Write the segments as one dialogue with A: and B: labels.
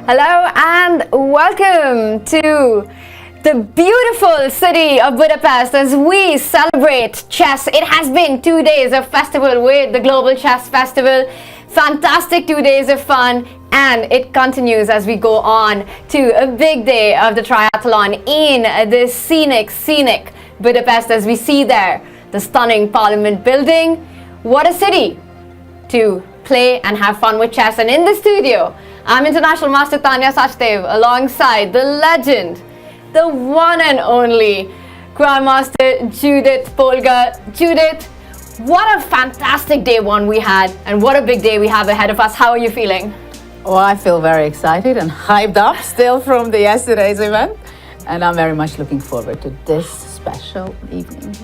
A: Hello and welcome to the beautiful city of Budapest as we celebrate chess. It has been 2 days of festival with the Global Chess Festival. Fantastic 2 days of fun, and it continues as we go on to a big day of the triathlon in this scenic Budapest as we see there the stunning Parliament building. What a city to play and have fun with chess. And in the studio, I'm International Master Tanya Sachdev alongside the legend, the one and only Grandmaster Judit Polgar. Judit, what a fantastic day one we had, and what a big day we have ahead of us. How are you feeling?
B: Well, I feel very excited and hyped up still from the yesterday's event, and I'm very much looking forward to this special evening.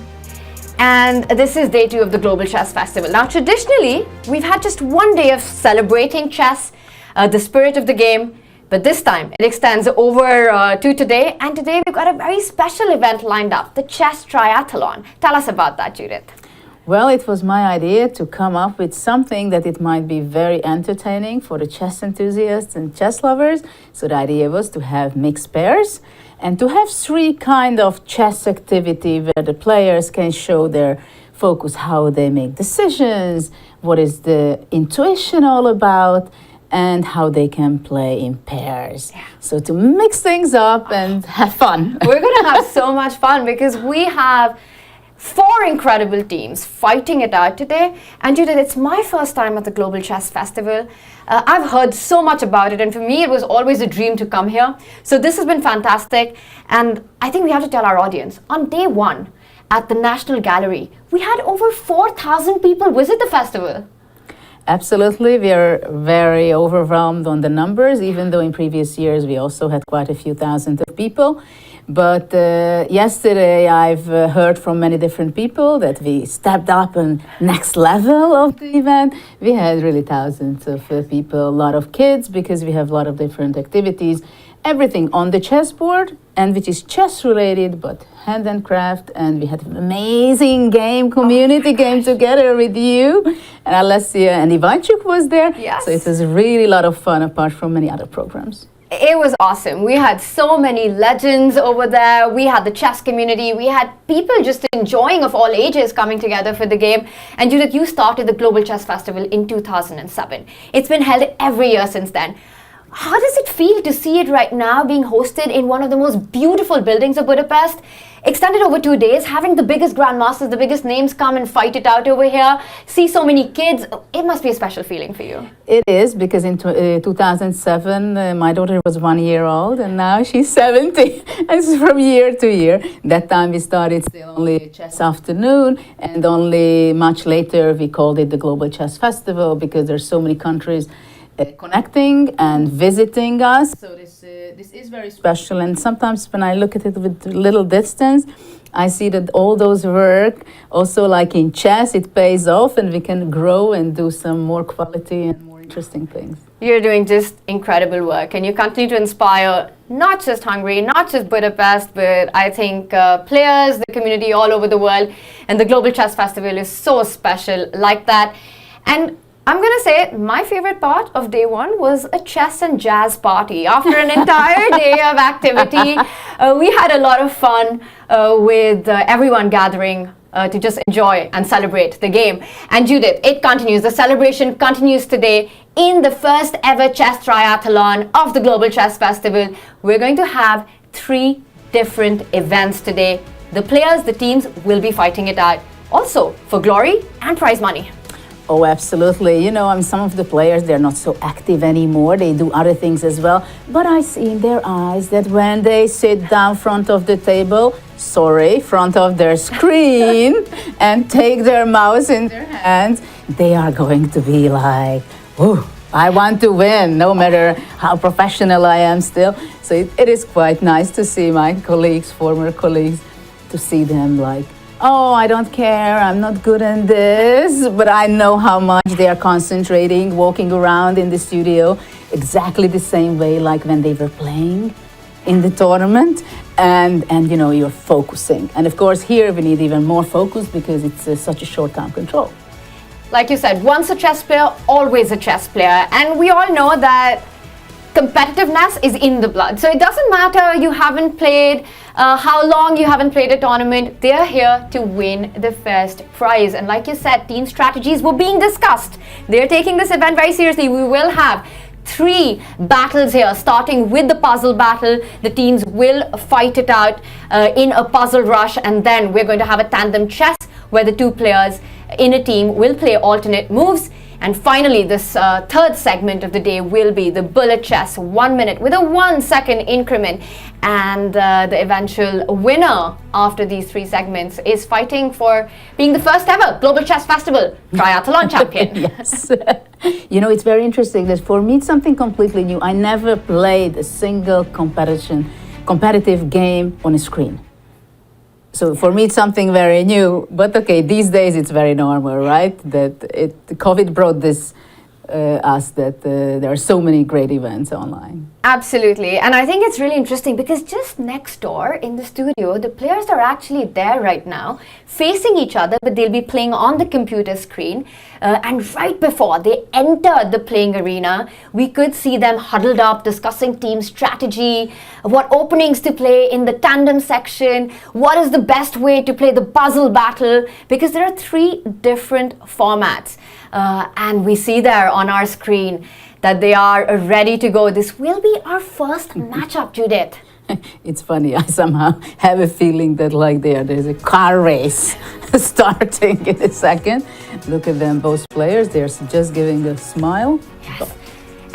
A: And this is day 2 of the Global Chess Festival. Now, traditionally, we've had just 1 day of celebrating chess, the spirit of the game, but this time it extends over to today. And today we've got a very special event lined up, the Chess Triathlon. Tell us about that, Judith.
B: Well, it was my idea to come up with something that it might be very entertaining for the chess enthusiasts and chess lovers. So the idea was to have mixed pairs and to have 3 kind of chess activity where the players can show their focus, how they make decisions, what is the intuition all about, and how they can play in pairs.
A: Yeah.
B: So to mix things up and have fun.
A: We're going to have so much fun because we have 4 incredible teams fighting it out today. And Judith, it's my first time at the Global Chess Festival. I've heard so much about it, and for me it was always a dream to come here. So this has been fantastic, and I think we have to tell our audience, on day 1 at the National Gallery, we had over 4,000 people visit the festival.
B: Absolutely, we are very overwhelmed on the numbers, even though in previous years we also had quite a few thousand of people. But yesterday I've heard from many different people that we stepped up and next level of the event. We had really thousands of people, a lot of kids, because we have a lot of different activities. Everything on the chessboard, and which is chess related, but hand and craft, and we had an amazing community game together with you, and Alessia and Ivanchuk was there.
A: Yes.
B: So it was really a lot of fun apart from many other programs.
A: It was awesome. We had so many legends over there. We had the chess community. We had people just enjoying of all ages coming together for the game. And Judith, you started the Global Chess Festival in 2007. It's been held every year since then. How does it feel to see it right now being hosted in one of the most beautiful buildings of Budapest, extended over 2 days, having the biggest grandmasters, the biggest names come and fight it out over here, see so many kids? It must be a special feeling for you.
B: It is, because in 2007 my daughter was 1 year old, and now she's 70. And so from year to year. That time we started still only chess afternoon, and only much later we called it the Global Chess Festival, because there's so many countries connecting and visiting us. So this is very special, and sometimes when I look at it with little distance, I see that all those work, also like in chess, it pays off, and we can grow and do some more quality and more interesting things.
A: You're doing just incredible work, and you continue to inspire not just Hungary, not just Budapest, but I think players, the community all over the world, and the Global Chess Festival is so special like that. And I'm going to say my favorite part of day 1 was a chess and jazz party. After an entire day of activity, we had a lot of fun with everyone gathering to just enjoy and celebrate the game. And Judith, it continues. The celebration continues today in the first ever chess triathlon of the Global Chess Festival. We're going to have 3 different events today. The players, the teams will be fighting it out, also for glory and prize money.
B: Oh, absolutely. You know, some of the players, they're not so active anymore. They do other things as well. But I see in their eyes that when they sit down front of the table, front of their screen, and take their mouse in their hands, they are going to be like, oh, I want to win, no matter how professional I am still. So it is quite nice to see my colleagues, former colleagues, to see them like, oh, I don't care, I'm not good in this, but I know how much they are concentrating, walking around in the studio, exactly the same way like when they were playing in the tournament, and you know, you're focusing. And of course here we need even more focus because it's such a short time control.
A: Like you said, once a chess player, always a chess player. And we all know that competitiveness is in the blood. So it doesn't matter you haven't played, how long you haven't played a tournament, they're here to win the first prize. And like you said, team strategies were being discussed. They're taking this event very seriously. We will have 3 battles here, starting with the puzzle battle. The teams will fight it out in a puzzle rush, and then we're going to have a tandem chess where the 2 players in a team will play alternate moves. And finally, this third segment of the day will be the bullet chess, 1 minute with a 1 second increment. And the eventual winner after these 3 segments is fighting for being the first ever Global Chess Festival Triathlon champion.
B: Yes. You know, it's very interesting that for me it's something completely new. I never played a single competitive game on a screen. So for me, it's something very new. But okay, these days it's very normal, right? That COVID brought this us that there are so many great events online.
A: Absolutely. And I think it's really interesting because just next door in the studio, the players are actually there right now, facing each other, but they'll be playing on the computer screen. And right before they enter the playing arena, we could see them huddled up, discussing team strategy, what openings to play in the tandem section, what is the best way to play the puzzle battle, because there are 3 different formats. And we see there on our screen that they are ready to go. This will be our first matchup, Judith.
B: It's funny, I somehow have a feeling that like there's a car race starting in a second. Look at them, both players, they're just giving a smile.
A: Yes.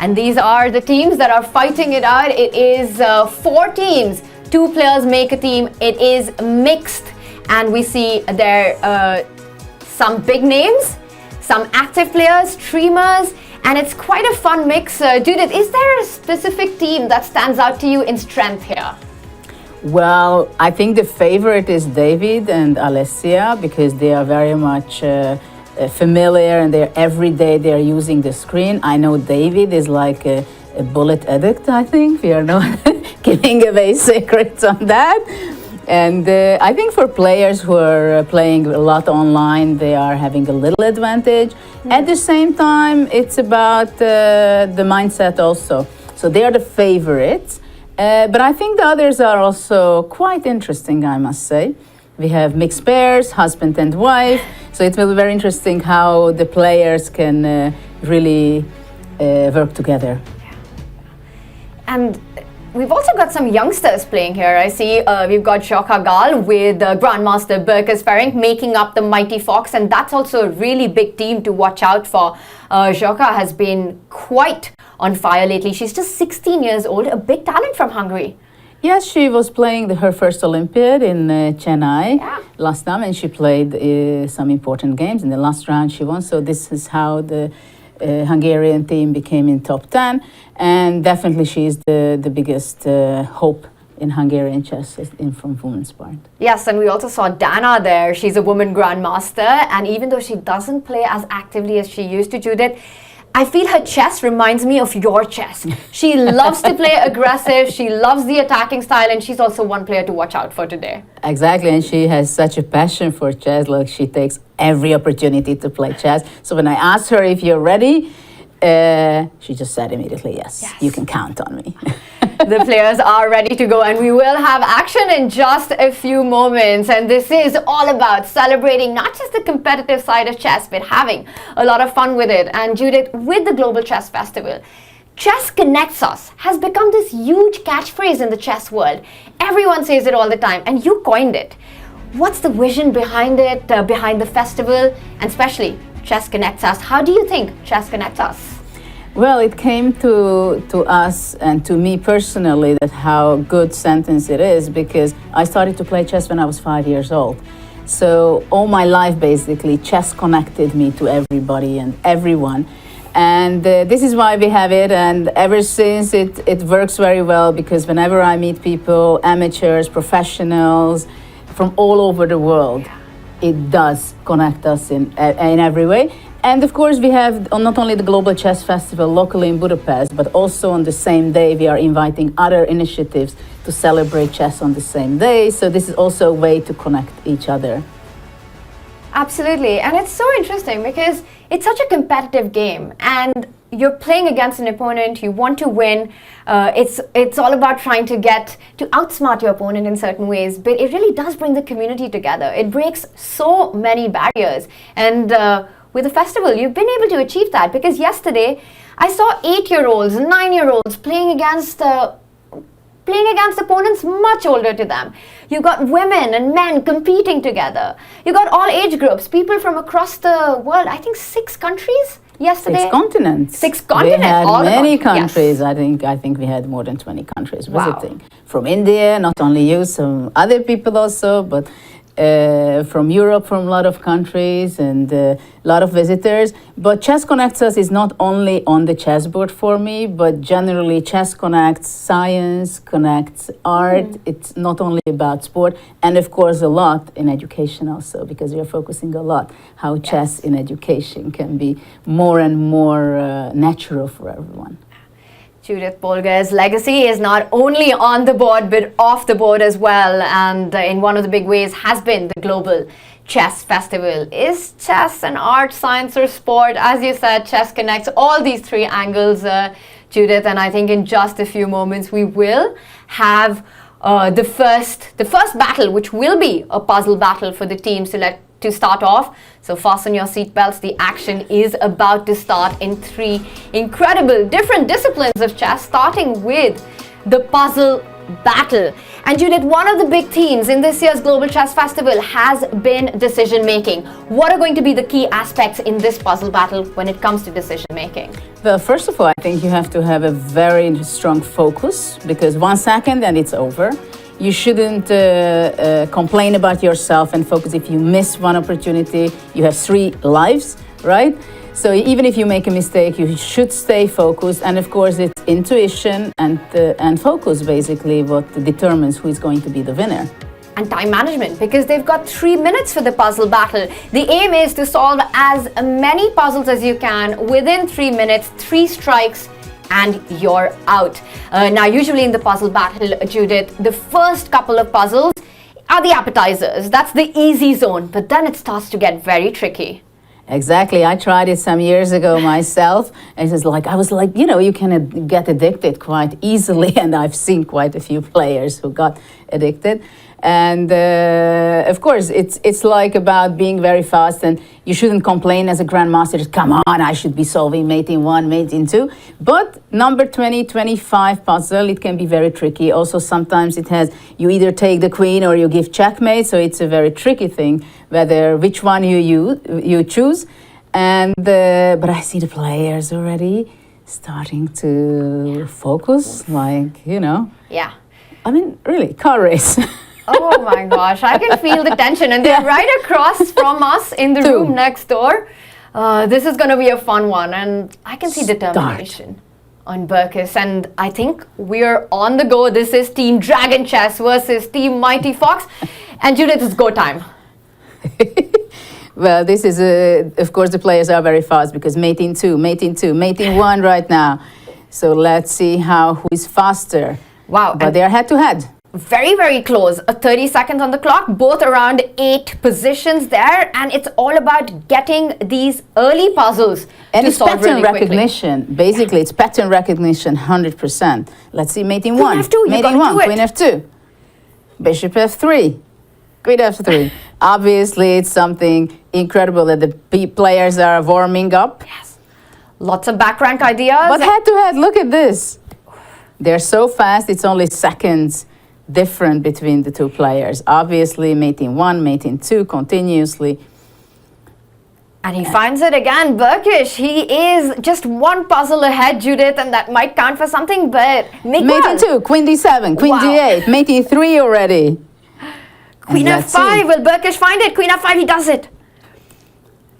A: And these are the teams that are fighting it out. It is 4 teams, 2 players make a team. It is mixed, and we see there some big names, some active players, streamers, and it's quite a fun mix. Judith, is there a specific team that stands out to you in strength here?
B: Well, I think the favorite is David and Alessia because they are very much familiar and they're every day they're using the screen. I know David is like a bullet addict, I think. We are not giving away secrets on that. And I think for players who are playing a lot online, they are having a little advantage. At the same time, it's about the mindset also. So they are the favorites. But I think the others are also quite interesting, I must say. We have mixed pairs, husband and wife. So it will be very interesting how the players can really work together.
A: And we've also got some youngsters playing here. I see we've got Zsoka Gál with Grandmaster Berkes Ferenc making up the Mighty Fox, and that's also a really big team to watch out for. Zsoka has been quite on fire lately. She's just 16 years old, a big talent from Hungary.
B: Yes, she was playing her first Olympiad in Chennai last time, and she played some important games. In the last round she won, so this is how the Hungarian team became in top 10, and definitely she is the biggest hope in Hungarian chess from women's part.
A: Yes, and we also saw Dana there. She's a woman grandmaster, and even though she doesn't play as actively as she used to, Judith, I feel her chess reminds me of your chess. She loves to play aggressive, she loves the attacking style, and she's also one player to watch out for today.
B: Exactly, and she has such a passion for chess. Like, she takes every opportunity to play chess. So when I asked her if you're ready, she just said immediately, yes, you can count on me.
A: The players are ready to go, and we will have action in just a few moments. And this is all about celebrating not just the competitive side of chess, but having a lot of fun with it. And Judith, with the Global Chess Festival, Chess Connects Us has become this huge catchphrase in the chess world. Everyone says it all the time, and you coined it. What's the vision behind it, behind the festival, and especially Chess Connects Us? How do you think Chess Connects Us?
B: Well, it came to us and to me personally that how good sentence it is, because I started to play chess when I was 5 years old. So all my life, basically, chess connected me to everybody and everyone. And this is why we have it. And ever since, it works very well, because whenever I meet people, amateurs, professionals, from all over the world, it does connect us in every way. And of course, we have not only the Global Chess Festival locally in Budapest, but also on the same day, we are inviting other initiatives to celebrate chess on the same day. So this is also a way to connect each other.
A: Absolutely, and it's so interesting because it's such a competitive game, and you're playing against an opponent. You want to win. It's all about trying to outsmart your opponent in certain ways, but it really does bring the community together. It breaks so many barriers, and with the festival, you've been able to achieve that because yesterday I saw 8-year-olds, 9-year-olds playing against opponents much older to them. You got women and men competing together. You got all age groups, people from across the world. I think 6 countries yesterday.
B: 6 continents.
A: 6 continents.
B: We had
A: all
B: many
A: the
B: countries.
A: Yes.
B: I think we had more than 20 countries
A: Wow.
B: visiting. From India, not only you, some other people also, but from Europe, from a lot of countries, and a lot of visitors. But Chess Connects Us is not only on the chessboard for me, but generally chess connects science, connects art. It's not only about sport, and of course a lot in education also, because we are focusing a lot how chess in education can be more and more natural for everyone.
A: Judit Polgar's legacy is not only on the board but off the board as well, and in one of the big ways has been the Global Chess Festival. Is chess an art, science or sport? As you said, chess connects all these 3 angles, Judith, and I think in just a few moments we will have the first battle, which will be a puzzle battle for the teams to start off. So fasten your seatbelts. The action is about to start in 3 incredible different disciplines of chess, starting with the puzzle battle. And Judith, one of the big themes in this year's Global Chess Festival has been decision making. What are going to be the key aspects in this puzzle battle when it comes to decision making?
B: Well, first of all, I think you have to have a very strong focus, because 1 second and it's over. You shouldn't complain about yourself and focus. If you miss one opportunity, you have 3 lives, right? So even if you make a mistake, you should stay focused. And of course, it's intuition and focus, basically, what determines who is going to be the winner.
A: And time management, because they've got 3 minutes for the puzzle battle. The aim is to solve as many puzzles as you can within 3 minutes, 3 strikes, and you're out. Now, usually in the puzzle battle, Judith, the first couple of puzzles are the appetizers. That's the easy zone, but then it starts to get very tricky.
B: Exactly. I tried it some years ago myself, and I was like, you can get addicted quite easily, and I've seen quite a few players who got addicted. And of course, it's like about being very fast, and you shouldn't complain as a grandmaster. Come on, I should be solving mate in 1, mate in 2. But number 20, 25 puzzle, it can be very tricky. Also, sometimes you either take the queen or you give checkmate. So it's a very tricky thing which one you choose. And but I see the players already starting to focus,
A: Yeah.
B: I mean, really, car race.
A: Oh my gosh, I can feel the tension, and they're right across from us in the room next door. This is going to be a fun one, and I can see determination on Burkiss, and I think we're on the go. This is Team Dragon Chess versus Team Mighty Fox, and Judith, it's go time.
B: Well, this is, of course, the players are very fast, because mate in 2, mate in 2, mate in 1 right now. So let's see who is faster.
A: Wow.
B: But they're head to head.
A: Very, very close. 30 seconds on the clock, both around 8 positions there, and it's all about getting these early puzzles
B: and
A: to
B: it's
A: solve
B: pattern
A: really
B: recognition.
A: Quickly.
B: Basically, it's pattern recognition 100%. Let's see, mate in 1,
A: F2,
B: mate in 1, queen f2, bishop f3, queen f3. Obviously, it's something incredible that the players are warming up.
A: Yes. Lots of back rank ideas.
B: But head to head, look at this. They're so fast, it's only seconds different between the 2 players. Obviously, mate in 1, mate in 2, continuously.
A: And he finds it again. Burkish, he is just 1 puzzle ahead, Judith, and that might count for something, but
B: mate in 2, queen d7, queen
A: Wow.
B: d8, mate in 3 already.
A: Queen f5, will Burkish find it? Queen f5, he does it.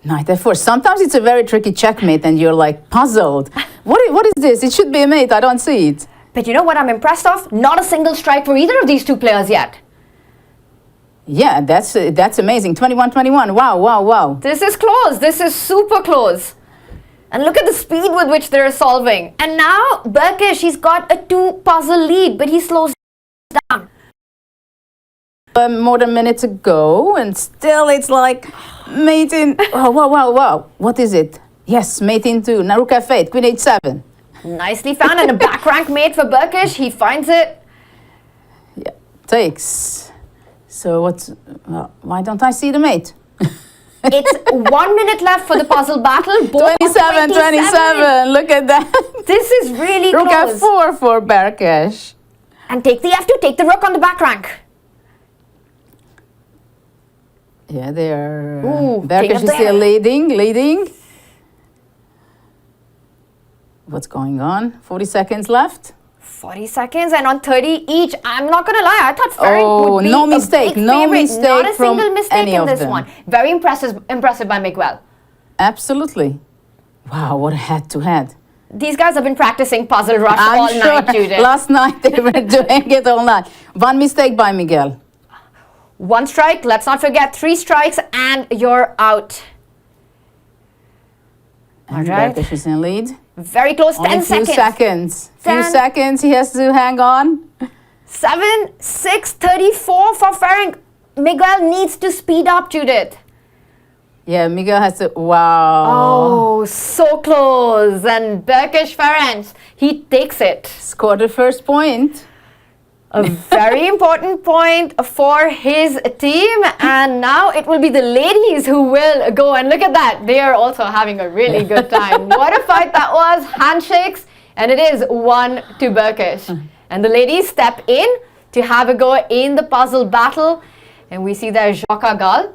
B: Knight f4. Sometimes it's a very tricky checkmate, and you're like puzzled. What is this? It should be a mate. I don't see it.
A: But you know what I'm impressed of? Not a single strike for either of these 2 players yet.
B: Yeah, that's amazing. 21-21. Wow, wow, wow.
A: This is close. This is super close. And look at the speed with which they're solving. And now Burkish, he's got a 2 puzzle lead, but he slows down.
B: more than a minute to go, and still it's like mate in. Oh, wow. What is it? Yes, mate in 2. Naruka Fate, Queen H7.
A: Nicely found, and a back rank mate for Burkish. He finds it.
B: Yeah, takes. So why don't I see the mate?
A: It's 1 minute left for the puzzle battle. Both
B: 27. Look at that.
A: This is really
B: Rook
A: close.
B: F4 for Berkesh.
A: And take the F2, take the rook on the back rank.
B: Yeah, they are.
A: Ooh, king
B: Berkesh
A: of
B: is
A: the
B: still
A: air.
B: leading. What's going on? 40 seconds left.
A: 40 seconds and on 30 each. I'm not going to lie, I thought Ferenc would be
B: no
A: a
B: mistake,
A: big
B: no
A: favorite.
B: mistake
A: Not a
B: from
A: single mistake
B: any
A: in
B: of
A: this
B: them.
A: one. Very impressive by Miguel.
B: Absolutely. Wow, what a head-to-head.
A: These guys have been practicing Puzzle Rush
B: I'm
A: all
B: sure
A: night, Judith.
B: last night they were doing it all night. One mistake by Miguel.
A: 1 strike, let's not forget 3 strikes and you're out.
B: And
A: Alright.
B: Berkesh is in lead.
A: Very close,
B: Only
A: 10
B: a few
A: seconds.
B: Few
A: 10.
B: seconds, he has to hang on.
A: 7, 6, 34 for Ferenc. Miguel needs to speed up, Judith.
B: Yeah, Miguel has to, wow.
A: Oh, so close. And Berkish Ferenc, he takes it.
B: Scored the first point.
A: A very important point for his team. And now it will be the ladies who will go. And look at that. They are also having a really good time. What a fight that was. Handshakes. And it is 1 to Berkish. And the ladies step in to have a go in the puzzle battle. And we see there Zsoka Gal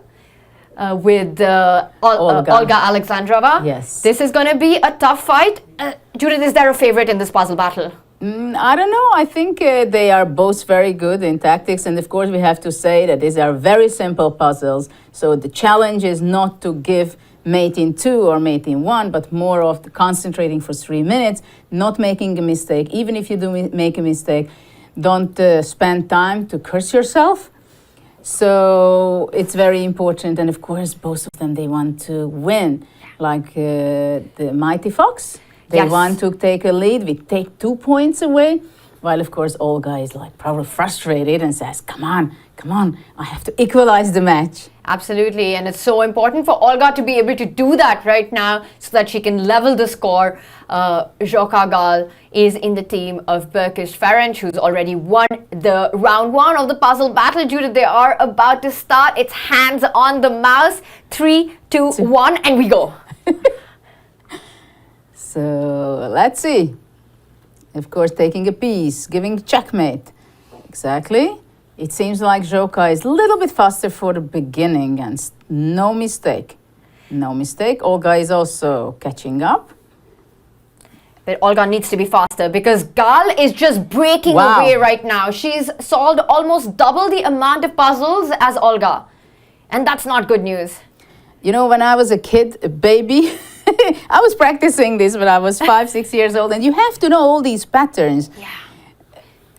A: with Olga Alexandrova.
B: Yes.
A: This is going to be a tough fight. Judith, is there a favorite in this puzzle battle?
B: I don't know. I think they are both very good in tactics. And of course, we have to say that these are very simple puzzles. So the challenge is not to give mate in 2 or mate in 1, but more of concentrating for 3 minutes, not making a mistake. Even if you do make a mistake, don't spend time to curse yourself. So it's very important. And of course, both of them, they want to win. Like the Mighty Fox. They
A: Yes.
B: want to take a lead. We take 2 points away. While, of course, Olga is like probably frustrated and says, come on, I have to equalize the match.
A: Absolutely, and it's so important for Olga to be able to do that right now so that she can level the score. Zsoka Gal is in the team of Berkish Ferenc, who's already won the round 1 of the puzzle battle. Judith, they are about to start. It's hands on the mouse. 3, 2, 1, and we go.
B: So let's see. Of course, taking a piece, giving checkmate. Exactly. It seems like Zsoka is a little bit faster for the beginning, and no mistake. No mistake. Olga is also catching up.
A: But Olga needs to be faster because Gal is just breaking
B: Wow.
A: away right now. She's solved almost double the amount of puzzles as Olga. And that's not good news.
B: You know, when I was a kid, a baby, I was practicing this when I was 5, 6 years old, and you have to know all these patterns.
A: Yeah.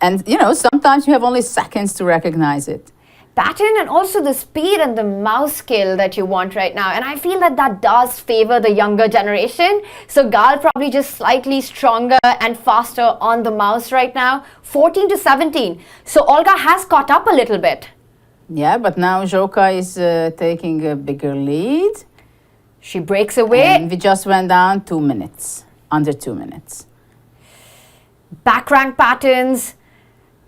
B: And, you know, sometimes you have only seconds to recognize it.
A: Pattern and also the speed and the mouse skill that you want right now. And I feel that that does favor the younger generation. So Gal probably just slightly stronger and faster on the mouse right now. 14 to 17. So Olga has caught up a little bit.
B: Yeah, but now Zsoka is taking a bigger lead.
A: She breaks away.
B: And we just went down 2 minutes, under 2 minutes.
A: Back rank patterns,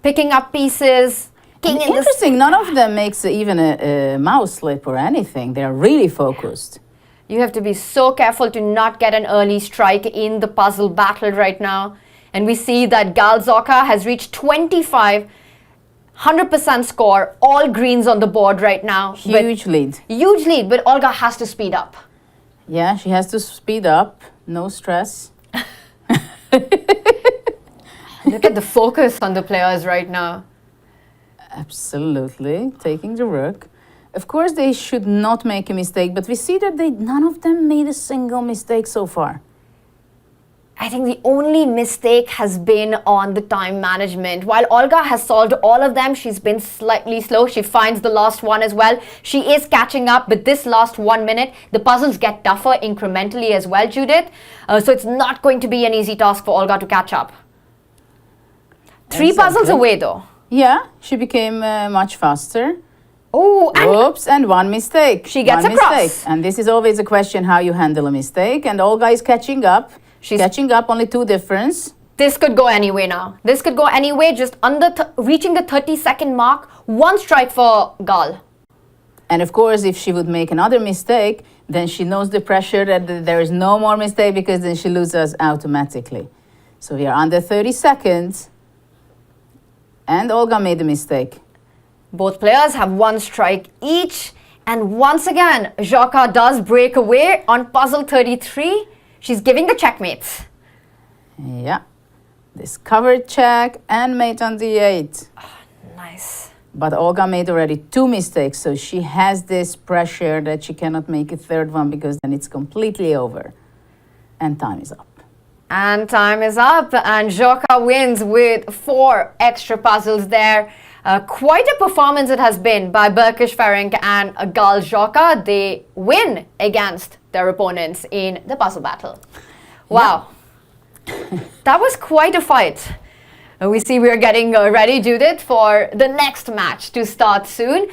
A: picking up pieces. King in the
B: Interesting, none of them makes even a mouse slip or anything. They're really focused.
A: You have to be so careful to not get an early strike in the puzzle battle right now. And we see that Gal Zsoka has reached 25, 100% score, all greens on the board right now.
B: Huge lead.
A: Huge lead, but Olga has to speed up.
B: Yeah, she has to speed up. No stress.
A: Look at the focus on the players right now.
B: Absolutely, taking the rook. Of course, they should not make a mistake, but we see that none of them made a single mistake so far.
A: I think the only mistake has been on the time management. While Olga has solved all of them, she's been slightly slow. She finds the last one as well. She is catching up, but this last 1 minute, the puzzles get tougher incrementally as well, Judith. So it's not going to be an easy task for Olga to catch up. 3 puzzles away though.
B: Yeah, she became much faster.
A: Oh, and
B: Oops, and one mistake.
A: She gets
B: one
A: across.
B: mistake. And this is always a question how you handle a mistake. And Olga is catching up.
A: She's
B: catching up, only 2 difference.
A: This could go any way now. This could go any way, just under reaching the 30-second mark. 1 strike for Gal.
B: And of course, if she would make another mistake, then she knows the pressure that there is no more mistake, because then she loses automatically. So we are under 30 seconds. And Olga made a mistake.
A: Both players have 1 strike each. And once again, Jaka does break away on puzzle 33. She's giving the checkmates.
B: Yeah. This covered check and mate on D8.
A: Nice.
B: But Olga made already 2 mistakes, so she has this pressure that she cannot make a 3rd one, because then it's completely over. And time is up.
A: And time is up, and Jaka wins with 4 extra puzzles there. Quite a performance it has been by Berkish Ferenc and Gal Jaka. They win against their opponents in the puzzle battle. Wow. Yeah. That was quite a fight. We see we are getting ready, Judith, for the next match to start soon.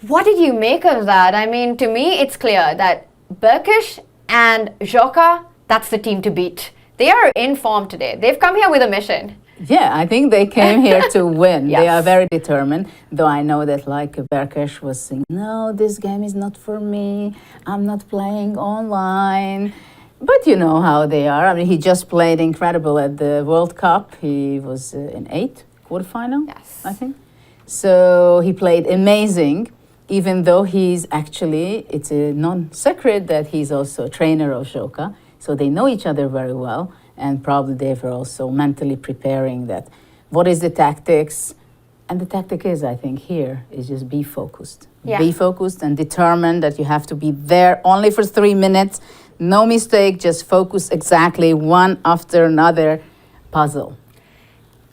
A: What did you make of that? I mean, to me, it's clear that Berkish and Jaka, that's the team to beat. They are in form today. They've come here with a mission.
B: Yeah, I think they came here to win.
A: Yes.
B: They are very determined, though I know that like Berkish was saying, no, this game is not for me. I'm not playing online. But you know how they are. I mean, he just played incredible at the World Cup. He was in 8th quarterfinal,
A: Yes.
B: I think. So he played amazing, even though he's actually, it's a non-secret that he's also a trainer of Jaka. So they know each other very well, and probably they were also mentally preparing that. What is the tactics? And the tactic is, I think, here is just be focused.
A: Yeah.
B: Be focused and determined that you have to be there only for 3 minutes. No mistake, just focus exactly one after another puzzle.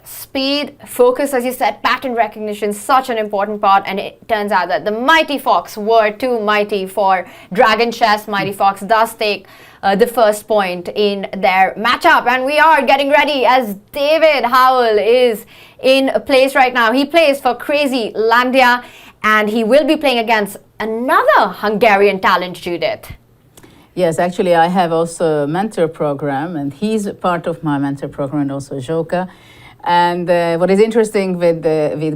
A: Speed, focus, as you said, pattern recognition, such an important part, and it turns out that the Mighty Fox were too mighty for Dragon Chess. Mighty Fox does take the first point in their matchup, and we are getting ready as David Howell is in place right now. He plays for Crazy Landia, and he will be playing against another Hungarian talent, Judith.
B: Yes, actually, I have also a mentor program, and he's a part of my mentor program, and also Jaka. And what is interesting with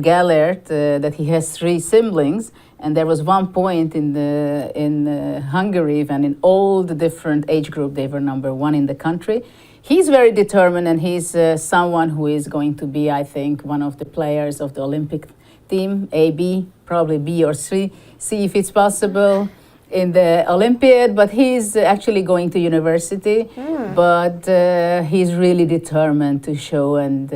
B: Gellert, that he has 3 siblings, and there was one point in Hungary when in all the different age group they were number 1 in the country. He's very determined, and he's someone who is going to be, I think, one of the players of the Olympic team, A, B, probably B or C, see if it's possible in the Olympiad, but he's actually going to university. But he's really determined to show and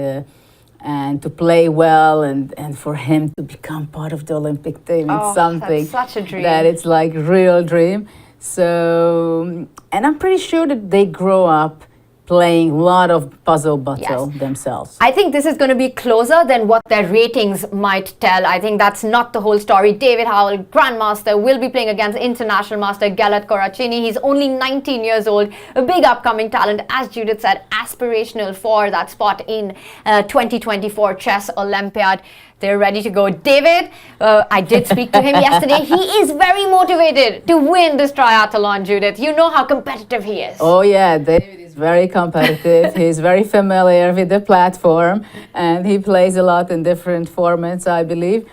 B: to play well, and for him to become part of the Olympic team. It's something
A: that's such a dream.
B: that it's like real dream. So, and I'm pretty sure that they grow up playing a lot of puzzle battle themselves.
A: I think this is going to be closer than what their ratings might tell. I think that's not the whole story. David Howell, Grandmaster, will be playing against International Master Gellert Korachini. He's only 19 years old, a big upcoming talent, as Judith said, aspirational for that spot in 2024 Chess Olympiad. They're ready to go. David, I did speak to him yesterday. He is very motivated to win this triathlon, Judith. You know how competitive he is.
B: Oh yeah, David is very competitive. He's very familiar with the platform, and he plays a lot in different formats, I believe.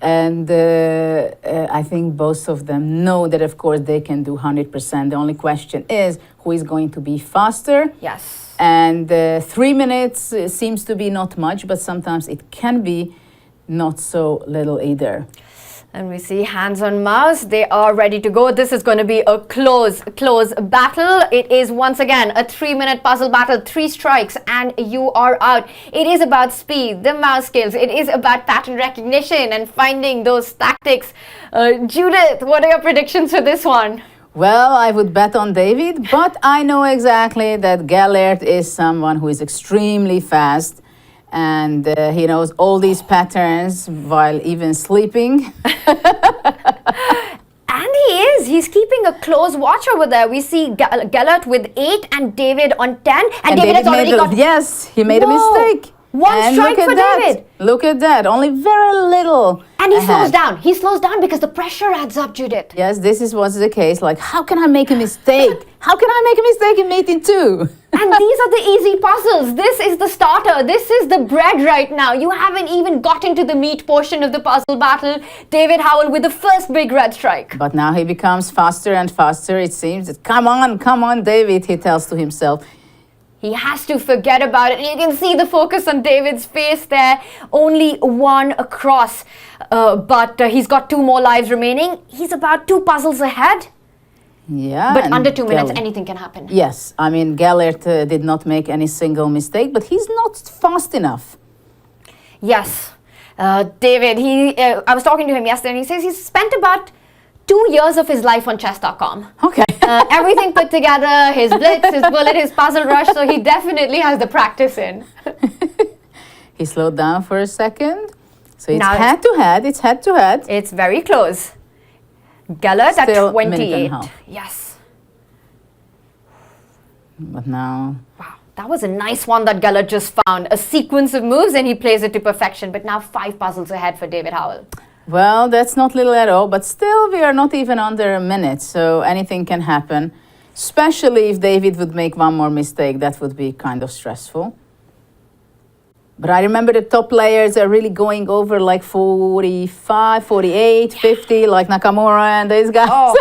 B: And I think both of them know that, of course, they can do 100%. The only question is who is going to be faster.
A: Yes.
B: And 3 minutes seems to be not much, but sometimes it can be not so little either.
A: And we see hands on mouse. They are ready to go. This is going to be a close battle. It is once again a 3-minute puzzle battle, 3 strikes and you are out. It is about speed, the mouse skills. It is about pattern recognition and finding those tactics. Judith, what are your predictions for this one?
B: Well, I would bet on David, but I know exactly that Gellert is someone who is extremely fast. And he knows all these patterns while even sleeping.
A: And he is. He's keeping a close watch over there. We see Gellert with 8 and David on 10. And David has already got...
B: Yes, he made a mistake.
A: One
B: And
A: strike
B: look
A: for
B: at that.
A: David.
B: Look at that. Only very little.
A: And he
B: ahead.
A: slows down. He slows down because the pressure adds up, Judith.
B: Yes, this is what's the case. Like, how can I make a mistake? How can I make a mistake in meeting 2?
A: And these are the easy puzzles. This is the starter. This is the bread right now. You haven't even gotten to the meat portion of the puzzle battle. David Howell with the first big red strike.
B: But now he becomes faster and faster. It seems that, come on, David, he tells to himself.
A: He has to forget about it. You can see the focus on David's face there. Only one across. But he's got 2 more lives remaining. He's about 2 puzzles ahead.
B: Yeah.
A: But under 2 minutes, anything can happen.
B: Yes. I mean, Gellert did not make any single mistake, but he's not fast enough.
A: Yes. David, I was talking to him yesterday and he says he's spent about 2 years of his life on chess.com.
B: Okay.
A: Everything put together, his blitz, his bullet, his puzzle rush, so he definitely has the practice in.
B: He slowed down for a second. So it's
A: Now
B: head to head. It's head to head.
A: It's very close. Gellert at
B: Still a minute
A: 28.
B: and a half.
A: Yes.
B: But now,
A: Wow. That was a nice one that Gellert just found. A sequence of moves and he plays it to perfection. But now 5 puzzles ahead for David Howell.
B: well, that's not little at all. But still, we are not even under a minute. So anything can happen. Especially if David would make one more mistake, that would be kind of stressful. But I remember the top players are really going over like 45, 48, 50, like Nakamura and these guys.
A: Oh,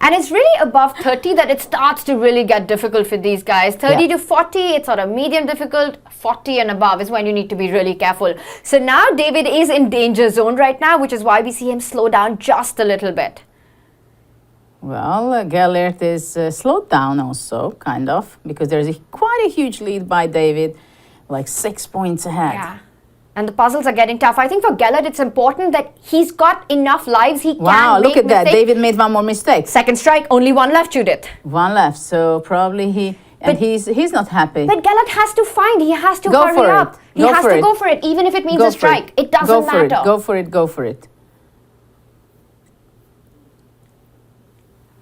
A: and it's really above 30 that it starts to really get difficult for these guys. 30
B: Yeah.
A: to 40, it's sort of medium difficult. 40 and above is when you need to be really careful. So now David is in danger zone right now, which is why we see him slow down just a little bit.
B: Well, Gellert is slowed down also, kind of, because there's quite a huge lead by David, like 6 points ahead.
A: Yeah. And the puzzles are getting tough. I think for Gellert, it's important that he's got enough lives. He
B: Wow,
A: can
B: look
A: make
B: at that.
A: mistakes.
B: David made one more mistake.
A: Second strike, only 1 left, Judith.
B: 1 left, so probably he's not happy.
A: But Gellert has to find, he has to
B: Go
A: hurry
B: for it.
A: up. He
B: Go
A: has
B: for
A: to
B: it.
A: go for it, even if it means
B: Go
A: a
B: for
A: strike. It doesn't
B: Go for
A: matter.
B: it. Go for it. Go for it.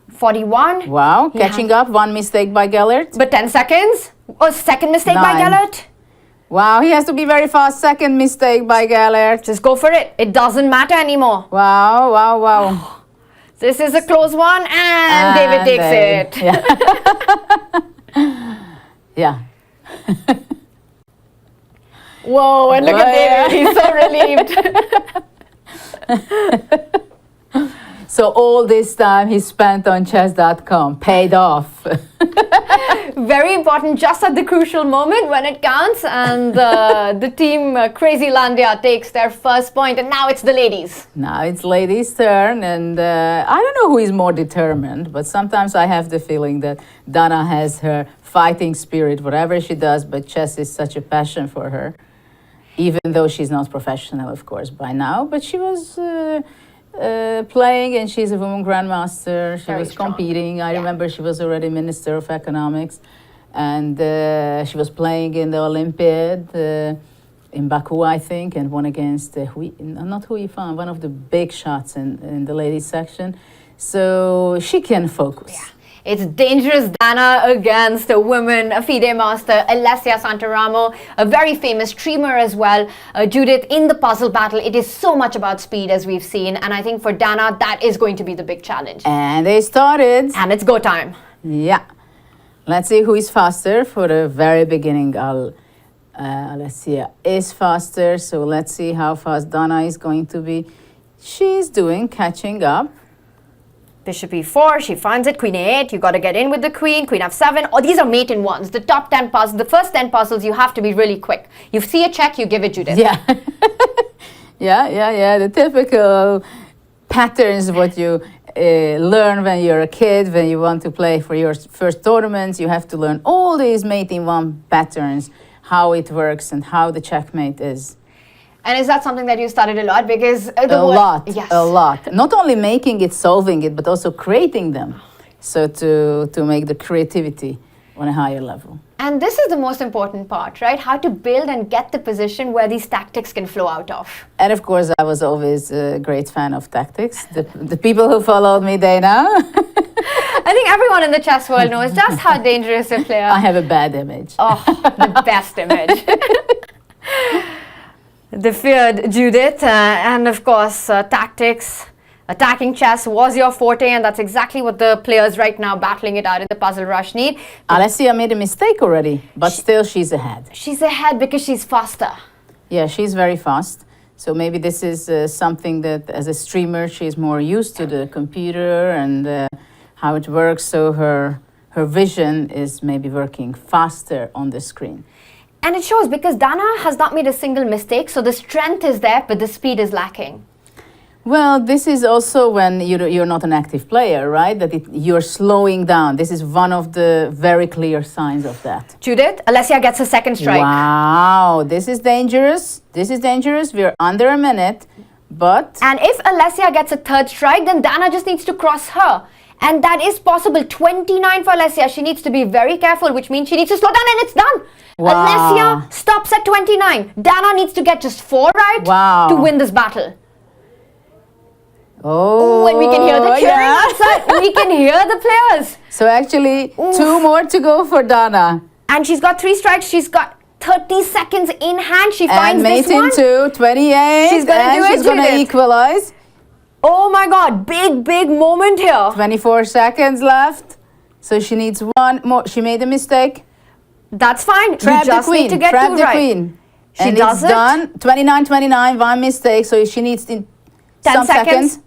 A: 41.
B: Wow,
A: He
B: catching up. 1 mistake by Gellert.
A: But 10 seconds. Oh, second mistake by
B: 9.
A: Gellert.
B: Wow, he has to be very fast. Second mistake by Gellert.
A: Just go for it. It doesn't matter anymore.
B: Wow, wow, wow.
A: This is a close one, and David takes it.
B: Yeah.
A: Whoa, and look
B: Well,
A: at David. He's so relieved.
B: So all this time he spent on chess.com paid off.
A: Very important just at the crucial moment when it counts. And the team Crazy Landia takes their first point, and now it's the ladies.
B: Now it's ladies' turn, and I don't know who is more determined, but sometimes I have the feeling that Dana has her fighting spirit, whatever she does, but chess is such a passion for her, even though she's not professional, of course, by now. But she was playing, and she's a woman grandmaster. She
A: Very
B: was
A: strong.
B: competing. I
A: Yeah.
B: remember she was already Minister of Economics, and she was playing in the Olympiad in Baku, I think, and won against not Hui Fan, one of the big shots in the ladies section. So she can focus.
A: Yeah. It's dangerous Dana against a woman, a FIDE master, Alessia Santaramo, a very famous streamer as well. Judith, in the puzzle battle, it is so much about speed as we've seen. And I think for Dana, that is going to be the big challenge.
B: And they started.
A: And it's go time.
B: Yeah. Let's see who is faster. For the very beginning, Alessia is faster. So let's see how fast Dana is going to be. She's catching up.
A: Bishop e4, she finds it, queen a8, you got to get in with the queen f7. Oh, these are mate in ones. The top 10 puzzles, the first 10 puzzles, you have to be really quick. You see a check, you give it Judith.
B: Yeah. yeah. The typical patterns, what you learn when you're a kid, when you want to play for your first tournaments. You have to learn all these mate in one patterns, how it works and how the checkmate is.
A: And is that something that you studied a lot? Because
B: A lot.
A: Yes.
B: Not only making it, solving it, but also creating them. So to make the creativity on a higher level.
A: And this is the most important part, right? How to build and get the position where these tactics can flow out of.
B: And of course, I was always a great fan of tactics. The people who followed me, they know.
A: I think everyone in the chess world knows just how dangerous a player.
B: I have a bad image.
A: Oh, the best image. The feared Judith, and of course, tactics. Attacking chess was your forte, and that's exactly what the players right now battling it out in the puzzle rush need.
B: Alessia made a mistake already, but still she's ahead.
A: She's ahead because she's faster.
B: Yeah, she's very fast. So maybe this is something that as a streamer, she's more used to the computer and how it works. So her vision is maybe working faster on the screen.
A: And it shows because Dana has not made a single mistake. So the strength is there, but the speed is lacking.
B: Well, this is also when you're not an active player, right? That you're slowing down. This is one of the very clear signs of that.
A: Judith, Alessia gets a second strike.
B: Wow, this is dangerous. This is dangerous. We're under a minute, but...
A: And if Alessia gets a third strike, then Dana just needs to cross her. And that is possible. 29 for Alessia. She needs to be very careful, which means she needs to slow down, and it's done.
B: Wow.
A: Alessia stops at 29. Dana needs to get just 4 right to win this battle.
B: Oh,
A: and we can hear the cheering outside. We can hear the players.
B: So actually, 2 more to go for Dana.
A: And she's got 3 strikes. She's got 30 seconds in hand. She finds this one.
B: And 28.
A: She's going to do it.
B: She's going to equalize.
A: Oh my God, big moment here.
B: 24 seconds left. So she needs 1 more. She made a mistake.
A: That's fine.
B: Trap
A: you just
B: the queen.
A: need to get
B: Trap
A: 2
B: the
A: right.
B: queen.
A: She
B: and
A: does
B: it's done. 29, 1 mistake. So she needs
A: 10
B: some seconds.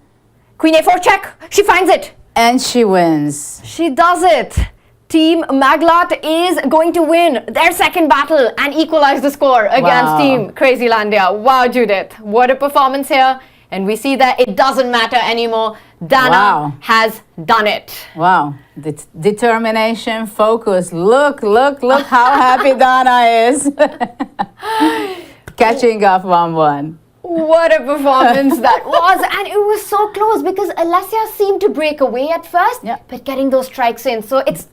A: Queen A4 check. She finds it.
B: And she wins.
A: She does it. Team Maglat is going to win their second battle and equalize the score against Team Crazylandia. Wow, Judith. What a performance here. And we see that it doesn't matter anymore. Dana has done it.
B: Wow. Determination, focus. Look how happy Dana is. Catching up 1-1.
A: What a performance that was. And it was so close because Alessia seemed to break away at first, but getting those strikes in. So it's...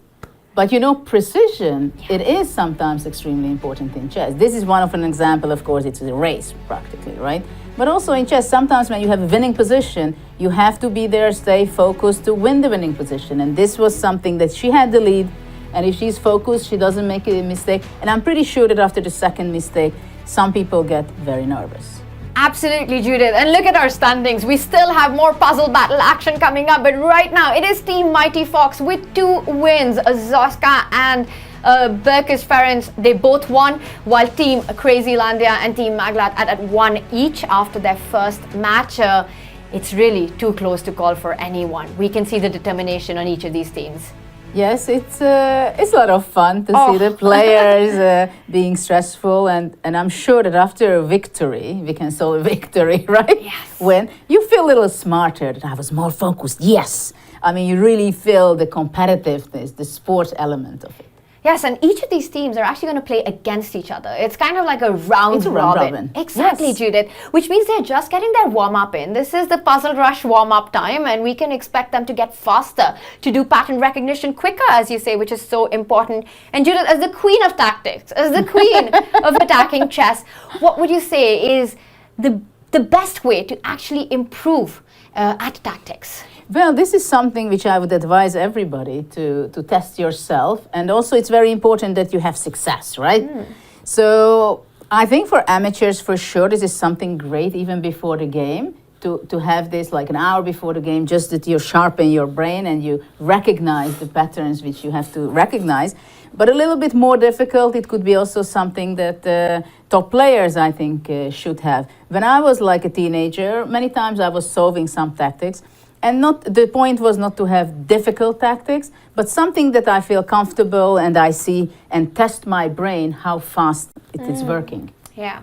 B: But you know, precision, it is sometimes extremely important in chess. This is one of an example, of course, it's a race practically, right? But also in chess, sometimes when you have a winning position, you have to be there, stay focused to win the winning position. And this was something that she had the lead. And if she's focused, she doesn't make a mistake. And I'm pretty sure that after the second mistake, some people get very nervous.
A: Absolutely, Judith. And look at our standings. We still have more puzzle battle action coming up. But right now, it is Team Mighty Fox with 2 wins. Zoska and Berkus Ferenc, they both won, while Team Crazylandia and Team Maglat at 1 each after their first match. It's really too close to call for anyone. We can see the determination on each of these teams.
B: Yes, it's a lot of fun to see the players being stressful, and I'm sure that after a victory, we can call a victory, right?
A: Yes.
B: When you feel a little smarter, that I was more focused. Yes. I mean, you really feel the competitiveness, the sport element of it.
A: Yes, and each of these teams are actually going to play against each other. It's kind of like a round robin. Exactly, yes. Judith. Which means they're just getting their warm-up in. This is the Puzzle Rush warm-up time, and we can expect them to get faster, to do pattern recognition quicker, as you say, which is so important. And Judith, as the queen of tactics, as the queen of attacking chess, what would you say is the best way to actually improve at tactics?
B: Well, this is something which I would advise everybody to test yourself. And also it's very important that you have success, right? So I think for amateurs, for sure, this is something great even before the game. To have this like an hour before the game, just that you sharpen your brain and you recognize the patterns which you have to recognize. But a little bit more difficult, it could be also something that top players, I think, should have. When I was like a teenager, many times I was solving some tactics. And the point was not to have difficult tactics, but something that I feel comfortable and I see and test my brain how fast it is working.
A: Yeah.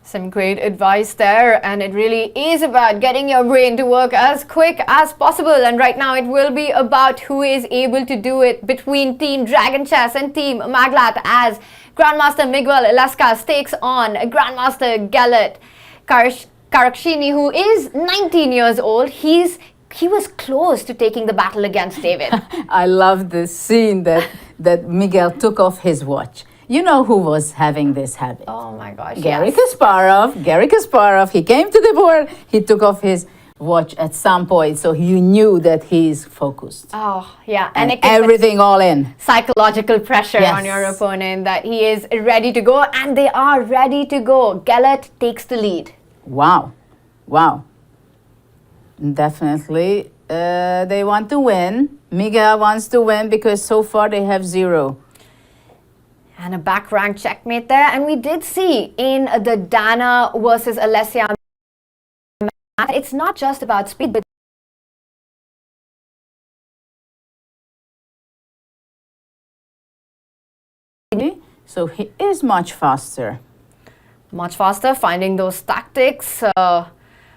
A: Some great advice there, and it really is about getting your brain to work as quick as possible. And right now it will be about who is able to do it between Team Dragon Chess and Team Maglat, as Grandmaster Miguel Ilascas takes on Grandmaster Galet Karakshini, who is 19 years old. He was close to taking the battle against David.
B: I love this scene that Miguel took off his watch. You know who was having this habit?
A: Oh my gosh,
B: Garry Kasparov. Garry Kasparov, he came to the board, he took off his watch at some point, so you knew that he's focused.
A: Oh, yeah.
B: And
A: it can put
B: everything all in.
A: psychological pressure on your
B: Yes.
A: opponent that he is ready to go, and they are ready to go. Gellert takes the lead.
B: Wow. Wow. Definitely. They want to win. Miguel wants to win because so far they have 0.
A: And a back rank checkmate there. And we did see in the Dana versus Alessia match, it's not just about speed, but
B: So he is much faster.
A: much faster, finding those tactics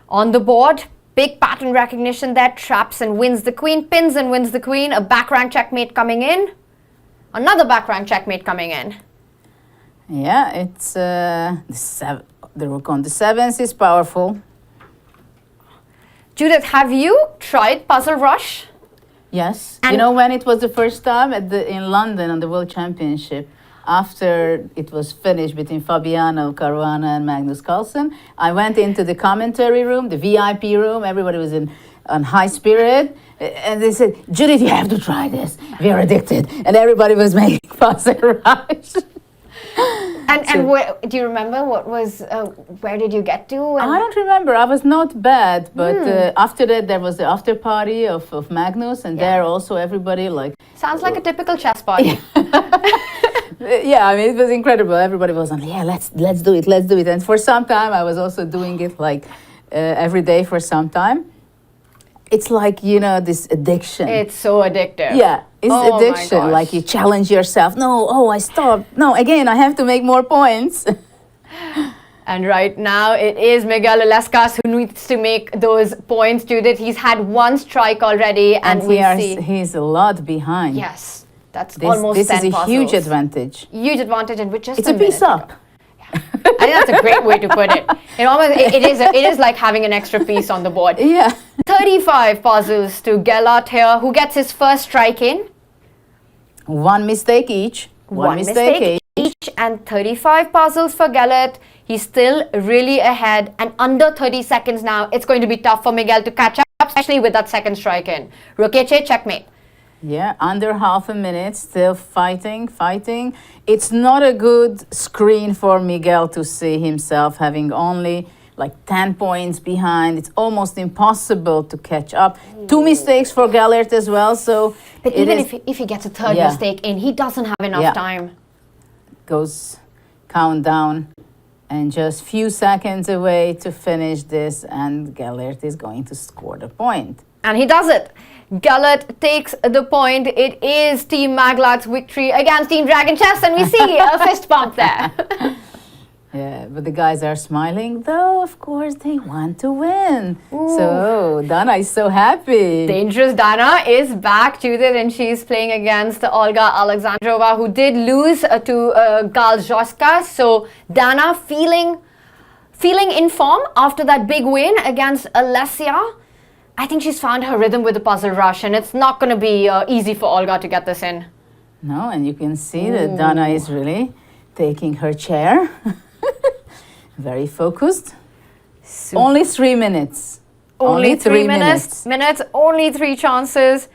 A: on the board. Big pattern recognition there, traps and wins the queen, pins and wins the queen. A back rank checkmate coming in. Another back rank checkmate coming in.
B: Yeah, it's the rook on the 7th is powerful.
A: Judith, have you tried Puzzle Rush?
B: Yes.
A: And
B: you know when it was the first time in London on the World Championship, after it was finished between Fabiano Caruana and Magnus Carlsen, I went into the commentary room, the VIP room. Everybody was on high spirit. And they said, Judith, you have to try this. We are addicted. And everybody was making Puzzle Rush.
A: And do you remember what was, where did you get to?
B: I don't remember. I was not bad, but after that there was the after party of Magnus, and there also everybody like.
A: Sounds like a typical chess party.
B: Yeah, I mean it was incredible. Everybody was on. Yeah, let's do it. And for some time I was also doing it like every day for some time. It's like this addiction.
A: It's so addictive.
B: Yeah, it's
A: Oh my
B: addiction.
A: gosh.
B: Like you challenge yourself. No, I stopped. No, again, I have to make more points.
A: And right now it is Miguel Ilescas who needs to make those points, Judith. He's had one strike already, and we see.
B: He's a lot behind.
A: Yes, that's almost
B: This
A: 10
B: is a
A: puzzles.
B: huge advantage.
A: Huge advantage, and with just
B: It's a
A: minute
B: piece
A: to go.
B: up.
A: I think that's a great way to put it. It is like having an extra piece on the board.
B: Yeah.
A: 35 puzzles to Gellert here, who gets his first strike in.
B: One mistake each.
A: One mistake each, and 35 puzzles for Gellert. He's still really ahead, and under 30 seconds now. It's going to be tough for Miguel to catch up, especially with that second strike in. Rook H8, checkmate.
B: Yeah, under half a minute, still fighting. It's not a good screen for Miguel to see himself having only like 10 points behind. It's almost impossible to catch up. 2 mistakes for Gellert as well, so...
A: But even if he gets a third mistake in, he doesn't have enough time.
B: Goes countdown, and just few seconds away to finish this, and Gellert is going to score the point.
A: And he does it. Gellert takes the point. It is Team Maglat's victory against Team Dragon Chess, and we see a fist bump there.
B: Yeah, but the guys are smiling, though, of course, they want to win. So, Dana is so happy.
A: Dangerous Dana is back, Judith, and she's playing against Olga Alexandrova, who did lose to Gal Joska. So, Dana feeling in form after that big win against Alessia. I think she's found her rhythm with the Puzzle Rush, and it's not going to be easy for Olga to get this in.
B: No, and you can see that Dana is really taking her chair. Very focused. Only 3 minutes.
A: Only 3 minutes. Only 3 chances.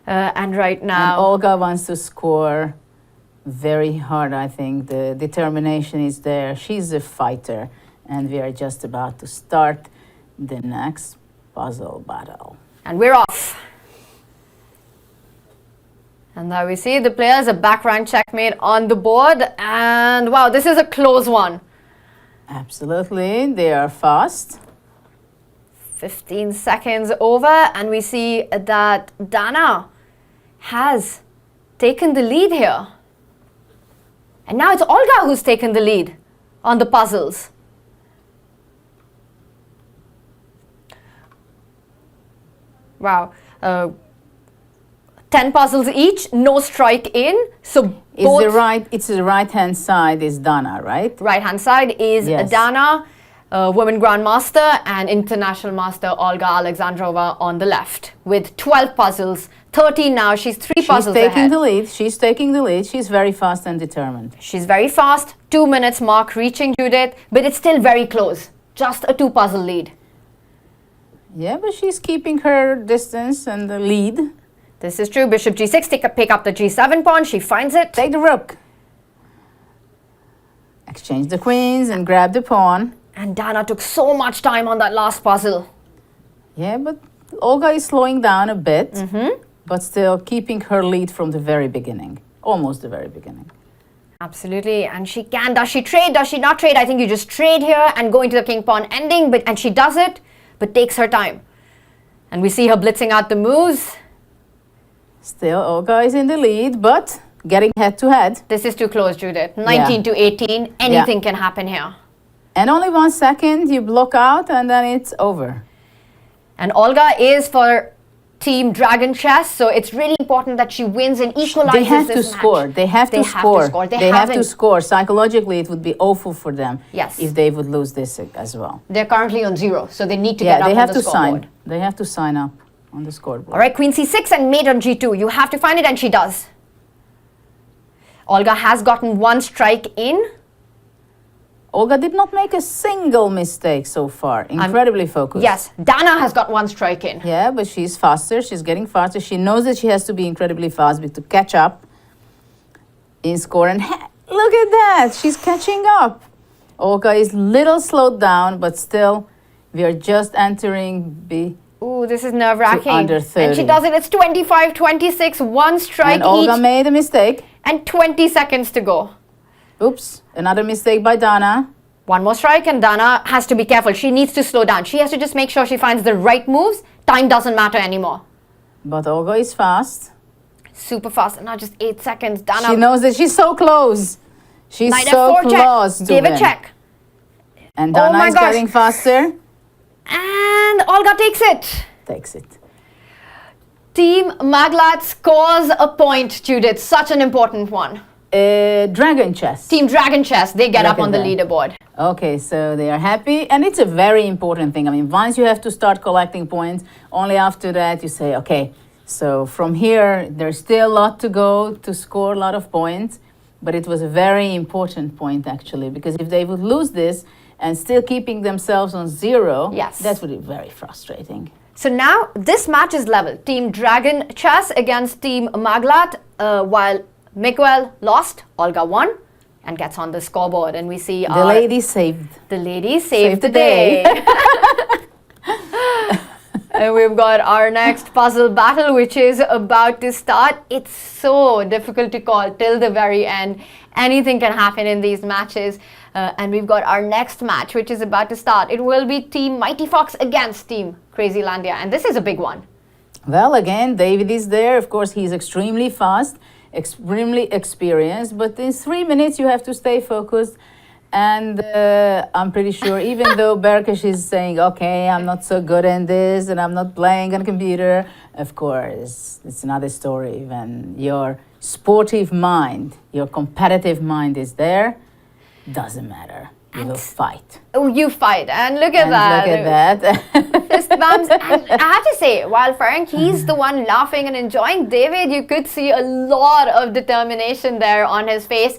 A: And right now...
B: And Olga wants to score very hard, I think. The determination is there. She's a fighter. And we are just about to start the next puzzle battle.
A: And we're off. And now we see the players, a back rank checkmate on the board. And wow, this is a close one.
B: Absolutely, they are fast.
A: 15 seconds over, and we see that Dana has taken the lead here. And now it's Olga who's taken the lead on the puzzles. Wow. 10 puzzles each, no strike in. So
B: It's the right-hand side is Dana, right?
A: Right-hand side is Dana, women grandmaster, and international master Olga Alexandrova on the left with 12 puzzles. 13 now. She's 3 puzzles ahead.
B: She's taking the lead. She's very fast and determined.
A: She's very fast. 2 minutes mark reaching Judith, but it's still very close. Just a 2 puzzle lead.
B: Yeah, but she's keeping her distance and the lead.
A: This is true. Bishop G6, pick up the G7 pawn. She finds it.
B: Take the rook. Exchange the queens and grab the pawn.
A: And Dana took so much time on that last puzzle.
B: Yeah, but Olga is slowing down a bit, but still keeping her lead from the very beginning, almost the very beginning.
A: Absolutely, and she can. Does she trade? Does she not trade? I think you just trade here and go into the king pawn ending, and she does it, but takes her time. And we see her blitzing out the moves.
B: Still, Olga is in the lead, but getting head to head.
A: This is too close, Judith. 19 to 18. Anything can happen here.
B: And only 1 second, you block out, and then it's over.
A: And Olga is for Team Dragon Chess, so it's really important that she wins and equalizes
B: They have
A: this
B: to
A: match.
B: score. They have to score. They have to
A: haven't.
B: score. Psychologically, it would be awful for them
A: Yes.
B: if they would lose this as well.
A: They're currently on 0, so they need to get up
B: they
A: on
B: have
A: the
B: to
A: scoreboard.
B: sign. They have to sign up on the scoreboard.
A: All right, Queen C6 and mate on G2. You have to find it, and she does. Olga has gotten 1 strike in.
B: Olga did not make a single mistake so far. Incredibly focused.
A: Yes, Dana has got 1 strike in.
B: Yeah, but she's faster. She's getting faster. She knows that she has to be incredibly fast to catch up in score. And look at that. She's catching up. Olga is little slowed down, but still, we are just entering B.
A: Ooh, this is nerve-wracking.
B: Under 30.
A: And she does it. It's 25-26, 1 strike
B: And Olga
A: each,
B: made a mistake.
A: and 20 seconds to go.
B: Oops, another mistake by Dana.
A: 1 more strike, and Dana has to be careful. She needs to slow down. She has to just make sure she finds the right moves. Time doesn't matter anymore.
B: But Olga is fast.
A: Super fast, and now just 8 seconds. Dana.
B: She knows that she's so close. She's
A: Knight
B: so
A: F4
B: close
A: check.
B: to
A: Give
B: win.
A: a check.
B: And
A: Oh
B: Dana
A: my
B: is
A: gosh.
B: getting faster.
A: And Olga takes it.
B: Takes it.
A: Team Maglat scores a point, Judith. Such an important one.
B: Dragon chess.
A: Team Dragon Chess, they get up
B: Look
A: on
B: at
A: the
B: that.
A: leaderboard.
B: Okay, so they are happy, and it's a very important thing. I mean, once you have to start collecting points, only after that you say, okay, so from here, there's still a lot to go to score a lot of points, but it was a very important point, actually, because if they would lose this and still keeping themselves on 0,
A: Yes.
B: that would be very frustrating.
A: So now this match is level. Team Dragon Chess against Team Maglat, while Miguel lost, Olga won and gets on the scoreboard. And we see
B: The lady saved.
A: The lady saved the day. And we've got our next puzzle battle, which is about to start. It's so difficult to call till the very end. Anything can happen in these matches. And we've got our next match, which is about to start. It will be Team Mighty Fox against Team Crazylandia. And this is a big one.
B: Well, again, David is there. Of course, he's extremely fast, extremely experienced. But in 3 minutes, you have to stay focused. And I'm pretty sure, even though Berkesh is saying, okay, I'm not so good in this and I'm not playing on a computer, of course, it's another story when your sportive mind, your competitive mind is there. Doesn't matter. You will fight.
A: Oh, you fight. And look at
B: And
A: that.
B: look at that.
A: Fist bumps. And I have to say, while Ferenc, he's the one laughing and enjoying, David, you could see a lot of determination there on his face.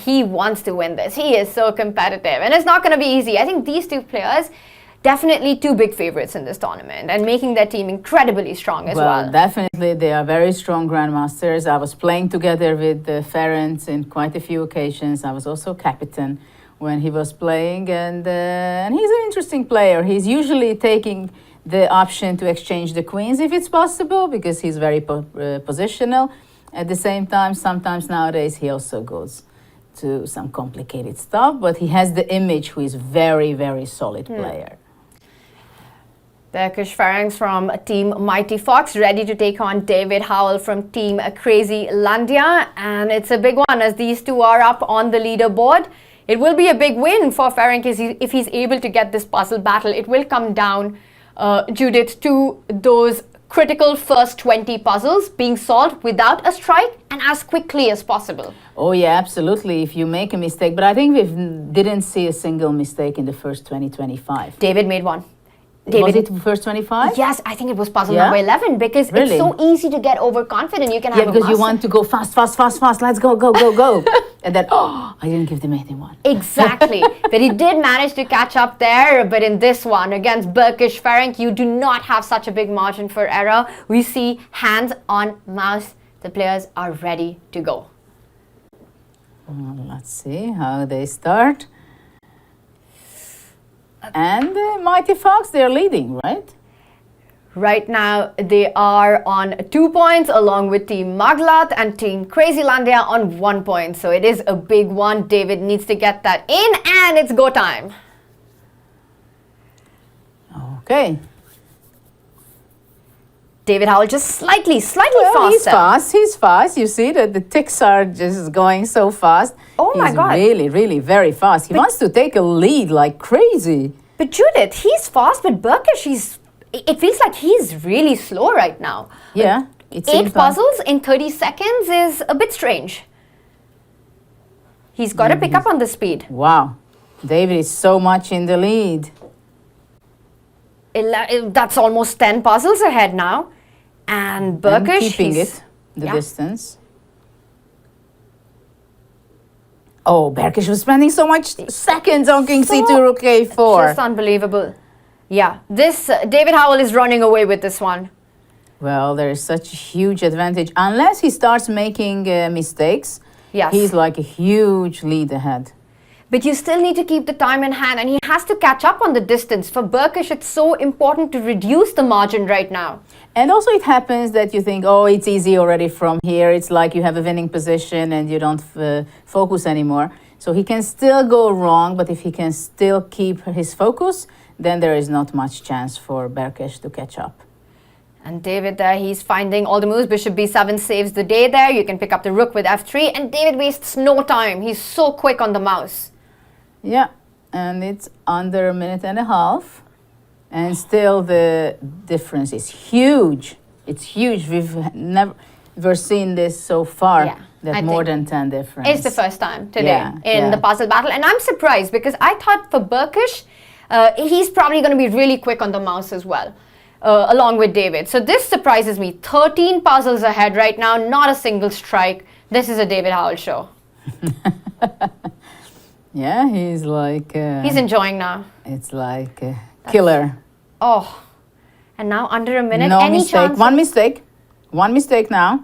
A: He wants to win this. He is so competitive. And it's not going to be easy. I think these two players, definitely 2 big favorites in this tournament and making their team incredibly strong as well.
B: Definitely, they are very strong grandmasters. I was playing together with Ferenc in quite a few occasions. I was also captain when he was playing, and he's an interesting player. He's usually taking the option to exchange the queens if it's possible, because he's very positional. At the same time, sometimes nowadays he also goes to some complicated stuff, but he has the image who is very, very solid player.
A: Berkesh Ferenc from Team Mighty Fox, ready to take on David Howell from Team Crazylandia. And it's a big one as these two are up on the leaderboard. It will be a big win for Ferenc if he's able to get this puzzle battle. It will come down, Judith, to those critical first 20 puzzles being solved without a strike and as quickly as possible.
B: Oh yeah, absolutely, if you make a mistake. But I think we didn't see a single mistake in the first 20-25.
A: David made one.
B: Was it first 25?
A: Yes, I think it was puzzle
B: Yeah?
A: number 11 because
B: Really?
A: it's so easy to get overconfident. You can
B: Yeah,
A: have
B: because
A: a
B: you
A: master-
B: want to go fast, fast, fast, fast. Let's go, go, go, go. And then, oh, I didn't give them anyone.
A: Exactly. But he did manage to catch up there. But in this one, against Burkish Ferenc, you do not have such a big margin for error. We see hands on mouse. The players are ready to go.
B: Let's see how they start. And Mighty Fox, they're leading, right?
A: Right now, they are on 2 points along with Team Maglat and Team Crazylandia on 1 point. So it is a big one. David needs to get that in and it's go time.
B: Okay.
A: David Howell just slightly
B: Well,
A: faster.
B: he's fast. You see that the ticks are just going so fast.
A: Oh my
B: He's
A: God.
B: really, really very fast. He wants to take a lead like crazy.
A: But Judith, he's fast, but Burkish, it feels like he's really slow right now.
B: Yeah. It
A: 8
B: seems like-
A: puzzles in 30 seconds is a bit strange. He's got to pick up on the speed.
B: Wow. David is so much in the lead.
A: That's almost 10 puzzles ahead now. And Burkish,
B: And keeping
A: he's-
B: it, the
A: yeah.
B: distance. Oh, Berkish was spending so much seconds on King C2 Rook A4.
A: Just unbelievable. Yeah, this David Howell is running away with this one.
B: Well, there is such a huge advantage. Unless he starts making mistakes,
A: Yes.
B: he's like a huge lead ahead.
A: But you still need to keep the time in hand and he has to catch up on the distance. For Burkish, it's so important to reduce the margin right now.
B: And also it happens that you think, oh, it's easy already from here. It's like you have a winning position and you don't focus anymore. So he can still go wrong, but if he can still keep his focus, then there is not much chance for Berkish to catch up.
A: And David there, he's finding all the moves. Bishop B7 saves the day there. You can pick up the rook with F3 and David wastes no time. He's so quick on the mouse.
B: Yeah, and it's under a minute and a half. And still the difference is huge. It's huge. We've never seen this so far.
A: Yeah,
B: that
A: I
B: more
A: think
B: than 10 difference.
A: It's the first time today
B: Yeah,
A: in
B: yeah.
A: the puzzle battle. And I'm surprised because I thought for Burkish, he's probably going to be really quick on the mouse as well, along with David. So this surprises me. 13 puzzles ahead right now, not a single strike. This is a David Howell show.
B: Yeah, he's like...
A: He's enjoying now.
B: it's like a killer.
A: Oh, and now under a minute.
B: No
A: Any
B: mistake.
A: chance?
B: One mistake now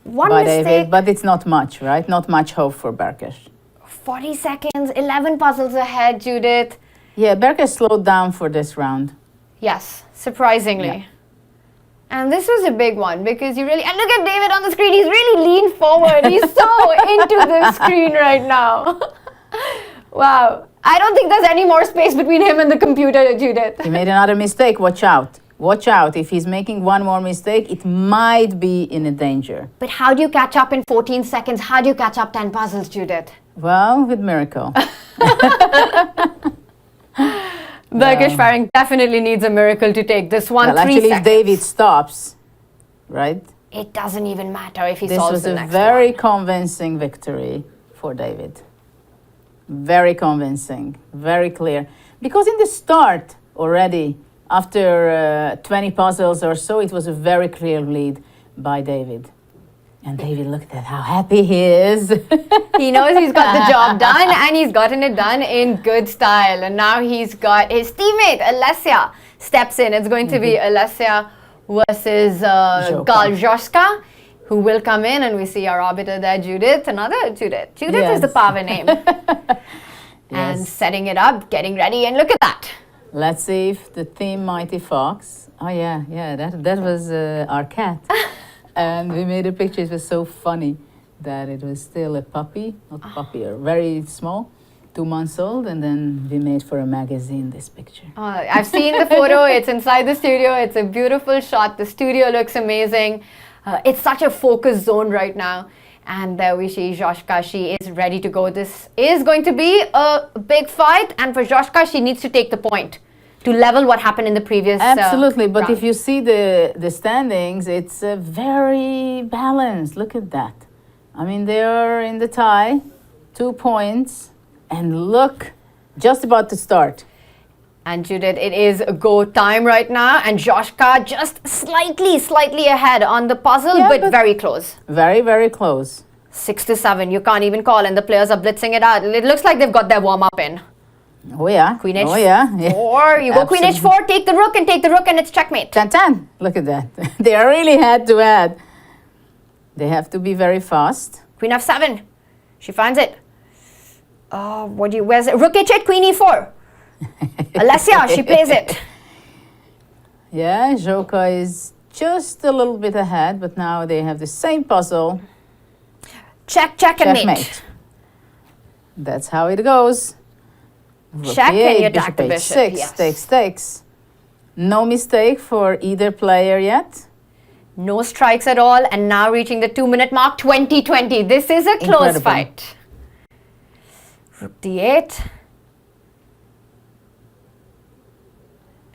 A: One
B: by
A: mistake.
B: David, but it's not much, right? Not much hope for Berkish.
A: 40 seconds, 11 puzzles ahead, Judith.
B: Yeah, Berkish slowed down for this round.
A: Yes, surprisingly.
B: Yeah.
A: And this was a big one because you really, and look at David on the screen, he's really leaned forward. He's so into the screen right now. Wow. I don't think there's any more space between him and the computer, Judith.
B: He made another mistake. Watch out. Watch out. If he's making one more mistake, it might be in a danger.
A: But how do you catch up in 14 seconds? How do you catch up 10 puzzles, Judith?
B: Well, with miracle.
A: Burkish Ferenc definitely needs a miracle to take this one.
B: Well,
A: 3
B: actually, if
A: seconds.
B: David stops, right?
A: It doesn't even matter if he
B: This
A: solves
B: was
A: the
B: a
A: next
B: very
A: one.
B: convincing victory for David. Very convincing, very clear. Because in the start already, after 20 puzzles or so, it was a very clear lead by David. And David, looked at how happy he is.
A: He knows he's got the job done and he's gotten it done in good style. And now he's got his teammate, Alessia, steps in. It's going to be Alessia versus Gal Joska, who will come in. And we see our arbiter there, Judith. Another Judith. Judith is the
B: Yes.
A: power name. And
B: Yes.
A: setting it up, getting ready. And look at that.
B: Let's see if the team Mighty Fox. Oh yeah, that was our cat. And we made a picture. It was so funny that it was still a puppy, not puppy, or very small, 2 months old, and then we made for a magazine this picture.
A: I've seen the photo. It's inside the studio. It's a beautiful shot. The studio looks amazing. It's such a focus zone right now. And there we see Joshka. She is ready to go. This is going to be a big fight. And for Joshka, she needs to take the point to level what happened in the previous
B: Absolutely, but
A: round.
B: if you see the standings, it's very balanced. Look at that. I mean, they are in the tie, 2 points, and look, just about to start.
A: And Judit, it is go time right now, and Joshka just slightly ahead on the puzzle,
B: Yeah,
A: but very close.
B: Very, very close.
A: 6-7, you can't even call, and the players are blitzing it out. It looks like they've got their warm-up in.
B: Oh yeah.
A: Queen H4,
B: oh, yeah.
A: you go Queen H4, take the rook, and it's checkmate.
B: Tan. Look at that. They are really head-to-head. They have to be very fast.
A: Queen F7, she finds it. Oh, where's it? Rook H8, Queen E4. Alessia, she plays it.
B: Yeah, Joka is just a little bit ahead, but now they have the same puzzle.
A: Check, and mate.
B: That's how it goes. Rook
A: Check
B: E8,
A: and you attack the
B: H6,
A: bishop. Yes.
B: takes. No mistake for either player yet.
A: No strikes at all, and now reaching the 2-minute mark, 20-20. This is a close
B: Incredible.
A: fight. Rook D8.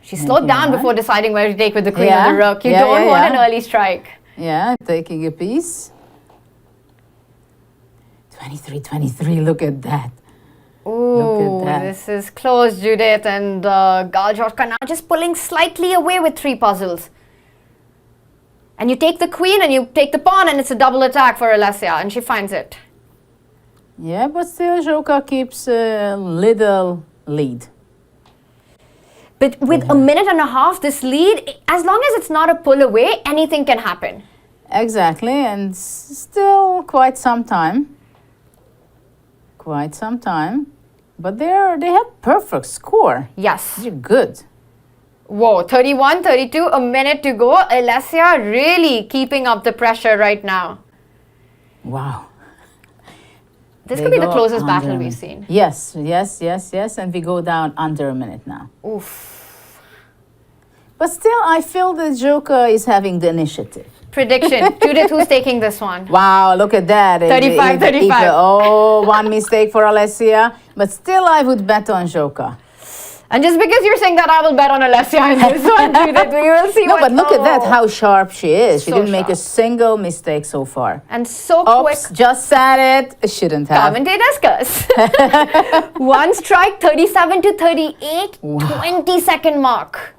A: She slowed down before deciding where to take with the queen or the rook. You don't want an early strike.
B: Yeah, taking a piece. 23-23, look at that.
A: Ooh,
B: that.
A: this is close, Judith, and Gal Joshka now just pulling slightly away with 3 puzzles. And you take the queen and you take the pawn, and it's a double attack for Alessia, and she finds it.
B: Yeah, but still Joka keeps a little lead.
A: But with a minute and a half, this lead, as long as it's not a pull away, anything can happen.
B: Exactly, and still quite some time. But they have perfect score.
A: Yes.
B: They're good.
A: Whoa, 31-32, a minute to go. Alessia really keeping up the pressure right now.
B: Wow.
A: This
B: They
A: could be the
B: go
A: closest
B: under
A: battle
B: a
A: we've
B: minute.
A: seen.
B: Yes, and we go down under a minute now.
A: Oof.
B: But still, I feel that Joka is having the initiative.
A: Prediction. Judith, who's taking this one?
B: Wow, look at that.
A: 35-35.
B: Oh, one mistake for Alessia. But still, I would bet on Joka.
A: And just because you're saying that, I will bet on Alessia in this one, Judith. We will see
B: No, but look at that, how sharp she is. She
A: So
B: didn't make a
A: sharp.
B: single mistake so far.
A: And so
B: Oops,
A: quick.
B: just said it. Shouldn't have.
A: Commentate discuss. One strike, 37-38, 20-second mark.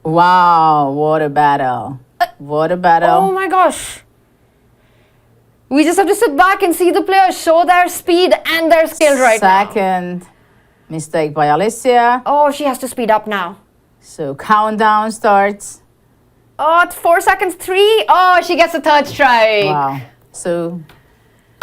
B: Wow, what a battle. What a battle.
A: Oh my gosh. We just have to sit back and see the players show their speed and their skill right now.
B: Second mistake by Alessia.
A: Oh, she has to speed up now.
B: So countdown starts.
A: Oh, it's 4 seconds, 3. Oh, she gets a third strike.
B: Wow. So,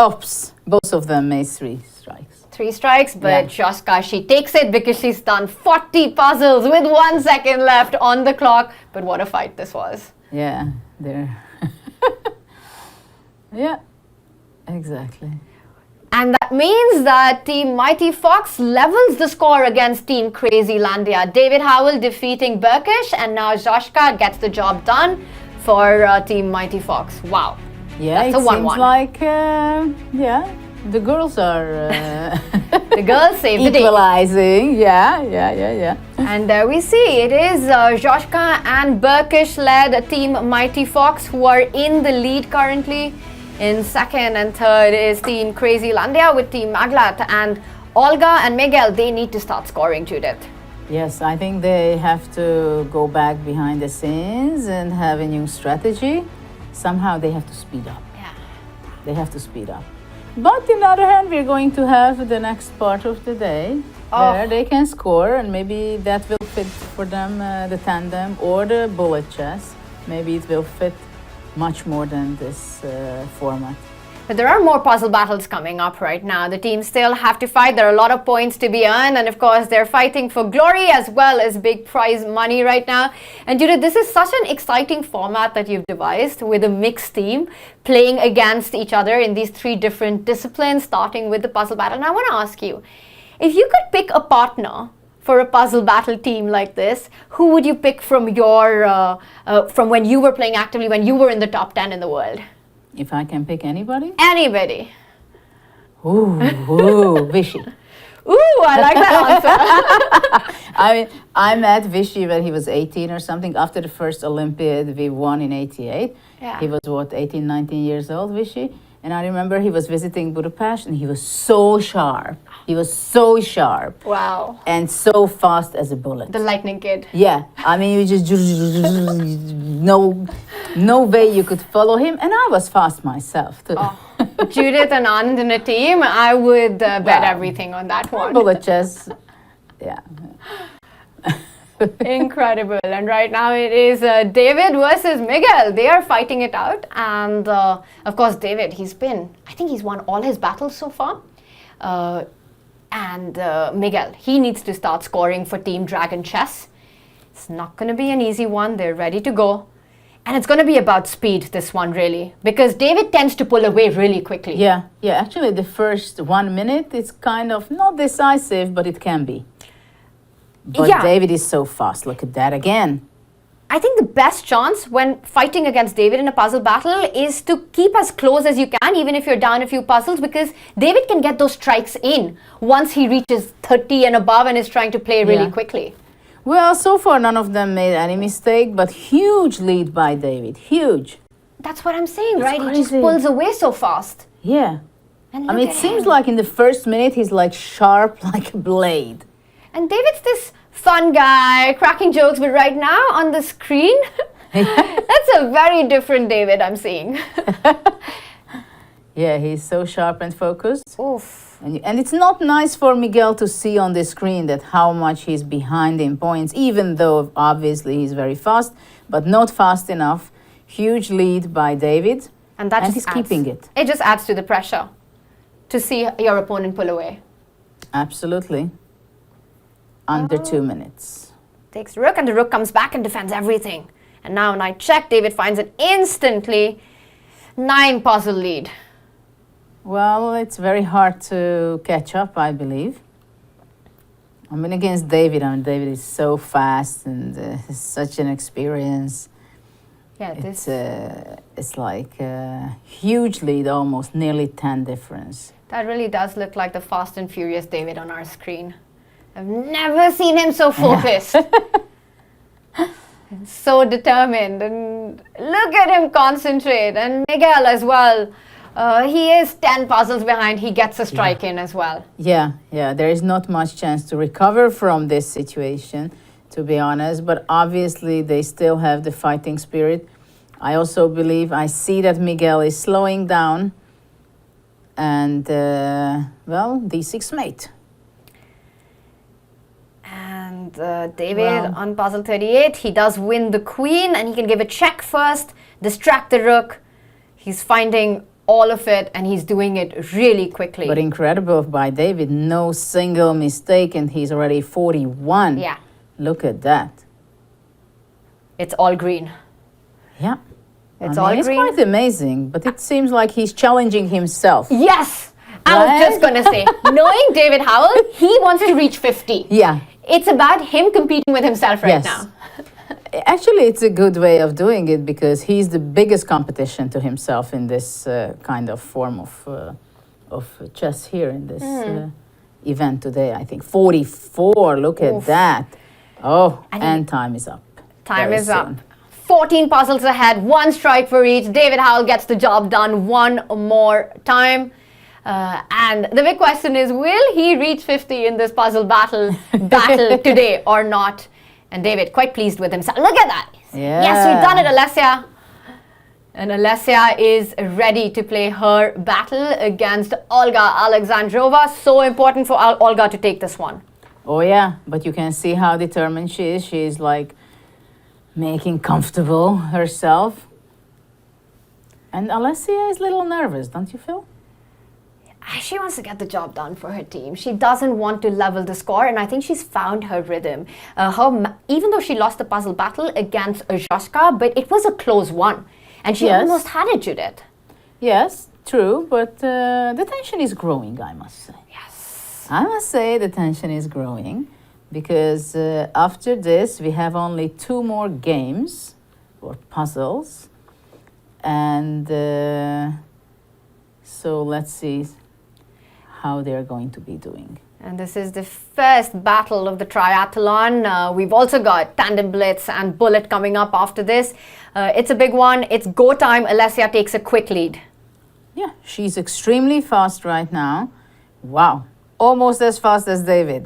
B: oops, both of them made 3 strikes.
A: 3 strikes, but Joshka, she takes it because she's done 40 puzzles with 1 second left on the clock. But what a fight this was.
B: Yeah, there. Yeah, exactly.
A: And that means that Team Mighty Fox levels the score against Team Crazy Landia. David Howell defeating Burkish, and now Joshka gets the job done for Team Mighty Fox. Wow.
B: Yeah,
A: That's
B: it
A: a 1-1.
B: seems like, the girls are
A: The girls save the day.
B: equalizing. Yeah.
A: And there we see, it is Joshka and Burkish-led Team Mighty Fox who are in the lead currently. In second and third is Team Crazy Landia with Team Maglat, and Olga and Miguel, they need to start scoring, Judith.
B: Yes, I think they have to go back behind the scenes and have a new strategy. Somehow they have to speed up.
A: Yeah.
B: They have to speed up. But on the other hand, we're going to have the next part of the day where they can score, and maybe that will fit for them, the tandem or the bullet chess. Maybe it will fit much more than this format.
A: But there are more puzzle battles coming up right now. The teams still have to fight. There are a lot of points to be earned. And of course, they're fighting for glory as well as big prize money right now. And Judith, this is such an exciting format that you've devised with a mixed team playing against each other in these 3 different disciplines, starting with the puzzle battle. And I want to ask you, if you could pick a partner for a puzzle battle team like this, who would you pick from your, from when you were playing actively, when you were in the top 10 in the world?
B: If I can pick anybody?
A: Anybody.
B: Ooh, Vichy.
A: Ooh, I like that answer.
B: I mean, I met Vichy when he was 18 or something. After the first Olympiad we won in 88.
A: Yeah.
B: He was, 18, 19 years old, Vichy? And I remember he was visiting Budapest, and he was so sharp. He was so sharp.
A: Wow.
B: And so fast as a bullet.
A: The lightning kid.
B: Yeah, I mean, you just no way you could follow him, and I was fast myself too.
A: Oh. Judith and Anand in a team, I would bet
B: Wow.
A: everything on that one.
B: Bullet chess, yeah.
A: Incredible. And right now it is David versus Miguel. They are fighting it out. And of course, David, I think he's won all his battles so far. And Miguel, he needs to start scoring for Team Dragon Chess. It's not going to be an easy one. They're ready to go. And it's going to be about speed, this one, really. Because David tends to pull away really quickly.
B: Yeah. Actually, the first 1 minute is kind of not decisive, but it can be. But
A: Yeah.
B: David is so fast. Look at that again.
A: I think the best chance when fighting against David in a puzzle battle is to keep as close as you can, even if you're down a few puzzles, because David can get those strikes in once he reaches 30 and above and is trying to play really
B: Yeah.
A: quickly.
B: Well, so far none of them made any mistake, but huge lead by David. Huge.
A: That's what I'm saying, right? He just
B: crazy.
A: pulls away so fast.
B: Yeah.
A: And
B: I mean,
A: look
B: it
A: at
B: seems
A: him.
B: like in the first minute he's like sharp like a blade.
A: And David's this fun guy, cracking jokes, but right now on the screen, that's a very different David I'm seeing.
B: Yeah, he's so sharp and focused.
A: Oof.
B: And it's not nice for Miguel to see on the screen that how much he's behind in points, even though obviously he's very fast, but not fast enough. Huge lead by David,
A: And that
B: and
A: just
B: he's keeping it.
A: It just adds to the pressure to see your opponent pull away.
B: Absolutely. Under 2 minutes.
A: Takes rook, and the rook comes back and defends everything. And now knight check. David finds it instantly. 9 puzzle lead.
B: Well, it's very hard to catch up, I believe. I mean, against David, David is so fast and has such an experience.
A: Yeah, this.
B: It's like a huge lead, almost nearly 10 difference.
A: That really does look like the fast and furious David on our screen. I've never seen him so focused. And so determined. And look at him concentrate. And Miguel as well. He is 10 puzzles behind. He gets a strike in as well.
B: Yeah, there is not much chance to recover from this situation, to be honest. But obviously, they still have the fighting spirit. I also believe, I see that Miguel is slowing down. And, well, d6 mate.
A: And David on puzzle 38, he does win the queen, and he can give a check first, distract the rook. He's finding all of it, and he's doing it really quickly.
B: But incredible by David, no single mistake, and he's already 41.
A: Yeah.
B: Look at that.
A: It's all green.
B: Yeah.
A: It's all
B: It's
A: green.
B: quite amazing, but it seems like he's challenging himself.
A: Yes! I was just going to say, knowing David Howell, he wants to reach 50.
B: Yeah.
A: It's about him competing with himself right
B: Yes.
A: now.
B: Actually, it's a good way of doing it because he's the biggest competition to himself in this kind of form of chess here in this event today. I think 44. Look at that. Oh, and time is up.
A: Time
B: Very
A: is up.
B: soon.
A: 14 puzzles ahead, 1 strike for each. David Howell gets the job done one more time. And the big question is, will he reach 50 in this puzzle battle today or not? And David, quite pleased with himself. Look at that.
B: Yeah.
A: Yes, we've done it, Alessia. And Alessia is ready to play her battle against Olga Alexandrova. So important for Olga to take this one.
B: Oh, yeah. But you can see how determined she is. She's like making comfortable herself. And Alessia is a little nervous, don't you feel?
A: She wants to get the job done for her team. She doesn't want to level the score, and I think she's found her rhythm. Even though she lost the puzzle battle against Zhashka, but it was a close one, and she almost had it, Judith.
B: Yes, true, but the tension is growing, I must say.
A: Yes.
B: I must say the tension is growing because after this we have only 2 more games or puzzles, and so let's see how they're going to be doing.
A: And this is the first battle of the triathlon. We've also got Tandem, Blitz and Bullet coming up after this. It's a big one. It's go time. Alessia takes a quick lead.
B: Yeah, she's extremely fast right now. Wow, almost as fast as David.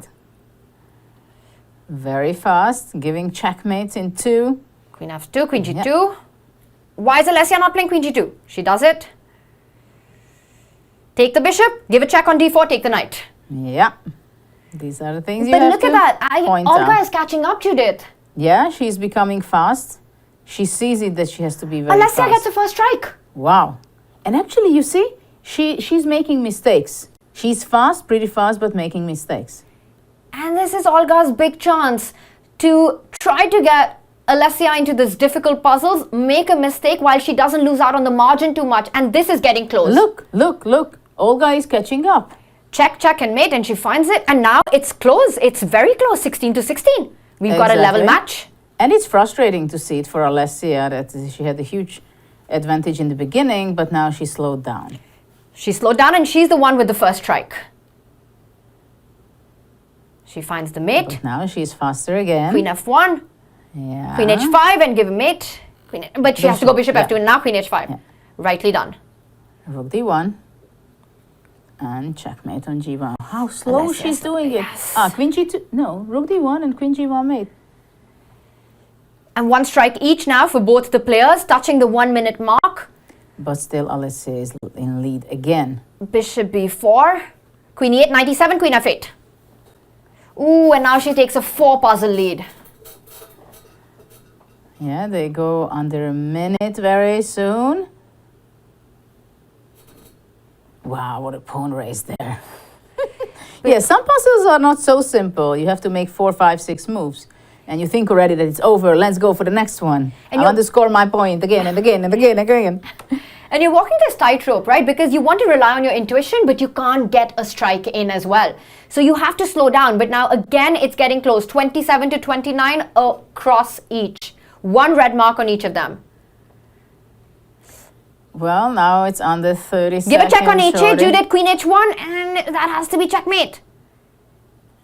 B: Very fast, giving checkmates in 2.
A: Queen f2, queen g2. Why is Alessia not playing queen g2? She does it. Take the bishop, give a check on d4, take the knight.
B: Yeah, these are the things you
A: But
B: have
A: look
B: to
A: at that,
B: point
A: Olga
B: out.
A: is catching up, Judith.
B: Yeah, she's becoming fast. She sees it that she has to be very
A: Alessia
B: fast.
A: gets the first strike.
B: Wow. And actually, you see, she's making mistakes. She's fast, pretty fast, but making mistakes.
A: And this is Olga's big chance to try to get Alessia into this difficult puzzles, make a mistake while she doesn't lose out on the margin too much. And this is getting close.
B: Look, look, look. Olga is catching up.
A: Check, check, and mate, and she finds it. And now it's close. It's very close, 16-16. We've got a level match.
B: And it's frustrating to see it for Alessia that she had a huge advantage in the beginning, but now she slowed down.
A: She slowed down, and she's the one with the first strike. She finds the mate.
B: But now she's faster again.
A: Queen f1.
B: Yeah.
A: Queen h5 and give a mate. But she has to go bishop f2 and now queen h5.
B: Yeah.
A: Rightly done.
B: Rook d1. And checkmate on g1. How slow
A: Alessia,
B: she's doing it.
A: yes.
B: Queen g2. No, rook d1 and queen g1 mate.
A: And one strike each now for both the players, touching the 1 minute mark.
B: But still Alessia is in lead again.
A: Bishop b4. Queen e8, 97, queen f8. Ooh, and now she takes a 4 puzzle lead.
B: Yeah, they go under a minute very soon. Wow, what a pawn race there. Yeah, some puzzles are not so simple. You have to make 4, 5, 6 moves. And you think already that it's over. Let's go for the next one.
A: And
B: I want to score my point again and again and again and again.
A: And you're walking this tightrope, right? Because you want to rely on your intuition, but you can't get a strike in as well. So you have to slow down. But now again, it's getting close. 27-29, a cross each. 1 red mark on each of them.
B: Well, now it's under 30 seconds.
A: Give a check on h8,
B: shorty.
A: Judith, queen h1, and that has to be checkmate.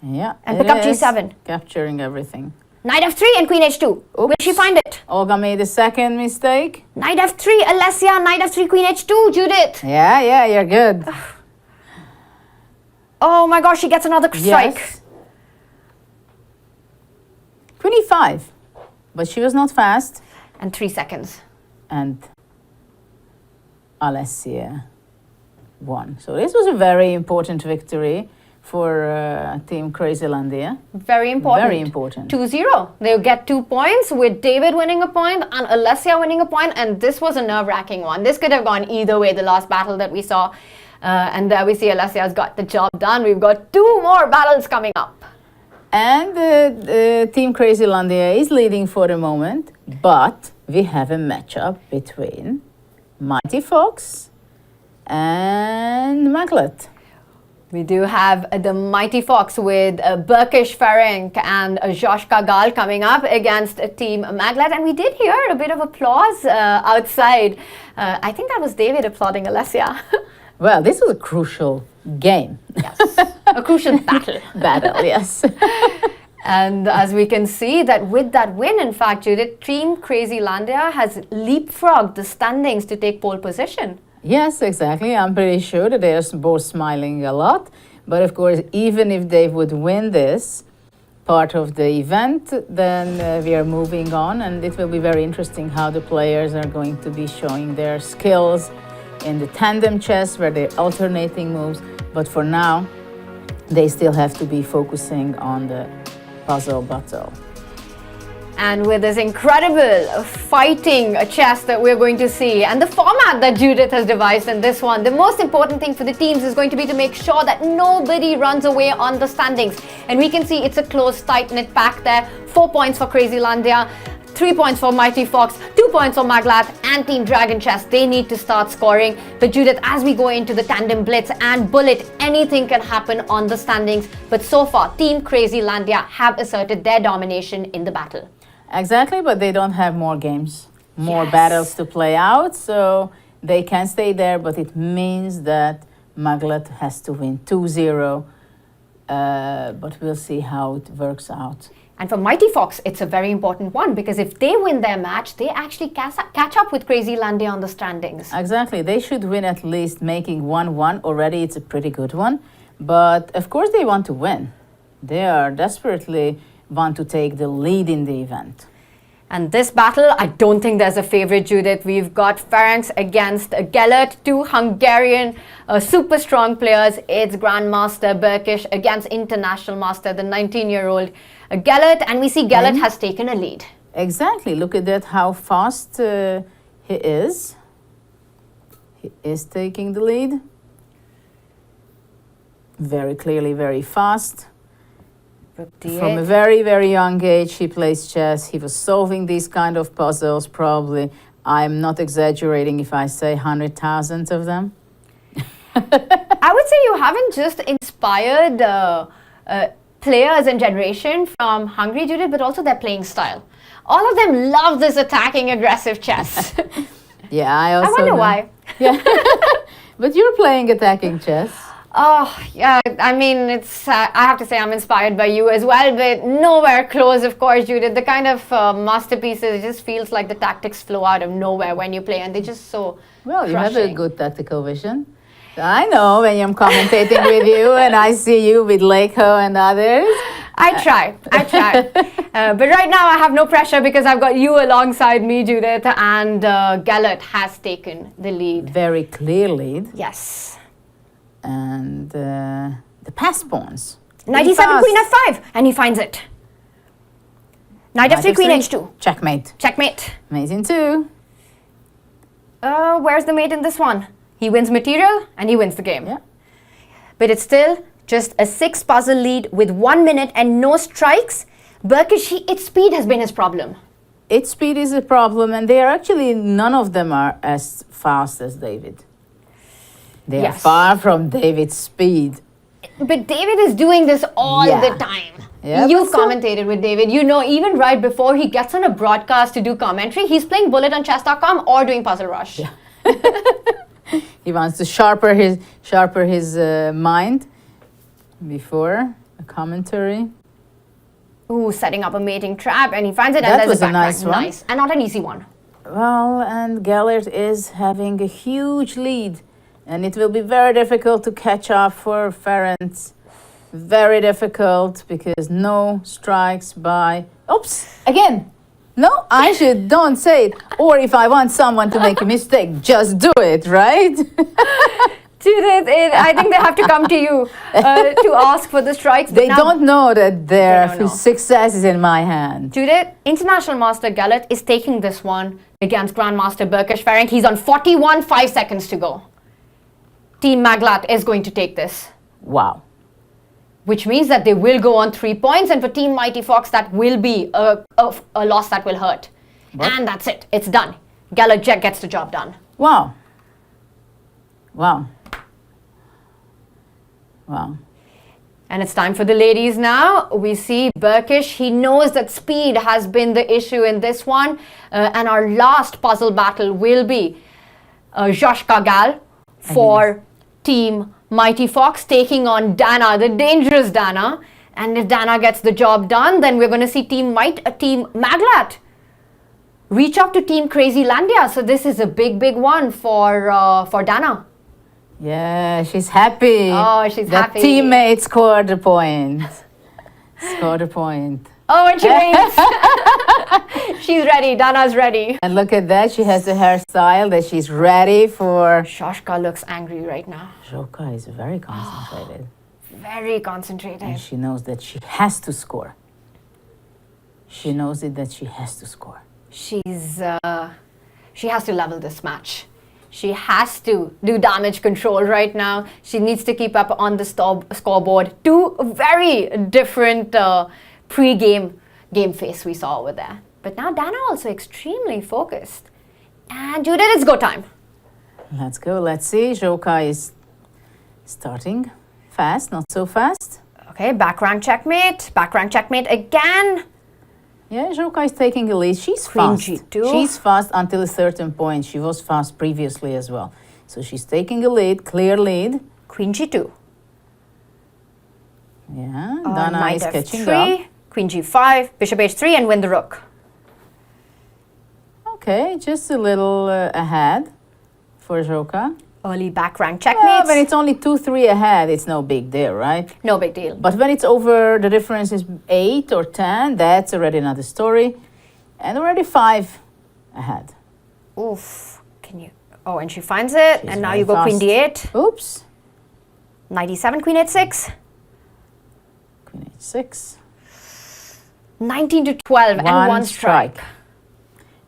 B: Yeah,
A: And
B: it
A: pick up
B: is.
A: g7.
B: Capturing everything.
A: Knight f3 and queen h2. Will she find it?
B: Olga made a second mistake.
A: Knight f3, Alessia, knight f3, queen h2, Judith.
B: Yeah, you're good.
A: Oh my gosh, she gets another strike.
B: Yes. Queen e5. But she was not fast.
A: And 3 seconds.
B: And Alessia won. So this was a very important victory for Team Crazylandia.
A: Very important.
B: Very important.
A: 2-0. They'll get 2 points with David winning a point and Alessia winning a point. And this was a nerve-wracking one. This could have gone either way, the last battle that we saw. And there we see Alessia's got the job done. We've got 2 more battles coming up.
B: And Team Crazylandia is leading for the moment. But we have a matchup between Mighty Fox and Maglet.
A: We do have the Mighty Fox with Berkish Ferenc and Josh Kagal coming up against Team Maglet. And we did hear a bit of applause outside. I think that was David applauding Alessia.
B: Well, this was a crucial game.
A: Yes, a crucial battle.
B: Battle, yes.
A: And as we can see that with that win, in fact, Judith, Team Crazylandia has leapfrogged the standings to take pole position.
B: Yes, exactly. I'm pretty sure that they are both smiling a lot. But of course, even if they would win this part of the event, then we are moving on. And it will be very interesting how the players are going to be showing their skills in the tandem chess where they're alternating moves. But for now, they still have to be focusing on the puzzle battle.
A: And with this incredible fighting chess that we're going to see and the format that Judith has devised in this one, the most important thing for the teams is going to be to make sure that nobody runs away on the standings. And we can see it's a close, tight-knit pack there. 4 points for Crazylandia, 3 points for Mighty Fox, 2 points for Maglat and Team Dragon Chess. They need to start scoring. But Judith, as we go into the Tandem Blitz and Bullet, anything can happen on the standings. But so far, Team Crazylandia have asserted their domination in the battle.
B: Exactly, but they don't have more games, more
A: Yes.
B: battles to play out, so they can stay there, but it means that Maglet has to win 2-0, but we'll see how it works out.
A: And for Mighty Fox, it's a very important one because if they win their match, they actually catch up with Crazy Landia on the standings.
B: Exactly. They should win at least, making 1-1. Already it's a pretty good one. But of course they want to win. They are desperately want to take the lead in the event.
A: And this battle, I don't think there's a favorite, Judith. We've got Ferenc against Gellert, two Hungarian super strong players. It's Grandmaster Berkish against International Master, the 19-year-old Gellert. And we see Gellert has taken a lead.
B: Exactly. Look at that, how fast he is. He is taking the lead. Very clearly, very fast. From a very, very young age, he plays chess. He was solving these kind of puzzles, probably. I'm not exaggerating if I say 100,000 of them.
A: I would say you haven't just inspired players and generation from Hungary, Judith, but also their playing style. All of them love this attacking, aggressive chess.
B: Yeah, I
A: wonder
B: know.
A: why.
B: Yeah. But you're playing attacking chess.
A: Oh, yeah, I mean, it's, I have to say I'm inspired by you as well, but nowhere close, of course, Judith. The kind of masterpieces, it just feels like the tactics flow out of nowhere when you play, and they're just so
B: Well, you have a
A: crushing.
B: good tactical vision. I know when I'm commentating with you and I see you with Leiko and others.
A: I try. But right now I have no pressure because I've got you alongside me, Judith, and Gellert has taken the lead.
B: Very clear lead.
A: Yes.
B: And the pass pawns.
A: Knight
B: Really
A: e7,
B: fast.
A: queen f5, and he finds it. Knight f3, queen h2.
B: Checkmate.
A: Checkmate.
B: Amazing too.
A: Where's the mate in this one? He wins material and he wins the game.
B: Yeah.
A: But it's still just a 6 puzzle lead with 1 minute and no strikes. Berkish, its speed has been his problem.
B: Its speed is a problem, and they are actually, none of them are as fast as David. They are
A: Yes.
B: far from David's speed.
A: But David is doing this all
B: Yeah.
A: the time.
B: Yeah,
A: You've
B: but so-
A: commentated with David. You know, even right before he gets on a broadcast to do commentary, he's playing Bullet on chess.com or doing Puzzle Rush.
B: Yeah. He wants to sharper his mind before a commentary.
A: Ooh, setting up a mating trap, and he finds it,
B: That
A: and there's
B: was
A: a
B: a nice
A: backpack.
B: one.
A: Nice, and not an easy one.
B: Well, and Gellert is having a huge lead, and it will be very difficult to catch up for Ferenc. Very difficult because no strikes by. Oops! Again. No, I should don't say it. Or if I want someone to make a mistake, just do it, right?
A: Judith, I think they have to come to you to ask for the strikes.
B: They
A: Now,
B: don't know that their
A: They don't know.
B: success is in my hand.
A: Judith, International Master Gellert is taking this one against Grandmaster Berkish Ferenc. He's on 41, 5 seconds to go. Team Maglat is going to take this,
B: Wow.
A: which means that they will go on 3 points, and for Team Mighty Fox, that will be a loss that will hurt.
B: What?
A: And that's it. It's done. Gellert gets the job done.
B: Wow. Wow. Wow.
A: And it's time for the ladies now. We see Berkish. He knows that speed has been the issue in this one. And our last puzzle battle will be Josh Kagal for Team Mighty Fox taking on Dana, the dangerous Dana. And if Dana gets the job done, then we're going to see Team Maglat reach up to Team Crazy Landia. So this is a big, big one for Dana.
B: Yeah, she's happy.
A: Oh, she's
B: that
A: happy.
B: Teammate scored a point. Scored a point.
A: Oh, and she wins. She's ready. Dana's ready.
B: And look at that. She has the hairstyle that she's ready for.
A: Shoshka looks angry right now.
B: Joka is very concentrated.
A: Very concentrated.
B: And she knows that she has to score. She knows it that she has to score.
A: She has to level this match. She has to do damage control right now. She needs to keep up on the scoreboard. Two very different pre-game game face we saw over there. But now Dana also extremely focused. And Judith, it's go time.
B: Let's go. Let's see. Joka is starting fast, not so fast.
A: Okay, back rank checkmate. Back rank checkmate again.
B: Yeah, Joka is taking a lead. She's
A: Queen
B: fast.
A: G2.
B: She's fast until a certain point. She was fast previously as well. So she's taking a lead, clear lead.
A: Queen G2.
B: Yeah, Dana
A: Knight
B: is catching
A: F3.
B: up.
A: Queen G5, Bishop H3, and win the rook.
B: Okay, just a little ahead for Joka.
A: Early back rank
B: Well,
A: checkmates.
B: when it's only 2-3 ahead, it's no big deal, right?
A: No big deal.
B: But when it's over, the difference is 8 or 10, that's already another story. And already 5 ahead.
A: Oof. Can you? Oh, and she finds it.
B: She's
A: and now
B: very
A: you go Queen
B: fast.
A: D8.
B: Oops.
A: Knight E7, Queen H6.
B: Queen H6.
A: 19 to 12 and one strike.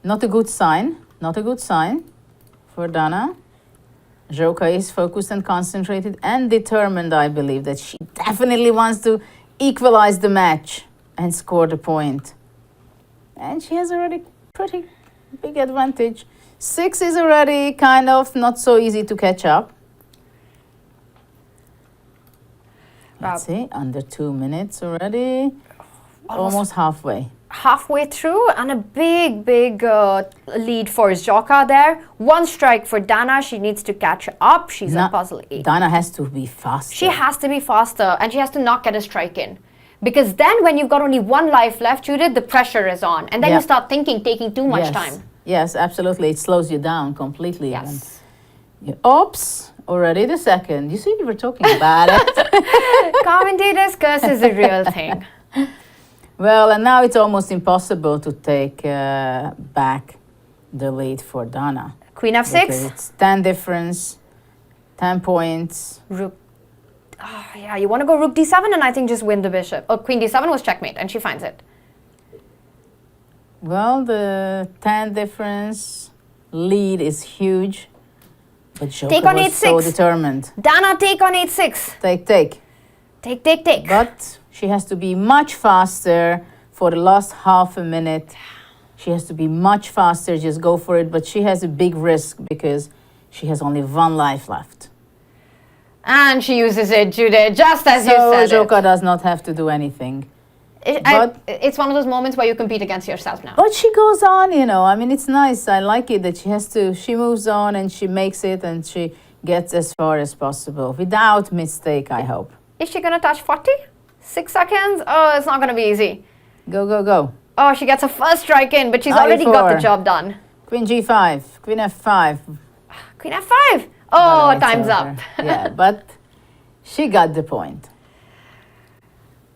B: Not a good sign. Not a good sign for Dana. Joka is focused and concentrated and determined, I believe, that she definitely wants to equalize the match and score the point. And she has already pretty big advantage. 6 is already kind of not so easy to catch up. Let's see, under 2 minutes already. Almost halfway.
A: Halfway through, and a big lead for Joka there. One strike for Dana. She needs to catch up. She's at puzzle 8.
B: Dana has to be faster.
A: She has to be faster, and she has to not get a strike in. Because then when you've got only one life left, Judith, the pressure is on. And then you start thinking, taking too much time.
B: Yes, absolutely. It slows you down completely.
A: Yes.
B: Oops, already the second. You see, we were talking about it.
A: Commentators' curse is a real thing.
B: Well, and now it's almost impossible to take back the lead for Dana.
A: Queen F6.
B: Because it's 10 difference, 10 points.
A: Rook. Oh, yeah, you want to go Rook D7 and I think just win the bishop. Oh, Queen D7 was checkmate and she finds it.
B: Well, the 10 difference lead is huge. But
A: Take
B: Joka
A: on
B: was so
A: H6.
B: determined.
A: Dana, take on H6.
B: Take.
A: Take.
B: But she has to be much faster for the last half a minute. She has to be much faster, just go for it. But she has a big risk because she has only one life left.
A: And she uses it, Judith, just as you said
B: So Joka does not have to do anything.
A: It's one of those moments where you compete against yourself now.
B: But she goes on, I mean, it's nice. I like it that she moves on and she makes it and she gets as far as possible without mistake, I hope.
A: Is she going to touch 40? 6 seconds? Oh, it's not going to be easy.
B: Go.
A: Oh, she gets a first strike in, but she's already got the job done.
B: Queen G5, Queen F5.
A: Queen F5. Oh, time's up.
B: Yeah, but she got the point.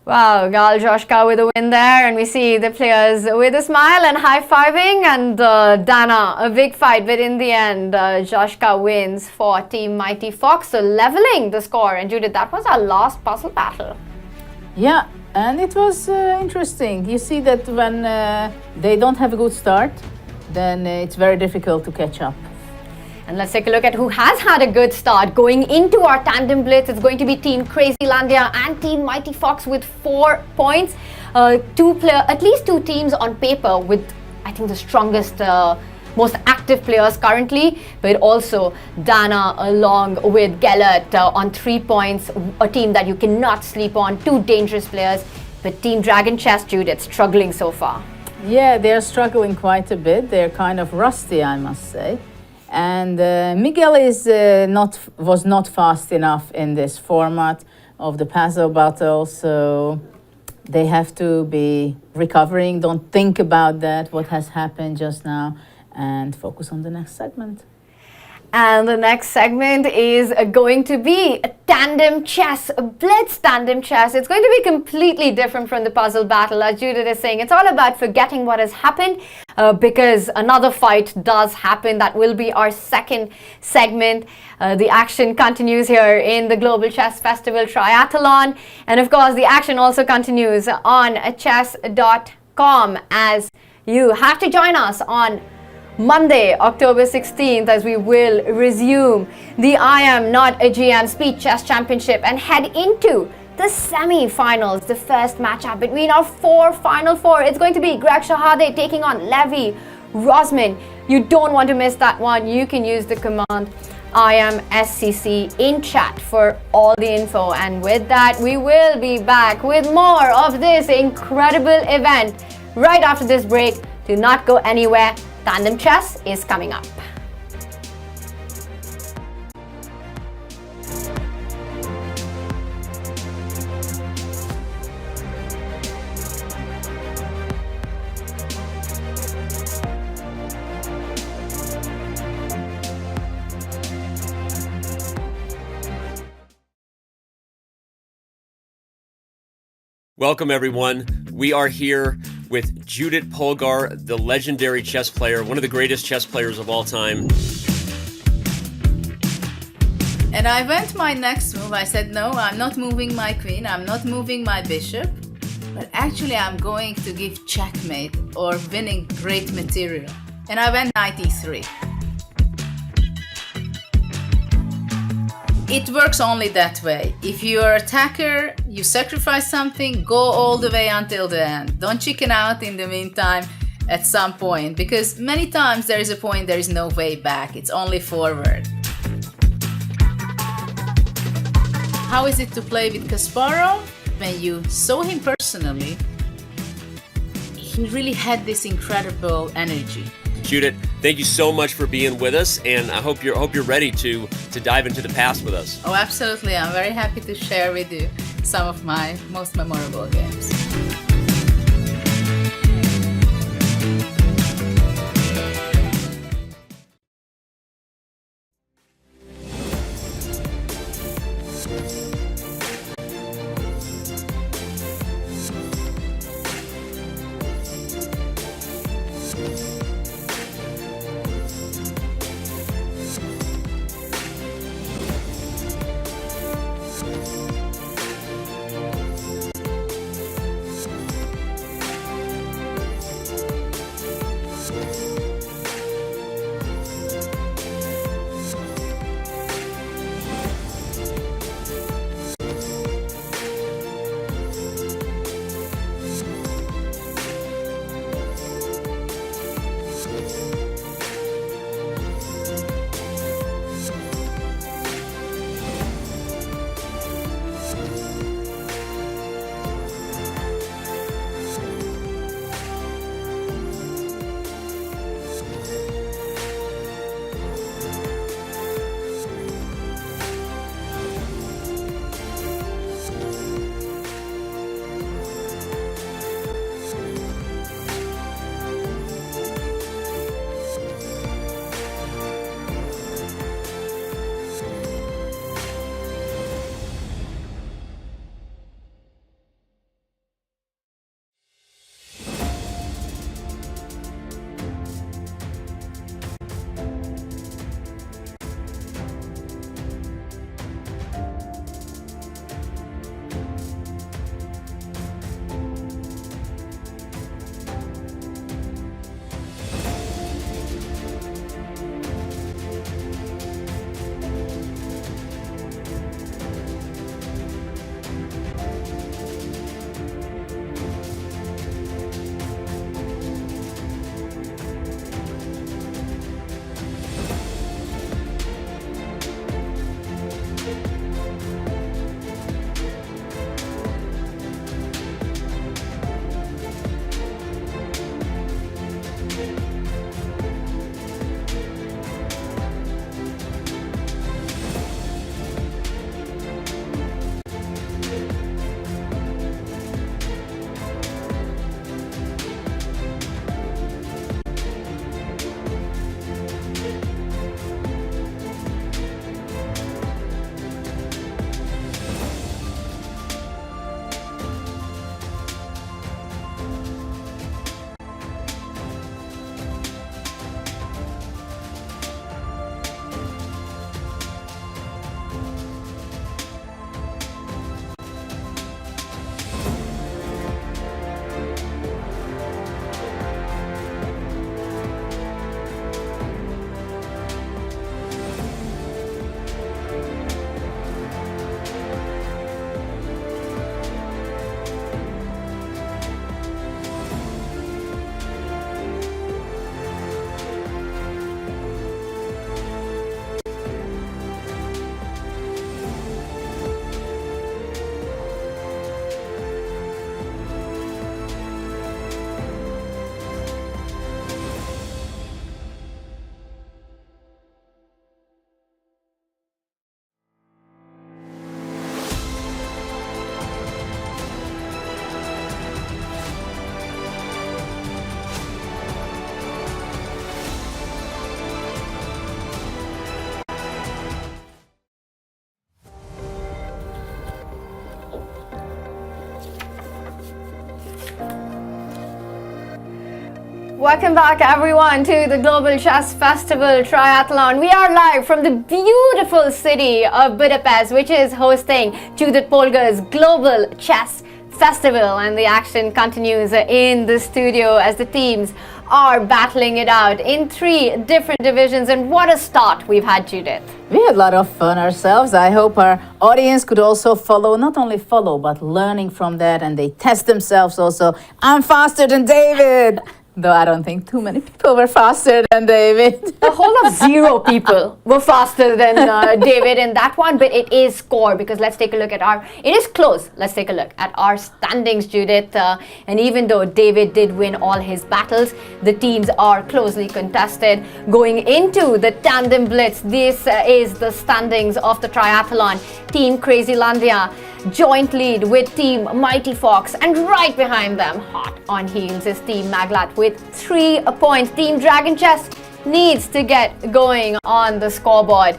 A: Wow, Gal Joshka with a win there, and we see the players with a smile and high-fiving, and Dana, a big fight, but in the end, Joshka wins for Team Mighty Fox, so leveling the score. And Judith, that was our last puzzle battle.
B: Yeah, and it was interesting. You see that when they don't have a good start, then it's very difficult to catch up.
A: And let's take a look at who has had a good start. Going into our tandem blitz, it's going to be Team Crazylandia and Team Mighty Fox with 4 points. At least two teams on paper with, I think, the strongest, most active players currently. But also Dana along with Gellert on 3 points. A team that you cannot sleep on. 2 dangerous players. But Team Dragon Chess, Judith, struggling so far.
B: Yeah, they're struggling quite a bit. They're kind of rusty, I must say. And Miguel was not fast enough in this format of the puzzle battle, so they have to be recovering. Don't think about that, what has happened just now, and focus on the next segment.
A: And the next segment is going to be a tandem chess, a blitz tandem chess. It's going to be completely different from the puzzle battle. As Judith is saying, it's all about forgetting what has happened because another fight does happen. That will be our second segment. The action continues here in the Global Chess Festival Triathlon. And of course, the action also continues on chess.com as you have to join us on Monday, October 16th, as we will resume the I Am Not a GM Speed Chess Championship and head into the semi-finals, the first matchup between our final four. It's going to be Greg Shahade taking on Levi Rosman. You don't want to miss that one. You can use the command IAMSCC in chat for all the info. And with that, we will be back with more of this incredible event right after this break. Do not go anywhere. Tandem chess is coming up.
C: Welcome, everyone. We are here with Judit Polgar, the legendary chess player, one of the greatest chess players of all time.
B: And I went my next move. I said, no, I'm not moving my queen. I'm not moving my bishop. But actually, I'm going to give checkmate or winning great material. And I went knight e3. It works only that way. If you're an attacker, you sacrifice something, go all the way until the end. Don't chicken out in the meantime at some point, because many times there is a point there is no way back. It's only forward. How is it to play with Kasparov? When you saw him personally, he really had this incredible energy.
C: Judit, thank you so much for being with us, and I hope you're ready to dive into the past with us.
B: Oh, absolutely. I'm very happy to share with you some of my most memorable games.
A: Welcome back everyone to the Global Chess Festival Triathlon. We are live from the beautiful city of Budapest, which is hosting Judit Polgar's Global Chess Festival, and the action continues in the studio as the teams are battling it out in 3 different divisions. And what a start we've had, Judith.
B: We had a lot of fun ourselves. I hope our audience could also follow, not only follow, but learning from that, and they test themselves also. I'm faster than David. Though I don't think too many people were faster than David.
A: A whole of 0 people were faster than David in that one, but it is score, because let's take a look at it is close. Let's take a look at our standings, Judith. And even though David did win all his battles, the teams are closely contested. Going into the Tandem Blitz, this is the standings of the triathlon. Team Crazylandia joint lead with Team Mighty Fox, and right behind them, hot on heels, is Team Maglat with 3 points. Team Dragon Chess needs to get going on the scoreboard.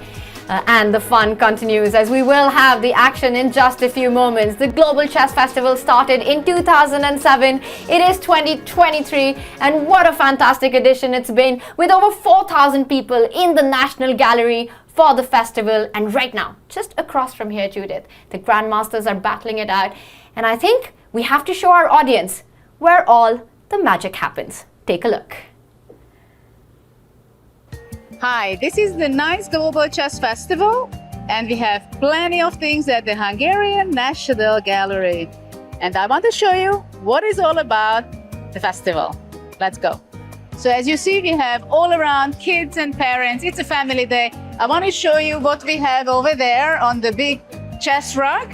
A: And the fun continues as we will have the action in just a few moments. The Global Chess Festival started in 2007. It is 2023, and what a fantastic edition it's been, with over 4,000 people in the National Gallery for the festival. And right now, just across from here, Judith, the Grandmasters are battling it out. And I think we have to show our audience where all the magic happens. Take a look.
D: Hi, this is the 9th Global Chess Festival, and we have plenty of things at the Hungarian National Gallery. And I want to show you what is all about the festival. Let's go. So as you see, we have all around kids and parents. It's a family day. I want to show you what we have over there on the big chess rug.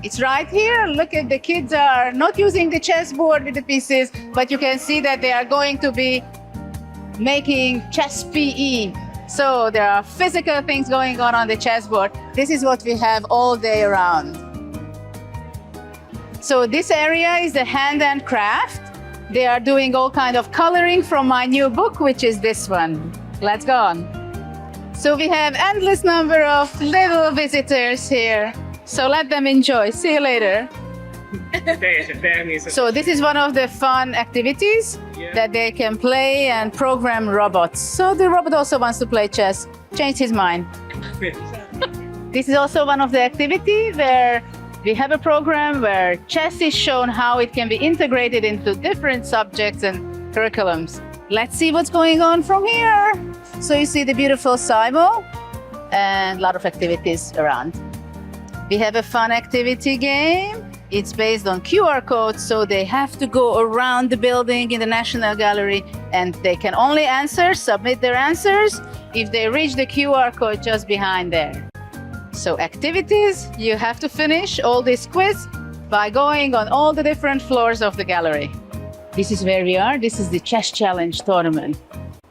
D: It's right here. Look at the kids are not using the chessboard with the pieces, but you can see that they are going to be making chess PE. So there are physical things going on the chessboard. This is what we have all day around. So this area is the hand and craft. They are doing all kind of coloring from my new book, which is this one. Let's go on. So we have endless number of little visitors here. So let them enjoy. See you later. So this is one of the fun activities that they can play and program robots. So the robot also wants to play chess, changed his mind. This is also one of the activities where we have a program where chess is shown how it can be integrated into different subjects and curriculums. Let's see what's going on from here. So you see the beautiful Simo and a lot of activities around. We have a fun activity game. It's based on QR codes, so they have to go around the building in the National Gallery, and they can only submit their answers if they reach the QR code just behind there. So activities, you have to finish all this quiz by going on all the different floors of the gallery. This is where we are. This is the Chess Challenge tournament.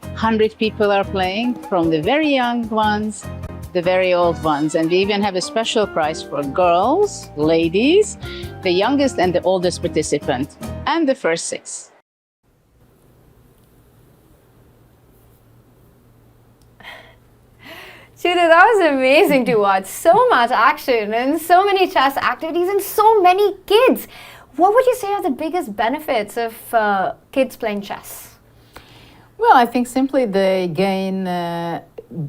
D: 100 people are playing, from the very young ones, the very old ones. And we even have a special prize for girls, ladies, the youngest and the oldest participant, and the first 6.
A: Judith, that was amazing to watch. So much action and so many chess activities and so many kids. What would you say are the biggest benefits of kids playing chess?
B: Well, I think simply they gain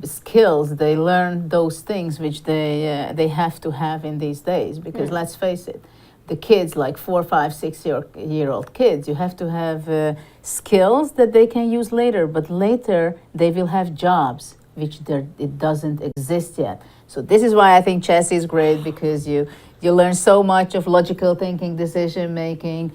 B: skills. They learn those things which they have to have in these days. Because let's face it, the kids, like 4, 5, 6-year-old kids, you have to have skills that they can use later. But later they will have jobs which it doesn't exist yet. So this is why I think chess is great, because you learn so much of logical thinking, decision making,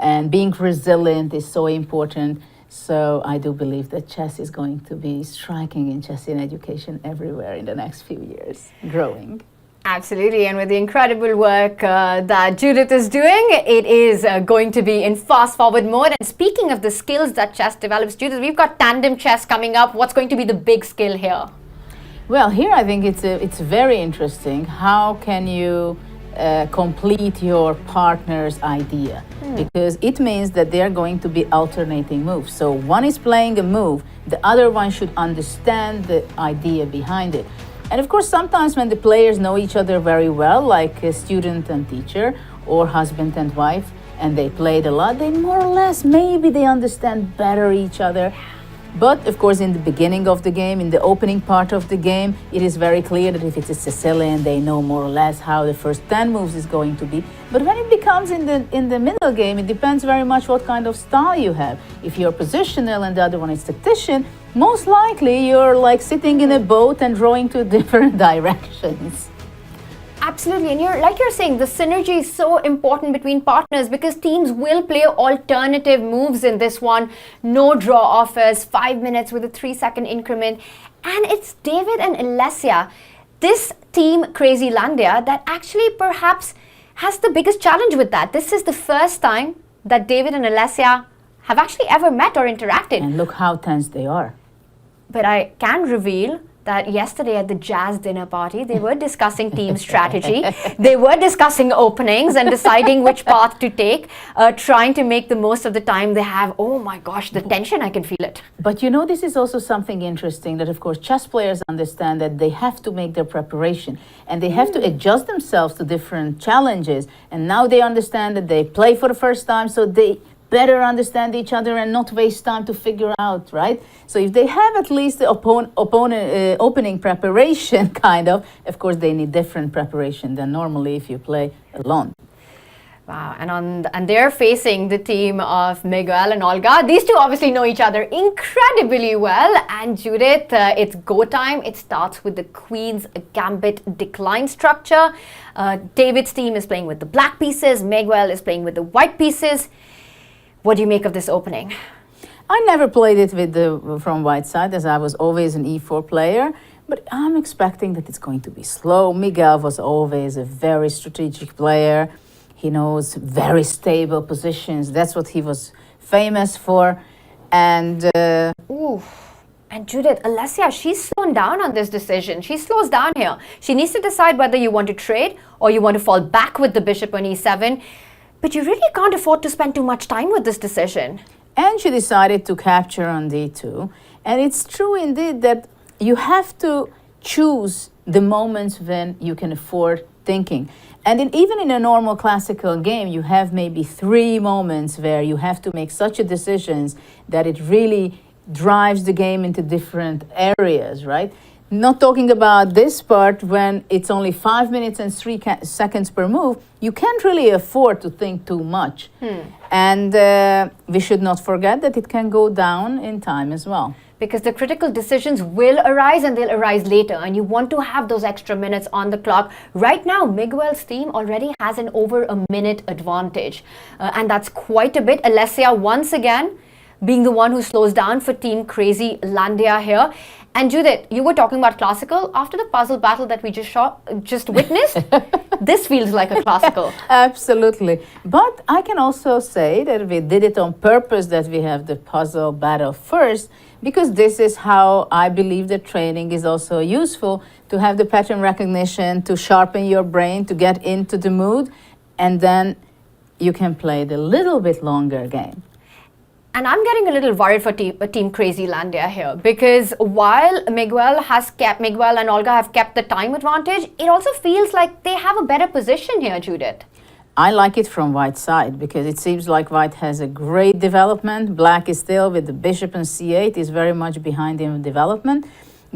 B: and being resilient is so important. So I do believe that chess is going to be striking in chess in education everywhere in the next few years, growing.
A: Absolutely, and with the incredible work that Judith is doing, it is going to be in fast-forward mode. And speaking of the skills that chess develops, Judith, we've got tandem chess coming up. What's going to be the big skill here?
B: Well, here I think it's very interesting. How can you complete your partner's idea? Because it means that they are going to be alternating moves. So one is playing a move, the other one should understand the idea behind it. And of course, sometimes when the players know each other very well, like a student and teacher or husband and wife, and they played a lot, they more or less, maybe they understand better each other. But of course, in the beginning of the game, in the opening part of the game, it is very clear that if it's a Sicilian, they know more or less how the first 10 moves is going to be. But when it becomes in the middle game, it depends very much what kind of style you have. If you're positional and the other one is tactician, most likely you're like sitting in a boat and rowing to different directions.
A: Absolutely, and you're saying, the synergy is so important between partners because teams will play alternative moves in this one. No draw offers, 5 minutes with a 3-second increment, and it's David and Alessia, this team Crazy Landia, that actually perhaps has the biggest challenge with that. This is the first time that David and Alessia have actually ever met or interacted.
B: And look how tense they are.
A: But I can reveal that yesterday at the jazz dinner party, they were discussing team strategy. They were discussing openings and deciding which path to take, trying to make the most of the time they have. Oh my gosh, the tension, I can feel it.
B: But you know, this is also something interesting that, of course, chess players understand that they have to make their preparation and they have to adjust themselves to different challenges. And now they understand that they play for the first time, so they better understand each other and not waste time to figure out, right? So if they have at least the opening preparation, of course, they need different preparation than normally if you play alone.
A: Wow, and they're facing the team of Miguel and Olga. These two obviously know each other incredibly well. And Judith, it's go time. It starts with the Queen's Gambit decline structure. David's team is playing with the black pieces. Miguel is playing with the white pieces. What do you make of this opening?
B: I never played it from white side, as I was always an e4 player, but I'm expecting that it's going to be slow. Miguel was always a very strategic player. He knows very stable positions. That's what he was famous for. And
A: And Judith, Alessia, she's slowing down on this decision. She slows down here. She needs to decide whether you want to trade or you want to fall back with the bishop on e7. But you really can't afford to spend too much time with this decision.
B: And she decided to capture on d2. And it's true indeed that you have to choose the moments when you can afford thinking. And even in a normal classical game, you have maybe 3 moments where you have to make such a decisions that it really drives the game into different areas, right? Not talking about this part when it's only 5 minutes and 3 seconds per move, you can't really afford to think too much. And we should not forget that it can go down in time as well.
A: Because the critical decisions will arise and they'll arise later, and you want to have those extra minutes on the clock. Right now, Miguel's team already has an over a minute advantage. And that's quite a bit. Alessia, once again, being the one who slows down for Team Crazy Landia here. And Judith, you were talking about classical. After the puzzle battle that we just witnessed, this feels like a classical.
B: Absolutely. But I can also say that we did it on purpose, that we have the puzzle battle first, because this is how I believe that training is also useful, to have the pattern recognition, to sharpen your brain, to get into the mood, and then you can play the little bit longer game.
A: And I'm getting a little worried for Team Crazy Landia here, because while Miguel and Olga have kept the time advantage, it also feels like they have a better position here, Judith.
B: I like it from white side because it seems like white has a great development. Black is still with the bishop and c8 is very much behind in development.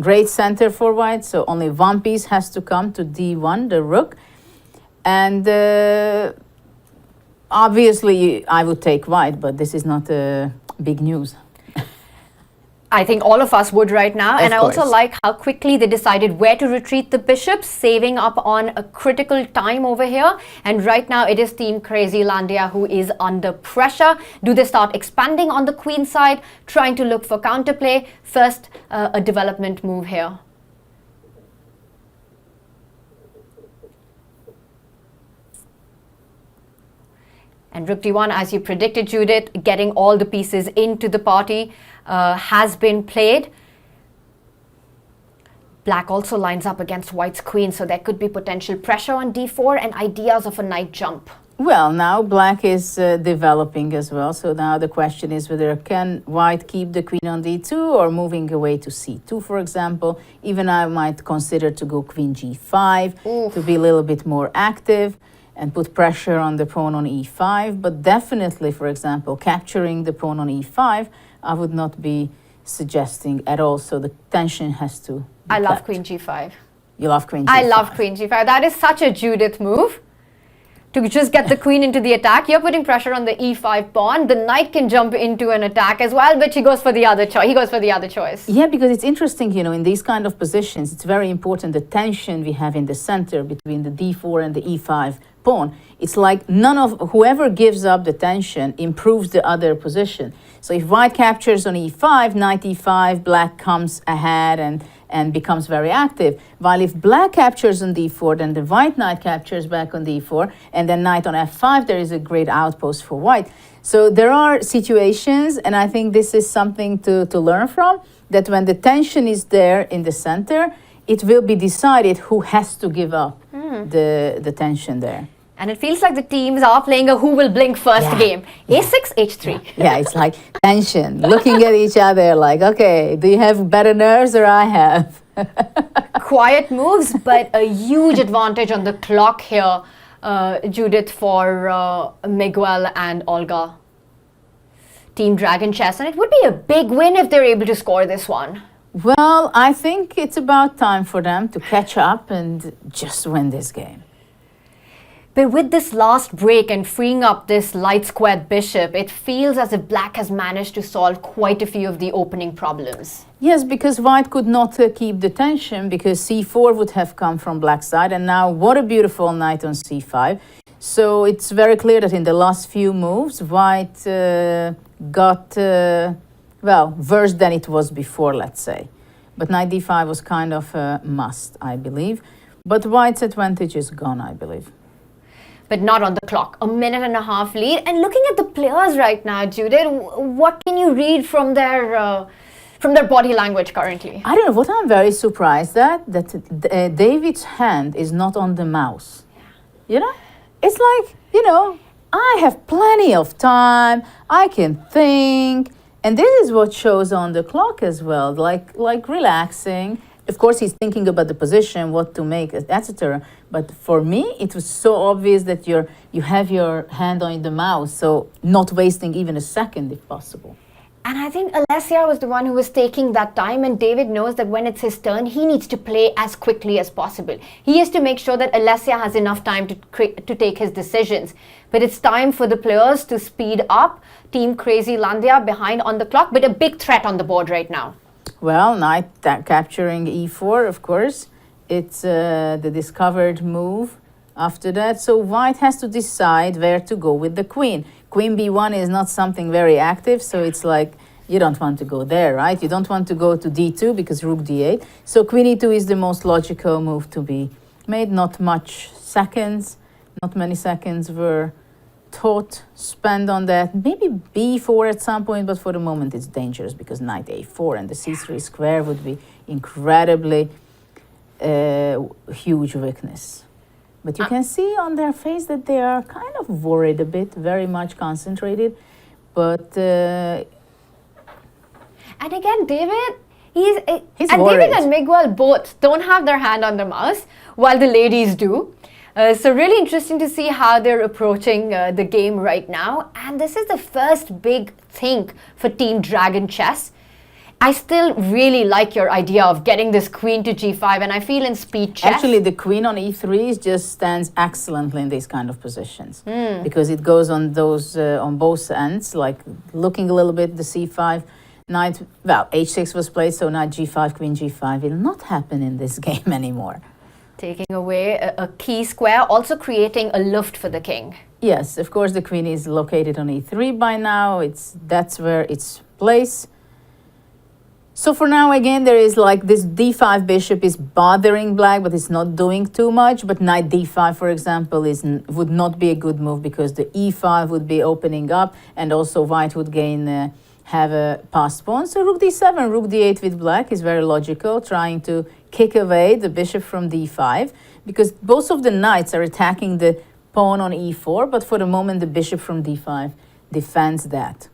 B: Great center for white, so only one piece has to come to d1, the rook. And obviously, I would take white, but this is not big news.
A: I think all of us would right now. And I also
B: course.
A: like how quickly they decided where to retreat the bishops, saving up on a critical time over here. And right now, it is Team Crazy Landia who is under pressure. Do they start expanding on the queen side, trying to look for counterplay? First, a development move here. And Rook d1, as you predicted, Judith, getting all the pieces into the party has been played. Black also lines up against white's queen, so there could be potential pressure on d4 and ideas of a knight jump.
B: Well, now black is developing as well. So now the question is whether can white keep the queen on d2 or moving away to c2, for example. Even I might consider to go queen g5 to be a little bit more active. and put pressure on the pawn on e5. But definitely, for example, capturing the pawn on e5, I would not be suggesting at all. So the tension has to be
A: I love
B: kept.
A: queen g5.
B: You love queen g5.
A: I love queen g5. That is such a Judith move. To just get the queen into the attack. You're putting pressure on the e5 pawn. The knight can jump into an attack as well, but he goes for the other choice.
B: Yeah, because it's interesting, in these kind of positions, it's very important the tension we have in the center between the d4 and the e5 pawn. It's like whoever gives up the tension improves the other position. So if white captures on e5, knight e5, black comes ahead and becomes very active. While if black captures on d4, then the white knight captures back on d4, and then knight on f5, there is a great outpost for white. So there are situations, and I think this is something to learn from, that when the tension is there in the center, it will be decided who has to give up the tension there.
A: And it feels like the teams are playing a who will blink first game. A6, h3.
B: Yeah, it's like tension, looking at each other like, okay, do you have better nerves or I have?
A: Quiet moves, but a huge advantage on the clock here, Judith, for Miguel and Olga. Team Dragon Chess, and it would be a big win if they're able to score this one.
B: Well, I think it's about time for them to catch up and just win this game.
A: But with this last break and freeing up this light squared bishop, it feels as if black has managed to solve quite a few of the opening problems.
B: Yes, because white could not keep the tension because c4 would have come from black side, and now what a beautiful knight on c5. So it's very clear that in the last few moves, white got, worse than it was before, let's say. But knight d5 was kind of a must, I believe. But white's advantage is gone, I believe.
A: But not on the clock. A minute and a half lead. And looking at the players right now, Judith, what can you read from their body language currently?
B: I don't know. What I'm very surprised at, that David's hand is not on the mouse. It's like, I have plenty of time. I can think. And this is what shows on the clock as well, like relaxing. Of course, he's thinking about the position, what to make, etc. But for me, it was so obvious that you have your hand on the mouse, so not wasting even a second if possible.
A: And I think Alessia was the one who was taking that time, and David knows that when it's his turn, he needs to play as quickly as possible. He has to make sure that Alessia has enough time to take his decisions. But it's time for the players to speed up. Team Crazy Landia behind on the clock, but a big threat on the board right now.
B: Well, knight capturing e4, of course. It's the discovered move after that. So white has to decide where to go with the queen. Queen b1 is not something very active, so it's like you don't want to go there, right? You don't want to go to d2 because rook d8. So queen e2 is the most logical move to be made. Not many seconds were spent on that. Maybe b4 at some point, but for the moment it's dangerous because knight a4 and the c3 square would be incredibly huge weakness. But you can see on their face that they are kind of worried a bit, very much concentrated. But
A: and again, David, he's
B: worried.
A: David and Miguel both don't have their hand on the mouse, while the ladies do. So really interesting to see how they're approaching the game right now. And this is the first big thing for Team Dragon Chess. I still really like your idea of getting this queen to g5, and I feel in speed chess.
B: Actually, the queen on e3 just stands excellently in these kind of positions because it goes on those on both ends, like looking a little bit the c5 knight. Well, h6 was played, so knight g5, queen g5 will not happen in this game anymore.
A: Taking away a key square, also creating a luft for the king.
B: Yes, of course, the queen is located on e3 by now. That's where it's placed. So for now, again, there is like this d5 bishop is bothering black, but it's not doing too much. But knight d5, for example, would not be a good move because the e5 would be opening up, and also white would have a passed pawn. So rook d7, rook d8 with black is very logical, trying to kick away the bishop from d5 because both of the knights are attacking the pawn on e4, but for the moment the bishop from d5 defends that.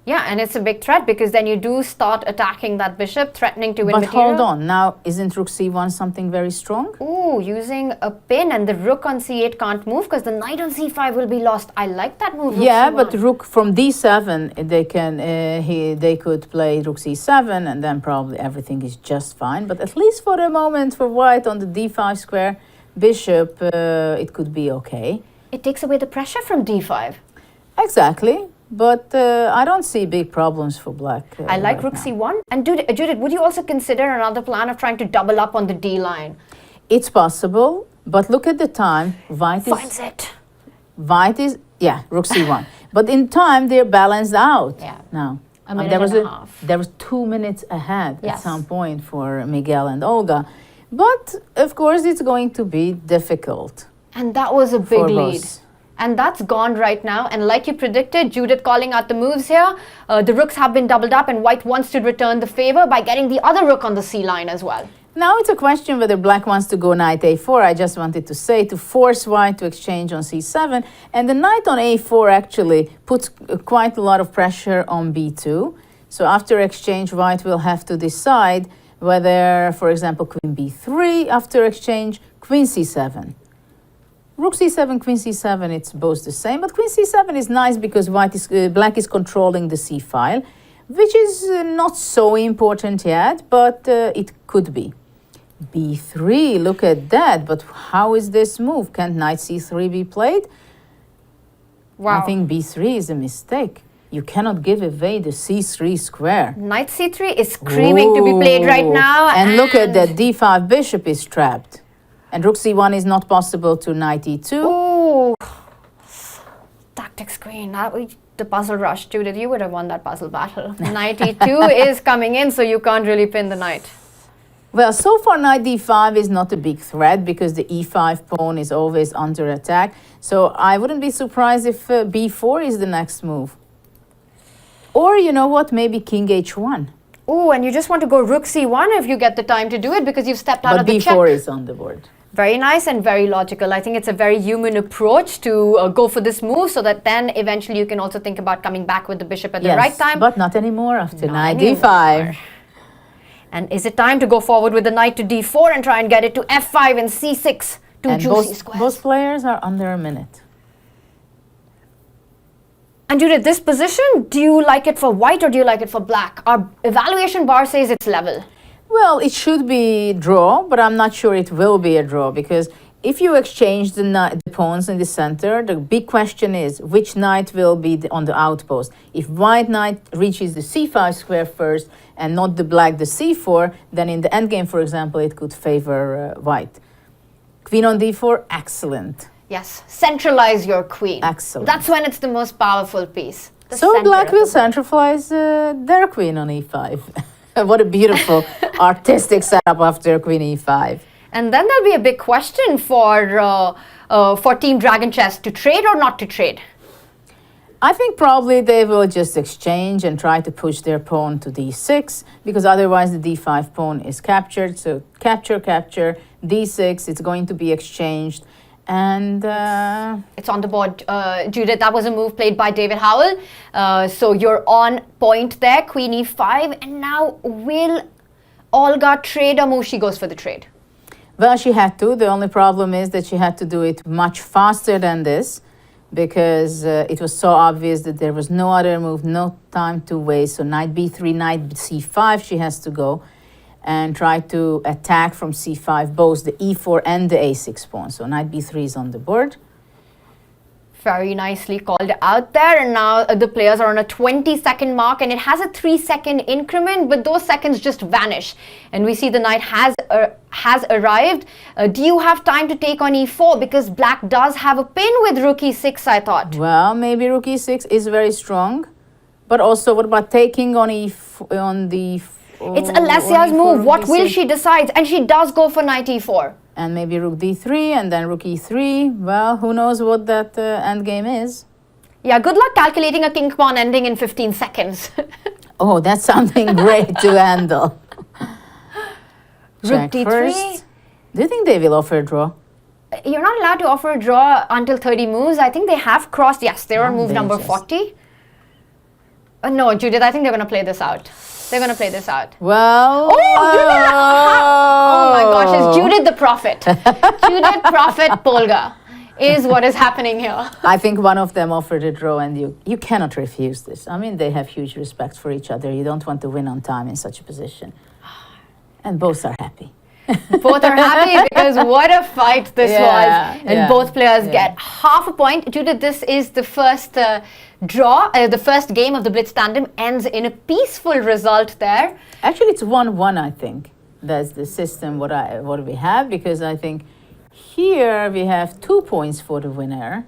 A: Yeah, and it's a big threat because then you do start attacking that bishop, threatening to win
B: But
A: material.
B: hold on, now isn't rook c1 something very strong?
A: Ooh, using a pin, and the rook on c8 can't move because the knight on c5 will be lost. I like that move. Rook
B: Yeah,
A: c1.
B: but rook from d7, they could play rook c7, and then probably everything is just fine. But at least for the moment, for white on the d5 square bishop, it could be okay.
A: It takes away the pressure from d5.
B: Exactly, but I don't see big problems for black.
A: I like
B: right
A: rook
B: now.
A: c1. And Judith, would you also consider another plan of trying to double up on the d line?
B: It's possible, but look at the time.
A: Finds it.
B: Rook c1. But in time, they're balanced out.
A: Yeah.
B: Now.
A: A minute
B: There was
A: and a half.
B: There was 2 minutes ahead at
A: Yes.
B: some point for Miguel and Olga. But, of course, it's going to be difficult.
A: And that was a big
B: For
A: lead.
B: Rus.
A: And that's gone right now. And like you predicted, Judith calling out the moves here. The rooks have been doubled up, and white wants to return the favor by getting the other rook on the c line as well.
B: Now it's a question whether black wants to go knight a4. I just wanted to say to force white to exchange on c7. And the knight on a4 actually puts quite a lot of pressure on b2. So after exchange, white will have to decide whether, for example, queen b3, after exchange, queen c7. Rook c7, queen c7, it's both the same. But queen c7 is nice because black is controlling the c file, which is not so important yet, but it could be. b3, look at that. But how is this move? Can knight c3 be played?
A: Wow.
B: I think b3 is a mistake. You cannot give away the c3 square.
A: Knight c3 is screaming to be played right
B: Ooh.
A: now.
B: And look at that, d5 bishop is trapped. And rook c1 is not possible to knight e2.
A: Ooh. Tactics queen. The puzzle rush. Judith, you would have won that puzzle battle. Knight e2 is coming in, so you can't really pin the knight.
B: Well, so far knight d5 is not a big threat because the e5 pawn is always under attack. So I wouldn't be surprised if b4 is the next move. Or you know what, maybe king h1.
A: Ooh, and you just want to go rook c1 if you get the time to do it because you've stepped out
B: But
A: of the check.
B: b4 is on the board.
A: Very nice and very logical. I think it's a very human approach to go for this move so that then eventually you can also think about coming back with the bishop at the right time.
B: But not anymore after
A: Not
B: knight
A: anymore.
B: d5.
A: And is it time to go forward with the knight to d4 and try and get it to f5 and c6? Two
B: And
A: juicy squares.
B: both players are under a minute.
A: And Judith, this position, do you like it for white or do you like it for black? Our evaluation bar says it's level.
B: Well, it should be draw, but I'm not sure it will be a draw because if you exchange the pawns in the center, the big question is which knight will be on the outpost. If white knight reaches the c5 square first and not the black the c4, then in the endgame, for example, it could favor white. Queen on d4, excellent.
A: Yes, centralize your queen.
B: Excellent.
A: That's when it's the most powerful piece. The
B: So
A: center
B: black
A: of
B: will
A: the board.
B: centralize their queen on e5. What a beautiful artistic setup after queen e5.
A: And then there'll be a big question for Team Dragon Chess to trade or not to trade.
B: I think probably they will just exchange and try to push their pawn to d6 because otherwise the d5 pawn is captured. So capture, capture, d6, it's going to be exchanged. And
A: It's on the board, Judith. That was a move played by David Howell. So you're on point there, queen e5. And now will Olga trade or move? She goes for the trade.
B: well, she had to. The only problem is that she had to do it much faster than this because it was so obvious that there was no other move, no time to waste. So knight b3, knight c5, she has to go and try to attack from c5 both the e4 and the a6 pawn. So knight b3 is on the board.
A: Very nicely called out there. And now the players are on a 20-second mark, and it has a 3-second increment, but those seconds just vanish. And we see the knight has arrived. Do you have time to take on e4? Because black does have a pin with rook e6, I thought.
B: Well, maybe rook e6 is very strong. But also, what about taking on on the...
A: It's Alessia's move. What will she decide? And she does go for knight e4.
B: And maybe rook d3 and then rook e3. Well, who knows what that endgame is.
A: Yeah, good luck calculating a king pawn ending in 15 seconds.
B: Oh, that's something great to handle.
A: Rook
B: Check
A: d3.
B: first. Do you think they will offer a draw?
A: You're not allowed to offer a draw until 30 moves. I think they have crossed. Yes, they're on move number
B: just-
A: 40. No, Judith, I think they're going to play this out. They're going to play this out.
B: Well,
A: Oh my gosh, it's Judith the Prophet. Judith Prophet Polgar is what is happening here.
B: I think one of them offered a draw, and you cannot refuse this. I mean, they have huge respect for each other. You don't want to win on time in such a position. And both are happy.
A: Both are happy because what a fight this was. And both players get half a point. Judith, this is the first draw. The first game of the Blitz Tandem ends in a peaceful result there.
B: Actually, it's 1-1, I think. That's the system what we have, because I think here we have 2 points for the winner,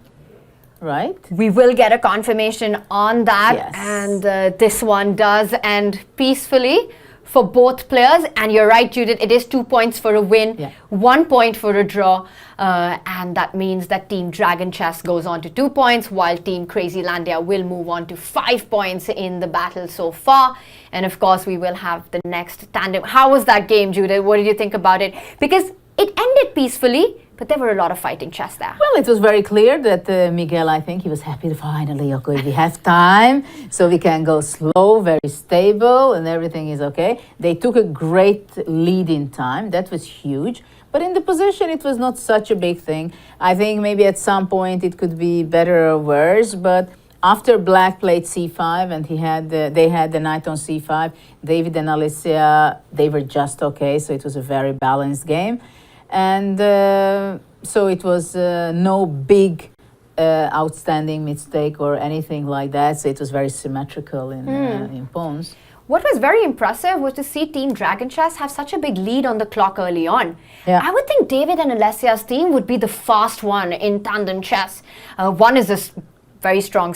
B: right?
A: We will get a confirmation on that.
B: Yes.
A: And this one does end peacefully for both players. And you're right, Judith, it is 2 points for a win, 1 point for a draw. And that means that Team Dragon Chess goes on to 2 points, while Team Crazy Landia will move on to 5 points in the battle so far. And of course, we will have the next tandem. How was that game, Judith? What did you think about it? Because it ended peacefully, but there were a lot of fighting chess there.
B: Well, it was very clear that Miguel, I think he was happy to finally, okay, we have time, so we can go slow, very stable, and everything is okay. They took a great lead in time. That was huge. But in the position, it was not such a big thing. I think maybe at some point it could be better or worse, but after Black played c5 and they had the knight on c5, David and Alicia, they were just okay, so it was a very balanced game. And so it was no big outstanding mistake or anything like that, so it was very symmetrical in pawns.
A: What was very impressive was to see Team Dragon Chess have such a big lead on the clock early on.
B: Yeah.
A: I would think David and Alessia's team would be the fast one in tandem chess. One is a very strong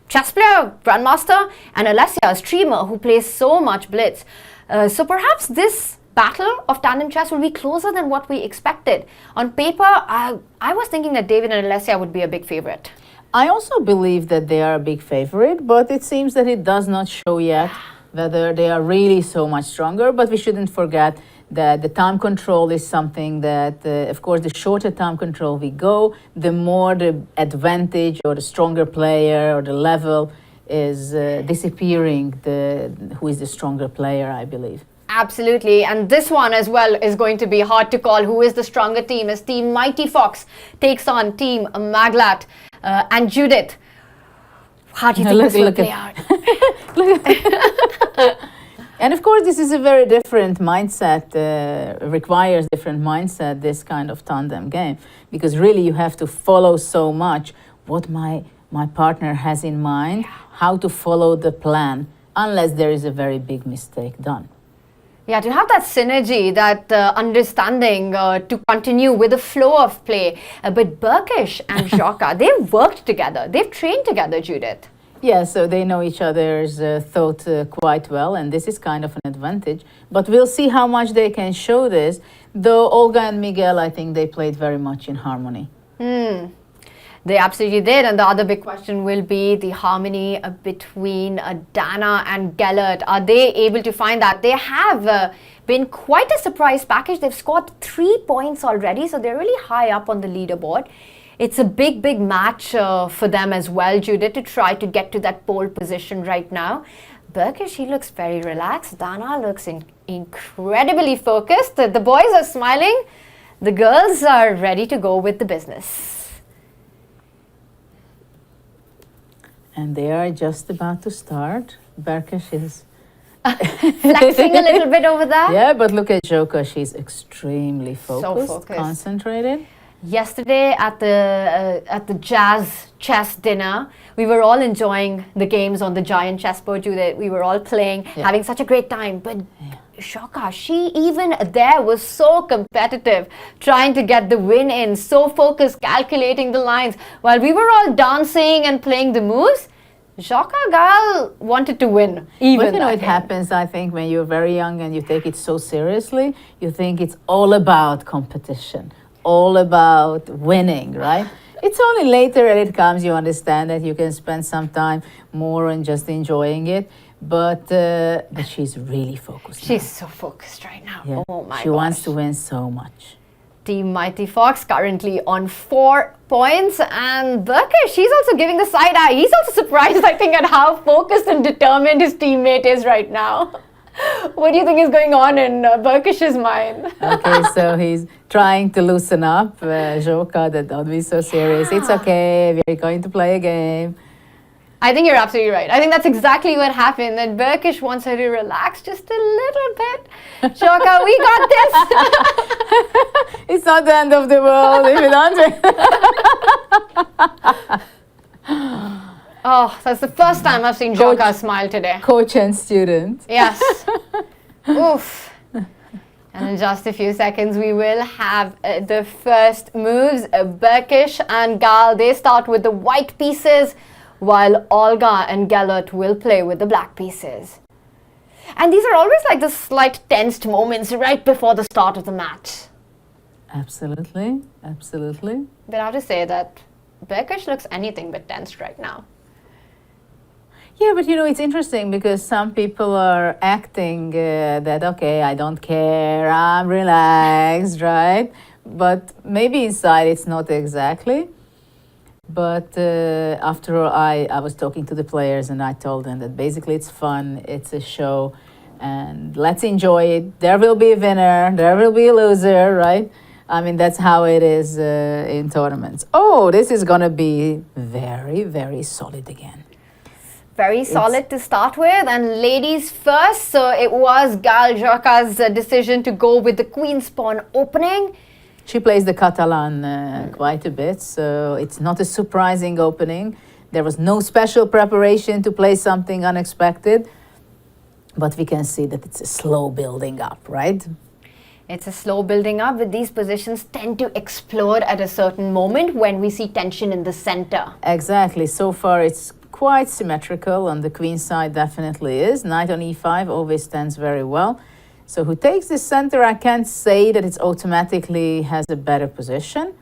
A: chess player, grandmaster, and Alessia, a streamer who plays so much blitz. So perhaps this battle of tandem chess will be closer than what we expected. On paper, I was thinking that David and Alessia would be a big favorite.
B: I also believe that they are a big favorite, but it seems that it does not show yet whether they are really so much stronger. But we shouldn't forget that the time control is something that, of course, the shorter time control we go, the more the advantage or the stronger player or the level is disappearing, who is the stronger player, I believe.
A: Absolutely, and this one as well is going to be hard to call who is the stronger team, as Team Mighty Fox takes on Team Maglat. And Judith, how do you think this will play out?
B: And of course, this is a very different mindset, requires different mindset, this kind of tandem game, because really you have to follow so much what my partner has in mind, how to follow the plan, unless there is a very big mistake done.
A: Yeah, to have that synergy, that understanding to continue with the flow of play. But Burkish and Jaka, they've worked together. They've trained together, Judith.
B: Yeah, so they know each other's thought quite well, and this is kind of an advantage. But we'll see how much they can show this. Though Olga and Miguel, I think they played very much in harmony.
A: They absolutely did. And the other big question will be the harmony between Dana and Gellert. Are they able to find that? They have been quite a surprise package. They've scored 3 points already, so they're really high up on the leaderboard. It's a big, big match for them as well, Judith, to try to get to that pole position right now. Burkish, he looks very relaxed. Dana looks incredibly focused. The boys are smiling. The girls are ready to go with the business.
B: And they are just about to start. Burkish is
A: flexing a little bit over there.
B: Yeah, but look at Joka. She's extremely focused,
A: focused.
B: Concentrated.
A: Yesterday at the jazz chess dinner, we were all enjoying the games on the giant chessboard. Judith. We were all playing, having such a great time. But Shoka, she even there was so competitive, trying to get the win in, so focused, calculating the lines. While we were all dancing and playing the moves, Shoka Gal wanted to win. Even
B: but you know, it happens, I think, when you're very young and you take it so seriously, you think it's all about competition, all about winning, right? It's only later that it comes, you understand that you can spend some time more on just enjoying it. But she's really focused.
A: She's so focused right now.
B: Yeah.
A: Oh my gosh.
B: She wants to win so much.
A: Team Mighty Fox currently on 4 points, and Burkish, he's also giving the side eye. He's also surprised, I think, at how focused and determined his teammate is right now. What do you think is going on in Burkish's mind?
B: Okay, so he's trying to loosen up. Joka, that don't be so serious. It's okay, we're going to play a game.
A: I think you're absolutely right. I think that's exactly what happened, that Burkish wants her to relax just a little bit. Joka, we got this.
B: It's not the end of the world if you don't.
A: Oh, that's the first time I've seen Joka smile today.
B: Coach and student.
A: Yes. Oof. And in just a few seconds, we will have the first moves. Burkish and Gal, they start with the white pieces, while Olga and Gellert will play with the black pieces. And these are always like the slight tensed moments right before the start of the match.
B: Absolutely, absolutely.
A: But I have to say that Burkish looks anything but tensed right now.
B: Yeah, but you know, it's interesting because some people are acting that, okay, I don't care, I'm relaxed, right? But maybe inside it's not exactly. But after all, I was talking to the players and I told them that basically it's fun, it's a show, and let's enjoy it. There will be a winner, there will be a loser, right? I mean, that's how it is in tournaments. Oh, this is going to be very, very solid again.
A: Very solid to start with, and ladies first. So it was Gal Joka's decision to go with the queen's pawn opening.
B: She plays the Catalan quite a bit, so it's not a surprising opening. There was no special preparation to play something unexpected, but we can see that it's a slow building up, right?
A: It's a slow building up, but these positions tend to explode at a certain moment when we see tension in the center.
B: Exactly. So far, it's quite symmetrical. On the queen side, definitely is. Knight on e5 always stands very well. So who takes the center, I can't say that it's automatically has a better position,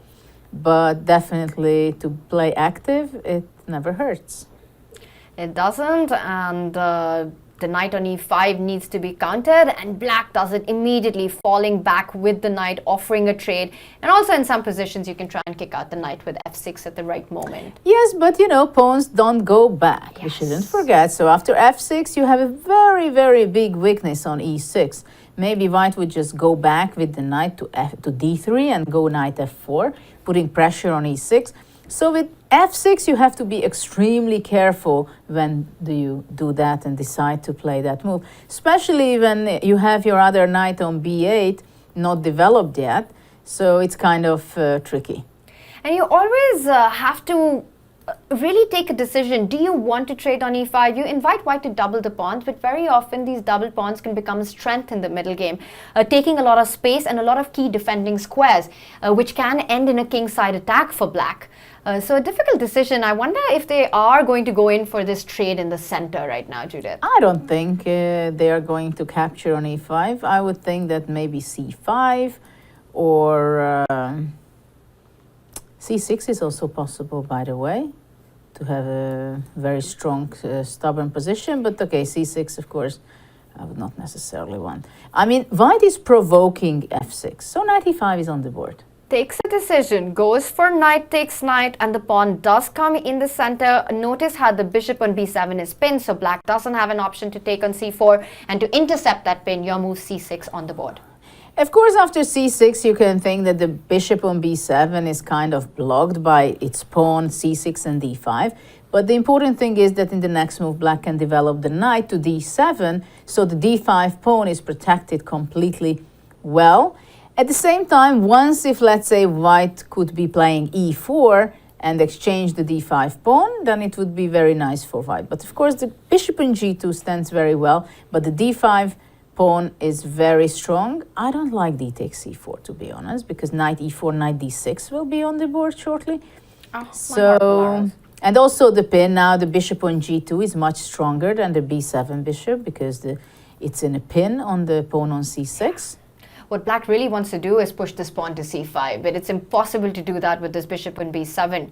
B: but definitely to play active, it never hurts.
A: It doesn't, and the knight on e5 needs to be countered, and black does it immediately, falling back with the knight, offering a trade. And also in some positions, you can try and kick out the knight with f6 at the right moment.
B: Yes, but you know, pawns don't go back.
A: Yes.
B: We shouldn't forget. So after f6, you have a very, very big weakness on e6. Maybe white would just go back with the knight to d3 and go knight f4, putting pressure on e6. So with f6, you have to be extremely careful when you do that and decide to play that move, especially when you have your other knight on b8 not developed yet. So it's kind of tricky.
A: And you always have to really take a decision. Do you want to trade on e5? You invite white to double the pawns, but very often these double pawns can become a strength in the middle game, taking a lot of space and a lot of key defending squares, which can end in a kingside attack for black. So a difficult decision. I wonder if they are going to go in for this trade in the center right now, Judith.
B: I don't think they are going to capture on e5. I would think that maybe c5 or c6 is also possible, by the way, to have a very strong, stubborn position. But okay, c6, of course, I would not necessarily want. I mean, white is provoking f6, so knight e5 is on the board.
A: Takes a decision, goes for knight takes knight, and the pawn does come in the center. Notice how the bishop on b7 is pinned, so black doesn't have an option to take on c4, and to intercept that pin, your move c6 on the board.
B: Of course, after c6, you can think that the bishop on b7 is kind of blocked by its pawn c6 and d5. But the important thing is that in the next move, black can develop the knight to d7, so the d5 pawn is protected completely well. At the same time, once if, let's say, white could be playing e4 and exchange the d5 pawn, then it would be very nice for white. But of course, the bishop in g2 stands very well, but the d5 pawn is very strong. I don't like d takes c4, to be honest, because knight e4, knight d6 will be on the board shortly.
A: Oh,
B: so, and also the pin now, the bishop on g2 is much stronger than the b7 bishop because it's in a pin on the pawn on c6.
A: What black really wants to do is push this pawn to c5, but it's impossible to do that with this bishop on b7.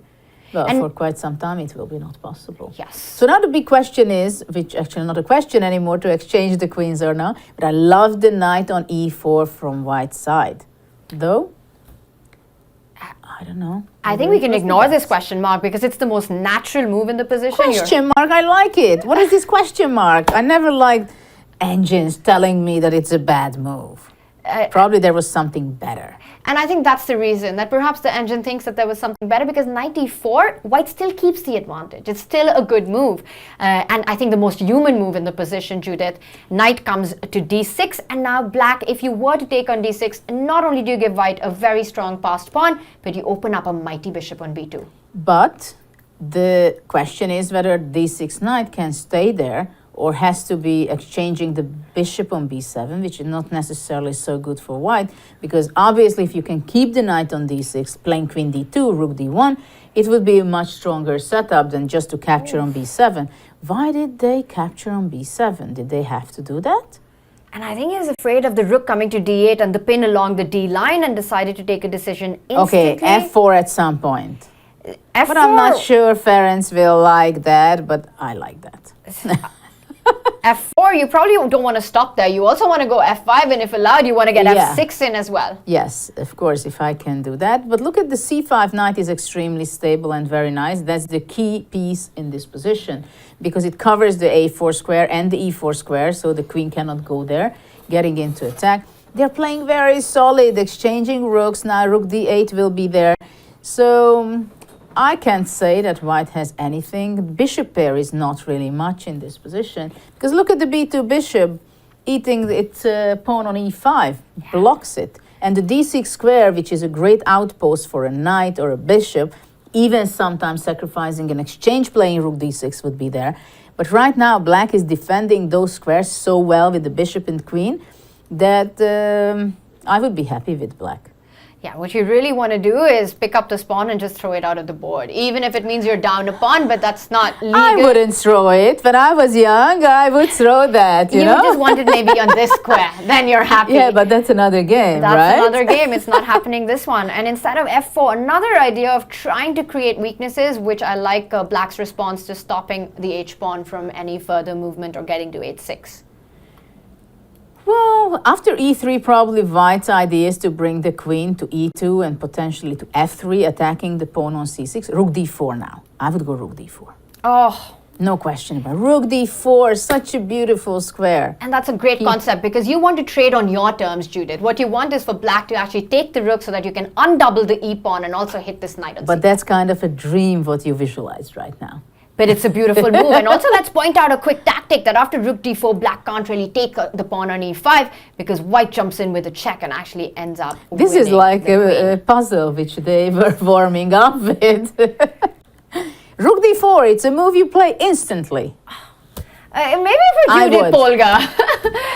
B: Well,
A: and
B: for quite some time it will be not possible.
A: Yes.
B: So now the big question is, which actually not a question anymore, to exchange the queens or not, but I love the knight on e4 from white's side. Though, I don't know.
A: I think we can ignore this question mark because it's the most natural move in the position.
B: Question mark, I like it. What is this question mark? I never liked engines telling me that it's a bad move. Probably there was something better.
A: And I think that's the reason that perhaps the engine thinks that there was something better, because knight d4, white still keeps the advantage. It's still a good move. And I think the most human move in the position, Judith, knight comes to d6, and now black, if you were to take on d6, not only do you give white a very strong passed pawn, but you open up a mighty bishop on b2.
B: But the question is whether d6 knight can stay there, or has to be exchanging the bishop on b7, which is not necessarily so good for white, because obviously if you can keep the knight on d6, playing queen d2, rook d1, it would be a much stronger setup than just to capture on b7. Why did they capture on b7? Did they have to do that?
A: And I think he was afraid of the rook coming to d8 and the pin along the d line, and decided to take a decision instantly.
B: Okay, f4 at some point.
A: F4.
B: But I'm not sure Ferenc will like that, but I like that.
A: F4, you probably don't want to stop there. You also want to go F5, and if allowed, you want to get F6 in as well.
B: Yes, of course, if I can do that. But look at the c5 knight is extremely stable and very nice. That's the key piece in this position, because it covers the a4 square and the e4 square, so the queen cannot go there, getting into attack. They're playing very solid, exchanging rooks. Now rook d8 will be there. So I can't say that white has anything. Bishop pair is not really much in this position, because look at the b2 bishop eating its pawn on e5, blocks it. And the d6 square, which is a great outpost for a knight or a bishop, even sometimes sacrificing an exchange playing rook d6 would be there. But right now, black is defending those squares so well with the bishop and queen that I would be happy with black.
A: Yeah, what you really want to do is pick up this pawn and just throw it out of the board, even if it means you're down a pawn, but that's not legal.
B: I wouldn't throw it. When I was young, I would throw that, you know?
A: You just want it maybe on this square, then you're happy.
B: Yeah, but that's another game,
A: That's
B: right?
A: another game. It's not happening this one. And instead of f4, another idea of trying to create weaknesses, which I like black's response to stopping the h-pawn from any further movement or getting to h6.
B: Well, after e3, probably white's idea is to bring the queen to e2 and potentially to f3, attacking the pawn on c6. Rook d4 now. I would go rook d4.
A: Oh,
B: no question about it. Rook d4, such a beautiful square.
A: and that's a great concept, because you want to trade on your terms, Judith. What you want is for black to actually take the rook so that you can undouble the e-pawn and also hit this knight on
B: But
A: c6.
B: that's kind of a dream what you visualized right now.
A: But it's a beautiful move. And also let's point out a quick tactic that after rook d4, black can't really take the pawn on e5, because white jumps in with a check and actually ends up
B: This is
A: winning
B: like
A: the queen.
B: a puzzle which they were warming up with. Rook d4, it's a move you play instantly.
A: Maybe for
B: I
A: Judith
B: would.
A: Polgar.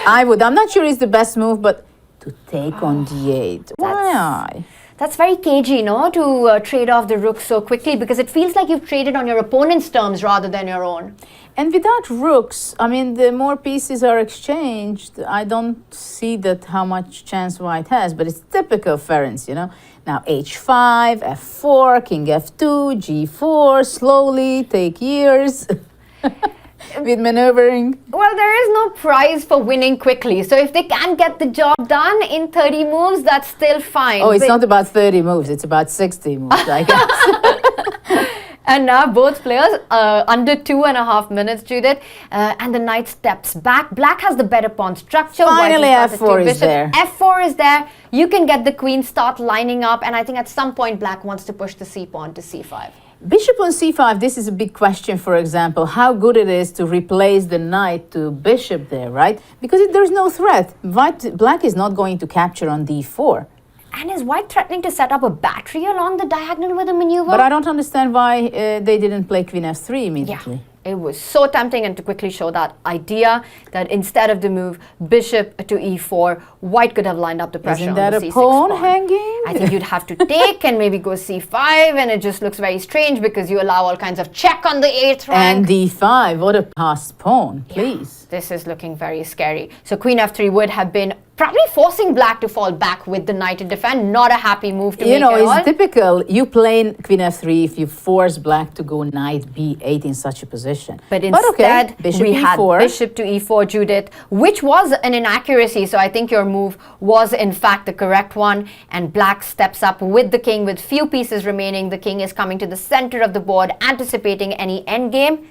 B: I would. I'm not sure it's the best move, but to take on d8. Why?
A: That's very cagey, no? To trade off the rook so quickly, because it feels like you've traded on your opponent's terms rather than your own.
B: And without rooks, I mean, the more pieces are exchanged, I don't see that how much chance white has, but it's typical Ferenc, you know. Now h5, f4, king f2, g4, slowly, take years. With maneuvering.
A: Well, there is no prize for winning quickly. So if they can get the job done in 30 moves, that's still fine.
B: Oh, it's not about 30 moves, it's about 60 moves, I guess.
A: And now both players under 2.5 minutes, Judith, and the knight steps back. Black has the better pawn structure.
B: Finally,
A: White has got the
B: f4
A: two
B: is
A: bishops.
B: there.
A: F4 is there. You can get the queen start lining up, and I think at some point black wants to push the c-pawn to c5.
B: Bishop on c5, this is a big question, for example, how good it is to replace the knight to bishop there, right? Because there's no threat. Black is not going to capture on d4.
A: And is white threatening to set up a battery along the diagonal with a maneuver?
B: But I don't understand why they didn't play queen f3 immediately.
A: Yeah, it was so tempting, and to quickly show that idea that instead of the move bishop to e4, white could have lined up the pressure
B: Isn't
A: on
B: that
A: the
B: a
A: c6
B: pawn hanging?
A: I think you'd have to take and maybe go c5, and it just looks very strange because you allow all kinds of check on the 8th rank.
B: And d5, what a passed pawn, please.
A: This is looking very scary. So queen f3 would have been probably forcing black to fall back with the knight to defend. Not a happy move to
B: You
A: make
B: know,
A: at all.
B: it's typical. You play queen f3 if you force black to go knight b8 in such a position.
A: But instead,
B: okay, bishop
A: we had
B: e4.
A: bishop to e4, Judith, which was an inaccuracy. So I think your move was in fact the correct one. And black steps up with the king with few pieces remaining. The king is coming to the center of the board, anticipating any endgame.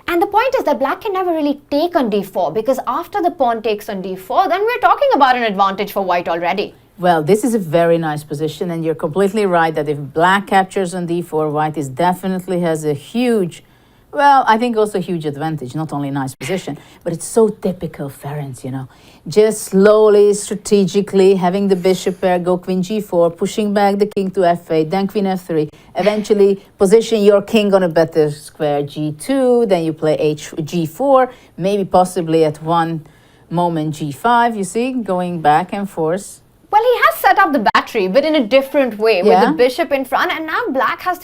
A: And the point is that black can never really take on d4, because after the pawn takes on d4, then we're talking about an advantage for white already.
B: Well, this is a very nice position, and you're completely right that if black captures on d4, white is definitely has a huge, well, I think also a huge advantage, not only nice position, but it's so typical Ferenc, you know. Just slowly, strategically, having the bishop pair go queen g4, pushing back the king to f8, then queen f3, eventually position your king on a better square g2, then you play g4, maybe possibly at one moment g5, you see, going back and forth.
A: Well, he has set up the battery, but in a different way, with
B: Yeah.
A: the bishop in front, and now black has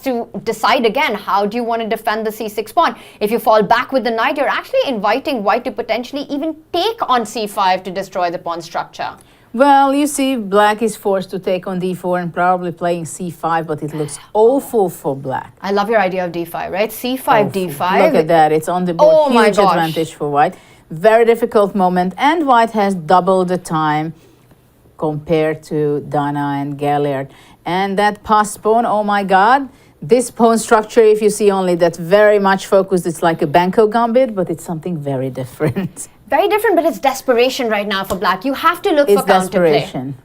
A: to decide again, how do you want to defend the c6 pawn? If you fall back with the knight, you're actually inviting white to potentially even take on c5 to destroy the pawn structure.
B: Well, you see, black is forced to take on d4 and probably playing c5, but it looks awful for black.
A: I love your idea of d5, right? c5,
B: Awful.
A: d5.
B: Look at that, it's on the board.
A: Oh my
B: Huge
A: gosh.
B: advantage for white. Very difficult moment, and white has double the time compared to Dana and Gellert. And that pass pawn, oh my God, this pawn structure, if you see only that very much focused, it's like a Banco gambit, but it's something very different.
A: Very different, but it's desperation right now for black. You have to look
B: It's
A: for counterplay.
B: desperation.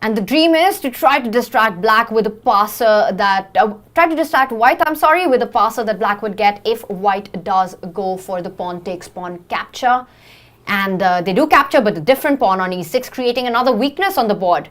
A: And the dream is to try to distract black with a passer that, try to distract white, with a passer that black would get if white does go for the pawn takes pawn capture. And they do capture, but a different pawn on e6, creating another weakness on the board.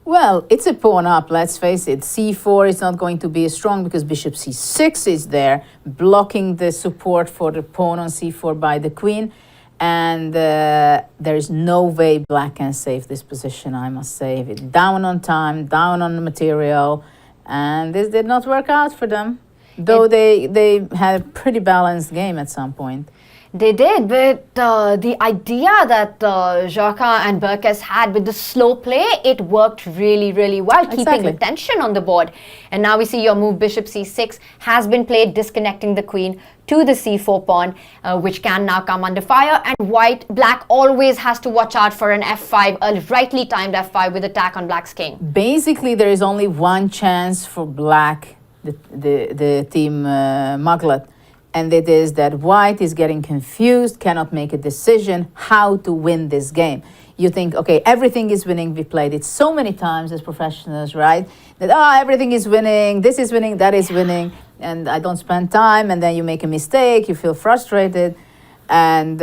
B: Well, it's a pawn up, let's face it. c4 is not going to be as strong because bishop c6 is there, blocking the support for the pawn on c4 by the queen. And there is no way black can save this position, I must say. It down on time, down on the material. And this did not work out for them, though they had a pretty balanced game at some point.
A: They did, but the idea that Jaka and Burkes had with the slow play, it worked really, really well, keeping
B: Exactly.
A: the tension on the board. And now we see your move bishop c6 has been played, disconnecting the queen to the c4 pawn, which can now come under fire. And black always has to watch out for an f5, a rightly timed f5 with attack on black's king.
B: Basically, there is only one chance for black, the team Maglat. And it is that white is getting confused, cannot make a decision how to win this game. You think, okay, everything is winning. We played it so many times as professionals, right? That, everything is winning, this is winning, that is winning. And I don't spend time, and then you make a mistake, you feel frustrated, and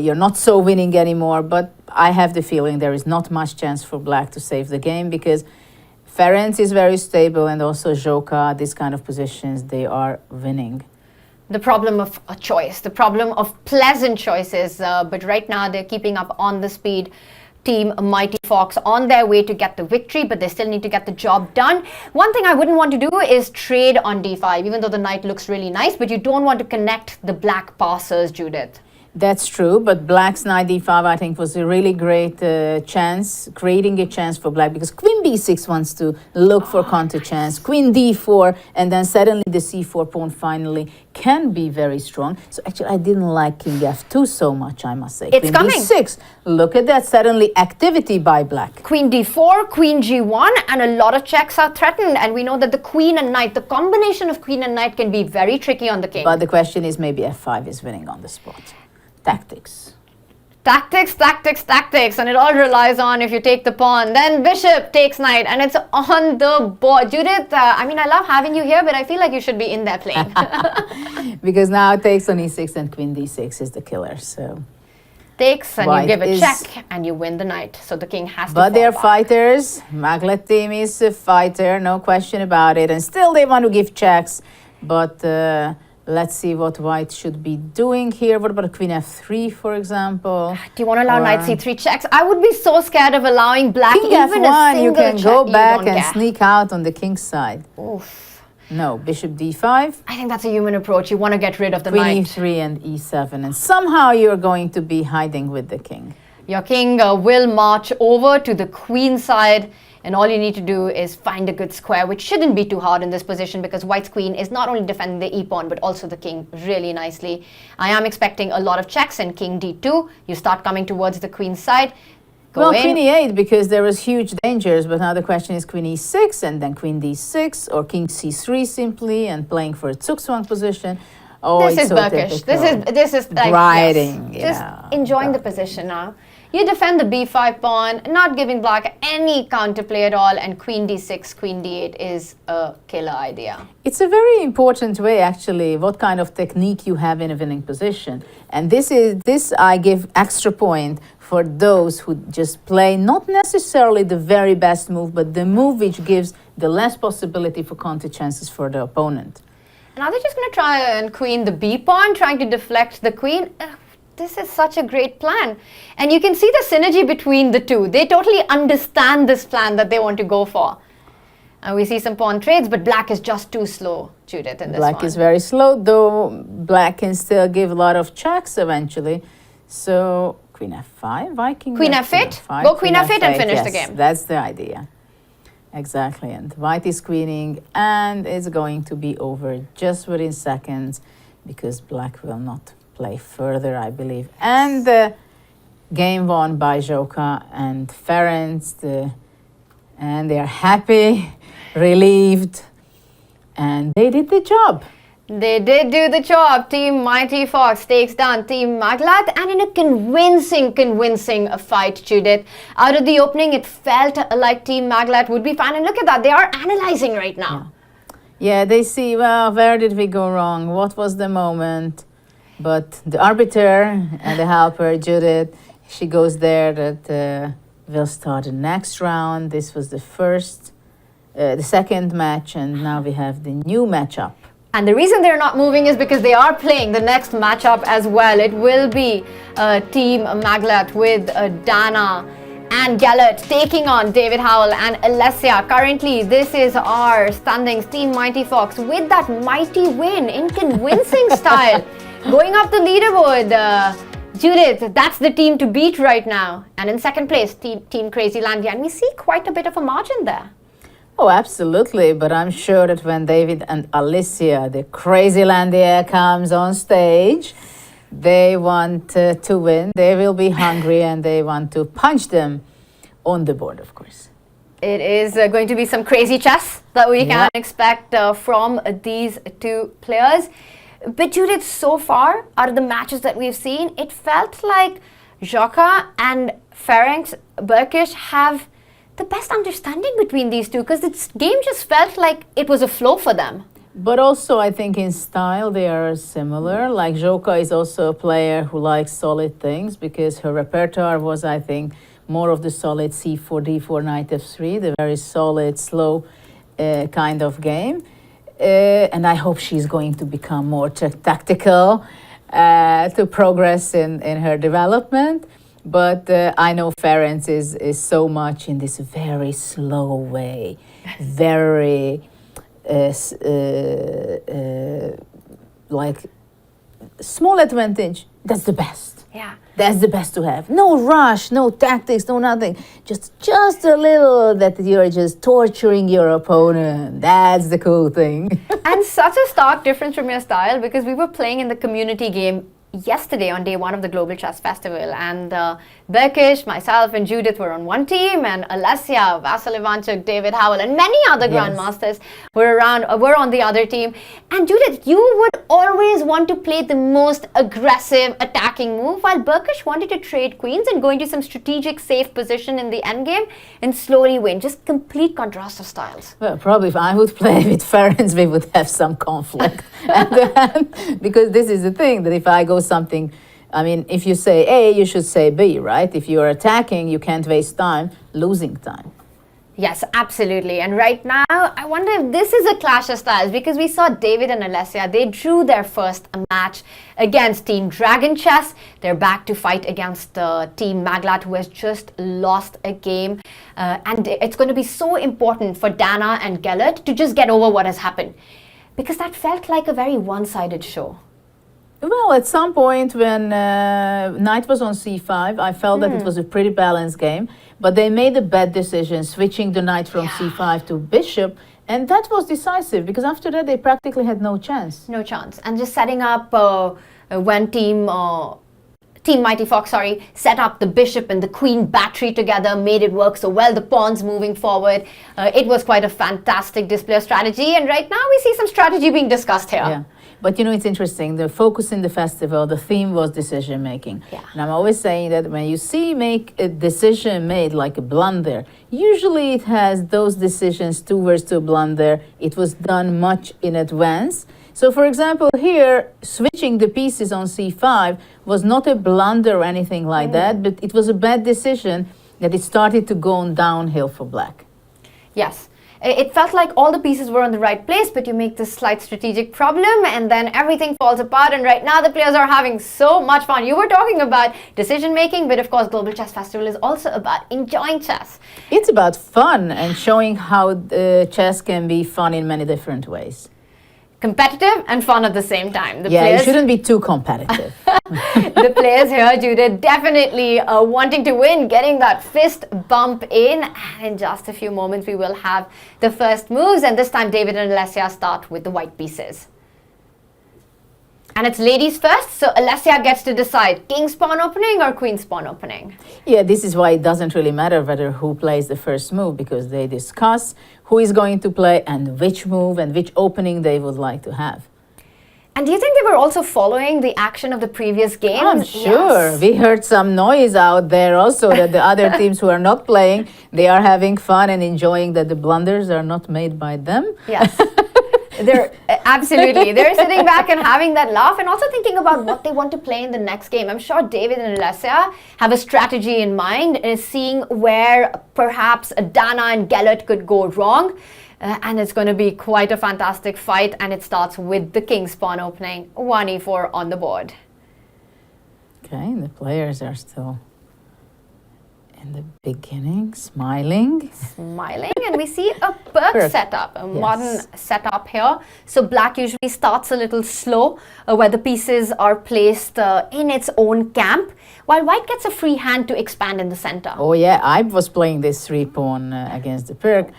B: you're not so winning anymore. But I have the feeling there is not much chance for black to save the game, because Ferenc is very stable, and also Joka, these kind of positions, they are winning.
A: The problem of a choice, the problem of pleasant choices, but right now they're keeping up on the speed. Team Mighty Fox on their way to get the victory, but they still need to get the job done. One thing I wouldn't want to do is trade on d5, even though the knight looks really nice, but you don't want to connect the black passers, Judith.
B: That's true, but black's knight d5, I think, was a really great chance, creating a chance for black, because queen b6 wants to look for counter chance, queen d4, and then suddenly the c4 pawn finally can be very strong. So actually, I didn't like king f2 so much, I must say.
A: It's
B: queen
A: coming.
B: b6, look at that, suddenly activity by black.
A: Queen d4, queen g1, and a lot of checks are threatened, and we know that the queen and knight, the combination of queen and knight can be very tricky on the king.
B: But the question is, maybe f5 is winning on the spot. Tactics.
A: Tactics, tactics, tactics, and it all relies on if you take the pawn, then bishop takes knight, and it's on the board. Judith, I mean, I love having you here, but I feel like you should be in there playing.
B: Because now it takes on e6 and queen d6 is the killer, so...
A: Takes, and
B: White
A: you give a
B: is-
A: check, and you win the knight. So the king has to
B: But
A: fall
B: they're
A: back.
B: fighters. Maglet team is a fighter, no question about it. And still they want to give checks. But let's see what white should be doing here. What about queen f3, for example?
A: Do you want to allow
B: Or-
A: knight c3 checks? I would be so scared of allowing black
B: King
A: even a
B: f1,
A: single
B: you can
A: check.
B: go
A: You
B: back
A: don't
B: and
A: care.
B: sneak out on the king's side.
A: Oof.
B: No, bishop d5,
A: I think that's a human approach. You want to get rid of the
B: queen
A: knight.
B: e3 and e7. And somehow you're going to be hiding with the king.
A: Your king will march over to the queen side, and all you need to do is find a good square, which shouldn't be too hard in this position because white's queen is not only defending the e-pawn but also the king really nicely. I am expecting a lot of checks, and king d2. You start coming towards the queen's side.
B: Well, queen e8 because there was huge dangers, but now the question is queen e6 and then queen d6 or king c3 simply and playing for a zugzwang position. Oh,
A: this is
B: so
A: Burkish.
B: typical.
A: This is like
B: Riding,
A: yes,
B: yeah.
A: just enjoying the position now. You defend the b5 pawn, not giving black any counterplay at all, and queen d6, queen d8 is a killer idea.
B: It's a very important way, actually, what kind of technique you have in a winning position. And this I give extra point for those who just play not necessarily the very best move, but the move which gives the less possibility for counter chances for the opponent.
A: Now they're just going to try and queen the b pawn, trying to deflect the queen. This is such a great plan. And you can see the synergy between the two. They totally understand this plan that they want to go for. And we see some pawn trades, but black is just too slow, Judith, in this one.
B: Black is very slow, though black can still give a lot of checks eventually. So queen f5, Viking.
A: Queen f8? Go queen f8 and finish the game.
B: That's the idea. Exactly. And white is queening, and it's going to be over just within seconds because black will not play further, I believe. And the game won by Joka and Ferenc. And they are happy, relieved, and they did the job.
A: They did do the job. Team Mighty Fox takes down Team Maglat, and in a convincing fight, Judith. Out of the opening, it felt like Team Maglat would be fine. And look at that, they are analyzing right now.
B: Yeah, they see, well, where did we go wrong? What was the moment? But the arbiter and the helper, Judith, she goes there that we'll start the next round. This was the second match, and now we have the new matchup.
A: And the reason they're not moving is because they are playing the next matchup as well. It will be Team Maglat with Dana and Gellert taking on David Howell and Alessia. Currently, this is our standings. Team Mighty Fox with that mighty win in convincing style. Going up the leaderboard, Judith, that's the team to beat right now. And in second place, Team Crazy Landia. And we see quite a bit of a margin there.
B: Oh, absolutely. But I'm sure that when David and Alicia, the Crazy Landia, comes on stage, they want to win. They will be hungry and they want to punch them on the board, of course.
A: It is going to be some crazy chess that we can expect from these two players. But Judith, so far, out of the matches that we've seen, it felt like Joka and Ferenc Burkish have the best understanding between these two, because this game just felt like it was a flow for them.
B: But also, I think in style they are similar. Like Joka is also a player who likes solid things because her repertoire was, I think, more of the solid c4, d4, knight f3, the very solid, slow kind of game. And I hope she's going to become more tactical to progress in her development. But I know Ferenc is so much in this very slow way, very like small advantage. That's the best.
A: Yeah.
B: That's the best to have. No rush, no tactics, no nothing. Just a little that you're just torturing your opponent. That's the cool thing.
A: And such a stark difference from your style, because we were playing in the community game yesterday on day one of the Global Chess Festival, and Burkish, myself and Judith were on one team, and Alessia, Vasil Ivanchuk, David Howell and many other grandmasters were on the other team. And Judith, you would always want to play the most aggressive attacking move, while Burkish wanted to trade queens and go into some strategic safe position in the endgame and slowly win. Just complete contrast of styles.
B: Well, probably if I would play with Ferenc, we would have some conflict. Because this is the thing, that if I go something, I mean, if you say A, you should say B, right? If you're attacking, you can't waste time, losing time.
A: Yes, absolutely. And right now, I wonder if this is a clash of styles, because we saw David and Alessia, they drew their first match against Team Dragon Chess. They're back to fight against Team Maglat, who has just lost a game. And it's going to be so important for Dana and Gellert to just get over what has happened, because that felt like a very one-sided show.
B: Well, at some point when knight was on c5, I felt that it was a pretty balanced game, but they made a bad decision switching the knight from c5 to bishop, and that was decisive because after that they practically had no chance.
A: No chance. And just setting up when Team Mighty Fox, set up the bishop and the queen battery together, made it work so well, the pawns moving forward. It was quite a fantastic display of strategy, and right now we see some strategy being discussed here.
B: Yeah. But you know, it's interesting. The focus in the festival, the theme was decision making.
A: Yeah.
B: And I'm always saying that when you see make a decision made like a blunder, usually it has those decisions towards to a blunder. It was done much in advance. So for example, here, switching the pieces on c5 was not a blunder or anything like that, but it was a bad decision that it started to go downhill for black.
A: Yes. It felt like all the pieces were in the right place, but you make this slight strategic problem and then everything falls apart, and right now the players are having so much fun. You were talking about decision making, but of course Global Chess Festival is also about enjoying chess.
B: It's about fun and showing how chess can be fun in many different ways.
A: Competitive and fun at the same time. The
B: Yeah,
A: players,
B: you shouldn't be too competitive.
A: the players here, Judith, definitely wanting to win, getting that fist bump in. And in just a few moments, we will have the first moves. And this time, David and Alessia start with the white pieces. And it's ladies first, so Alessia gets to decide king's pawn opening or queen's pawn opening.
B: Yeah, this is why it doesn't really matter whether who plays the first move, because they discuss who is going to play and which move and which opening they would like to have.
A: And do you think they were also following the action of the previous game?
B: I'm sure.
A: Yes.
B: We heard some noise out there also that the other teams who are not playing, they are having fun and enjoying that the blunders are not made by them.
A: Yes. They're absolutely. They're sitting back and having that laugh and also thinking about what they want to play in the next game. I'm sure David and Alessia have a strategy in mind, seeing where perhaps Dana and Gellert could go wrong. And it's going to be quite a fantastic fight, and it starts with the king's pawn opening, 1e4 on the board.
B: Okay, the players are still in the beginning, smiling.
A: Smiling, and we see a Burke setup, a modern setup here. So black usually starts a little slow, where the pieces are placed in its own camp, while white gets a free hand to expand in the center.
B: Oh yeah, I was playing this 3-pawn against the Burke.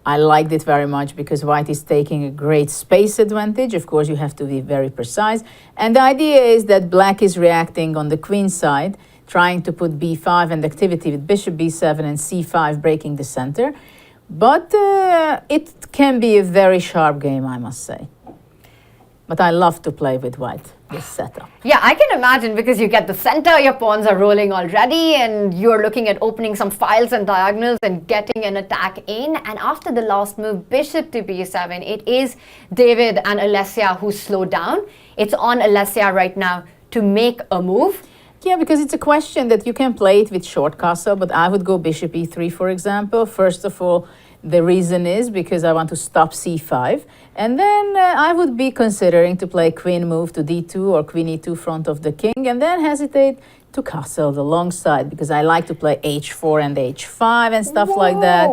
B: I liked it very much because white is taking a great space advantage. Of course, you have to be very precise. And the idea is that black is reacting on the queen side, trying to put b5 and activity with bishop b7 and c5 breaking the center. But it can be a very sharp game, I must say. But I love to play with white, this setup.
A: Yeah, I can imagine, because you get the center, your pawns are rolling already, and you're looking at opening some files and diagonals and getting an attack in. And after the last move, bishop to b7, it is David and Alessia who slow down. It's on Alessia right now to make a move.
B: Yeah, because it's a question that you can play it with short castle, but I would go bishop e3, for example. First of all, the reason is because I want to stop c5. And then I would be considering to play queen move to d2 or queen e2 front of the king, and then hesitate to castle the long side, because I like to play h4 and h5 and stuff like that.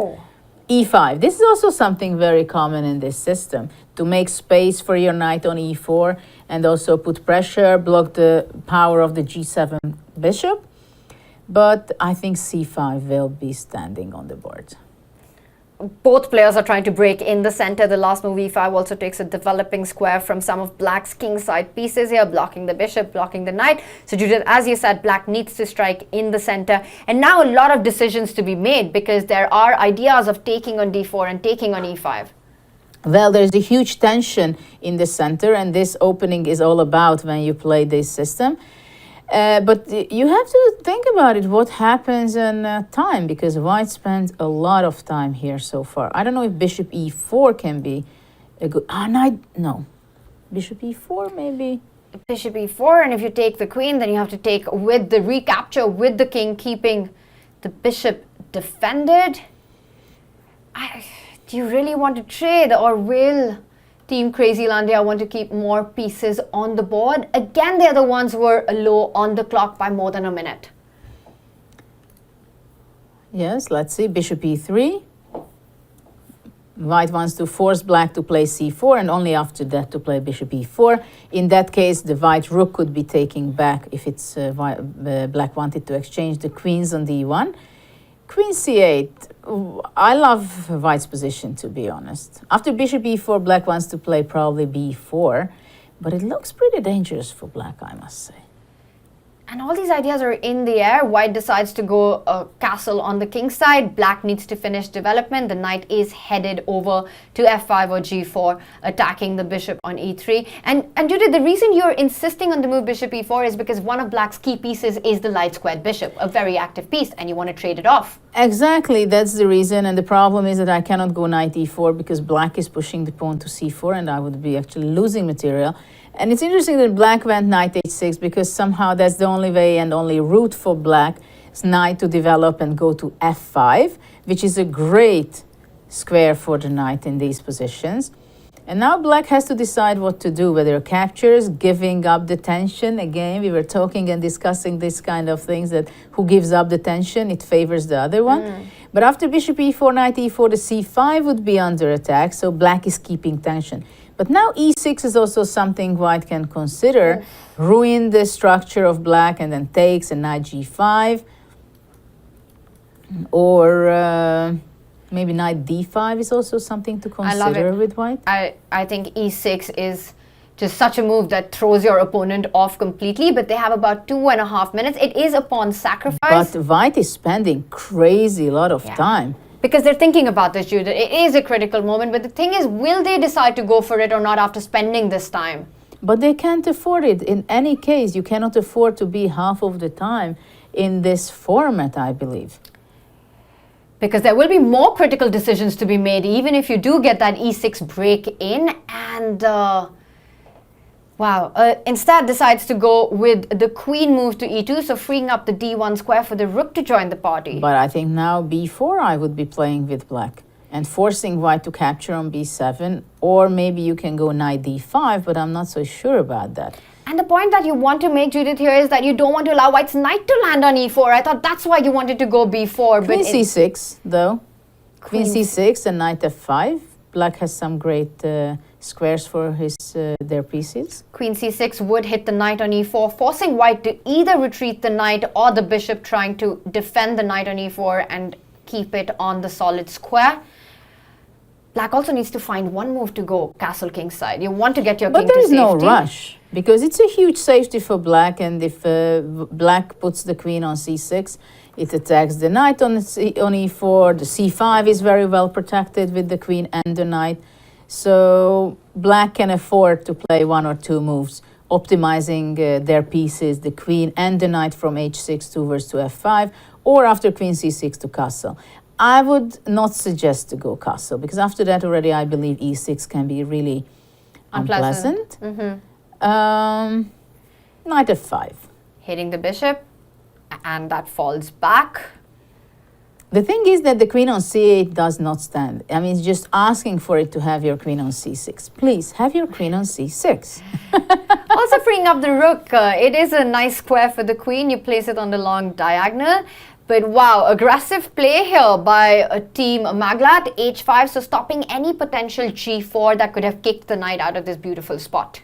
B: e5. This is also something very common in this system, to make space for your knight on e4 and also put pressure, block the power of the g7 bishop. But I think c5 will be standing on the board.
A: Both players are trying to break in the center. The last move, e5, also takes a developing square from some of black's kingside pieces here, blocking the bishop, blocking the knight. So Judith, as you said, black needs to strike in the center. And now a lot of decisions to be made, because there are ideas of taking on d4 and taking on e5.
B: Well, there's a huge tension in the center, and this opening is all about when you play this system. But you have to think about it, what happens in time, because white spent a lot of time here so far. I don't know if bishop e4 can be a good... no. Bishop e4 maybe?
A: Bishop e4, and if you take the queen, then you have to take with the recapture with the king, keeping the bishop defended. Do you really want to trade, or will Team Crazylandia want to keep more pieces on the board? Again, they're the ones who are low on the clock by more than a minute.
B: Yes, let's see. Bishop e3. White wants to force black to play c4 and only after that to play bishop e4. In that case, the white rook could be taking back if it's black wanted to exchange the queens on d1. Queen c8, I love white's position, to be honest. After bishop e4, black wants to play probably b4, but it looks pretty dangerous for black, I must say.
A: And all these ideas are in the air. White decides to go castle on the king side. Black needs to finish development. The knight is headed over to f5 or g4, attacking the bishop on e3. And Judith, the reason you're insisting on the move bishop e4 is because one of black's key pieces is the light squared bishop, a very active piece, and you want to trade it off.
B: Exactly, that's the reason. And the problem is that I cannot go knight e4 because black is pushing the pawn to c4 and I would be actually losing material. And it's interesting that black went knight h6 because somehow that's the only way and only route for black's knight to develop and go to f5, which is a great square for the knight in these positions. And now black has to decide what to do, whether captures, giving up the tension. Again, we were talking and discussing this kind of things, that who gives up the tension, it favors the other one. But after bishop e4, knight e4, the c5 would be under attack, so black is keeping tension. But now e6 is also something white can consider, ruin the structure of black and then takes a knight g5. Or maybe knight d5 is also something to consider with white.
A: I think e6 is just such a move that throws your opponent off completely, but they have about 2.5 minutes. It is a pawn sacrifice.
B: But white is spending crazy lot of time.
A: Because they're thinking about this, Judith. It is a critical moment, but the thing is, will they decide to go for it or not after spending this time?
B: But they can't afford it. In any case, you cannot afford to be half of the time in this format, I believe.
A: Because there will be more critical decisions to be made, even if you do get that e6 break in. And instead decides to go with the queen move to e2, so freeing up the d1 square for the rook to join the party.
B: But I think now b4 I would be playing with black and forcing white to capture on b7, or maybe you can go knight d5, but I'm not so sure about that.
A: And the point that you want to make, Judith, here is that you don't want to allow white's knight to land on e4. I thought that's why you wanted to go b4.
B: Queen c6, though. Queen c6 and knight f5. Black has some great squares for their pieces.
A: Queen c6 would hit the knight on e4, forcing white to either retreat the knight or the bishop, trying to defend the knight on e4 and keep it on the solid square. Black also needs to find one move to go castle king side. You want to get your king to safety.
B: But there is no rush, because it's a huge safety for black, and if black puts the queen on c6, it attacks the knight on e4. The c5 is very well protected with the queen and the knight. So black can afford to play one or two moves, optimizing their pieces, the queen and the knight from h6 towards to f5, or after queen c6 to castle. I would not suggest to go castle, because after that already I believe e6 can be really unpleasant. Knight f5.
A: Hitting the bishop, and that falls back.
B: The thing is that the queen on c8 does not stand. I mean, it's just asking for it to have your queen on c6. Please, have your queen on c6.
A: Also freeing up the rook. It is a nice square for the queen. You place it on the long diagonal. But wow, aggressive play here by Team Maglat, h5, so stopping any potential g4 that could have kicked the knight out of this beautiful spot.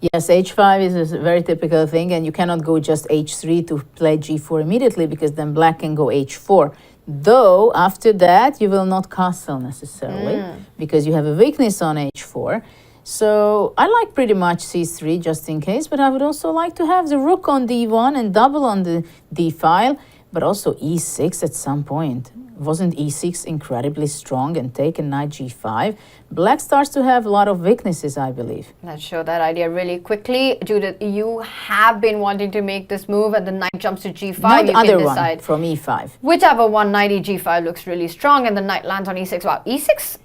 B: Yes, h5 is a very typical thing, and you cannot go just h3 to play g4 immediately, because then black can go h4. Though, after that, you will not castle necessarily, because you have a weakness on h4. So I like pretty much c3 just in case, but I would also like to have the rook on d1 and double on the d file, but also e6 at some point. Wasn't e6 incredibly strong and taken knight g5? Black starts to have a lot of weaknesses, I believe.
A: Let's show that idea really quickly. Judith, you have been wanting to make this move, and the knight jumps to g5.
B: Not
A: you
B: other
A: can decide
B: one from e5.
A: Whichever one, knight g5 looks really strong, and the knight lands on e6. Wow, e6,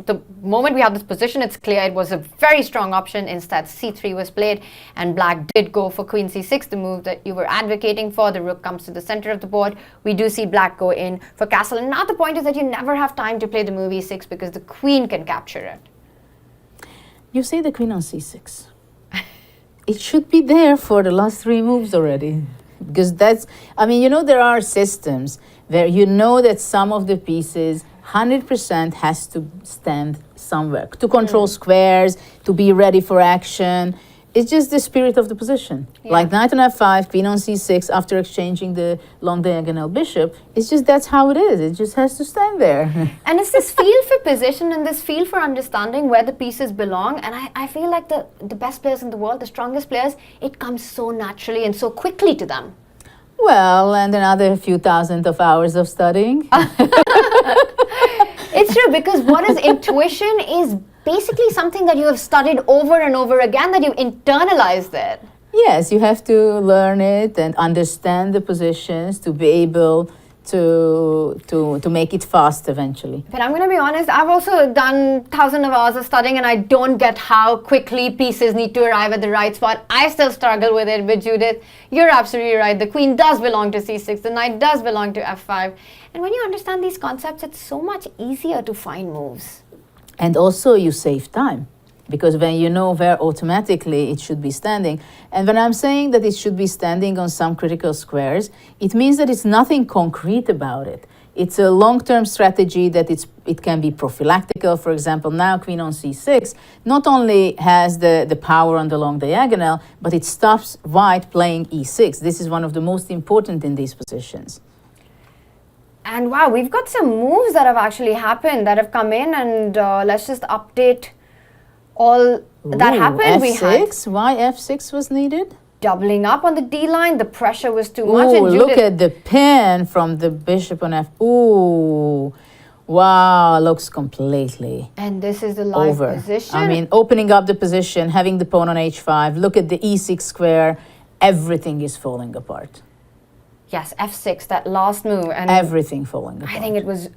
A: the moment we have this position, it's clear it was a very strong option. Instead, c3 was played, and black did go for queen c6, the move that you were advocating for. The rook comes to the center of the board. We do see black go in for castle. And now the point is that you never have time to play the move e6, because the queen can capture it.
B: You say the queen on c6. It should be there for the last three moves already. Because that's, I mean, you know, there are systems where you know that some of the pieces 100% has to stand somewhere to control squares, to be ready for action. It's just the spirit of the position. Like knight on f5, queen on c6 after exchanging the long diagonal bishop. It's just that's how it is. It just has to stand there.
A: And it's this feel for position and this feel for understanding where the pieces belong. And I feel like the best players in the world, the strongest players, it comes so naturally and so quickly to them.
B: Well, and another few thousand of hours of studying.
A: It's true, because what is intuition is basically something that you have studied over and over again, that you internalized it.
B: Yes, you have to learn it and understand the positions to be able to make it fast eventually.
A: But I'm going to be honest, I've also done thousands of hours of studying and I don't get how quickly pieces need to arrive at the right spot. I still struggle with it. But Judith, you're absolutely right. The queen does belong to c6. The knight does belong to f5. And when you understand these concepts, it's so much easier to find moves.
B: And also you save time, because when you know where automatically it should be standing, and when I'm saying that it should be standing on some critical squares, it means that it's nothing concrete about it. It's a long-term strategy that it can be prophylactical. For example, now queen on c6 not only has the power on the long diagonal, but it stops white playing e6. This is one of the most important in these positions.
A: And wow, we've got some moves that have actually happened, that have come in, and let's just update all that happened.
B: F6?
A: We had
B: Why F6 was needed?
A: doubling up on the D line. The pressure was too much.
B: Ooh,
A: And
B: look
A: Judith,
B: at the pin from the bishop on F. Ooh, wow, looks completely
A: and this is the live
B: over.
A: position.
B: I mean, opening up the position, having the pawn on H5, look at the E6 square, everything is falling apart.
A: yes, F6, that last move. And
B: Everything falling apart.
A: I think it was,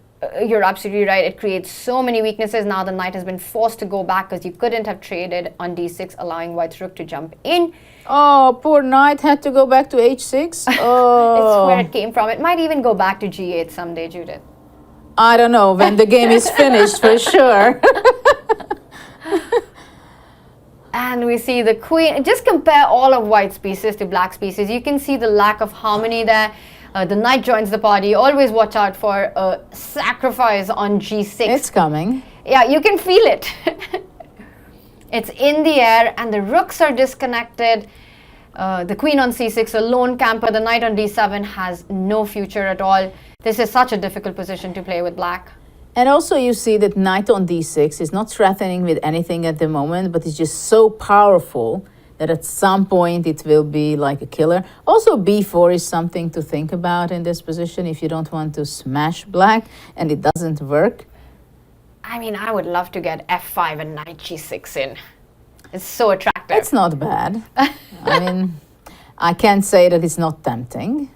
A: you're absolutely right. It creates so many weaknesses. Now the knight has been forced to go back because you couldn't have traded on D6, allowing white's rook to jump in.
B: Oh, poor knight had to go back to H6. Oh,
A: It's where it came from. It might even go back to G8 someday, Judith.
B: I don't know, when the game is finished for sure.
A: And we see the queen. Just compare all of white's pieces to black's pieces. You can see the lack of harmony there. The knight joins the party. Always watch out for a sacrifice on G6.
B: It's coming.
A: Yeah, you can feel it. It's in the air and the rooks are disconnected. The queen on C6, a lone camper. The knight on D7 has no future at all. This is such a difficult position to play with black.
B: And also you see that knight on d6 is not threatening with anything at the moment, but it's just so powerful that at some point it will be like a killer. Also b4 is something to think about in this position if you don't want to smash black and it doesn't work.
A: I mean, I would love to get F5 and knight G6 in. It's so attractive.
B: It's not bad. I mean, I can't say that it's not tempting.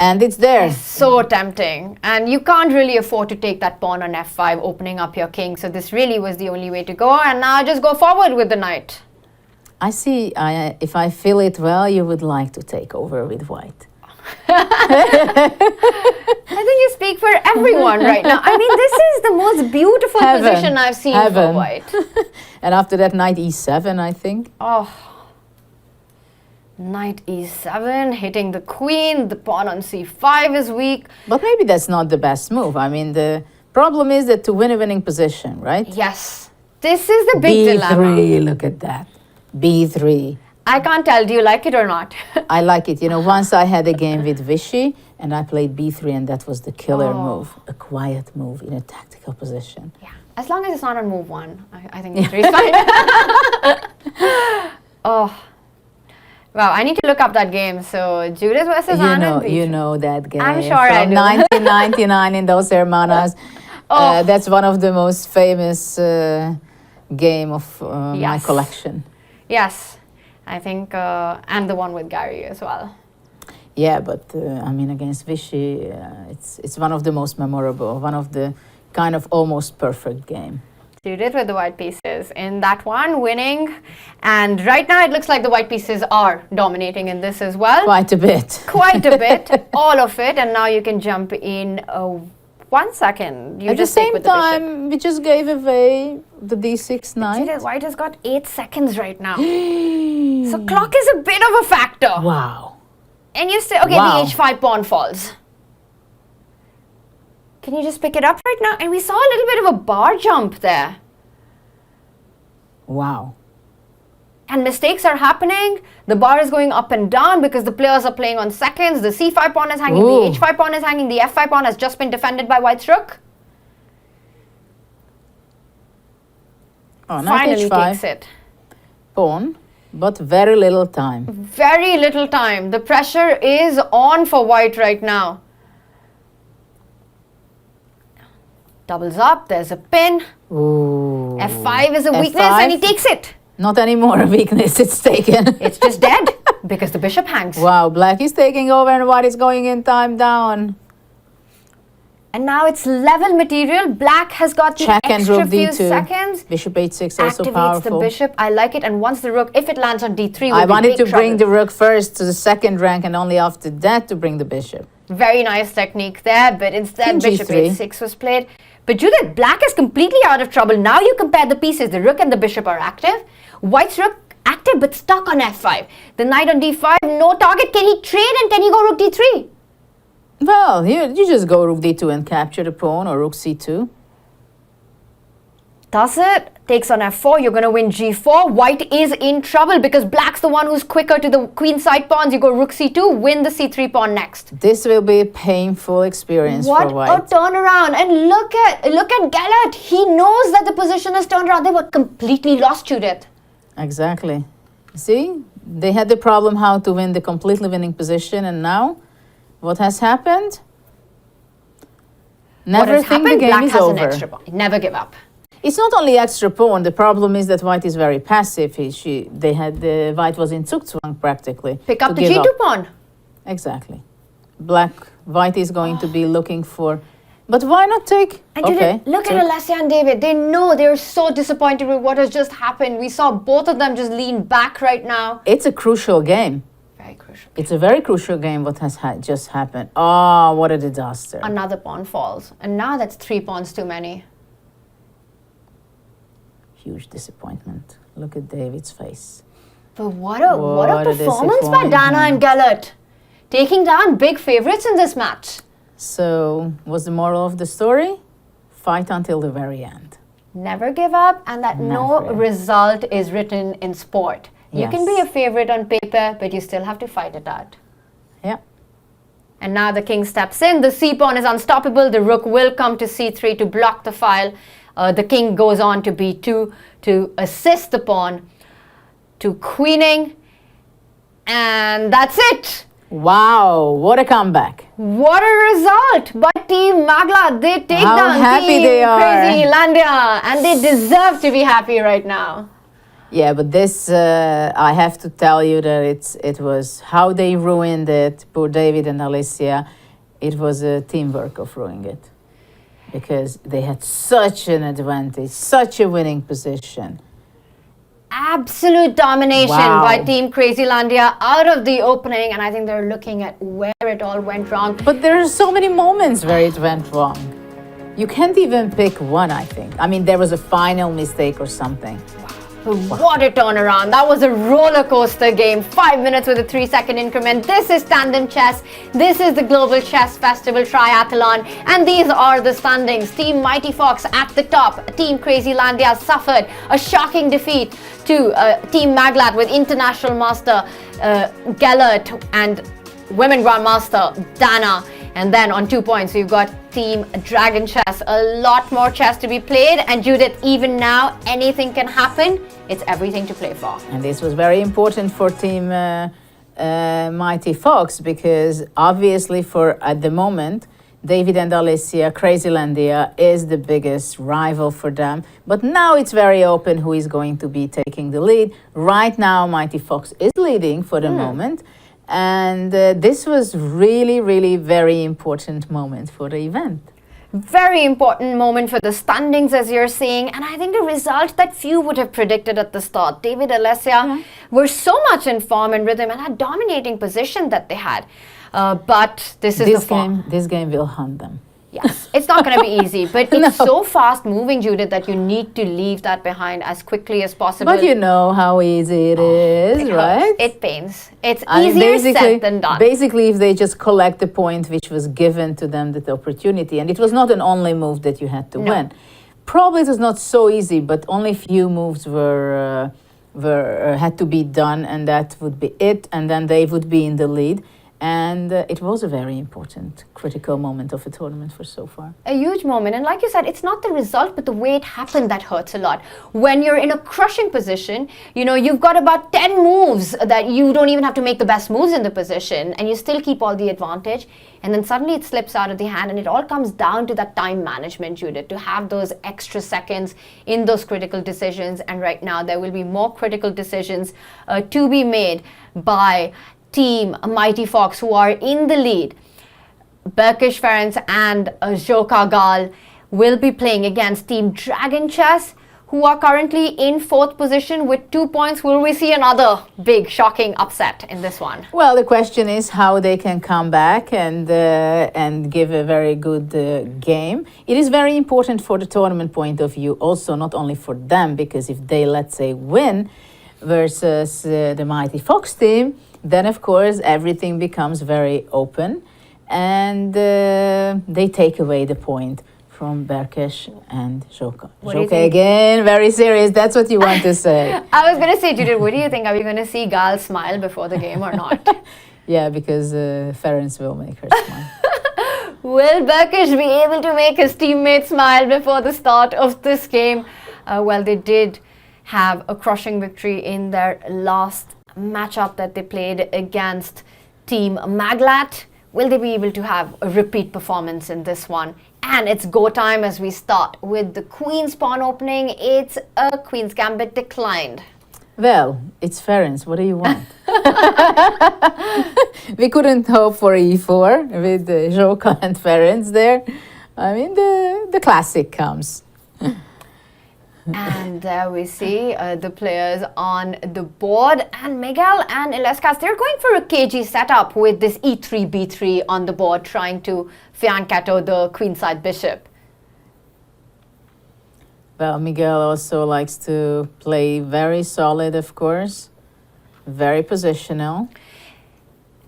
B: And it's there.
A: So tempting. And you can't really afford to take that pawn on F5, opening up your king. So this really was the only way to go. And now just go forward with the knight.
B: I see, if I feel it well, you would like to take over with white.
A: I think you speak for everyone right now. I mean, this is the most beautiful position I've seen for white.
B: And after that, knight e7, I think.
A: Oh. Knight e7, hitting the queen. The pawn on c5 is weak.
B: But maybe that's not the best move. I mean, the problem is that to win a winning position, right?
A: Yes. This is the big dilemma.
B: B3, look at that. B3.
A: I can't tell, do you like it or not?
B: I like it. You know, once I had a game with Vichy and I played B3 and that was the killer move. A quiet move in a tactical position.
A: Yeah. As long as it's not on move 1, I think B3 is fine. Oh. Wow, I need to look up that game. So, Judith versus Anand.
B: You know that game.
A: I'm sure I do.
B: From 1999 in those Hermanas. That's one of the most famous game of my collection.
A: Yes, I think, and the one with Gary as well.
B: Yeah, but I mean, against Vichy, it's one of the most memorable, one of the kind of almost perfect game.
A: Judith with the white pieces in that one, winning. And right now it looks like the white pieces are dominating in this as well.
B: Quite a bit.
A: Quite a bit, all of it. And now you can jump in 1 second. You
B: At
A: just
B: the
A: take
B: same
A: with the bishop.
B: time, we just gave away the d6 knight.
A: Judith, white has got 8 seconds right now. So clock is a bit of a factor.
B: Wow.
A: And you say, okay,
B: Wow.
A: the h5 pawn falls. Can you just pick it up right now? And we saw a little bit of a bar jump there.
B: Wow.
A: And mistakes are happening. The bar is going up and down because the players are playing on seconds. The c5 pawn is hanging,
B: Ooh.
A: the h5 pawn is hanging, the f5 pawn has just been defended by white's rook.
B: Oh, knight
A: Finally
B: h5.
A: takes it.
B: Pawn, but very little time.
A: Very little time. The pressure is on for white right now. Doubles up, there's a pin.
B: Ooh.
A: f5 is a weakness
B: F5?
A: and he takes it.
B: Not anymore a weakness, it's taken.
A: It's just dead because the bishop hangs.
B: Wow, black is taking over and white is going in time down.
A: And now it's level material. Black has got the
B: Check and
A: extra
B: rook
A: few
B: d2.
A: seconds.
B: Bishop h6 also
A: Activates
B: powerful.
A: the bishop. I like it. And once the rook, if it lands on d3,
B: I
A: we'll be
B: wanted
A: big
B: to bring
A: trouble.
B: the rook first to the second rank and only after that to bring the bishop.
A: Very nice technique there, but instead
B: King
A: bishop
B: g3.
A: h6 was played. But Judith, black is completely out of trouble. Now you compare the pieces. The rook and the bishop are active. White's rook active but stuck on f5. The knight on d5, no target. Can he trade and can he go rook d3?
B: Well, you just go rook d2 and capture the pawn, or rook c2.
A: Does it? Takes on f4. You're going to win g4. White is in trouble because black's the one who's quicker to the queen side pawns. You go rook c2, win the c3 pawn next.
B: This will be a painful experience
A: What
B: for
A: a
B: white.
A: turnaround. And look at Gellert. He knows that the position is turned around. They were completely lost, Judith.
B: Exactly. See, they had the problem how to win the completely winning position, and now what has happened?
A: What
B: Never
A: has
B: think the
A: happened?
B: game
A: Black
B: is
A: has
B: over.
A: an extra pawn. Never give up.
B: It's not only extra pawn. The problem is that white is very passive. White was in Zugzwang practically.
A: Pick up
B: to
A: the
B: give
A: g2 pawn.
B: Exactly. White is going to be looking for. But why not take?
A: And
B: Okay.
A: look at
B: take-
A: Alessia and David. They know they're so disappointed with what has just happened. We saw both of them just lean back right now.
B: It's a crucial game.
A: Very crucial.
B: It's a very crucial game. What has just happened? Oh, what a disaster!
A: Another pawn falls. And now that's 3 pawns too many.
B: Huge disappointment. Look at David's face.
A: But what a
B: What a
A: performance by Dana and Gellert. Taking down big favorites in this match.
B: So, what's the moral of the story? Fight until the very end.
A: Never give up, and that no
B: Never.
A: result is written in sport. You can be
B: Yes.
A: a favorite on paper, but you still have to fight it out.
B: Yeah.
A: And now the king steps in. The c pawn is unstoppable. The rook will come to c3 to block the file. The king goes on to b2 to assist the pawn to queening. And that's it.
B: Wow, what a comeback.
A: What a result by Team Magla. They take
B: How
A: down
B: happy
A: Team
B: they are.
A: Crazy Landia. And they deserve to be happy right now.
B: Yeah, but this, I have to tell you that it was how they ruined it, poor David and Alicia. It was a teamwork of ruining it. Because they had such an advantage, such a winning position.
A: Absolute domination
B: Wow.
A: by Team Crazy Landia out of the opening. And I think they're looking at where it all went wrong.
B: But there are so many moments where it went wrong. You can't even pick one, I think. I mean, there was a final mistake or something.
A: But what a turnaround. That was a roller coaster game. 5 minutes with a 3-second increment. This is Tandem Chess. This is the Global Chess Festival Triathlon. And these are the standings. Team Mighty Fox at the top. Team Crazy Landia suffered a shocking defeat to Team Maglat with International Master Gellert and Women Grandmaster Dana. And then on 2 points, we've got Team Dragon Chess. A lot more chess to be played. And Judith, even now, anything can happen. It's everything to play for.
B: And this was very important for Team Mighty Fox because obviously at the moment, David and Alicia, Crazy Landia is the biggest rival for them. But now it's very open who is going to be taking the lead. Right now, Mighty Fox is leading for the moment. And this was really, really very important moment for the event.
A: Very important moment for the standings, as you're seeing. And I think the result that few would have predicted at the start. David and Alessia were so much in form and rhythm and had dominating position that they had. But this is the form.
B: This game will hunt them.
A: Yes, it's not going to be easy, but it's
B: No.
A: so fast moving, Judith, that you need to leave that behind as quickly as possible.
B: But you know how easy it is,
A: It hurts.
B: right?
A: It pains. It's
B: I mean,
A: easier said than done.
B: Basically, if they just collect the point which was given to them, that opportunity, and it was not an only move that you had to
A: No.
B: win. Probably it was not so easy, but only few moves were had to be done, and that would be it. And then they would be in the lead. And it was a very important, critical moment of the tournament for so far.
A: A huge moment. And like you said, it's not the result, but the way it happened that hurts a lot. When you're in a crushing position, you know, you've got about 10 moves that you don't even have to make the best moves in the position, and you still keep all the advantage. And then suddenly it slips out of the hand, and it all comes down to that time management, Judith, to have those extra seconds in those critical decisions. And right now, there will be more critical decisions to be made by Team Mighty Fox, who are in the lead. Berkish Ferenc and Joka Gal will be playing against Team Dragon Chess, who are currently in 4th position with 2 points. Will we see another big, shocking upset in this one?
B: Well, the question is how they can come back and give a very good game. It is very important for the tournament point of view, also not only for them, because if they, let's say, win versus the Mighty Fox team, then of course everything becomes very open, and they take away the point from Berkish and Joka.
A: What do you
B: Joka
A: think?
B: again, very serious. That's what you want to say.
A: I was going to say, Judith, what do you think? Are we going to see Gal smile before the game or not?
B: Yeah, because Ferenc will make her smile.
A: Will Berkish be able to make his teammate smile before the start of this game? Well, they did have a crushing victory in their last matchup that they played against Team Maglat. Will they be able to have a repeat performance in this one? And it's go time as we start with the Queen's Pawn opening. It's a Queen's Gambit declined.
B: Well, it's Ferenc. What do you want? We couldn't hope for e4 with Joka and Ferenc there. I mean, the classic comes.
A: And there we see the players on the board, and Miguel and Ilescas, they're going for a cagey setup with this e3, b3 on the board, trying to fianchetto the queenside bishop.
B: Well, Miguel also likes to play very solid, of course, very positional.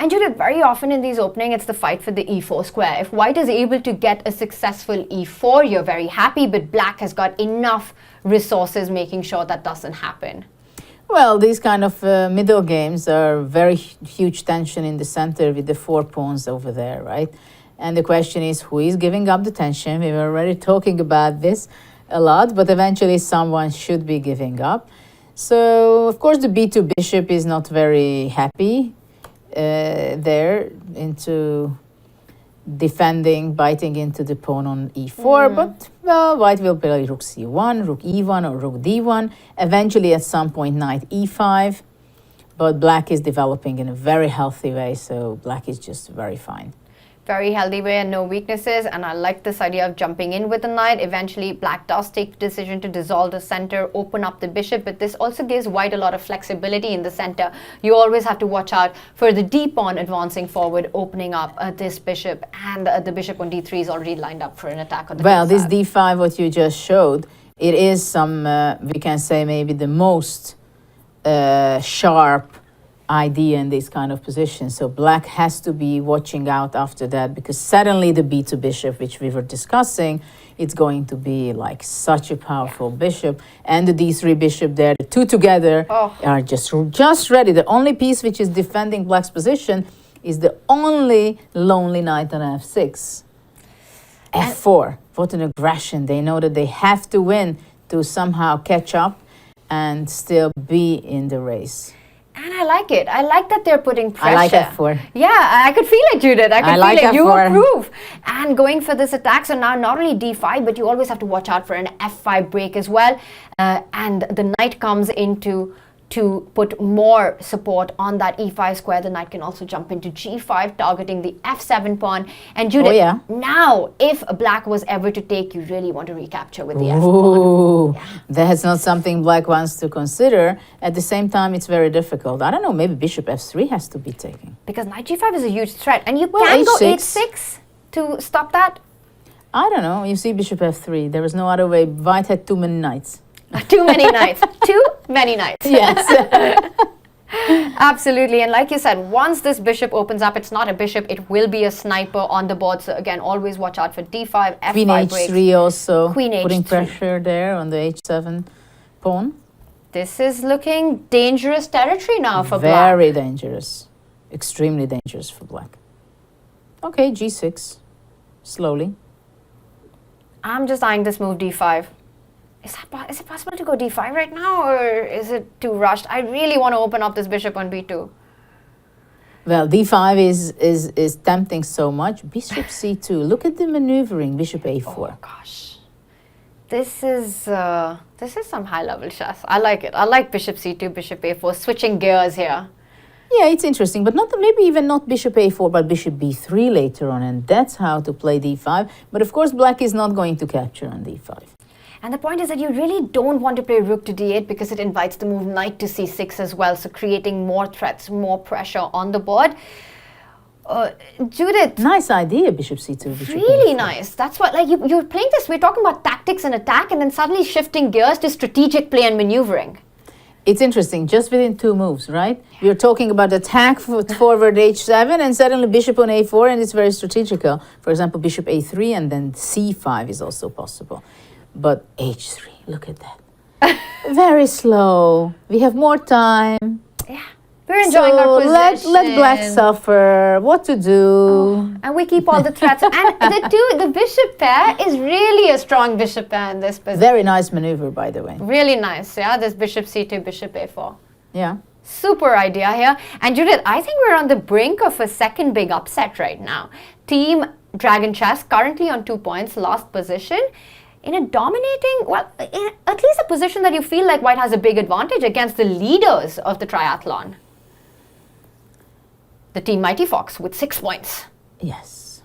A: And Judith, very often in these openings, it's the fight for the e4 square. If white is able to get a successful e4, you're very happy, but black has got enough resources making sure that doesn't happen.
B: Well, these kind of middle games are very huge tension in the center with the 4 pawns over there, right? And the question is, who is giving up the tension? We were already talking about this a lot, but eventually someone should be giving up. So, of course, the b2 bishop is not very happy there into defending, biting into the pawn on e4, but well, white will play rook c1, rook e1, or rook d1. Eventually, at some point, knight e5. But black is developing in a very healthy way, so black is just very fine.
A: Very healthy way and no weaknesses, and I like this idea of jumping in with the knight. Eventually, black does take the decision to dissolve the center, open up the bishop, but this also gives white a lot of flexibility in the center. You always have to watch out for the d pawn advancing forward, opening up this bishop, and the bishop on d3 is already lined up for an attack on the
B: Well, this
A: queen side.
B: d5, what you just showed, it is some, we can say maybe the most sharp idea in this kind of position. So black has to be watching out after that, because suddenly the b2 bishop, which we were discussing, it's going to be like such a powerful bishop, and the d3 bishop there, the two together are just ready. The only piece which is defending black's position is the only lonely knight on f6. f4, what an aggression. They know that they have to win to somehow catch up and still be in the race.
A: And I like it. I like that they're putting pressure.
B: I like f4.
A: Yeah, I could feel it, Judith. I could
B: like
A: feel it. You
B: f4.
A: approve. And going for this attack, so now not only d5, but you always have to watch out for an f5 break as well. And the knight comes into to put more support on that e5 square. The knight can also jump into g5, targeting the f7 pawn. And Judith, now, if black was ever to take, you really want to recapture with the f pawn.
B: Ooh, that's not something black wants to consider. At the same time, it's very difficult. I don't know, maybe bishop f3 has to be taken.
A: Because knight g5 is a huge threat. And you
B: Well,
A: can go
B: h6.
A: h6 to stop that.
B: I don't know. You see bishop f3. There was no other way. White had too many knights.
A: Too many knights. Too many knights.
B: Yes.
A: Absolutely. And like you said, once this bishop opens up, it's not a bishop, it will be a sniper on the board. So again, always watch out for d5, f5
B: Queen
A: breaks.
B: h3 also.
A: Queen
B: Putting
A: h3.
B: pressure there on the h7 pawn.
A: This is looking dangerous territory now for black.
B: Very dangerous. Extremely dangerous for black. Okay, g6. Slowly.
A: I'm just eyeing this move d5. Is it possible to go d5 right now, or is it too rushed? I really want to open up this bishop on b2.
B: Well, d5 is tempting so much. Bishop c2. Look at the maneuvering. Bishop a4.
A: Oh gosh, this is some high level chess. I like it. I like bishop c2, bishop a4, switching gears here.
B: Yeah, it's interesting, but maybe even not bishop a4, but bishop b3 later on, and that's how to play d5. But of course, black is not going to capture on d5.
A: And the point is that you really don't want to play rook to d8 because it invites the move knight to c6 as well, so creating more threats, more pressure on the board. Judith.
B: Nice idea, bishop c2, bishop
A: Really
B: a4.
A: nice. That's what, like, you're playing this, we're talking about tactics and attack, and then suddenly shifting gears to strategic play and maneuvering.
B: It's interesting, just within 2 moves, right? We're talking about attack forward h7, and suddenly bishop on a4, and it's very strategical. For example, bishop a3, and then c5 is also possible. But h3, look at that. Very slow. We have more time.
A: Yeah. We're enjoying our position.
B: Let black suffer. What to do?
A: And we keep all the threats. And the bishop pair is really a strong bishop pair in this position.
B: Very nice maneuver, by the way.
A: Really nice, yeah? This bishop c2, bishop a4.
B: Yeah.
A: Super idea here. And Judith, I think we're on the brink of a second big upset right now. Team Dragon Chess currently on 2 points, last position. In a dominating, well, in at least a position that you feel like white has a big advantage against the leaders of the triathlon. The team Mighty Fox with 6 points.
B: Yes,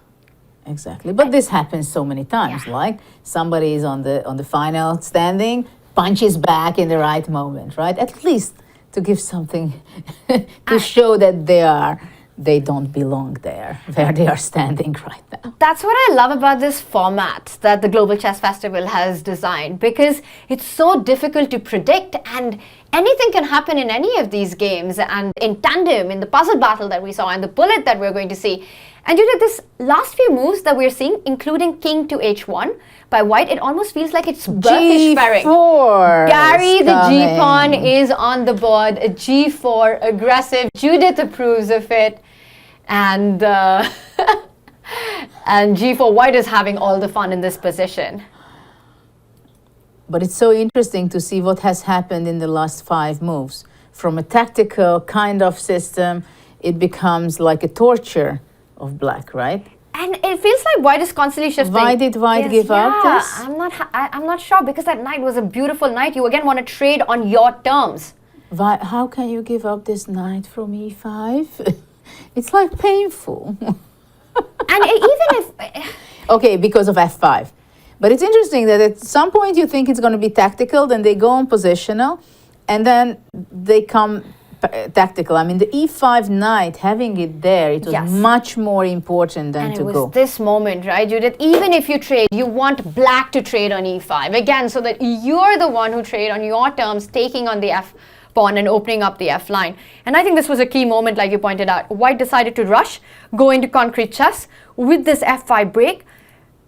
B: exactly. But this happens so many times.
A: Yeah.
B: Like somebody is on the final standing, punches back in the right moment, right? At least to give something to show that they don't belong there, where they are standing right now.
A: That's what I love about this format that the Global Chess Festival has designed, because it's so difficult to predict and anything can happen in any of these games. And in Tandem, in the puzzle battle that we saw, and the bullet that we're going to see. And you know, this last few moves that we're seeing, including king to h1 by white, it almost feels like it's Turkish pairing.
B: G4
A: Gary, the g-pawn is on the board. A g4, aggressive. Judith approves of it. And and g4, white is having all the fun in this position.
B: But it's so interesting to see what has happened in the last 5 moves. From a tactical kind of system, it becomes like a torture of black, right?
A: And it feels like white is constantly shifting.
B: Why did white give up this?
A: I'm not sure, because that knight was a beautiful knight. You again want to trade on your terms.
B: Why, how can you give up this knight from e5? It's like painful.
A: And even if...
B: Okay, because of f5. But it's interesting that at some point you think it's going to be tactical, then they go on positional, and then they come tactical. I mean, the e5 knight, having it there, it was
A: Yes.
B: much more important than
A: And
B: to
A: it was
B: go.
A: this moment, right, Judith? Even if you trade, you want black to trade on e5. Again, so that you're the one who trade on your terms, taking on the f pawn and opening up the f line. And I think this was a key moment, like you pointed out. White decided to rush, go into concrete chess with this f5 break.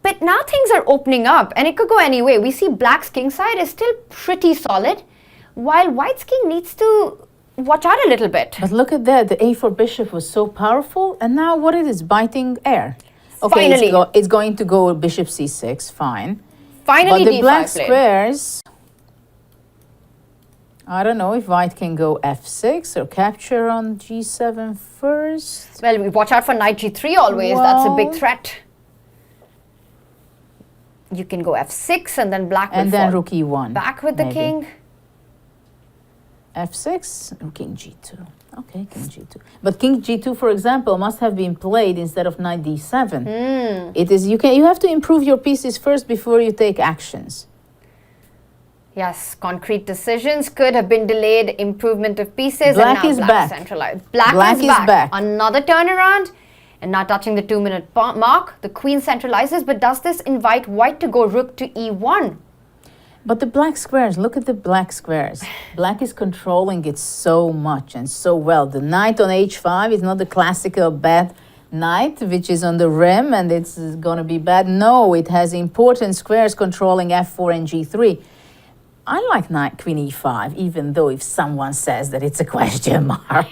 A: But now things are opening up, and it could go any way. We see black's king side is still pretty solid, while white's king needs to watch out a little bit.
B: But look at that, the a4 bishop was so powerful, and now what it is, biting air. Okay,
A: Finally.
B: it's going to go bishop c6, fine.
A: Finally,
B: But the
A: d5
B: black
A: played.
B: squares, I don't know if white can go f6 or capture on g7 first.
A: Well, we watch out for knight g3 always. That's a big
B: Well-
A: threat. You can go f6, and then black will
B: And then
A: fall
B: rook e1.
A: back with the
B: maybe.
A: king.
B: f6 or king g2. Okay, king g2. But king g2, for example, must have been played instead of knight d7. It is you have to improve your pieces first before you take actions.
A: Yes, concrete decisions could have been delayed. Improvement of pieces.
B: Black
A: and now
B: is
A: black
B: back.
A: centralized. Black
B: Black
A: is
B: is
A: back.
B: back.
A: Another turnaround. And now touching the 2-minute mark, the queen centralizes, but does this invite white to go rook to e1?
B: But the black squares, look at the black squares. Black is controlling it so much and so well. The knight on h5 is not the classical bad knight, which is on the rim and it's going to be bad. No, it has important squares controlling f4 and g3. I like knight queen e5, even though if someone says that it's a question mark.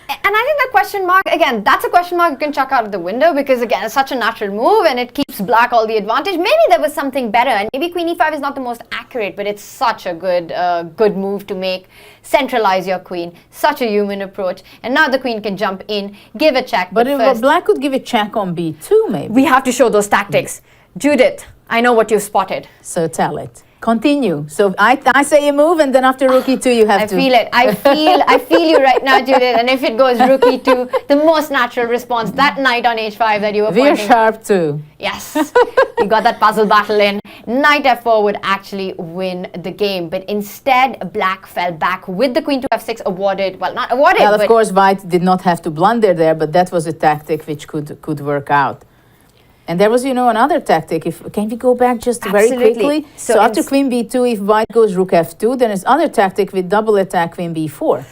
A: And I think that question mark, again, that's a question mark you can chuck out of the window because, again, it's such a natural move and it keeps black all the advantage. Maybe there was something better and maybe queen e5 is not the most accurate, but it's such a good move to make. Centralize your queen. Such a human approach. And now the queen can jump in, give a check.
B: But if
A: first,
B: black could give a check on b2, maybe.
A: we have to show those tactics. Judith, I know what you've spotted.
B: So tell it. Continue. So I say a move, and then after rook e2, you have
A: I
B: to.
A: feel it. I feel you right now, Judith. And if it goes rook e2, the most natural response, that knight on h5 that you were
B: We're
A: pointing.
B: sharp too.
A: Yes, you got that puzzle battle in. Knight f4 would actually win the game, but instead black fell back with the queen to f6 awarded. Well, not awarded.
B: Well, of
A: but
B: course, white did not have to blunder there, but that was a tactic which could work out. And there was, another tactic. Can we go back just very
A: Absolutely.
B: quickly?
A: So
B: So after queen b2, if white goes rook f2, then it's other tactic with double attack queen b4.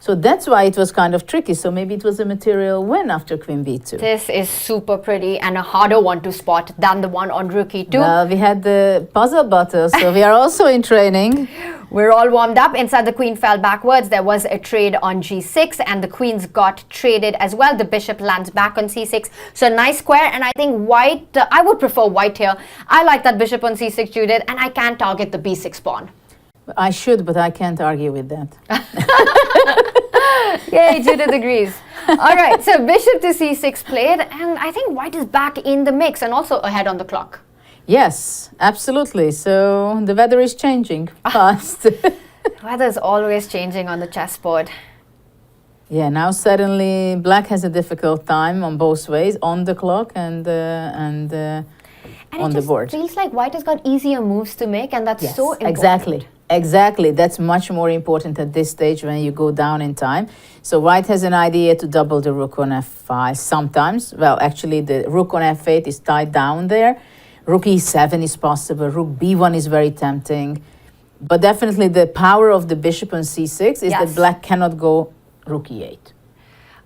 B: So that's why it was kind of tricky. So maybe it was a material win after queen b2.
A: This is super pretty and a harder one to spot than the one on rook e2.
B: Well, we had the puzzle battle, so we are also in training.
A: We're all warmed up. Inside, the queen fell backwards. There was a trade on g6 and the queens got traded as well. The bishop lands back on c6. So a nice square, and I think white, I would prefer white here. I like that bishop on c6, Judith, and I can target the b6 pawn.
B: I should, but I can't argue with that.
A: Yay, Judith agrees. All right, so bishop to c6 played, and I think white is back in the mix and also ahead on the clock.
B: Yes, absolutely. So the weather is changing fast.
A: Weather's always changing on the chessboard.
B: Yeah, now suddenly black has a difficult time on both ways, on the clock and
A: And
B: on
A: it
B: the
A: just
B: board.
A: feels like white has got easier moves to make, and that's
B: Yes,
A: so important.
B: Exactly. That's much more important at this stage when you go down in time. So white has an idea to double the rook on f5 sometimes. Well, actually, the rook on f8 is tied down there. Rook e7 is possible. Rook b1 is very tempting. But definitely the power of the bishop on c6 is
A: Yes.
B: that black cannot go rook e8.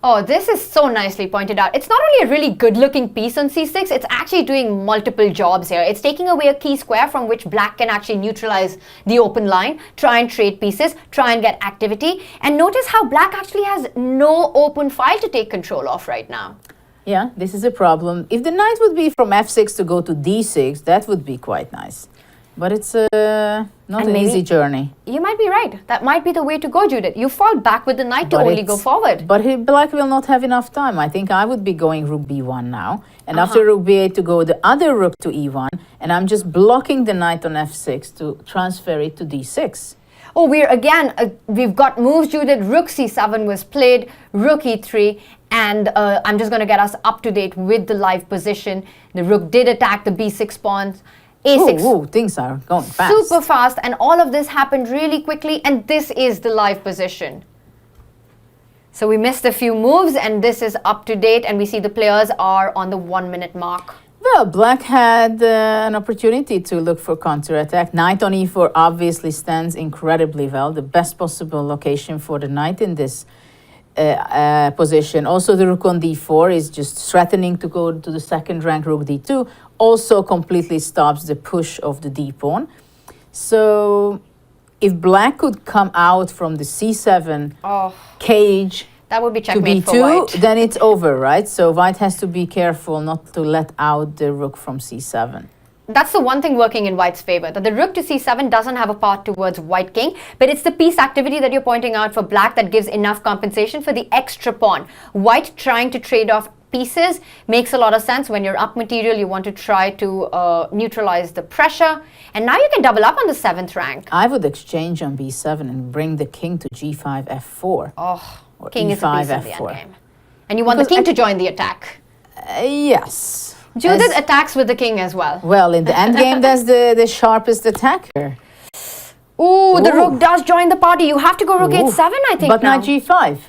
A: Oh, this is so nicely pointed out. It's not only a really good-looking piece on c6, it's actually doing multiple jobs here. It's taking away a key square from which black can actually neutralize the open line, try and trade pieces, try and get activity. And notice how black actually has no open file to take control of right now.
B: Yeah, this is a problem. If the knight would be from f6 to go to d6, that would be quite nice. But it's not
A: And
B: an
A: maybe-
B: easy journey.
A: You might be right. That might be the way to go, Judith. You fall back with the knight to
B: But
A: only go
B: it's-
A: forward.
B: But black will not have enough time. I think I would be going rook b1 now. And after rook b8 to go the other rook to e1. And I'm just blocking the knight on f6 to transfer it to d6.
A: Oh, we've got moves, Judith. Rook c7 was played, rook e3, and I'm just going to get us up to date with the live position. The rook did attack the b6 pawns. A6.
B: Ooh, things are going fast.
A: Super fast, and all of this happened really quickly, and this is the live position. So we missed a few moves, and this is up to date, and we see the players are on the 1-minute mark.
B: Well, black had an opportunity to look for counterattack. Knight on e4 obviously stands incredibly well. The best possible location for the knight in this position. Also, the rook on d4 is just threatening to go to the second rank rook d2. Also completely stops the push of the d pawn. So if black could come out from the c7 cage
A: That would be
B: to
A: checkmate for
B: b2,
A: white.
B: then it's over, right? So white has to be careful not to let out the rook from c7.
A: That's the one thing working in white's favor, that the rook to c7 doesn't have a path towards white king, but it's the piece activity that you're pointing out for black that gives enough compensation for the extra pawn. White trying to trade off pieces makes a lot of sense. When you're up material, you want to try to neutralize the pressure. And now you can double up on the 7th rank.
B: I would exchange on b7 and bring the king to g5, f4. Or
A: King is a
B: e5,
A: piece in the
B: f4.
A: endgame. And you want the king to join the attack.
B: Yes.
A: Judith attacks with the king as well.
B: Well, in the endgame, that's the sharpest attacker.
A: Ooh, the rook does join the party. You have to go rook
B: Ooh.
A: h7, I think,
B: But
A: now.
B: not g5.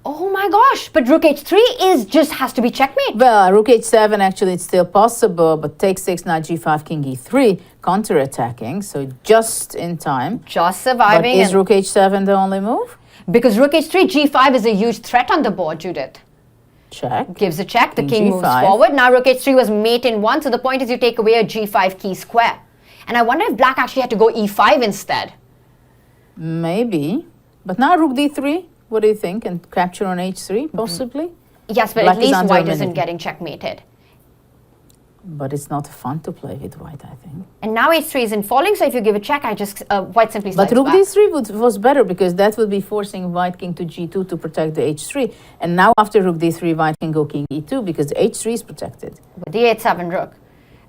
A: Oh my gosh, but rook h3 has to be checkmate.
B: Well, rook h7 actually it's still possible, but take 6, knight g5, king e3, counter-attacking, so just in time.
A: Just surviving.
B: But is rook h7 the only move?
A: Because rook h3, g5 is a huge threat on the board, Judith.
B: Check.
A: Gives a check, the
B: King
A: king moves
B: G5.
A: forward. Now rook h3 was mate in 1, so the point is you take away a g5 key square. And I wonder if black actually had to go e5 instead.
B: Maybe. But now rook d3, what do you think? And capture on h3, possibly?
A: Yes, but
B: Black
A: at
B: is
A: least
B: under
A: white
B: a
A: isn't
B: minute.
A: getting checkmated.
B: But it's not fun to play with white, I think.
A: And now h3 isn't falling, so if you give a check, white simply slides
B: But rook
A: back.
B: d3 was better because that would be forcing white king to g2 to protect the h3. And now after rook d3, white can go king e2 because the h3 is protected.
A: With the h7 rook.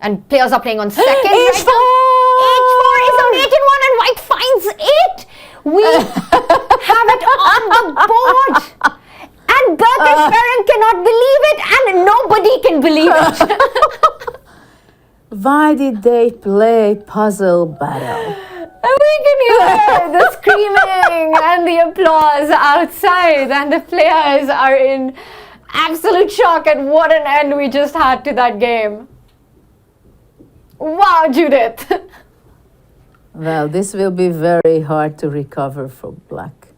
A: And players are playing on second.
B: H4!
A: H4 is a mate in 1 and white finds it. We have it on the board. And Berkeley's parent cannot believe it, and nobody can believe it.
B: Why did they play puzzle battle?
A: And we can hear the screaming and the applause outside, and the players are in absolute shock at what an end we just had to that game. Wow, Judith.
B: Well, this will be very hard to recover for black.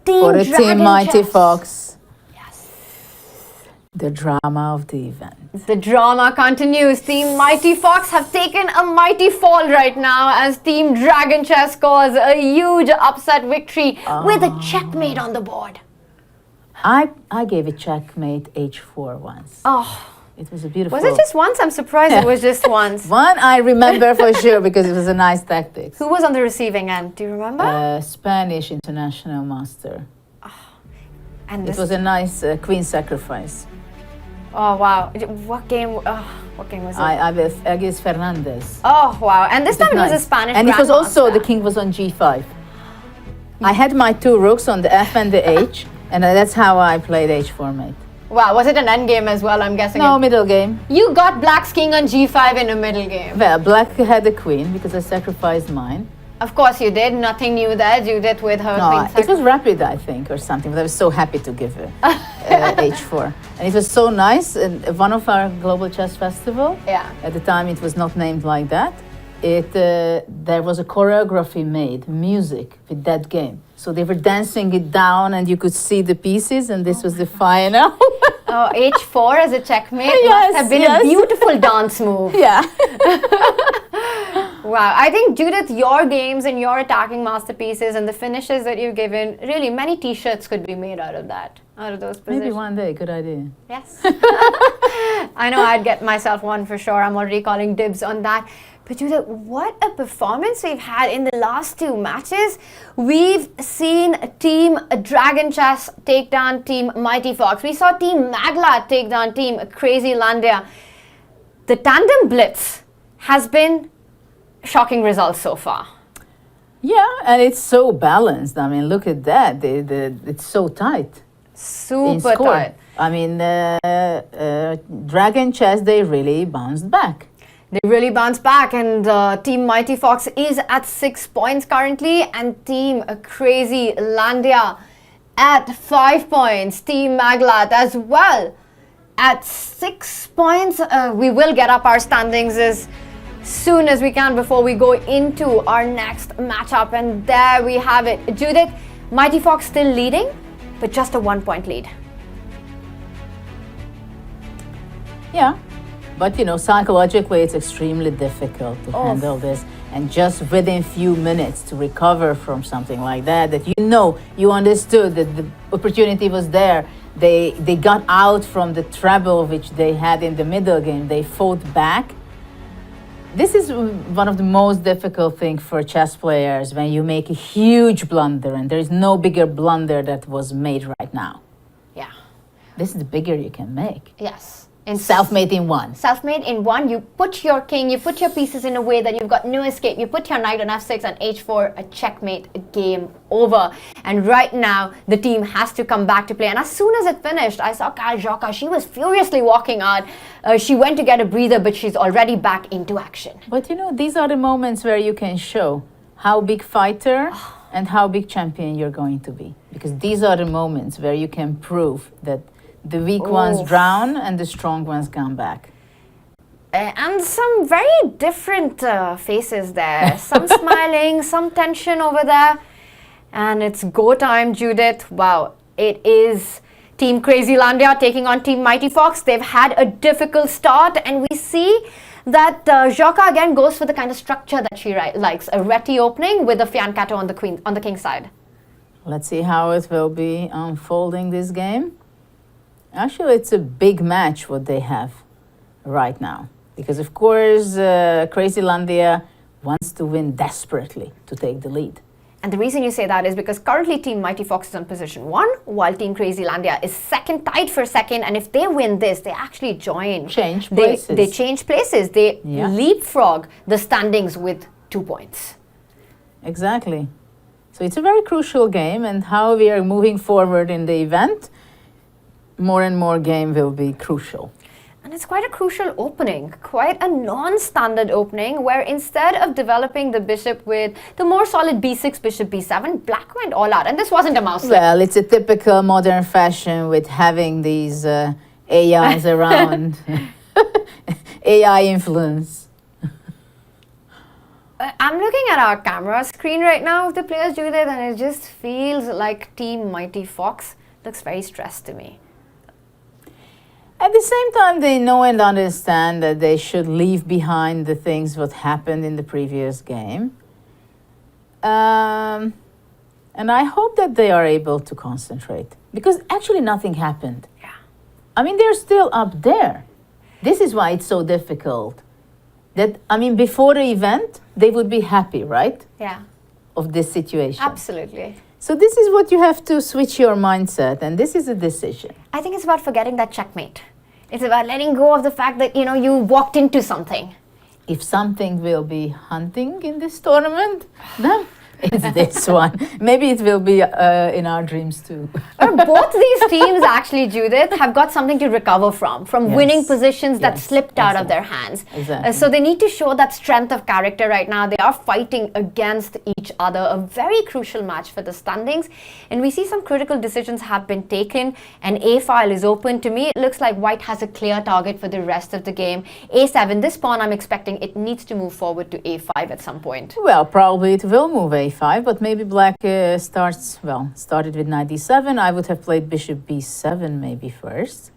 A: Team
B: For a
A: Dragon
B: team Mighty
A: Chess.
B: Fox.
A: Yes.
B: The drama of the event.
A: The drama continues. Team Mighty Fox have taken a mighty fall right now as Team Dragon Chess scores a huge upset victory with a checkmate on the board.
B: I gave a checkmate h4 once.
A: Oh,
B: It was a beautiful.
A: was it just once? I'm surprised it was just once.
B: one I remember for sure because it was a nice tactics.
A: Who was on the receiving end? Do you remember?
B: Spanish international master.
A: And
B: It
A: this,
B: was a nice queen sacrifice.
A: oh wow, what game? What game was it?
B: I guess Fernandez.
A: Oh wow, and this
B: It was
A: time it was a
B: nice.
A: Spanish.
B: And it was also
A: grandmaster.
B: the king was on g5. I had my 2 rooks on the f and the h, and that's how I played h4 mate.
A: Wow, was it an end game as well? I'm guessing.
B: No, middle game.
A: You got Black's king on g5 in a middle game.
B: Well, black had the queen because I sacrificed mine.
A: Of course you did. Nothing new there. Judith with her
B: No,
A: queen.
B: it was rapid, I think, or something. But I was so happy to give it h4, and it was so nice. And one of our global chess festival.
A: Yeah.
B: At the time, it was not named like that. There was a choreography made, music with that game. So they were dancing it down, and you could see the pieces. And this was the final.
A: Oh, h4 as a checkmate
B: Yes,
A: must have been
B: yes.
A: a beautiful dance move.
B: Yeah.
A: Wow, I think Judith, your games and your attacking masterpieces and the finishes that you've given, really many t-shirts could be made out of that, out of those positions.
B: Maybe one day, good idea.
A: Yes. I know I'd get myself one for sure. I'm already calling dibs on that. But Judith, what a performance we've had in the last 2 matches. We've seen Team Dragon Chess take down Team Mighty Fox. We saw Team Magla take down Team Crazy Landia. The Tandem Blitz has been shocking results so far.
B: Yeah, and it's so balanced. I mean, look at that. It's so tight. in
A: Super
B: score.
A: tight.
B: I mean, Dragon Chess, they really bounced back.
A: They really bounced back, and Team Mighty Fox is at 6 points currently, and Team Crazy Landia at 5 points. Team Maglat as well at 6 points. We will get up our standings as soon as we can before we go into our next matchup, and there we have it. Judith, Mighty Fox still leading, but just a 1 point lead.
B: Yeah, but you know, psychologically, it's extremely difficult to handle this, and just within few minutes to recover from something like that, that you understood that the opportunity was there. They got out from the trouble which they had in the middle game. They fought back. This is one of the most difficult things for chess players when you make a huge blunder, and there is no bigger blunder that was made right now.
A: Yeah.
B: This is the bigger you can make.
A: Yes. In
B: Self-made in one.
A: Self-made in one, you put your king, you put your pieces in a way that you've got no escape. You put your knight on f6 and h4, a checkmate, a game over. And right now, the team has to come back to play. And as soon as it finished, I saw Kaljaka. She was furiously walking out. She went to get a breather, but she's already back into action.
B: But you know, these are the moments where you can show how big fighter and how big champion you're going to be. because these are the moments where you can prove that the weak ones drown and the strong ones come back.
A: And some very different faces there. Some smiling, some tension over there. And it's go time, Judith. Wow, it is Team Crazylandia taking on Team Mighty Fox. They've had a difficult start, and we see that Jaka again goes for the kind of structure that she likes. A Reti opening with a Fianchetto on the king side.
B: Let's see how it will be unfolding this game. Actually, it's a big match what they have right now. Because, of course, Crazylandia wants to win desperately to take the lead.
A: And the reason you say that is because currently Team Mighty Fox is on position 1, while Team Crazylandia is second, tied for second. And if they win this, they actually
B: change places.
A: They change places. They leapfrog the standings with 2 points.
B: Exactly. So it's a very crucial game, and how we are moving forward in the event, more and more game will be crucial.
A: And it's quite a crucial opening, quite a non-standard opening, where instead of developing the bishop with the more solid b6, bishop b7, black went all out. And this wasn't a mouse slip.
B: Well, it's a typical modern fashion with having these AIs around. AI influence.
A: I'm looking at our camera screen right now of the players, Judith, and it just feels like Team Mighty Fox looks very stressed to me.
B: At the same time, they know and understand that they should leave behind the things what happened in the previous game. And I hope that they are able to concentrate, because actually nothing happened.
A: Yeah.
B: I mean, they're still up there. This is why it's so difficult. That, I mean, before the event, they would be happy, right?
A: Yeah.
B: Of this situation.
A: Absolutely.
B: So this is what you have to switch your mindset, and this is a decision.
A: I think it's about forgetting that checkmate. It's about letting go of the fact that, you walked into something.
B: If something will be hunting in this tournament, no, it's this one. Maybe it will be in our dreams too.
A: Both these teams actually, Judith, have got something to recover from winning positions that slipped out of their hands.
B: Exactly.
A: So they need to show that strength of character right now. They are fighting against each other, a very crucial match for the standings. And we see some critical decisions have been taken. An A file is open. To me, it looks like white has a clear target for the rest of the game. A7, this pawn, I'm expecting it needs to move forward to A5 at some point.
B: Well, probably it will move A5, but maybe black started with knight D7. I would have played bishop B7 maybe first.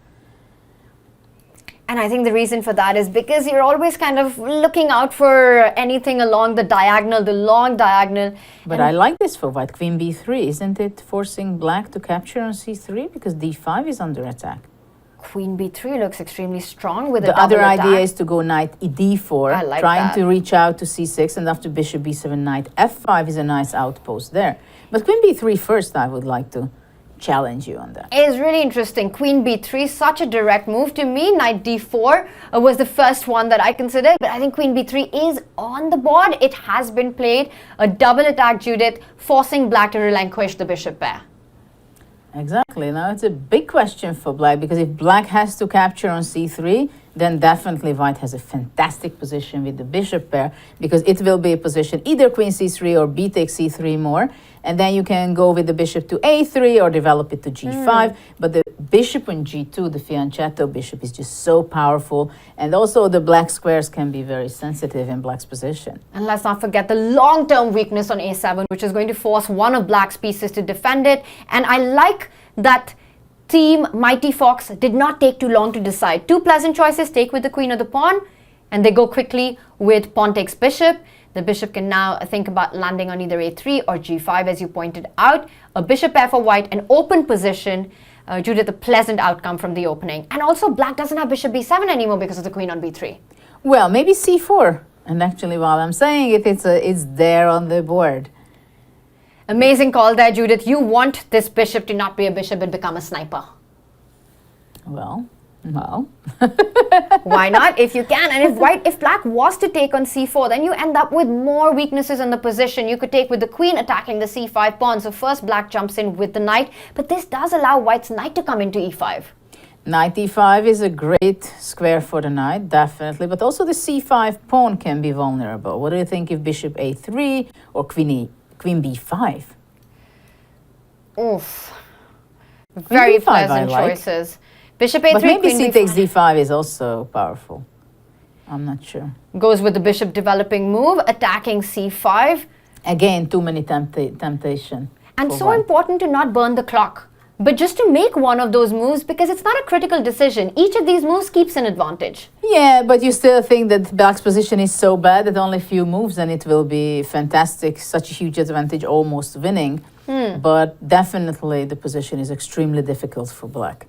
A: And I think the reason for that is because you're always kind of looking out for anything along the diagonal, the long diagonal.
B: But I like this for white. Queen B3, isn't it forcing black to capture on C3? Because D5 is under attack.
A: Queen B3 looks extremely strong with
B: the
A: a double
B: other
A: attack.
B: idea is to go knight D4,
A: I like
B: trying
A: that.
B: to reach out to C6, and after bishop B7, knight F5 is a nice outpost there. But Queen B3 first, I would like to challenge you on that.
A: It is really interesting. Queen B3, such a direct move. To me, knight D4 was the first one that I considered, but I think Queen B3 is on the board. It has been played. A double attack, Judith, forcing black to relinquish the bishop pair.
B: Exactly. Now it's a big question for black, because if black has to capture on C3, then definitely white has a fantastic position with the bishop pair, because it will be a position either queen C3 or b takes C3 more, and then you can go with the bishop to A3 or develop it to G5. But the bishop on G2, the fianchetto bishop, is just so powerful, and also the black squares can be very sensitive in black's position.
A: And let's not forget the long-term weakness on A7, which is going to force one of black's pieces to defend it. And I like that Team Mighty Fox did not take too long to decide. Two pleasant choices, take with the queen or the pawn, and they go quickly with pawn takes bishop. The bishop can now think about landing on either A3 or G5, as you pointed out. A bishop pair for white, an open position due to the pleasant outcome from the opening. And also black doesn't have bishop B7 anymore because of the queen on B3.
B: Well, maybe C4. And actually, while I'm saying it, it's there on the board.
A: Amazing call there, Judith. You want this bishop to not be a bishop but become a sniper.
B: Well.
A: Why not? If you can. And if black was to take on C4, then you end up with more weaknesses in the position. You could take with the queen attacking the C5 pawn. So first black jumps in with the knight, but this does allow white's knight to come into E5.
B: Knight E5 is a great square for the knight, definitely, but also the C5 pawn can be vulnerable. What do you think if bishop A3 or queen B5?
A: Oof. Very
B: D5 I
A: pleasant
B: like.
A: choices. Bishop A3,
B: But maybe
A: queen
B: c
A: B5.
B: takes d5 is also powerful. I'm not sure.
A: Goes with the bishop developing move, attacking c5.
B: Again, too many temptation.
A: And
B: for
A: so
B: white.
A: important to not burn the clock. But just to make one of those moves, because it's not a critical decision. Each of these moves keeps an advantage.
B: Yeah, but you still think that black's position is so bad that only few moves and it will be fantastic, such a huge advantage, almost winning. But definitely the position is extremely difficult for black.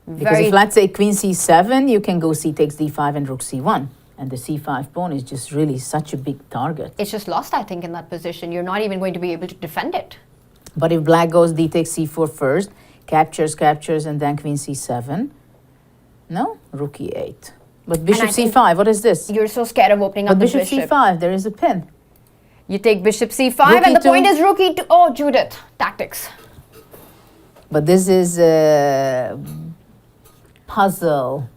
B: Because
A: Very-
B: if, let's say, queen c7, you can go c takes d5 and rook c1. And the c5 pawn is just really such a big target.
A: It's just lost, I think, in that position. You're not even going to be able to defend it.
B: But if black goes d takes c4 first, captures, and then queen c7, no, rook e8. But bishop
A: I think
B: c5, what is this?
A: You're so scared of opening
B: But
A: up the
B: bishop
A: bishop.
B: c5, there is a pin.
A: You take bishop c5,
B: Rook
A: and the
B: E2.
A: point is rook e2. Oh, Judith, tactics.
B: But this is a puzzle.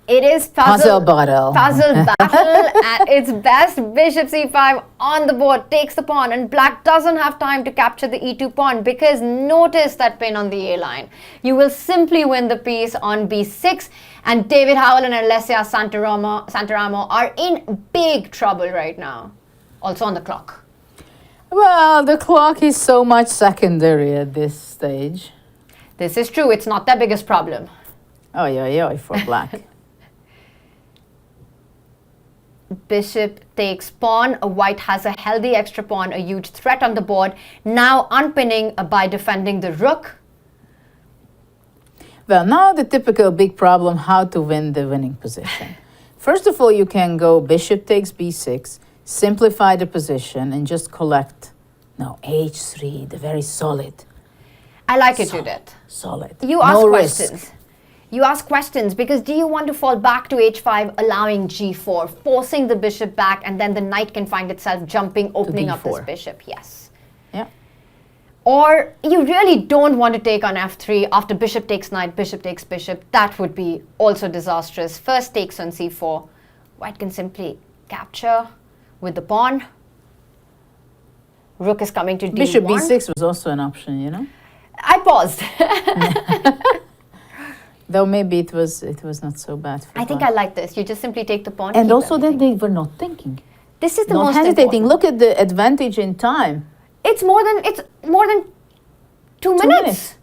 A: It is
B: Puzzle battle.
A: Puzzle battle at its best. Bishop c5 on the board takes the pawn, and black doesn't have time to capture the e2 pawn because notice that pin on the A line. You will simply win the piece on b6, and David Howell and Alessia Santaramo are in big trouble right now. Also on the clock.
B: Well, the clock is so much secondary at this stage.
A: This is true. It's not their biggest problem.
B: Oh, yeah, for black.
A: Bishop takes pawn. White has a healthy extra pawn, a huge threat on the board. Now unpinning by defending the rook.
B: Well, now the typical big problem, how to win the winning position. First of all, you can go bishop takes b6, simplify the position, and just collect. No, h3, the very solid.
A: I like it, Judith.
B: Solid.
A: You ask
B: No
A: questions.
B: risk.
A: You ask questions because do you want to fall back to h5, allowing g4, forcing the bishop back, and then the knight can find itself jumping, opening up this
B: d4.
A: bishop? Yes.
B: Yeah.
A: Or you really don't want to take on f3 after bishop takes knight, bishop takes bishop. That would be also disastrous. First takes on c4. White can simply capture with the pawn. Rook is coming to d1.
B: Bishop b6 was also an option, you know?
A: I paused.
B: Though maybe it was not so bad for
A: I think
B: black.
A: I like this. You just simply take the pawn.
B: And
A: keep
B: also that
A: everything.
B: they were not thinking.
A: This is the
B: Not
A: most
B: hesitating.
A: important.
B: Look at the advantage in time.
A: It's more than 2 minutes.
B: minutes.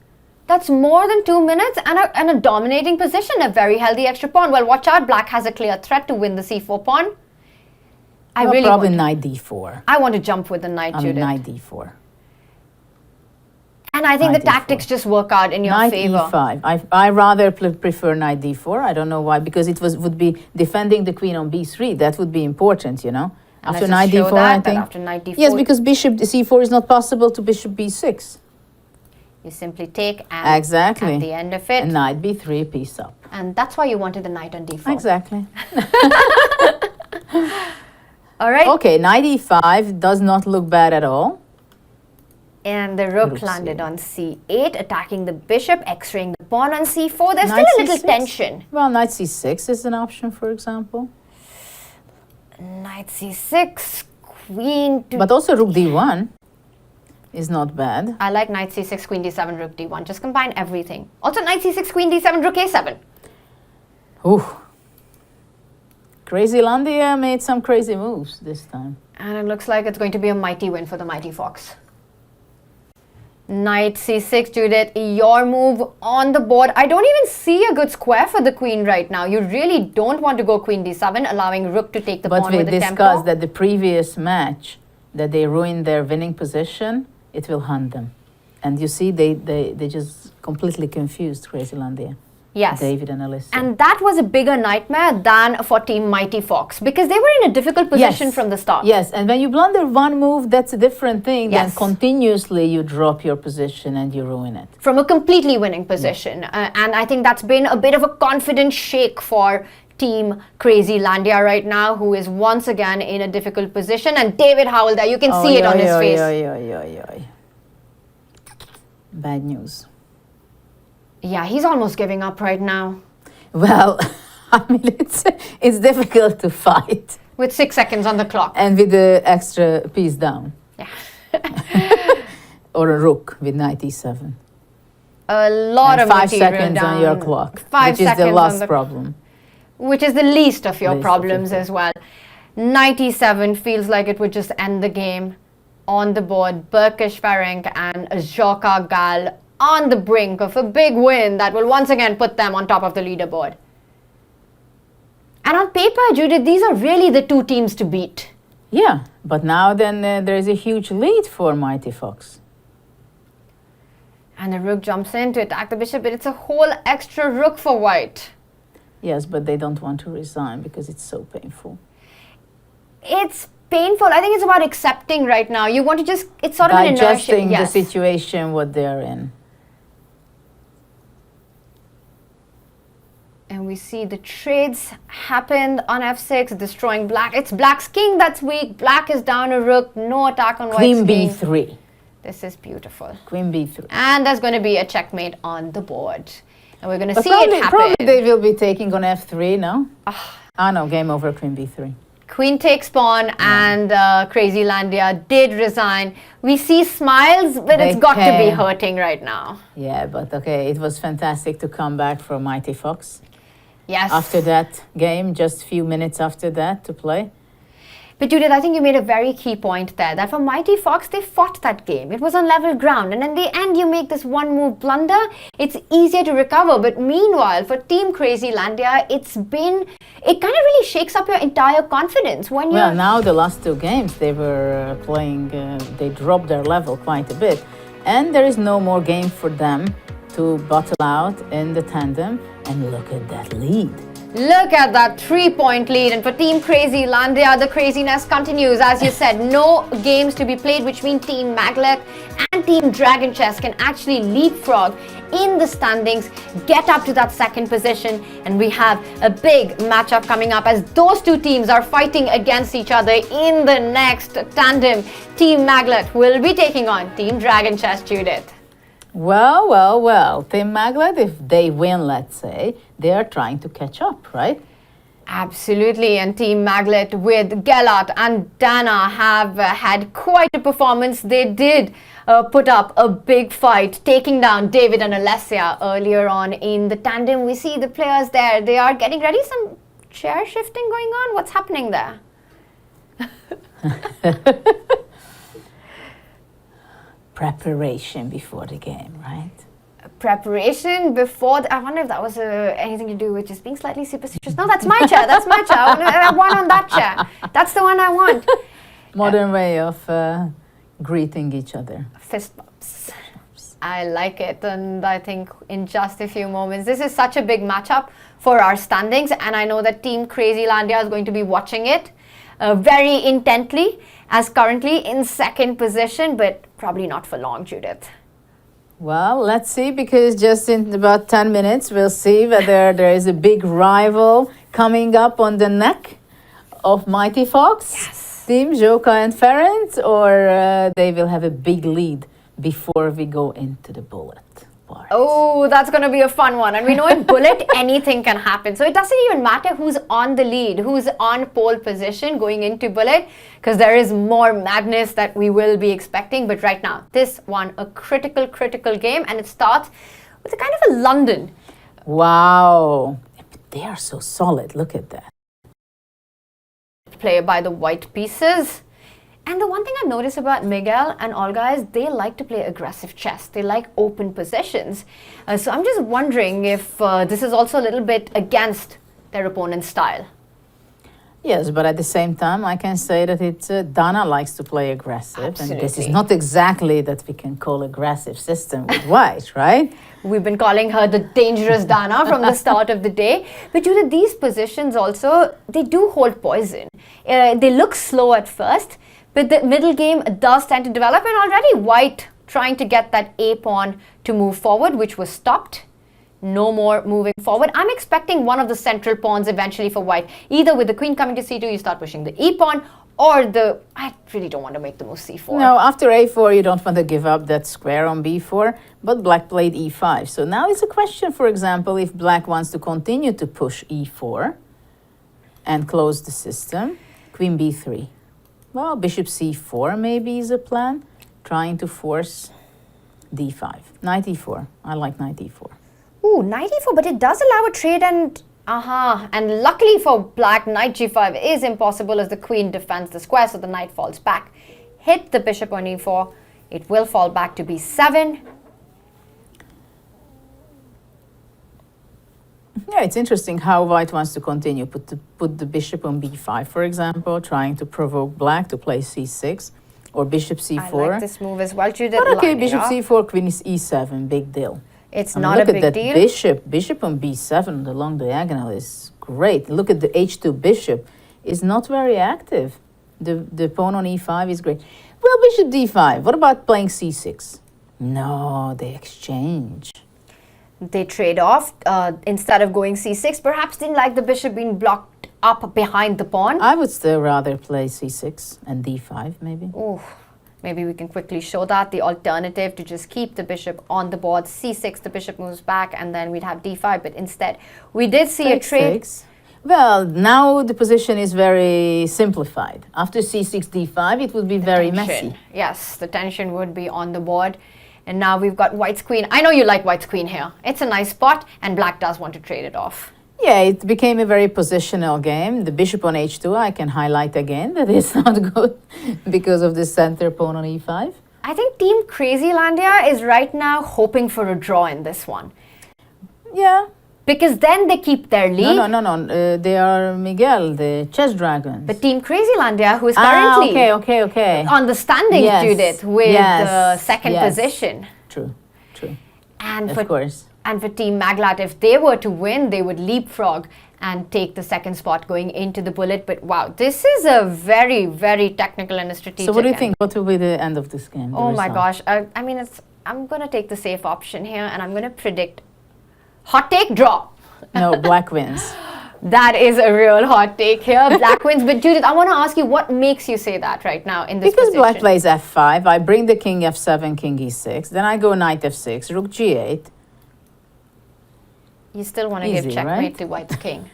A: That's more than 2 minutes and a dominating position, a very healthy extra pawn. Well, watch out, black has a clear threat to win the c4 pawn. I
B: Well,
A: really
B: probably
A: want,
B: knight d4.
A: I want to jump with the knight, Judith.
B: Knight d4.
A: And I think the
B: knight d4.
A: tactics just work out in your
B: Knight
A: favor.
B: e5. I rather prefer knight d4. I don't know why, because it would be defending the queen on b3. That would be important, you know.
A: And
B: After
A: let's
B: knight
A: just show
B: d4, I
A: that
B: think.
A: after knight d4,
B: Yes, because bishop c4 is not possible to bishop b6.
A: you simply take and
B: Exactly.
A: at the end of it.
B: And knight b3, piece up.
A: And that's why you wanted the knight on d4.
B: Exactly.
A: All right.
B: Okay, knight e5 does not look bad at all.
A: And the rook
B: Rook
A: landed
B: c8.
A: on c8, attacking the bishop, x-raying the pawn on c4. There's
B: Knight
A: still a little
B: c6.
A: tension.
B: Well, knight c6 is an option, for example.
A: Knight c6, queen to...
B: But also rook d1 is not bad.
A: I like knight c6, queen d7, rook d1. Just combine everything. Also knight c6, queen d7, rook a7.
B: Ooh. Crazy Landia made some crazy moves this time.
A: And it looks like it's going to be a mighty win for the mighty fox. Knight c6, Judith, your move on the board. I don't even see a good square for the queen right now. You really don't want to go queen d7, allowing rook to take the
B: But
A: pawn
B: we
A: with the
B: discussed
A: tempo.
B: that the previous match, that they ruined their winning position, it will hunt them. And you see, they just completely confused Crazy Landia.
A: Yes.
B: David and Alyssa.
A: And that was a bigger nightmare than for Team Mighty Fox because they were in a difficult position from the start.
B: Yes, and when you blunder one move, that's a different thing.
A: Yes.
B: Then continuously you drop your position and you ruin it.
A: From a completely winning position. And I think that's been a bit of a confidence shake for Team Crazy Landia right now, who is once again in a difficult position. And David Howell there, you can see it on his face.
B: Bad news.
A: Yeah, he's almost giving up right now.
B: Well, I mean, it's difficult to fight.
A: With 6 seconds on the clock.
B: And with the extra piece down.
A: Yeah.
B: or a rook with knight e7.
A: A lot
B: And
A: of
B: 5
A: material
B: seconds
A: down.
B: on your clock,
A: 5
B: which is
A: seconds
B: the
A: on
B: last problem.
A: Which is the least of your
B: Least of
A: problems
B: it.
A: as well. Knight e7 feels like it would just end the game. On the board, Berkish Ferenc and Joka Gal on the brink of a big win that will once again put them on top of the leaderboard. And on paper, Judith, these are really the two teams to beat.
B: Yeah, but now then there is a huge lead for Mighty Fox.
A: And the rook jumps in to attack the bishop, but it's a whole extra rook for white.
B: Yes, but they don't want to resign because it's so painful.
A: It's painful. I think it's about accepting right now. You want to just, it's sort of an inertia.
B: Digesting the
A: Yes.
B: situation, what they're in.
A: And we see the trades happened on f6, destroying black. It's black's king that's weak. Black is down a rook. No attack on white's
B: Queen
A: king.
B: b3.
A: This is beautiful.
B: Queen b3.
A: And there's going to be a checkmate on the board. And we're going to
B: But
A: see
B: probably,
A: it happen.
B: probably they will be taking on f3, no? No, game over, queen b3.
A: Queen takes pawn and Crazy Landia did resign. We see smiles, but
B: They
A: it's got to be
B: can.
A: hurting right now.
B: Yeah, but okay, it was fantastic to come back from Mighty Fox.
A: Yes.
B: After that game, just a few minutes after that to play.
A: But Judith, I think you made a very key point there, that for Mighty Fox, they fought that game. It was on level ground. And in the end, you make this one move blunder, it's easier to recover. But meanwhile, for Team Crazy Landia, it kind of really shakes up your entire confidence. When
B: Well,
A: you're
B: now the last two games, they were playing, they dropped their level quite a bit. And there is no more game for them to battle out in the tandem. And look at that lead.
A: Look at that 3-point lead, and for Team Crazy Landia, the craziness continues. As you said, no games to be played, which means Team Maglet and Team Dragon Chess can actually leapfrog in the standings, get up to that second position, and we have a big matchup coming up as those two teams are fighting against each other in the next tandem. Team Maglet will be taking on Team Dragon Chess, Judith.
B: Well, well, well. Team Maglet, if they win, let's say, they are trying to catch up, right?
A: Absolutely, and Team Maglet with Gellert and Dana have had quite a performance. They did put up a big fight, taking down David and Alessia earlier on in the tandem. We see the players there. They are getting ready. Some chair shifting going on. What's happening there?
B: Preparation before the game, right?
A: Preparation before I wonder if that was anything to do with just being slightly superstitious. No, that's my chair. That's my chair. I want on that chair. That's the one I want.
B: Modern way of greeting each other.
A: Fist bumps. I like it, and I think in just a few moments, this is such a big matchup for our standings, and I know that Team Crazy Landia is going to be watching it very intently, as currently in second position, but probably not for long, Judith.
B: Well, let's see, because just in about 10 minutes, we'll see whether there is a big rival coming up on the neck of Mighty Fox,
A: Yes.
B: Team Joka and Ferenc, or they will have a big lead before we go into the bullet part.
A: Oh, that's going to be a fun one. And we know in bullet, anything can happen. So it doesn't even matter who's on the lead, who's on pole position going into bullet, because there is more madness that we will be expecting. But right now, this one, a critical game. And it starts with a kind of a London.
B: Wow. They are so solid. Look at that.
A: Play by the white pieces. And the one thing I've noticed about Miguel and Olga is they like to play aggressive chess. They like open positions. So I'm just wondering if this is also a little bit against their opponent's style.
B: Yes, but at the same time, I can say that it's Dana likes to play aggressive. And this is
A: Absolutely.
B: not exactly that we can call aggressive system with white, right?
A: We've been calling her the dangerous Dana from the start of the day. But Judith, these positions also, they do hold poison. They look slow at first, but the middle game does tend to develop, and already white trying to get that A pawn to move forward, which was stopped. No more moving forward. I'm expecting one of the central pawns eventually for white. Either with the queen coming to c2, you start pushing the E pawn, or I really don't want to make the move c4.
B: No, after a4, you don't want to give up that square on b4, but black played e5. So now it's a question, for example, if black wants to continue to push e4 and close the system, queen b3. Well, bishop c4 maybe is a plan, trying to force d5. Knight e4. I like knight e4.
A: Ooh, knight e4, but it does allow a trade and... And luckily for black, knight g5 is impossible as the queen defends the square, so the knight falls back. Hit the bishop on e4. It will fall back to b7.
B: Yeah, it's interesting how white wants to continue. Put the bishop on b5, for example, trying to provoke black to play c6 or bishop c4.
A: I like this move as well, Judith.
B: But okay,
A: lining
B: bishop
A: up.
B: c4, queen is e7, big deal.
A: It's
B: I mean,
A: not a
B: look
A: big
B: at that
A: deal.
B: bishop on b7, the long diagonal is great. Look at the h2 bishop, is not very active. The pawn on e5 is great. Well, bishop d5, what about playing c6? No, they exchange.
A: They trade off instead of going c6. Perhaps didn't like the bishop being blocked up behind the pawn.
B: I would still rather play c6 and d5, maybe.
A: Ooh, maybe we can quickly show that. The alternative to just keep the bishop on the board, c6, the bishop moves back, and then we'd have d5. But instead, we did see a trade.
B: Well, now the position is very simplified. After c6, d5, it would be very messy.
A: Yes, the tension would be on the board. And now we've got white's queen. I know you like white's queen here. It's a nice spot, and black does want to trade it off.
B: Yeah, it became a very positional game. The bishop on h2, I can highlight again that it's not good because of the center pawn on e5.
A: I think Team Crazylandia is right now hoping for a draw in this one.
B: Yeah.
A: Because then they keep their lead.
B: No. They are Miguel, the chess dragons.
A: But Team Crazylandia, who is currently
B: okay.
A: on the standings,
B: Yes.
A: Judith, with the second
B: Yes.
A: position.
B: True.
A: And
B: Of course.
A: And for Team Maglat, if they were to win, they would leapfrog and take the second spot going into the bullet. But wow, this is a very, very technical and a strategic.
B: So what do you
A: end.
B: think? What will be the end of this game?
A: Oh my gosh. I mean, I'm going to take the safe option here, and I'm going to predict hot take draw.
B: No, black wins.
A: That is a real hot take here. Black wins. But Judith, I want to ask you, what makes you say that right now in this
B: Because
A: position?
B: black plays f5, I bring the king f7, king e6, then I go knight f6, rook g8.
A: You still want to
B: Easy,
A: give checkmate
B: right?
A: to white's king.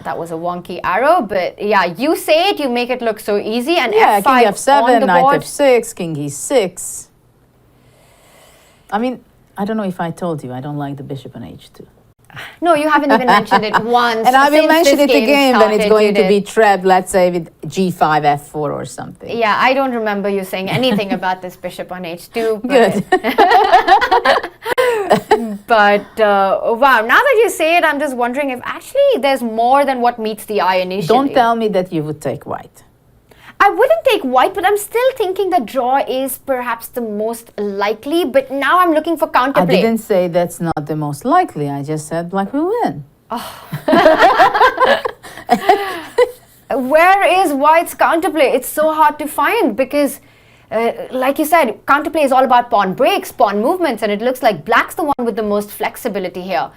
A: That was a wonky arrow, but yeah, you say it, you make it look so easy. And
B: Yeah,
A: f5
B: king f7,
A: on the
B: knight
A: board.
B: f6, king e6. I mean, I don't know if I told you, I don't like the bishop on h2.
A: No, you haven't even mentioned it once.
B: And I will
A: since
B: mention
A: this
B: it
A: game
B: again when it's
A: started,
B: going to be
A: Judith.
B: trapped, let's say, with g5, f4 or something.
A: Yeah, I don't remember you saying anything about this bishop on h2.
B: Good.
A: But wow, now that you say it, I'm just wondering if actually there's more than what meets the eye initially.
B: Don't tell me that you would take white.
A: I wouldn't take white, but I'm still thinking that draw is perhaps the most likely. But now I'm looking for counterplay.
B: I didn't say that's not the most likely. I just said black will win.
A: Where is white's counterplay? It's so hard to find because, like you said, counterplay is all about pawn breaks, pawn movements, and it looks like black's the one with the most flexibility here.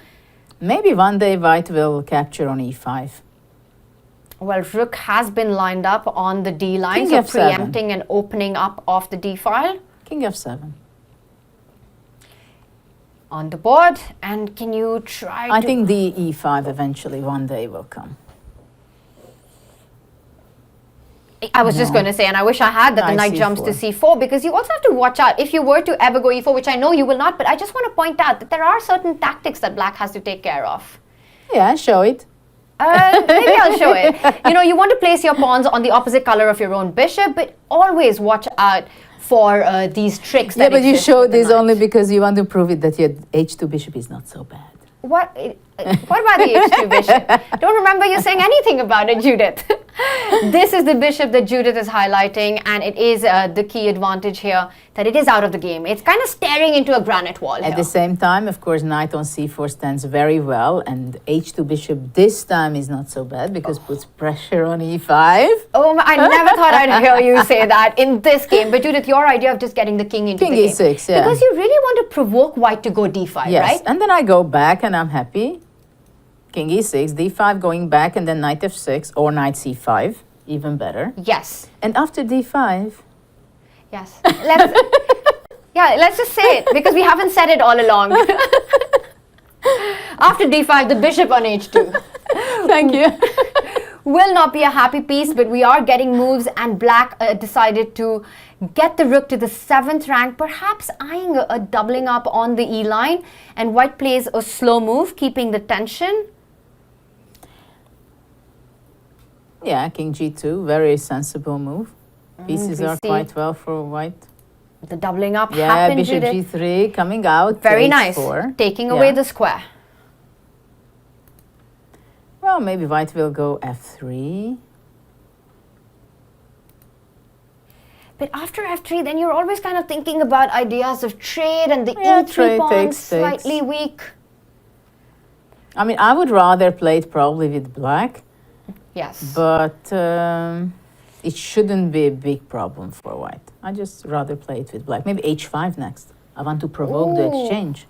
B: Maybe one day white will capture on e5.
A: Well, rook has been lined up on the D line,
B: King
A: so
B: F7.
A: preempting and opening up of the D file
B: King f7.
A: on the board. And can you try
B: I
A: to...
B: think the e5 eventually one day will come.
A: I was just going to say, and I wish I had that the
B: Knight
A: knight jumps to
B: C4.
A: c4, because you also have to watch out if you were to ever go e4, which I know you will not, but I just want to point out that there are certain tactics that black has to take care of.
B: Yeah, show it.
A: Maybe I'll show it. You know, you want to place your pawns on the opposite color of your own bishop, but always watch out for these tricks.
B: Yeah,
A: that
B: but you
A: exist
B: showed
A: with the
B: this
A: knight.
B: only because you want to prove it that your h2 bishop is not so bad.
A: What about the h2 bishop? Don't remember you saying anything about it, Judith. This is the bishop that Judith is highlighting, and it is the key advantage here, that it is out of the game. It's kind of staring into a granite wall
B: At
A: here.
B: the same time, of course, knight on c4 stands very well, and h2 bishop this time is not so bad because puts pressure on e5.
A: Oh, I never thought I'd hear you say that in this game. But Judith, your idea of just getting the king into
B: King
A: the game.
B: e6, yeah.
A: Because you really want to provoke white to go d5,
B: Yes,
A: right?
B: and then I go back and I'm happy. King e6, d5 going back, and then knight f6 or knight c5, even better.
A: Yes.
B: And after d5,
A: Yes. Let's just say it, because we haven't said it all along. After d5, the bishop on h2.
B: thank you.
A: Will not be a happy piece, but we are getting moves, and black decided to get the rook to the 7th rank, perhaps eyeing a doubling up on the E line, and white plays a slow move, keeping the tension.
B: Yeah, king g2, very sensible move. Pieces
A: we
B: are
A: see
B: quite well for white.
A: the doubling up
B: Yeah,
A: happened,
B: bishop
A: Judith.
B: g3 coming out.
A: Very
B: h4.
A: nice, taking away
B: Yeah.
A: the square.
B: Well, maybe white will go f3.
A: But after f3, then you're always kind of thinking about ideas of trade, and the
B: Yeah,
A: e3
B: trade
A: pawn
B: takes.
A: slightly weak.
B: I mean, I would rather play it probably with black,
A: Yes.
B: but it shouldn't be a big problem for white. I just rather play it with black. Maybe h5 next. I want to provoke the
A: Ooh.
B: exchange.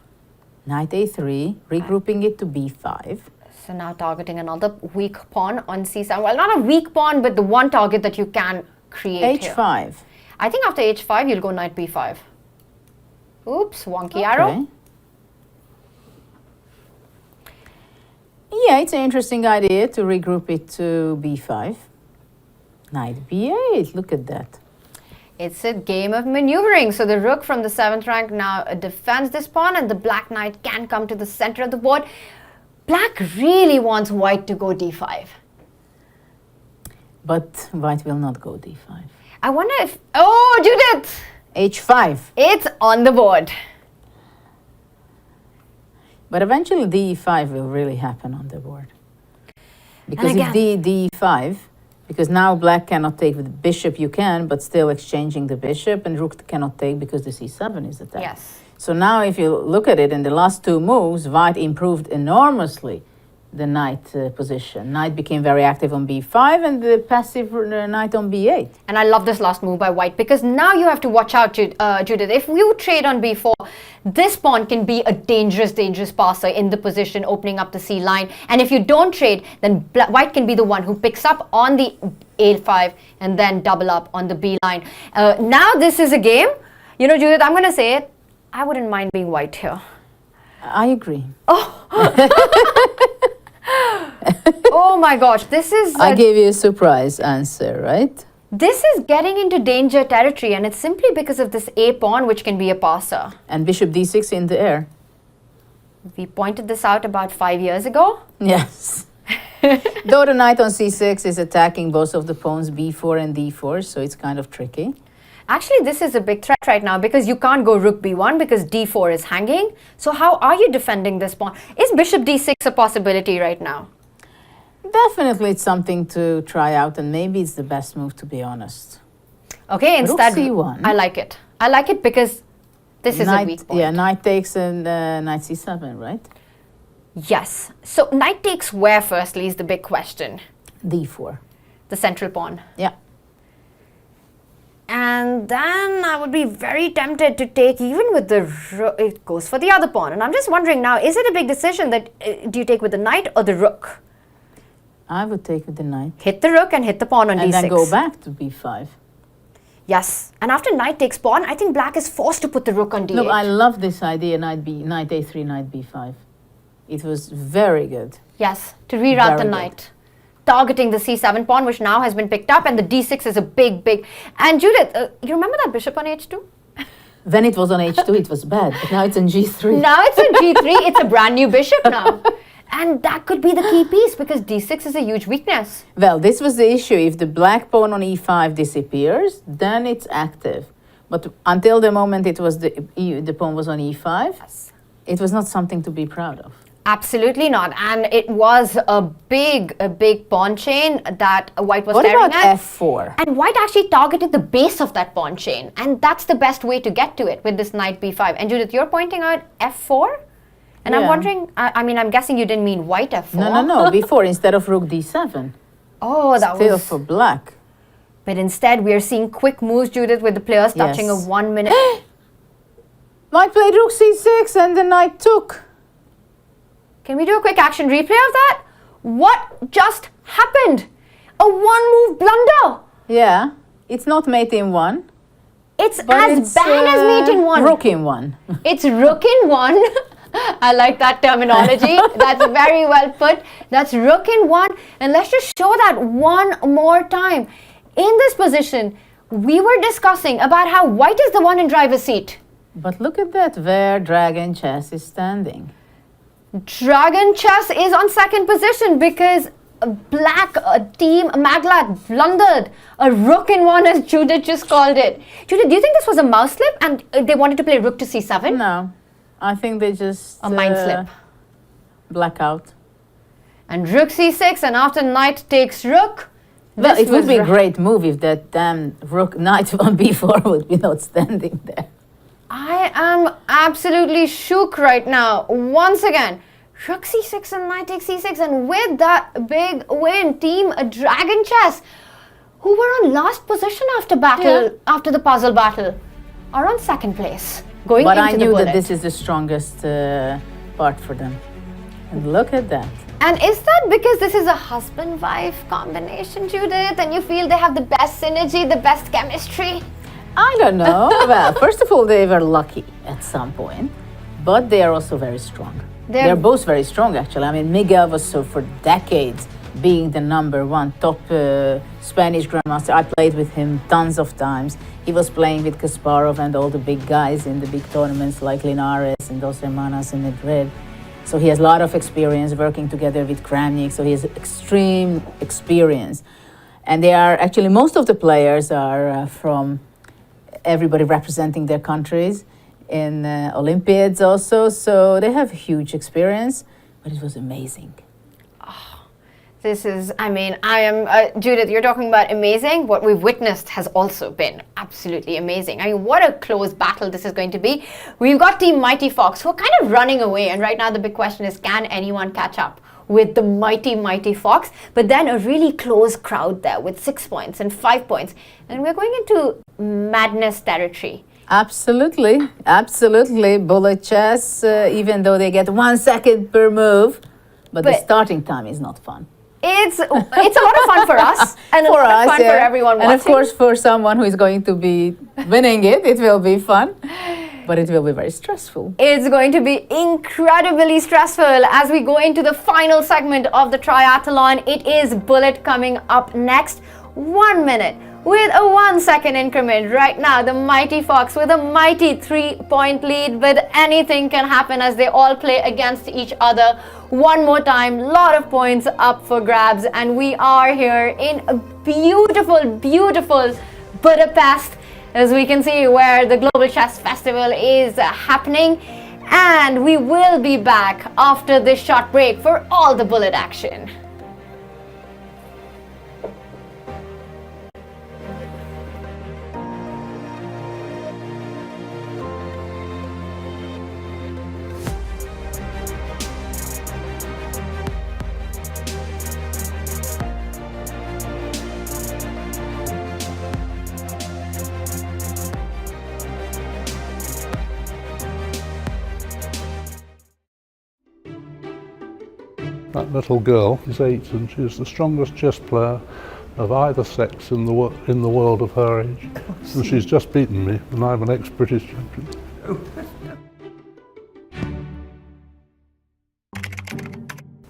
B: Knight a3, regrouping it to b5.
A: So now targeting another weak pawn on c7. Well, not a weak pawn, but the one target that you can create here.
B: h5.
A: I think after h5, you'll go knight b5. Oops, wonky arrow.
B: Okay. Yeah, it's an interesting idea to regroup it to b5. Knight b8, look at that.
A: It's a game of maneuvering. So the rook from the 7th rank now defends this pawn, and the black knight can come to the center of the board. Black really wants white to go d5.
B: But white will not go d5.
A: I wonder if... Oh, Judith!
B: h5.
A: It's on the board.
B: But eventually d5 will really happen on the board. Because if
A: again-
B: d5, because now black cannot take with bishop, you can, but still exchanging the bishop, and rook cannot take because the c7 is attacked.
A: Yes.
B: So now if you look at it in the last two moves, white improved enormously the knight position. Knight became very active on b5 and the passive knight on b8.
A: And I love this last move by white, because now you have to watch out, Judith. If you trade on b4, this pawn can be a dangerous, dangerous passer in the position, opening up the c line. And if you don't trade, then white can be the one who picks up on the a5 and then double up on the b line. Now this is a game. You know, Judith, I'm going to say it. I wouldn't mind being white here.
B: I agree.
A: Oh my gosh, this is...
B: I gave you a surprise answer, right?
A: This is getting into danger territory, and it's simply because of this a pawn, which can be a passer.
B: And bishop d6 in the air.
A: We pointed this out about 5 years ago.
B: Yes. Though the knight on c6 is attacking both of the pawns b4 and d4, so it's kind of tricky.
A: Actually, this is a big threat right now, because you can't go rook b1 because d4 is hanging. So how are you defending this pawn? Is bishop d6 a possibility right now?
B: Definitely it's something to try out, and maybe it's the best move, to be honest.
A: Okay, instead,
B: c1.
A: I like it. I like it because this is a weak point.
B: Yeah, knight takes and knight c7, right?
A: Yes. So knight takes where, firstly, is the big question.
B: d4.
A: The central pawn.
B: Yeah.
A: And then I would be very tempted to take, even with the rook, it goes for the other pawn. And I'm just wondering now, is it a big decision that do you take with the knight or the rook?
B: I would take with the knight.
A: Hit the rook and hit the pawn on
B: And
A: d6.
B: then go back to b5.
A: Yes. And after knight takes pawn, I think black is forced to put the rook on d8.
B: No, I love this idea, knight a3, knight b5. It was very good.
A: Yes, to reroute
B: Very
A: the
B: good.
A: knight. Targeting the c7 pawn, which now has been picked up, and the d6 is a big, big... And Judith, you remember that bishop on h2?
B: When it was on h2, it was bad, but now it's on g3.
A: Now it's on g3. It's a brand new bishop now. And that could be the key piece, because d6 is a huge weakness.
B: Well, this was the issue. If the black pawn on e5 disappears, then it's active. But until the moment it was the pawn was on e5, it was not something to be proud of.
A: Absolutely not. And it was a big pawn chain that white was
B: What
A: staring
B: about
A: at.
B: f4?
A: And white actually targeted the base of that pawn chain. And that's the best way to get to it with this knight b5. And Judith, you're pointing out f4? And I'm
B: Yeah.
A: wondering, I mean, I'm guessing you didn't mean white f4.
B: No, before, instead of rook d7.
A: Oh, that
B: Still
A: was...
B: for black.
A: But instead, we are seeing quick moves, Judith, with the players touching
B: Yes.
A: a 1 minute...
B: White played rook c6 and the knight took.
A: Can we do a quick action replay of that? What just happened? A one-move blunder.
B: Yeah, it's not mate in one.
A: It's
B: But
A: as
B: it's,
A: bad as mate in one.
B: Rook in one.
A: It's rook in one. I like that terminology. That's very well put. That's rook in one. And let's just show that one more time. In this position, we were discussing about how white is the one in driver's seat.
B: But look at that, where Dragon Chess is standing.
A: Dragon Chess is on second position because black team Maglat blundered a rook in one, as Judith just called it. Judith, do you think this was a mouse slip and they wanted to play rook to c7?
B: No, I think they just...
A: A mind slip.
B: Blackout.
A: And rook c6, and after knight takes rook.
B: Well, it would be a great move if that damn rook knight on b4 would be not standing there.
A: I am absolutely shook right now. Once again, rook c6 and knight takes c6, and with that big win, team Dragon Chess, who were on last position after after the puzzle battle, are on second place. But
B: I knew that this is the strongest part for them. And look at that.
A: And is that because this is a husband-wife combination, Judith, and you feel they have the best synergy, the best chemistry?
B: I don't know. Well, first of all, they were lucky at some point, but they are also very strong. They're both very strong, actually. I mean, Miguel was for decades being the #1 top Spanish grandmaster. I played with him tons of times. He was playing with Kasparov and all the big guys in the big tournaments like Linares and Dos Hermanas in Madrid. So he has a lot of experience working together with Kramnik, so he has extreme experience. And they are, actually, most of the players are from everybody representing their countries in Olympiads also, so they have huge experience, but it was amazing.
A: This is, I mean, I am, Judith, you're talking about amazing. What we've witnessed has also been absolutely amazing. I mean, what a close battle this is going to be. We've got Team Mighty Fox, who are kind of running away. And right now the big question is, can anyone catch up with the Mighty Fox? But then a really close crowd there with 6 points and 5 points. And we're going into madness territory.
B: Absolutely, absolutely. Bullet chess, even though they get 1 second per move, but the starting time is not fun.
A: It's a lot of fun for us, and for a lot of fun for everyone watching.
B: And of course, for someone who is going to be winning it will be fun, but it will be very stressful.
A: It's going to be incredibly stressful as we go into the final segment of the triathlon. It is Bullet coming up next. 1 minute with a 1 second increment. Right now, the Mighty Fox with a mighty 3-point lead, but anything can happen as they all play against each other. One more time, lot of points up for grabs, and we are here in a beautiful, beautiful Budapest, as we can see, where the Global Chess Festival is happening. And we will be back after this short break for all the Bullet action.
E: That little girl is 8 and she is the strongest chess player of either sex in the world of her age. And she's just beaten me, and I'm an ex-British champion.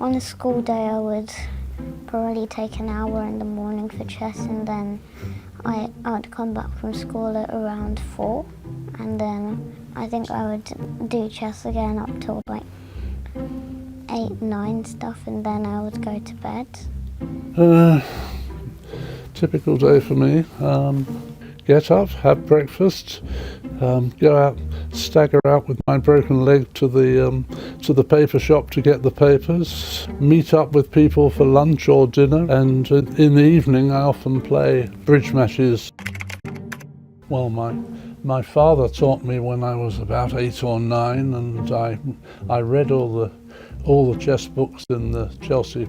F: On a school day I would probably take an hour in the morning for chess, and then I would come back from school at around 4, and then I think I would do chess again up till like 8, 9 stuff, and then I would go to bed.
E: Typical day for me. Get up, have breakfast, go out, stagger out with my broken leg to the paper shop to get the papers, meet up with people for lunch or dinner, and in the evening I often play bridge matches. Well, my father taught me when I was about 8 or 9, and I read all the chess books in the Chelsea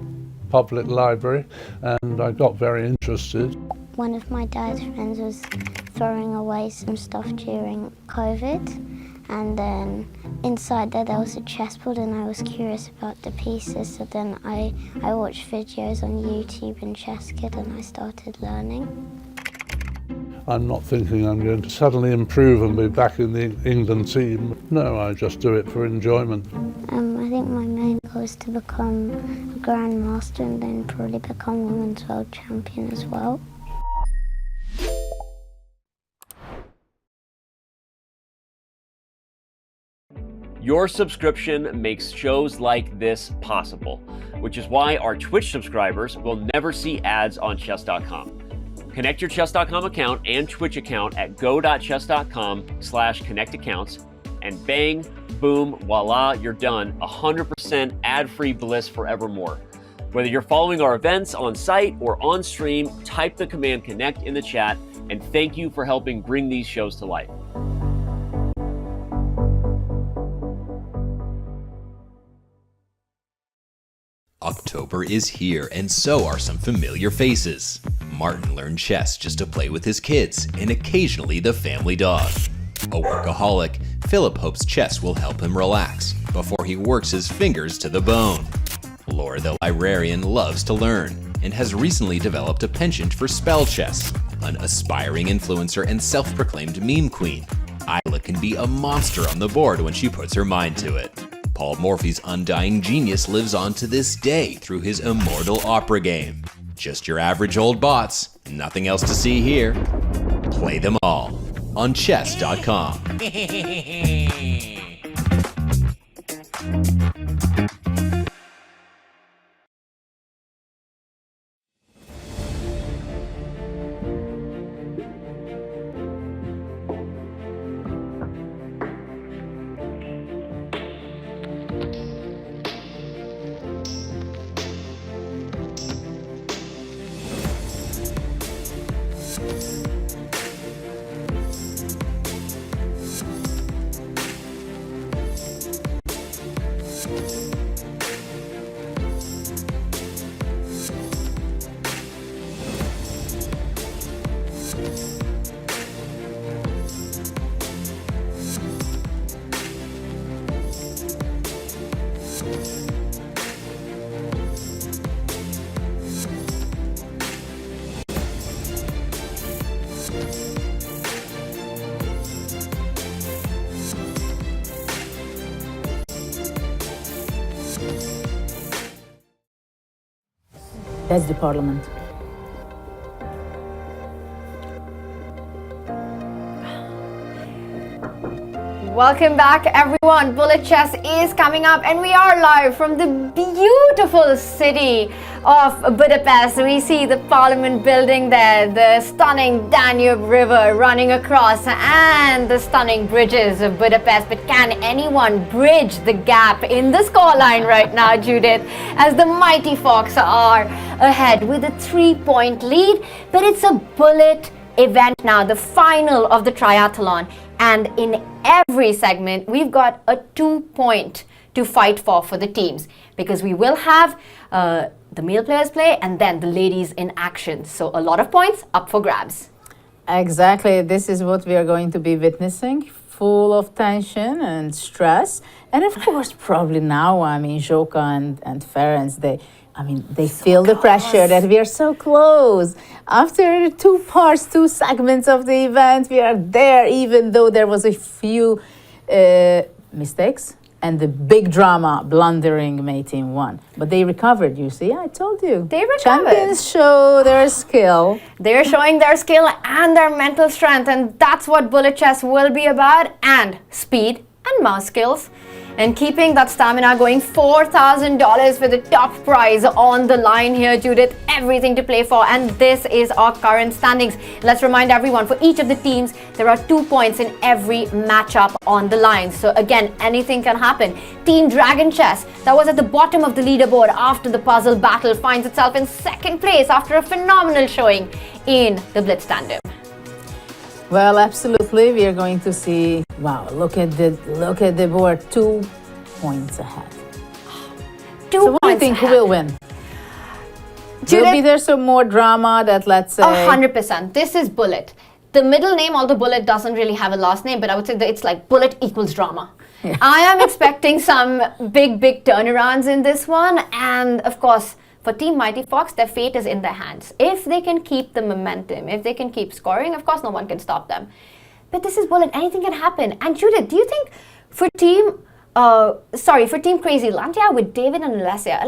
E: Public Library, and I got very interested.
F: One of my dad's friends was throwing away some stuff during COVID, and then inside there was a chessboard, and I was curious about the pieces, so then I watched videos on YouTube and Chess Kid, and I started learning.
E: I'm not thinking I'm going to suddenly improve and be back in the England team. No, I just do it for enjoyment.
F: I think my main goal is to become a grandmaster and then probably become women's world champion as well.
C: Your subscription makes shows like this possible, which is why our Twitch subscribers will never see ads on chess.com. Connect your chess.com account and Twitch account at go.chess.com/connectaccounts, and bang, boom, voila, you're done. 100% ad-free bliss forevermore. Whether you're following our events on site or on stream, type the command connect in the chat, and thank you for helping bring these shows to life.
G: October is here, and so are some familiar faces. Martin learned chess just to play with his kids, and occasionally the family dog. A workaholic, Philip hopes chess will help him relax before he works his fingers to the bone. Laura the librarian loves to learn, and has recently developed a penchant for spell chess. An aspiring influencer and self-proclaimed meme queen, Isla can be a monster on the board when she puts her mind to it. Paul Morphy's undying genius lives on to this day through his immortal opera game. Just your average old bots, nothing else to see here. Play them all on chess.com.
B: That's the parliament.
A: Welcome back, everyone. Bullet Chess is coming up, and we are live from the beautiful city of Budapest. We see the Parliament building there, the stunning Danube River running across, and the stunning bridges of Budapest. But can anyone bridge the gap in the scoreline right now, Judith, as the Mighty Fox are ahead with a 3-point lead? But it's a bullet event now, the final of the triathlon. And in every segment, we've got a 2-point to fight for the teams, because we will have the male players play and then the ladies in action. So a lot of points up for grabs.
B: Exactly. This is what we are going to be witnessing, full of tension and stress. And of course, probably now, Joka and Ferenc, they feel the pressure that we are so close. After 2 parts, 2 segments of the event, we are there, even though there was a few mistakes and the big drama, blundering May Team won. But they recovered, you see, I told you.
A: They recovered.
B: Champions show their skill.
A: They're showing their skill and their mental strength, and that's what bullet chess will be about, and speed and mouse skills. And keeping that stamina going, $4,000 for the top prize on the line here, Judith. Everything to play for, and this is our current standings. Let's remind everyone, for each of the teams, there are 2 points in every matchup on the line. So again, anything can happen. Team Dragon Chess, that was at the bottom of the leaderboard after the puzzle battle, finds itself in 2nd place after a phenomenal showing in the Blitz Tandem.
B: Well, absolutely. We are going to see. Wow! Look at the board. 2 points ahead.
A: 2
B: So what do you
A: points
B: think?
A: ahead.
B: Who will win? Will be there some more drama that, let's say,
A: 100%. This is Bullet. The middle name, although Bullet doesn't really have a last name, but I would say that it's like Bullet equals drama. Yeah. I am expecting some big turnarounds in this one, and of course, for Team Mighty Fox, their fate is in their hands. If they can keep the momentum, if they can keep scoring, of course, no one can stop them. But this is Bullet. Anything can happen. And Judith, do you think for Team Crazy Lantia with David and Alessia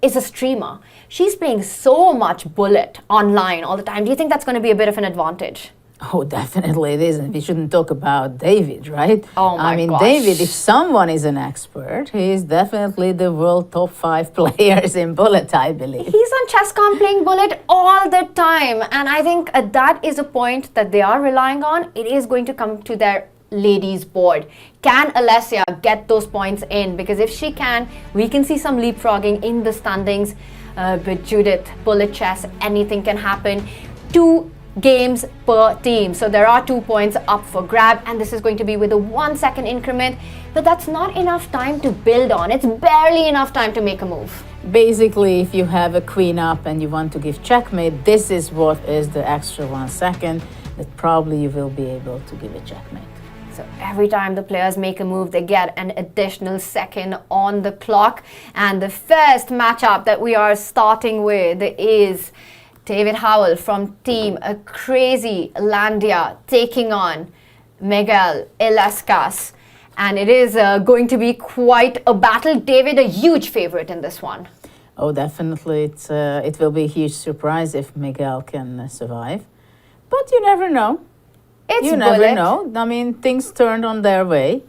A: is a streamer. She's playing so much Bullet online all the time. Do you think that's going to be a bit of an advantage?
B: Oh, definitely it is. And we shouldn't talk about David, right?
A: Oh my
B: I mean,
A: gosh.
B: David, if someone is an expert, he is definitely the world top 5 players in bullet, I believe.
A: He's on chess.com playing bullet all the time. And I think that is a point that they are relying on. It is going to come to their ladies board. Can Alessia get those points in? Because if she can, we can see some leapfrogging in the standings. But Judith, bullet chess, anything can happen. 2 games per team, so there are 2 points up for grab, and this is going to be with a 1 second increment, but that's not enough time to build on. It's barely enough time to make a move.
B: Basically, if you have a queen up and you want to give checkmate, this is what is the extra 1 second that probably you will be able to give a checkmate.
A: So every time the players make a move, they get an additional second on the clock. And the first matchup that we are starting with is David Howell from Team Crazy Landia taking on Miguel Ilescas. And it is going to be quite a battle. David, a huge favorite in this one.
B: Oh, definitely. It will be a huge surprise if Miguel can survive. But you never know.
A: It's
B: never
A: bullet.
B: know. I mean, things turned on their way,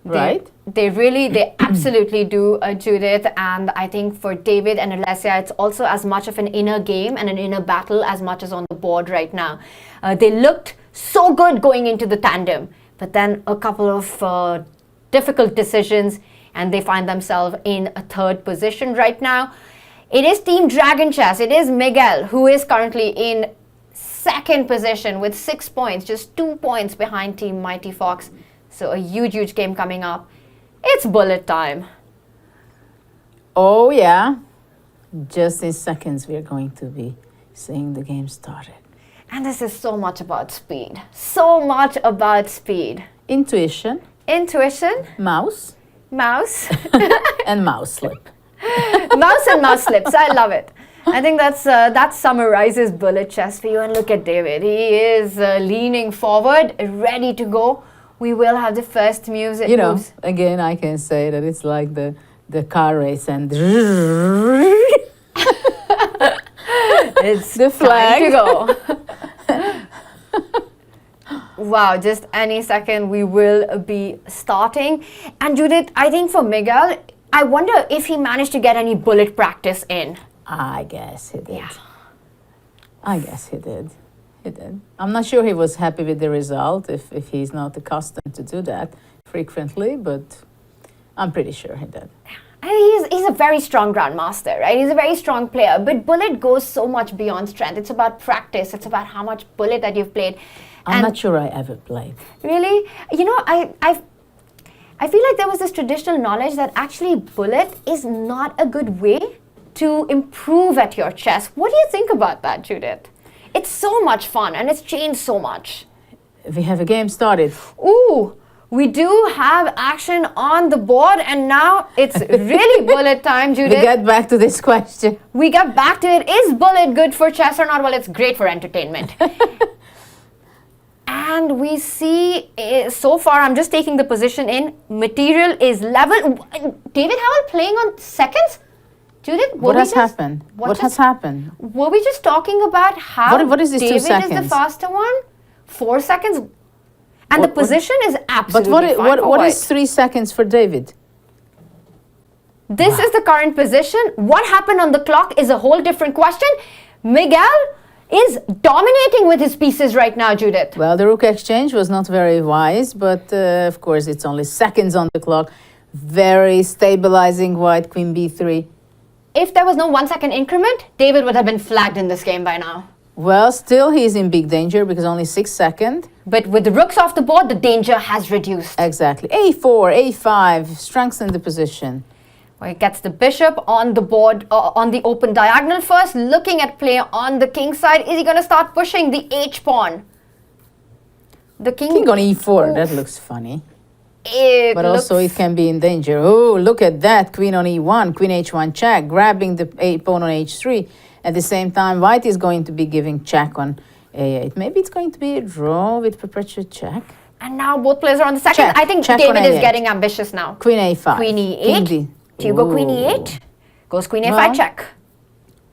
B: right?
A: They absolutely do, Judith. And I think for David and Alessia, it's also as much of an inner game and an inner battle as much as on the board right now. They looked so good going into the tandem, but then a couple of difficult decisions, and they find themselves in a 3rd position right now. It is Team Dragon Chess. It is Miguel who is currently in 2nd position with 6 points, just 2 points behind Team Mighty Fox. So a huge game coming up. It's bullet time.
B: Oh, yeah. Just in seconds, we're going to be seeing the game started.
A: And this is so much about speed. So much about speed.
B: Intuition,
A: Mouse.
B: mouse, and mouse slip.
A: Mouse and mouse slips. I love it. I think that summarizes bullet chess for you. And look at David. He is leaning forward, ready to go. We will have the first music.
B: You know,
A: moves.
B: again, I can say that it's like the car race and
A: It's
B: the flag.
A: time to go. Wow, just any second we will be starting. And Judith, I think for Miguel, I wonder if he managed to get any bullet practice in.
B: I guess he did.
A: Yeah.
B: I guess he did. He did. I'm not sure he was happy with the result if he's not accustomed to do that frequently, but I'm pretty sure he did.
A: He's a very strong grandmaster, right? He's a very strong player, but bullet goes so much beyond strength. It's about practice. It's about how much bullet that you've played.
B: I'm not sure I ever played.
A: Really? You know, I feel like there was this traditional knowledge that actually bullet is not a good way to improve at your chess. What do you think about that, Judith? It's so much fun and it's changed so much.
B: We have a game started.
A: Ooh, we do have action on the board, and now it's really bullet time, Judith.
B: We get back to this question.
A: We get back to it. Is bullet good for chess or not? Well, it's great for entertainment. And we see, so far, I'm just taking the position in. Material is level. David Howell playing on seconds? Judith,
B: What has happened? What has happened?
A: Were we just talking about how
B: What is this 2
A: David is
B: seconds?
A: the faster one? 4 seconds? And the position is absolutely
B: But
A: fine for
B: what
A: white.
B: is 3 seconds for David?
A: This is the current position. What happened on the clock is a whole different question. Miguel is dominating with his pieces right now, Judith.
B: Well, the rook exchange was not very wise, but of course it's only seconds on the clock. Very stabilizing white, queen b3.
A: If there was no 1 second increment, David would have been flagged in this game by now.
B: Well, still he's in big danger because only 6 seconds.
A: But with the rooks off the board, the danger has reduced.
B: Exactly. a4, a5, strengthen the position.
A: Well, it gets the bishop on the board, on the open diagonal first, looking at play on the king side. Is he going to start pushing the h-pawn? The
B: King on e4, that looks funny.
A: But
B: Also it can be in danger. Oh, look at that. Queen on e1, queen h1 check, grabbing the pawn on h3. At the same time, white is going to be giving check on a8. Maybe it's going to be a draw with perpetual check.
A: And now both players are on the second.
B: Check.
A: I think
B: Check
A: David
B: on
A: is
B: A8.
A: getting ambitious now.
B: Queen a5.
A: Queen e8. Do you go queen e8? Goes queen a5
B: Well,
A: check.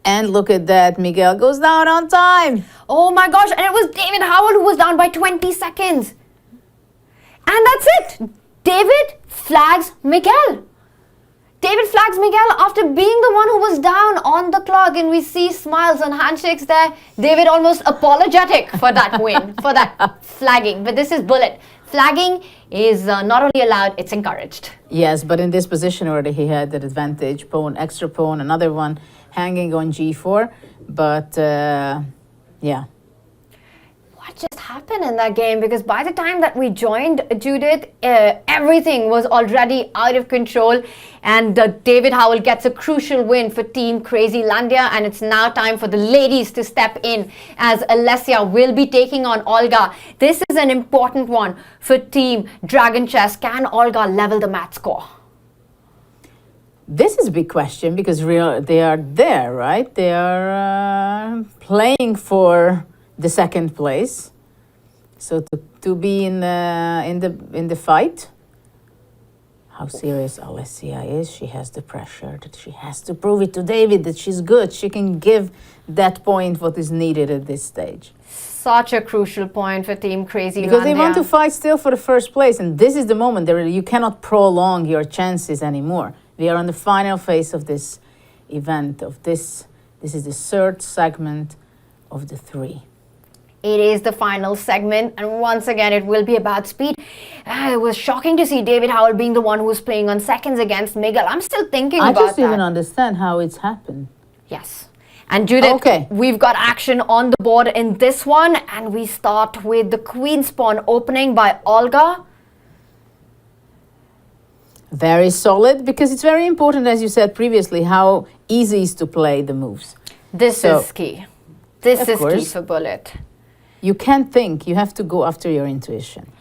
B: And look at that, Miguel goes down on time.
A: Oh my gosh, and it was David Howell who was down by 20 seconds. And that's it. David flags Miguel. David flags Miguel after being the one who was down on the clock, and we see smiles and handshakes there. David almost apologetic for that win, for that flagging. But this is bullet. Flagging is not only allowed, it's encouraged.
B: Yes, but in this position already he had that advantage. Pawn, extra pawn, another one hanging on g4. But yeah.
A: What just happened in that game? Because by the time that we joined, Judith, everything was already out of control, and David Howell gets a crucial win for Team Crazylandia, and it's now time for the ladies to step in as Alessia will be taking on Olga. This is an important one for Team Dragon Chess. Can Olga level the match score?
B: This is a big question because they are there, right? They are playing for the second place, so to be in the fight. How serious Alessia is. She has the pressure that she has to prove it to David that she's good. She can give that point what is needed at this stage.
A: Such a crucial point for Team Crazylandia.
B: Because they want to fight still for the first place, and this is the moment you cannot prolong your chances anymore. We are on the final phase of this event. This is the third segment of the 3.
A: It is the final segment, and once again it will be about speed. It was shocking to see David Howell being the one who was playing on seconds against Miguel. I'm still thinking about that.
B: I just even understand how it's happened.
A: Yes. And Judith, we've got action on the board in this one, and we start with the queen's pawn opening by Olga.
B: Very solid, because it's very important, as you said previously, how easy it is to play the moves.
A: This is key. This is key for bullet.
B: You can't think, you have to go after your intuition.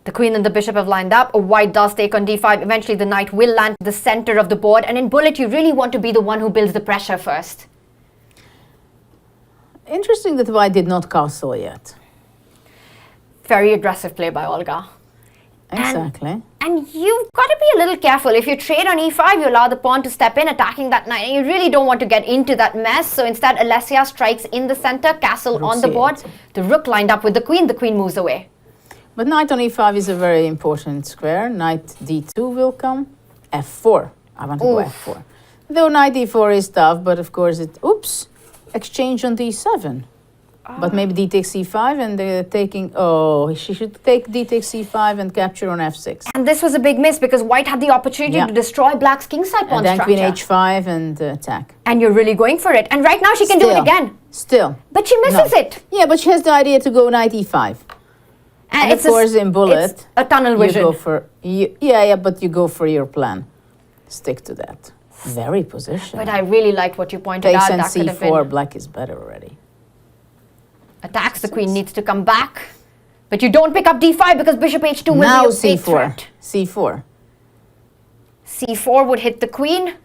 A: The queen and the bishop have lined up. White does take on d5. Eventually the knight will land at the center of the board, and in bullet you really want to be the one who builds the pressure first.
B: Interesting that white did not castle yet.
A: Very aggressive play by Olga.
B: Exactly.
A: And you've got to be a little careful. If you trade on e5, you allow the pawn to step in, attacking that knight. And you really don't want to get into that mess. So instead, Alessia strikes in the center, castle
B: Rook
A: on the board.
B: C8.
A: The rook lined up with the queen moves away.
B: But knight on e5 is a very important square. Knight d2 will come. f4. I want to go f4. Though knight d4 is tough, but of course exchange on d7. But maybe d takes c5 and they're taking... Oh, she should take d takes c5 and capture on f6.
A: And this was a big miss because white had the opportunity to destroy black's kingside pawn
B: and then
A: structure.
B: queen h5 and attack.
A: And you're really going for it. And right now she can do it again.
B: Still.
A: But she misses it.
B: Yeah, but she has the idea to go knight e5. And of course in bullet...
A: It's a tunnel vision.
B: You go for... Yeah, but you go for your plan. Stick to that. Very position.
A: But I really liked what you pointed out.
B: Takes and c4, black is better already.
A: Attacks, the queen needs to come back. But you don't pick up d5 because bishop h2 will
B: now
A: be a big threat.
B: c4.
A: c4 would hit the queen.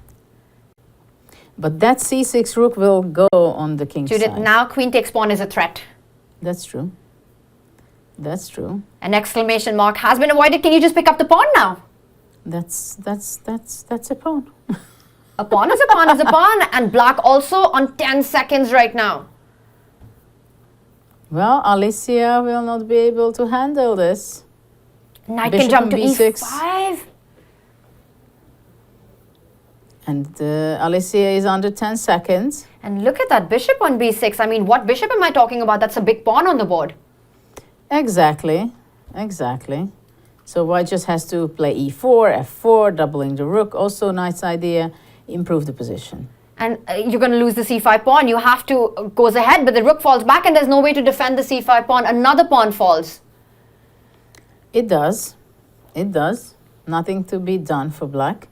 B: But that c6 rook will go on the king's
A: Judith,
B: side.
A: now queen takes pawn is a threat.
B: That's true. That's true.
A: An exclamation mark has been avoided. Can you just pick up the pawn now?
B: That's a pawn.
A: A pawn is a pawn is a pawn. And black also on 10 seconds right now.
B: Well, Alessia will not be able to handle this.
A: Knight
B: Bishop
A: can jump to
B: b6.
A: e5.
B: And Alessia is under 10 seconds.
A: And look at that bishop on b6. I mean, what bishop am I talking about? That's a big pawn on the board.
B: Exactly. So white just has to play e4, f4, doubling the rook. Also nice idea, improve the position.
A: And you're going to lose the c5 pawn. You have to goes ahead, but the rook falls back and there's no way to defend the c5 pawn. Another pawn falls.
B: It does. Nothing to be done for black.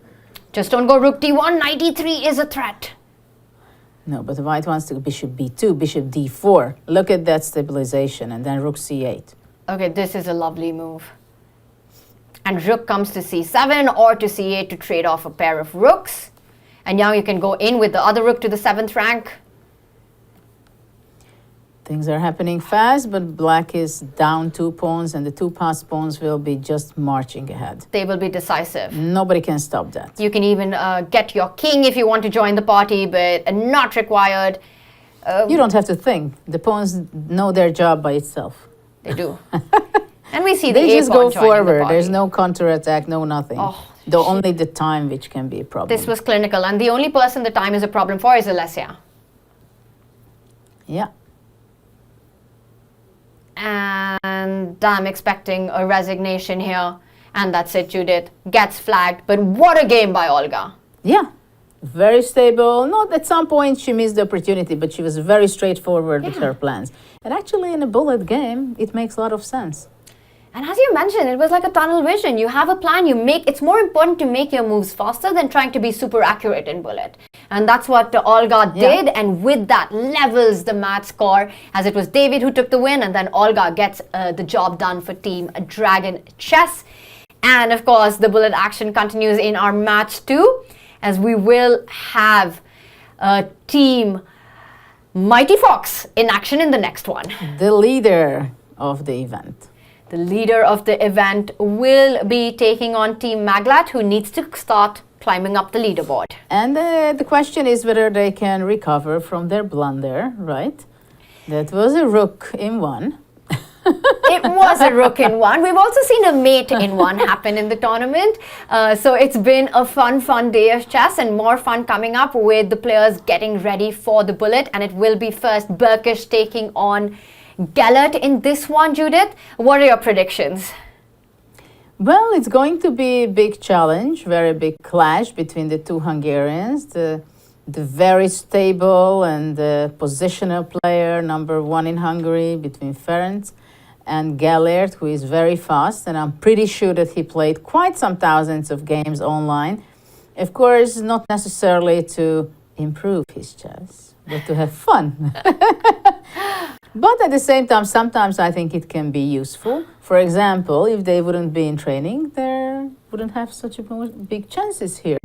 A: Just don't go rook d1. Knight e3 is a threat.
B: No, but the white wants to go bishop b2, bishop d4. Look at that stabilization, and then rook c8.
A: Okay, this is a lovely move. And rook comes to c7 or to c8 to trade off a pair of rooks. And now you can go in with the other rook to the 7th rank.
B: Things are happening fast, but black is down 2 pawns, and the 2 passed pawns will be just marching ahead.
A: They will be decisive.
B: Nobody can stop that.
A: You can even get your king if you want to join the party, but not required.
B: You don't have to think. The pawns know their job by itself.
A: They do. And we see the
B: They just
A: A-pawn
B: go
A: joining the
B: forward.
A: party.
B: There's no counterattack, no nothing.
A: Oh,
B: Though only the time which can be a problem.
A: This was clinical, and the only person the time is a problem for is Alessia.
B: Yeah.
A: And I'm expecting a resignation here. And that's it, Judith. Gets flagged. But what a game by Olga.
B: Yeah. Very stable. Not at some point she missed the opportunity, but she was very straightforward with her plans. And actually in a bullet game, it makes a lot of sense.
A: And as you mentioned, it was like a tunnel vision. You have a plan, it's more important to make your moves faster than trying to be super accurate in bullet. And that's what Olga did, and with that levels the match score, as it was David who took the win, and then Olga gets the job done for Team Dragon Chess. And of course, the bullet action continues in our match 2, as we will have Team Mighty Fox in action in the next one.
B: The leader of the event.
A: The leader of the event will be taking on Team Maglat, who needs to start climbing up the leaderboard.
B: And the question is whether they can recover from their blunder, right? That was a rook in 1.
A: It was a rook in 1. We've also seen a mate in 1 happen in the tournament. So it's been a fun day of chess, and more fun coming up with the players getting ready for the bullet. And it will be first Burkish taking on Gellert in this one, Judith. What are your predictions?
B: Well, it's going to be a big challenge, very big clash between the 2 Hungarians. The very stable and positional player, number 1 in Hungary, between Ferenc and Gellert, who is very fast. And I'm pretty sure that he played quite some thousands of games online. Of course, not necessarily to improve his chess, but to have fun. But at the same time, sometimes I think it can be useful. For example, if they wouldn't be in training, they wouldn't have such a big chances here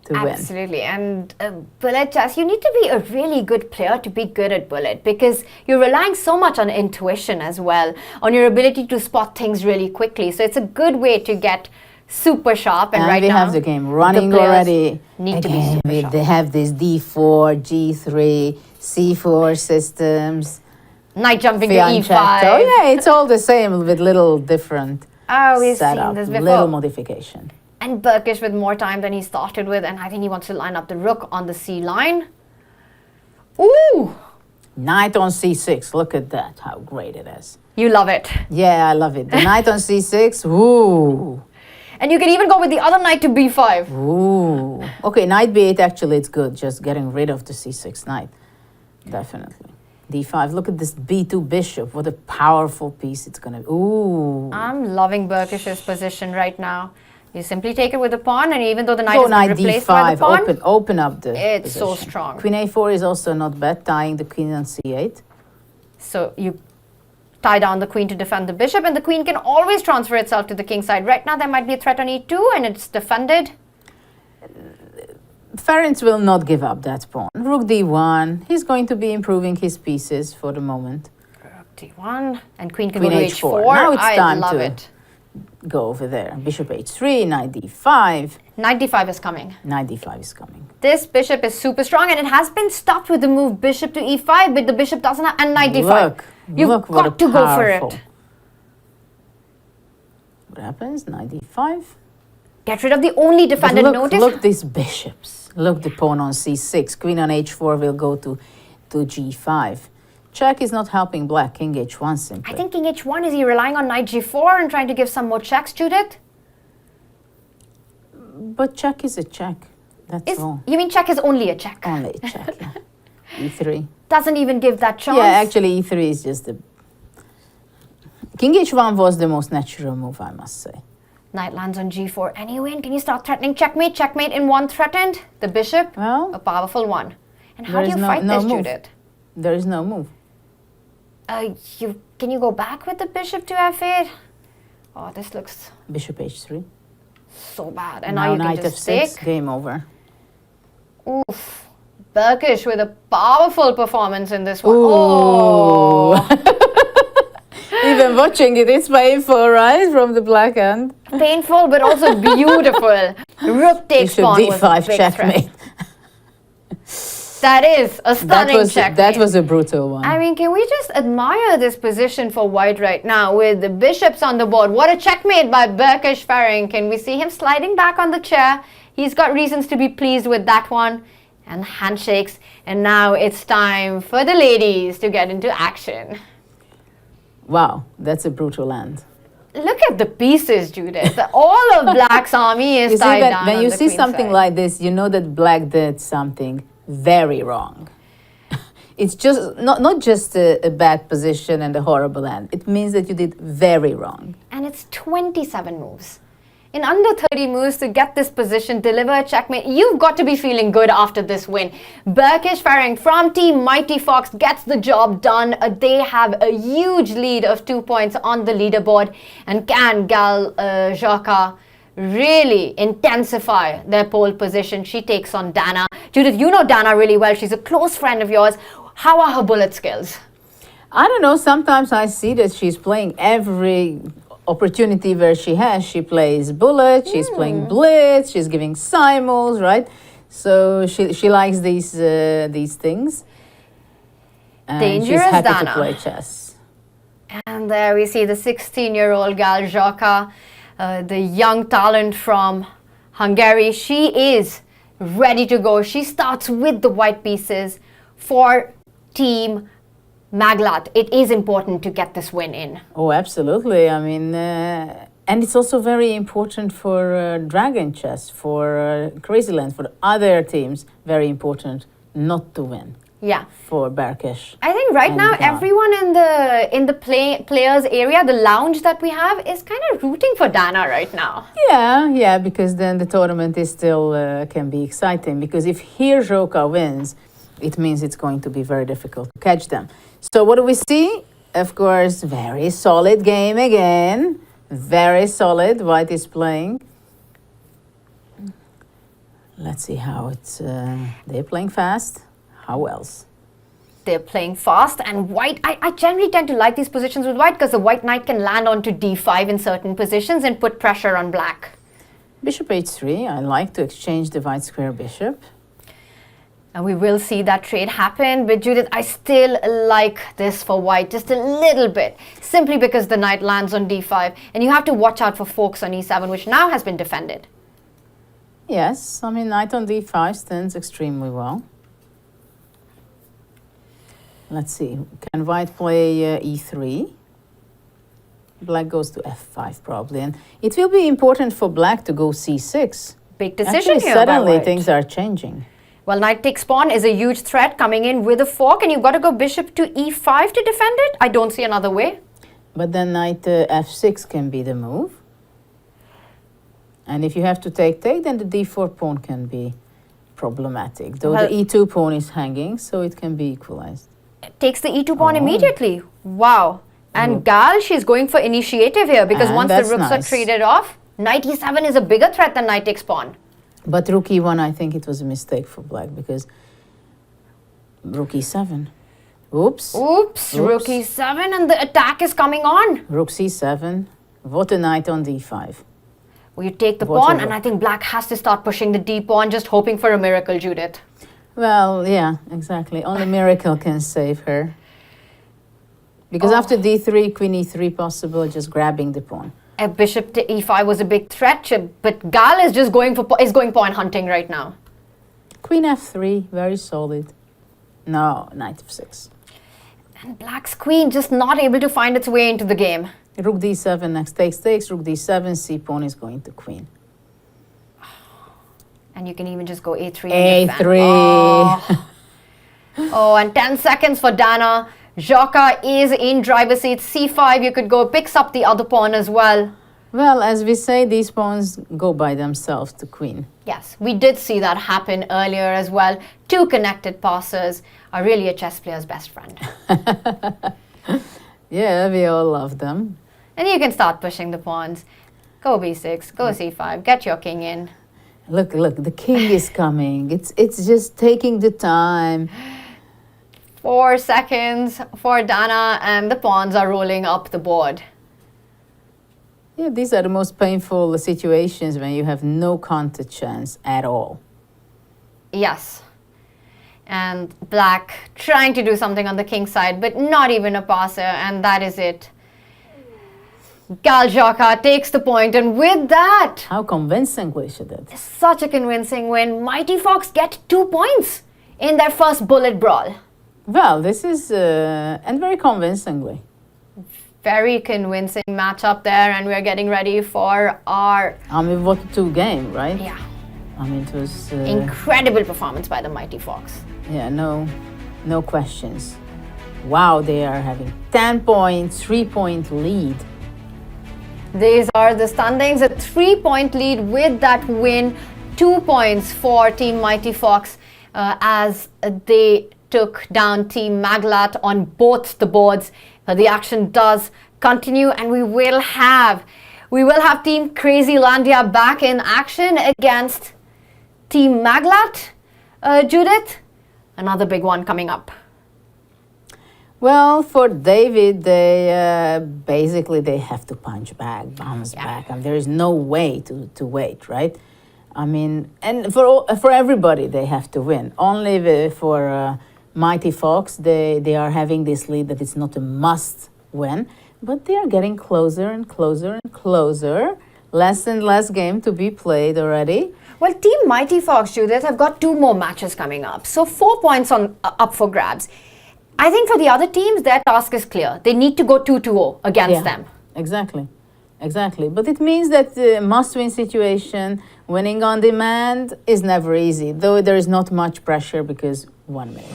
B: to win.
A: Absolutely. And bullet chess, you need to be a really good player to be good at bullet, because you're relying so much on intuition as well, on your ability to spot things really quickly. So it's a good way to get super sharp. And right
B: we
A: now,
B: have the game running
A: the players
B: already.
A: need to be super sharp.
B: They have this D4, G3, C4 systems.
A: Knight jumping to E5.
B: Fianchetto. Yeah, it's all the same with little different
A: we've
B: setup,
A: seen this before.
B: little modification.
A: And Burkish with more time than he started with, and I think he wants to line up the rook on the C line. Ooh!
B: Knight on C6, look at that, how great it is.
A: You love it.
B: Yeah, I love it. The knight on C6, ooh.
A: And you can even go with the other knight to B5.
B: Ooh. Okay, knight B8, actually it's good, just getting rid of the C6 knight. Definitely. D5, look at this B2 bishop, what a powerful piece it's gonna be. Ooh.
A: I'm loving Burkish's position right now. You simply take it with the pawn, and even though the knight
B: Go
A: is
B: knight
A: replaced by the
B: D5,
A: pawn,
B: open up the
A: it's
B: position.
A: so strong.
B: Queen A4 is also not bad, tying the queen on C8.
A: So you tie down the queen to defend the bishop, and the queen can always transfer itself to the king side. Right now there might be a threat on E2, and it's defended.
B: Ferenc will not give up that pawn. Rook D1, he's going to be improving his pieces for the moment.
A: Rook D1, and queen can
B: Queen
A: go to
B: H4.
A: H4.
B: Now it's time
A: I love
B: to
A: it.
B: go over there. Bishop H3, Knight D5.
A: Knight D5 is coming.
B: Knight D5 is coming.
A: This bishop is super strong, and it has been stopped with the move bishop to E5, but the bishop doesn't have, and Knight D5. You've
B: Look what
A: got to go for
B: powerful.
A: it.
B: What happens? Knight D5.
A: Get rid of the only defended
B: But
A: notice.
B: look these bishops. Look, the pawn on C6. Queen on H4 will go to G5. Check is not helping black. King H1 simply.
A: I think King H1, is he relying on Knight G4 and trying to give some more checks, Judith?
B: But check is a check. That's all.
A: You mean check is only a check?
B: Only a check, yeah. E3.
A: Doesn't even give that chance.
B: Yeah, actually E3 is just the... King H1 was the most natural move, I must say.
A: Knight lands on G4 anyway, and can you start threatening checkmate? Checkmate in 1 threatened. The bishop,
B: Well,
A: a powerful one. And how
B: there
A: do
B: is
A: you
B: no-
A: fight
B: no
A: this,
B: move.
A: Judith?
B: there is no move.
A: Can you go back with the bishop to F8? Oh, this looks
B: Bishop H3.
A: so bad. And
B: Now
A: now you can
B: Knight
A: just
B: F6,
A: take.
B: game over.
A: Oof. Burkish with a powerful performance in this one.
B: Ooh.
A: Oh,
B: Even watching it, it's painful, right? From the black end.
A: painful but also beautiful. Rook takes
B: Bishop
A: pawn was a
B: d5
A: big
B: checkmate.
A: threat. That is a stunning checkmate.
B: That was a brutal one.
A: I mean, can we just admire this position for white right now with the bishops on the board? What a checkmate by Burkish Faring. Can we see him sliding back on the chair? He's got reasons to be pleased with that one. And handshakes. And now it's time for the ladies to get into action.
B: Wow, that's a brutal end.
A: Look at the pieces, Judith. All of Black's army is
B: You see
A: tied
B: that
A: down
B: when
A: on
B: you
A: the
B: see
A: queen
B: something
A: side.
B: like this, you know that black did something very wrong. It's just not just a bad position and a horrible end. It means that you did very wrong.
A: And it's 27 moves. In under 30 moves to get this position, deliver a checkmate, you've got to be feeling good after this win. Burkish Faring from Team Mighty Fox gets the job done. They have a huge lead of 2 points on the leaderboard. And can Gal Jaka really intensify their pole position? She takes on Dana. Judith, you know Dana really well. She's a close friend of yours. How are her bullet skills?
B: I don't know, sometimes I see that she's playing every opportunity where she has. She plays bullet, she's playing blitz, she's giving simuls, right? So she likes these things. And
A: Dangerous
B: she's happy
A: Dana.
B: to play chess.
A: And there we see the 16-year-old Gal Jaka, the young talent from Hungary. She is ready to go. She starts with the white pieces for Team Maglat. It is important to get this win in.
B: Oh, absolutely. I mean, and it's also very important for Dragon Chess, for Crazy Land, for the other teams. Very important not to win
A: Yeah.
B: for Burkish.
A: I think right
B: And
A: now
B: Dana.
A: everyone in the players area, the lounge that we have, is kind of rooting for Dana right now.
B: Yeah, because then the tournament is still can be exciting. Because if here Joka wins, it means it's going to be very difficult to catch them. So what do we see? Of course, very solid game again. Very solid. White is playing. Let's see how it's. They're playing fast. How else?
A: They're playing fast, and white, I generally tend to like these positions with white because the white knight can land onto d5 in certain positions and put pressure on black.
B: Bishop h3. I like to exchange the white square bishop.
A: And we will see that trade happen, but Judith, I still like this for white just a little bit, simply because the knight lands on d5, and you have to watch out for forks on e7, which now has been defended.
B: Yes, I mean knight on d5 stands extremely well. Let's see, can white play e3? Black goes to f5 probably, and it will be important for black to go c6.
A: Big decision
B: Actually,
A: here by
B: suddenly
A: white.
B: things are changing.
A: Well, knight takes pawn is a huge threat coming in with a fork, and you've got to go bishop to e5 to defend it. I don't see another way.
B: But then knight f6 can be the move. And if you have to take, then the d4 pawn can be problematic. Though
A: Well-
B: the e2 pawn is hanging, so it can be equalized.
A: Takes the e2 pawn
B: Oh.
A: immediately. Wow. And Gal, she's going for initiative here because
B: And
A: once the
B: that's
A: rooks are
B: nice.
A: traded off, knight e7 is a bigger threat than knight takes pawn.
B: But rook e1, I think it was a mistake for black because rook e7. Oops.
A: Oops, rook e7 and the attack is coming on.
B: Rook c7. What a knight on d5.
A: Well, you take the
B: What
A: pawn,
B: a
A: and
B: rook.
A: I think black has to start pushing the d pawn, just hoping for a miracle, Judith.
B: Well, yeah, exactly. Only miracle can save her. Because after d3, queen e3 possible, just grabbing the pawn.
A: A bishop to e5 was a big threat, but Gal is just going pawn hunting right now.
B: Queen f3, very solid. No, knight f6.
A: And black's queen just not able to find its way into the game.
B: Rook d7, next takes, rook d7, c pawn is going to queen.
A: And you can even just go a3. and defend.
B: a3.
A: Oh. Oh, and 10 seconds for Dana. Jaka is in driver's seat. c5, you could go, picks up the other pawn as well.
B: Well, as we say, these pawns go by themselves to queen.
A: Yes, we did see that happen earlier as well. Two connected passes are really a chess player's best friend.
B: Yeah, we all love them.
A: And you can start pushing the pawns. Go b6, go c5, get your king in.
B: Look, the king is coming. It's just taking the time.
A: 4 seconds for Dana, and the pawns are rolling up the board.
B: Yeah, these are the most painful situations when you have no counter chance at all.
A: Yes. And black trying to do something on the king side, but not even a passer, and that is it. Galjaka takes the point, and with that,
B: How convincingly she did.
A: such a convincing win. Mighty Fox get 2 points in their first bullet brawl.
B: Well, this is, and very convincingly.
A: Very convincing matchup there, and we're getting ready for our
B: I mean, what a 2 game, right?
A: yeah
B: I mean, it was,
A: incredible performance by the Mighty Fox.
B: yeah, no questions. Wow, they are having 10 points, 3-point lead.
A: These are the standings, a 3-point lead with that win, 2 points for Team Mighty Fox as they took down Team Maglat on both the boards. The action does continue, and we will have Team Crazylandia back in action against Team Maglat. Judith, another big one coming up.
B: Well, for David, they basically they have to bounce back, and there is no way to wait, right? I mean, and for everybody, they have to win. Only for Mighty Fox, they are having this lead that it's not a must win, but they are getting closer and closer and closer. Less and less game to be played already.
A: Well, Team Mighty Fox, Judith, have got 2 more matches coming up, so 4 points up for grabs. I think for the other teams, their task is clear. They need to go 2-0 against them.
B: Exactly. But it means that the must-win situation, winning on demand, is never easy, though there is not much pressure because 1 minute.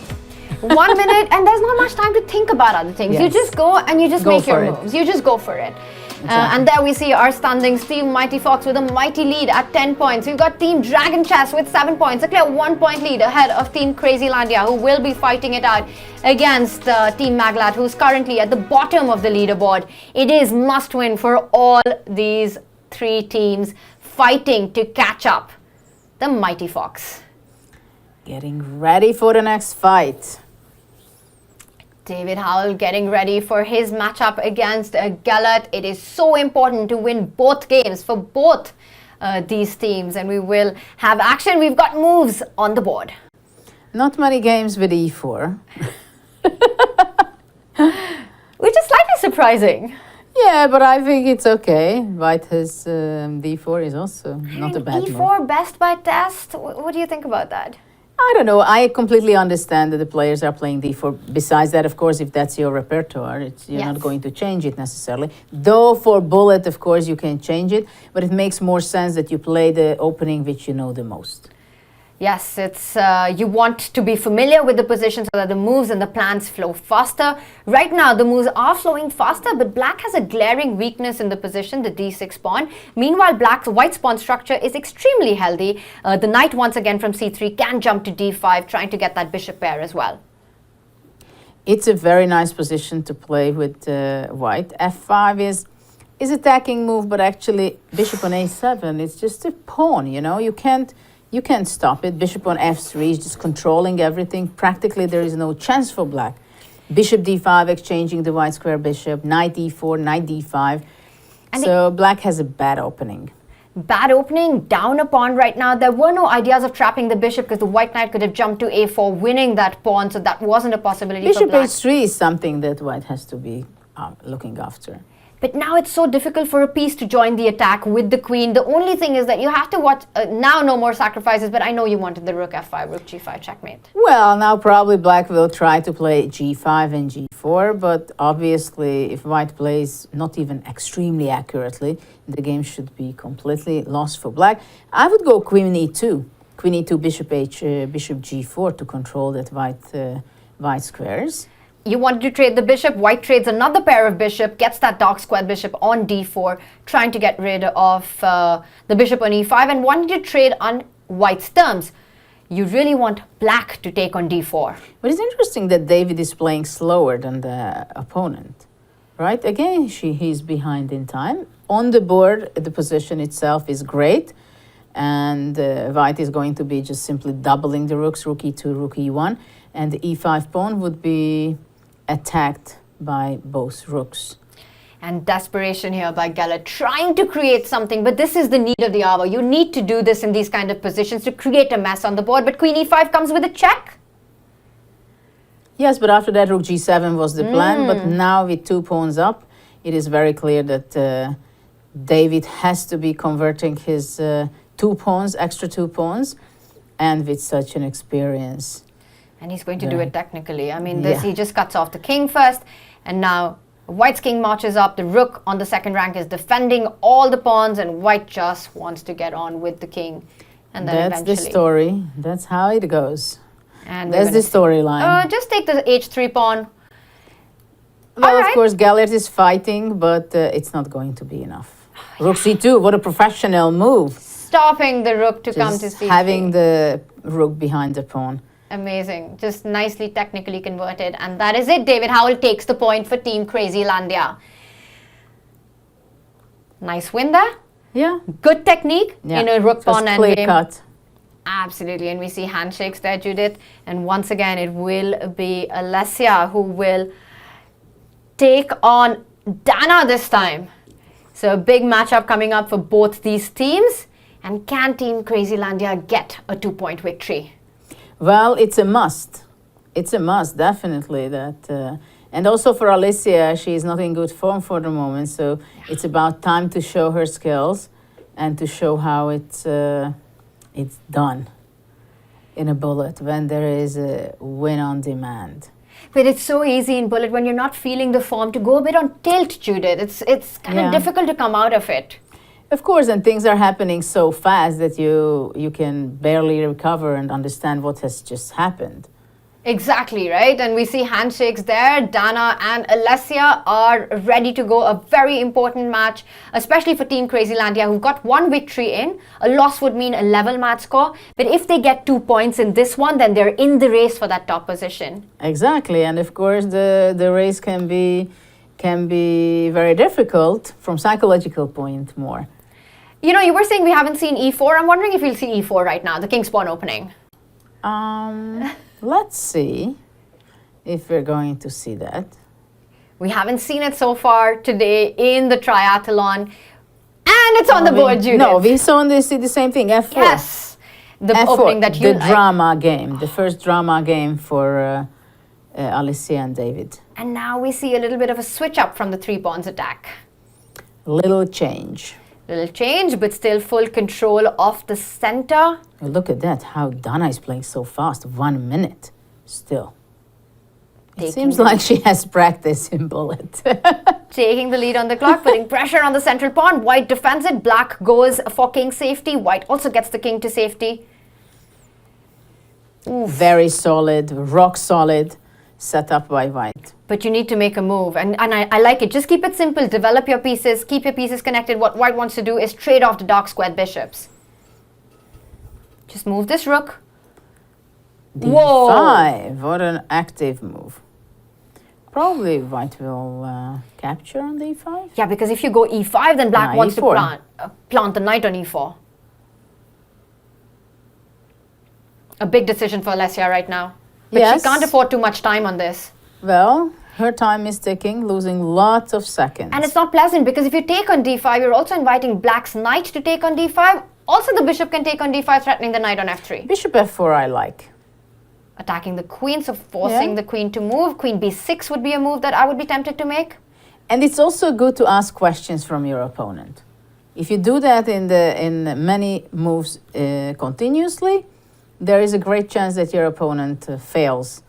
A: 1 minute, and there's not much time to think about other things.
B: Yes.
A: You just go and you just
B: Go
A: make your
B: for it.
A: moves. You just go for it. And there we see our standings. Team Mighty Fox with a mighty lead at 10 points. We've got Team Dragon Chess with 7 points. A clear 1-point lead ahead of Team Crazylandia, who will be fighting it out against Team Maglat, who's currently at the bottom of the leaderboard. It is must win for all these 3 teams fighting to catch up the Mighty Fox.
B: Getting ready for the next fight.
A: David Howell getting ready for his matchup against Galat. It is so important to win both games for both these teams, and we will have action. We've got moves on the board.
B: Not many games with e4.
A: Which is slightly surprising.
B: Yeah, but I think it's okay. White has d4 is also not a bad move.
A: E4 best by test. What do you think about that?
B: I don't know. I completely understand that the players are playing d4. Besides that, of course, if that's your repertoire, you're
A: Yes.
B: not going to change it necessarily. Though for bullet, of course, you can change it, but it makes more sense that you play the opening which you know the most.
A: Yes, it's you want to be familiar with the position so that the moves and the plans flow faster. Right now, the moves are flowing faster, but black has a glaring weakness in the position, the d6 pawn. Meanwhile, white's pawn structure is extremely healthy. The knight, once again from c3, can jump to d5, trying to get that bishop pair as well.
B: It's a very nice position to play with white. f5 is attacking move, but actually bishop on a7, it's just a pawn, you know. You can't stop it. Bishop on f3 is just controlling everything. Practically, there is no chance for black. Bishop d5 exchanging the white square bishop. Knight e4, knight d5. So black has a bad opening.
A: Bad opening, down a pawn right now. There were no ideas of trapping the bishop because the white knight could have jumped to a4, winning that pawn. So that wasn't a possibility for
B: Bishop
A: black.
B: h3 is something that white has to be looking after.
A: But now it's so difficult for a piece to join the attack with the queen. The only thing is that you have to watch, now no more sacrifices, but I know you wanted the rook f5, rook g5 checkmate.
B: Well, now probably black will try to play g5 and g4, but obviously if white plays not even extremely accurately, the game should be completely lost for black. I would go queen e2. Queen e2, bishop bishop g4 to control that white squares.
A: You wanted to trade the bishop, white trades another pair of bishop, gets that dark square bishop on d4, trying to get rid of the bishop on e5 and wanting to trade on white's terms. You really want black to take on d4.
B: But it's interesting that David is playing slower than the opponent, right? Again, he's behind in time. On the board, the position itself is great. And white is going to be just simply doubling the rooks, rook e2, rook e1. And the e5 pawn would be attacked by both rooks.
A: And desperation here by Geller, trying to create something, but this is the need of the hour. You need to do this in these kind of positions to create a mess on the board, but queen e5 comes with a check.
B: Yes, but after that, rook g7 was the plan, but now with 2 pawns up, it is very clear that David has to be converting his 2 pawns, extra 2 pawns, and with such an experience.
A: And he's going to do it technically. I mean, he just cuts off the king first, and now white's king marches up. The rook on the second rank is defending all the pawns, and white just wants to get on with the king. And then
B: that's the story. That's how it goes.
A: And
B: that's the storyline.
A: Just take the h3 pawn.
B: Well, of course, Gellert is fighting, but it's not going to be enough. Rook c2, what a professional move.
A: Stopping the rook to come to c3.
B: Having the rook behind the pawn.
A: Amazing. Just nicely technically converted. And that is it. David Howell takes the point for Team Crazylandia. Nice win there.
B: Yeah.
A: Good technique in a rook pawn endgame.
B: Cut.
A: Absolutely. And we see handshakes there, Judith. And once again, it will be Alessia who will take on Dana this time. So a big matchup coming up for both these teams. And can Team Crazylandia get a 2-point victory?
B: Well, it's a must. It's a must, definitely. That, and also for Alicia, she is not in good form for the moment. So it's about time to show her skills and to show how it's done in a bullet when there is a win on demand.
A: But it's so easy in bullet when you're not feeling the form to go a bit on tilt, Judith. It's kind of difficult to come out of it.
B: Of course, and things are happening so fast that you can barely recover and understand what has just happened.
A: Exactly, right? And we see handshakes there. Dana and Alessia are ready to go. A very important match, especially for Team Crazylandia, who've got 1 victory in. A loss would mean a level match score. But if they get 2 points in this one, then they're in the race for that top position.
B: Exactly, and of course the race can be very difficult from psychological point more.
A: You know, you were saying we haven't seen e4. I'm wondering if we'll see e4 right now, the king's pawn opening.
B: Let's see if we're going to see that.
A: We haven't seen it so far today in the triathlon. And it's on the board, Judith.
B: No, we saw the same thing, f4.
A: Yes. The
B: F4,
A: opening that you
B: the drama game, the first drama game for Alicia and David.
A: And now we see a little bit of a switch up from the 3 pawns attack.
B: Little change.
A: Little change, but still full control of the center.
B: Look at that, how Dana is playing so fast. 1 minute still. It seems like she has practice in bullet.
A: Taking the lead on the clock, putting pressure on the central pawn. White defends it. Black goes for king safety. White also gets the king to safety.
B: Oof. Very solid, rock solid set up by white.
A: But you need to make a move, and I like it. Just keep it simple. Develop your pieces. Keep your pieces connected. What white wants to do is trade off the dark squared bishops. Just move this rook.
B: D5.
A: Whoa!
B: What an active move. Probably white will capture on d5.
A: Yeah, because if you go e5, then black wants
B: E4.
A: to plant the knight on e4. A big decision for Alessia right now. But
B: yes.
A: She can't afford too much time on this.
B: Well, her time is ticking, losing lots of seconds.
A: And it's not pleasant because if you take on d5, you're also inviting black's knight to take on d5. Also, the bishop can take on d5, threatening the knight on f3.
B: Bishop f4 I like.
A: Attacking the queen, so forcing the queen to move. Queen b6 would be a move that I would be tempted to make.
B: And it's also good to ask questions from your opponent. If you do that in many moves continuously, there is a great chance that your opponent fails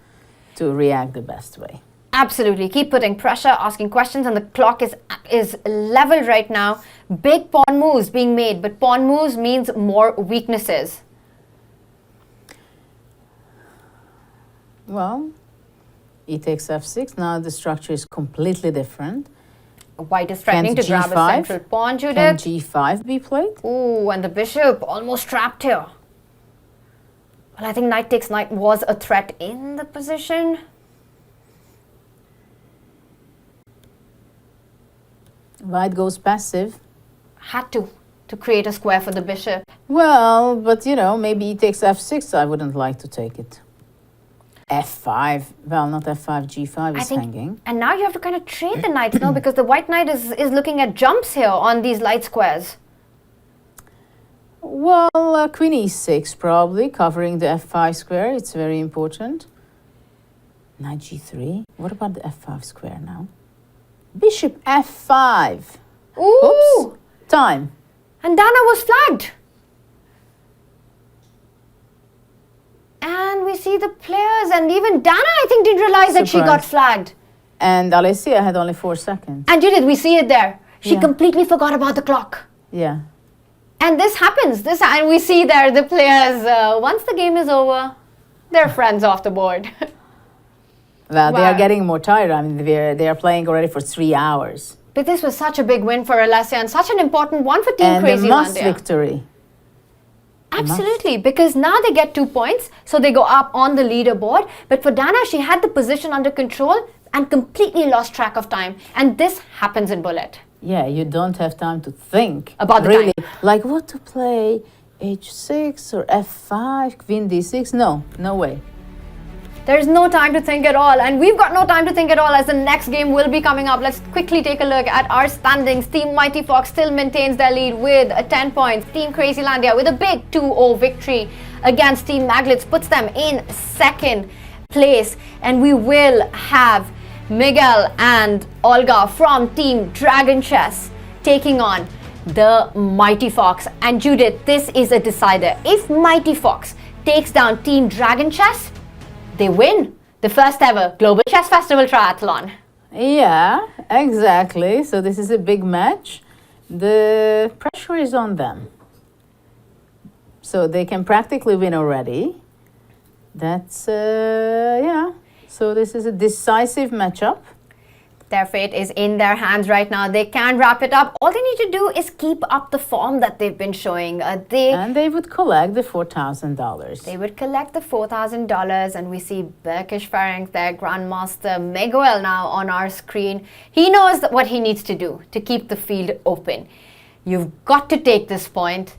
B: to react the best way.
A: Absolutely. Keep putting pressure, asking questions, and the clock is leveled right now. Big pawn moves being made, but pawn moves means more weaknesses.
B: Well, e takes f6. Now the structure is completely different.
A: White is threatening to grab a central pawn, Judith.
B: Can g5 be played?
A: Ooh, and the bishop almost trapped here. Well, I think knight takes knight was a threat in the position.
B: White goes passive.
A: Had to. to create a square for the bishop.
B: Well, but you know, maybe he takes f6. I wouldn't like to take it. f5. Well, not f5. g5 is hanging.
A: And now you have to kind of trade the knights, no? Because the white knight is looking at jumps here on these light squares.
B: Well, queen e6 probably, covering the f5 square. It's very important. Knight g3. What about the f5 square now? Bishop f5.
A: Ooh!
B: Oops. Time.
A: And Dana was flagged. And we see the players, and even Dana, I think, didn't realize that she got flagged.
B: And Alessia had only 4 seconds.
A: And Judith, we see it there. She completely forgot about the clock.
B: Yeah.
A: And this happens. And we see there the players, once the game is over, they're friends off the board.
B: Well, they
A: Wow.
B: are getting more tired. I mean, they are playing already for 3 hours.
A: But this was such a big win for Alessia and such an important one for Team
B: And
A: Crazy
B: a must
A: Landia.
B: victory.
A: Absolutely, because now they get 2 points, so they go up on the leaderboard. But for Dana, she had the position under control and completely lost track of time. And this happens in Bullet.
B: Yeah, you don't have time to think.
A: About the
B: really,
A: time.
B: like what to play, h6 or f5, queen d6? No, no way.
A: There's no time to think at all, and we've got no time to think at all as the next game will be coming up. Let's quickly take a look at our standings. Team Mighty Fox still maintains their lead with 10 points. Team Crazy Landia with a big 2-0 victory against Team Maglitz puts them in 2nd place, and we will have Miguel and Olga from Team Dragon Chess taking on the Mighty Fox. And Judith, this is a decider. If Mighty Fox takes down Team Dragon Chess, they win the first ever Global Chess Festival Triathlon.
B: Yeah, exactly. So this is a big match. The pressure is on them. So they can practically win already. That's, yeah. So this is a decisive matchup.
A: Their fate is in their hands right now. They can wrap it up. All they need to do is keep up the form that they've been showing.
B: And they would collect the $4,000.
A: They would collect the $4,000, and we see Berkish Ferenc, their Grandmaster Miguel now on our screen. He knows what he needs to do to keep the field open. You've got to take this point.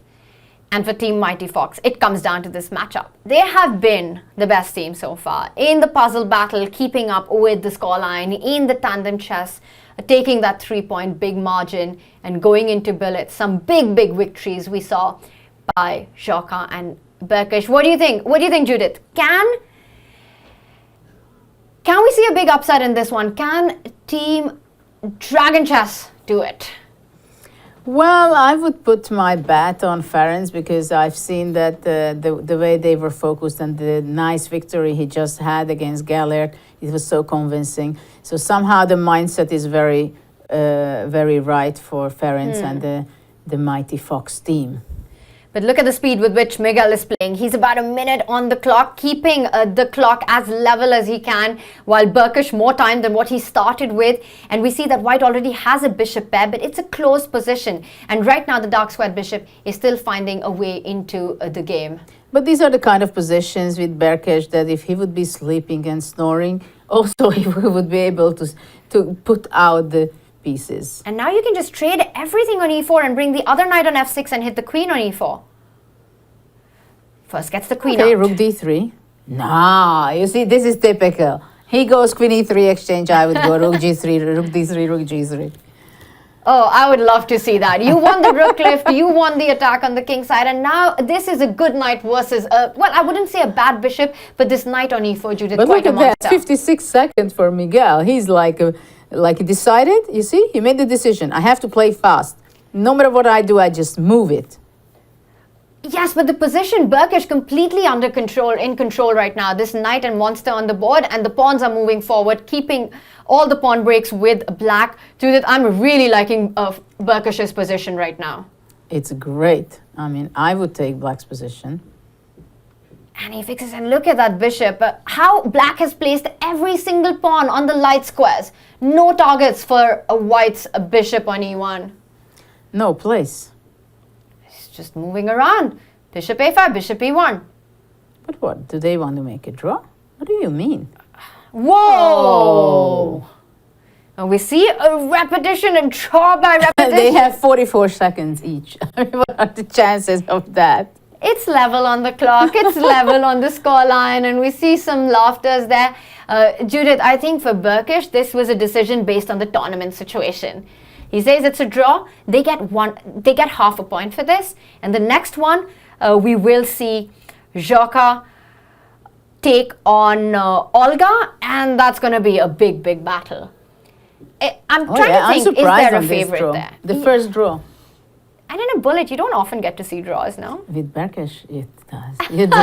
A: And for Team Mighty Fox, it comes down to this matchup. They have been the best team so far in the puzzle battle, keeping up with the scoreline in the tandem chess, taking that 3-point big margin and going into Bullet. Some big victories we saw by Zsoka and Berkish. What do you think? What do you think, Judith? Can we see a big upside in this one? Can Team Dragon Chess do it?
B: Well, I would put my bet on Ferenc because I've seen that the way they were focused and the nice victory he just had against Gellert, it was so convincing. So somehow the mindset is very right for Ferenc and the Mighty Fox team.
A: But look at the speed with which Miguel is playing. He's about a minute on the clock, keeping the clock as level as he can, while Berkish more time than what he started with. And we see that White already has a bishop pair, but it's a closed position. And right now the dark squared bishop is still finding a way into the game.
B: But these are the kind of positions with Berkish that if he would be sleeping and snoring, also he would be able to put out the pieces.
A: And now you can just trade everything on e4 and bring the other knight on f6 and hit the queen on e4. First gets the queen
B: Okay,
A: out.
B: rook d3. Nah, you see, this is typical. He goes queen e3 exchange, I would go rook g3, rook d3, rook g3.
A: Oh, I would love to see that. You won the rook lift, you won the attack on the king side, and now this is a good knight versus, well, I wouldn't say a bad bishop, but this knight on e4, Judith,
B: But
A: quite
B: look
A: a
B: at that,
A: monster.
B: 56 seconds for Miguel. He's like he decided, you see, he made the decision. I have to play fast. No matter what I do, I just move it.
A: Yes, but the position, Berkish completely in control right now. This knight and monster on the board, and the pawns are moving forward, keeping all the pawn breaks with black. Judith, I'm really liking Berkish's position right now.
B: It's great. I mean, I would take black's position.
A: And he fixes, and look at that bishop. How black has placed every single pawn on the light squares. No targets for a white's bishop on e1.
B: No place.
A: It's just moving around. Bishop a5, bishop e1.
B: But what, do they want to make a draw? What do you mean?
A: Whoa! We see a repetition and draw by repetition.
B: They have 44 seconds each. What are the chances of that?
A: It's level on the clock, it's level on the scoreline, and we see some laughters there. Judith, I think for Burkish, this was a decision based on the tournament situation. He says it's a draw. They get half a point for this, and the next one we will see Joka take on Olga, and that's going to be a big, big battle. I'm trying to think, is there a favorite there?
B: The first draw.
A: And in a bullet, you don't often get to see draws, no?
B: With Berkesh, it does. You do.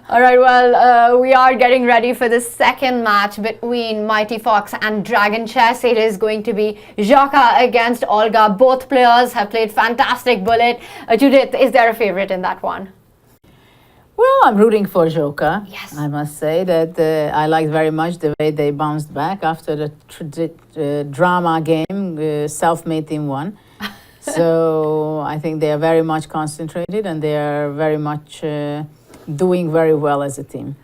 A: All right, well, we are getting ready for the second match between Mighty Fox and Dragon Chess. It is going to be Joka against Olga. Both players have played fantastic bullet. Judith, is there a favorite in that one?
B: Well, I'm rooting for Joka.
A: Yes.
B: I must say that I liked very much the way they bounced back after the drama game, self-made team won. So I think they are very much concentrated and they are very much doing very well as a team.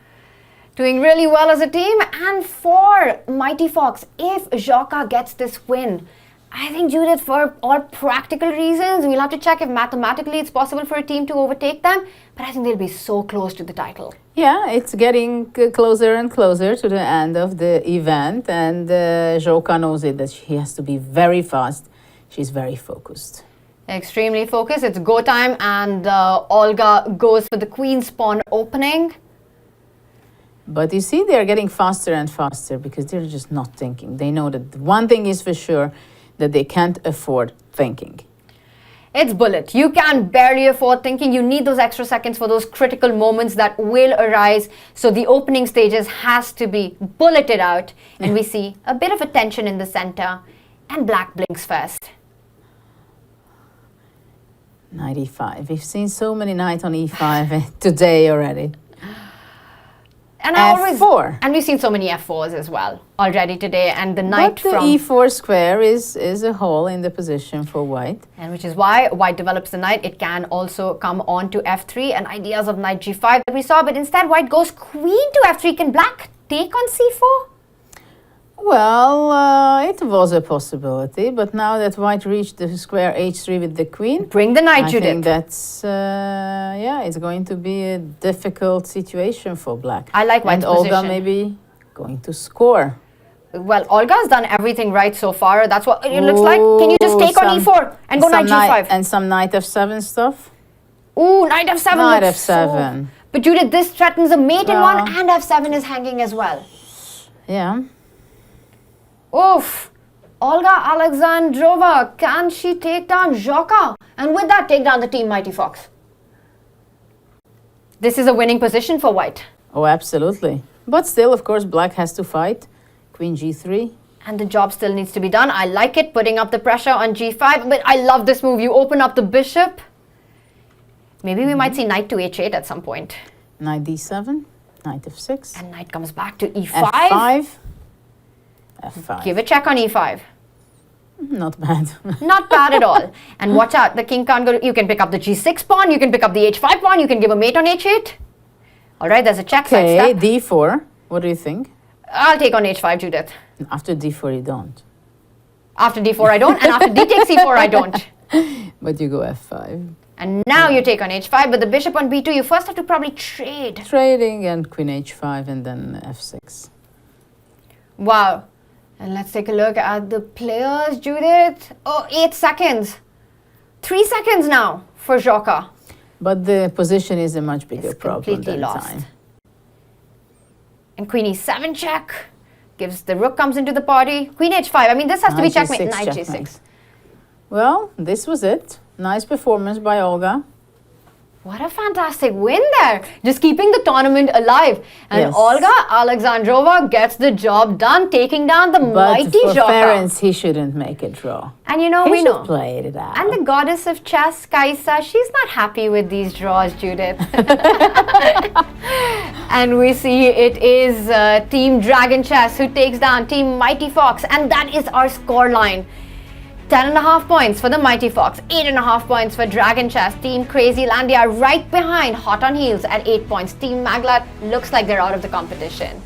A: Doing really well as a team. And for Mighty Fox, if Joka gets this win, I think, Judith, for all practical reasons, we'll have to check if mathematically it's possible for a team to overtake them, but I think they'll be so close to the title.
B: Yeah, it's getting closer and closer to the end of the event, and Joka knows it, that she has to be very fast. She's very focused.
A: Extremely focused. It's go time, and Olga goes for the queen's pawn opening.
B: But you see, they're getting faster and faster because they're just not thinking. They know that one thing is for sure, that they can't afford thinking.
A: It's bullet. You can barely afford thinking. You need those extra seconds for those critical moments that will arise. So the opening stages has to be bulleted out. And we see a bit of a tension in the center. And black blinks first.
B: Knight e5. We've seen so many knights on e5 today already.
A: And
B: F4.
A: And we've seen so many F4s as well already today. And the knight
B: but the e4 square is a hole in the position for white.
A: And which is why white develops the knight. It can also come on to f3 and ideas of knight g5 that we saw. But instead, white goes queen to f3. Can black take on c4?
B: Well, it was a possibility. But now that white reached the square h3 with the queen,
A: bring the knight, Judith.
B: I think that's, it's going to be a difficult situation for black.
A: I like white's
B: position. And Olga
A: position.
B: maybe going to score.
A: Well, Olga's done everything right so far. That's what it looks like. Can you just take on e4 and go knight g5?
B: And some knight f7 stuff?
A: Ooh, knight f7.
B: Knight f7.
A: But Judith, this threatens a mate in one, and f7 is hanging as well.
B: Yeah.
A: Oof. Olga Alexandrova, can she take down Joka? And with that, take down the team Mighty Fox. This is a winning position for white.
B: Oh, absolutely. But still, of course, black has to fight. Queen g3.
A: And the job still needs to be done. I like it, putting up the pressure on g5. But I love this move. You open up the bishop. Maybe we might see knight to h8 at some point.
B: Knight d7. Knight f6.
A: And knight comes back to e5.
B: f5. f5.
A: Give a check on e5.
B: Not bad.
A: Not bad at all. And watch out, the king can't go. You can pick up the g6 pawn. You can pick up the h5 pawn. You can give a mate on h8. All right, there's a check.
B: Okay, d4. What do you think?
A: I'll take on h5, Judith.
B: After d4, you don't.
A: After d4, I don't. And after d takes e4, I don't.
B: But you go f5.
A: And now you take on h5. But the bishop on b2, you first have to probably trade.
B: Trading and queen h5 and then f6.
A: Wow. And let's take a look at the players, Judith. Oh, 8 seconds. 3 seconds now for Joka.
B: But the position is a much bigger problem
A: completely
B: than
A: lost.
B: time.
A: And queen e7 check. Gives the rook comes into the party. Queen h5. I mean, this has to be checkmate. Knight g6.
B: Well, this was it. Nice performance by Olga.
A: What a fantastic win there. Just keeping the tournament alive. And
B: Yes.
A: Olga Alexandrova gets the job done, taking down the mighty
B: But for
A: Joka.
B: Ferenc, he shouldn't make a draw.
A: And you know,
B: He
A: we
B: should
A: know.
B: play it out.
A: And the goddess of chess, Kaisa, she's not happy with these draws, Judith. And we see it is Team Dragon Chess who takes down Team Mighty Fox. And that is our scoreline. 10.5 points for the Mighty Fox, 8.5 points for Dragon Chess. Team Crazy Landia right behind, hot on heels at 8 points. Team Maglat looks like they're out of the competition.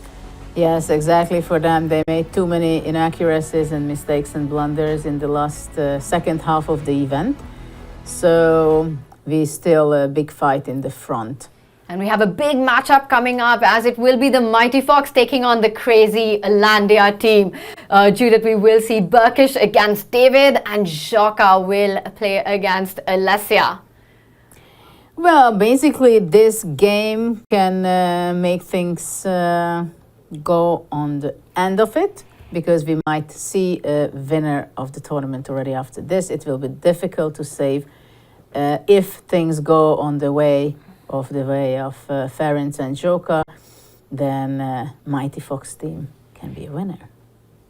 B: Yes, exactly. For them, they made too many inaccuracies and mistakes and blunders in the last second half of the event. So we still a big fight in the front.
A: And we have a big matchup coming up, as it will be the Mighty Fox taking on the Crazy Landia team. Judith, we will see Burkish against David, and Joka will play against Alessia.
B: Well, basically, this game can make things go on the end of it, because we might see a winner of the tournament already after this. It will be difficult to save if things go on the way of Ferenc and Joka, then Mighty Fox team can be a winner.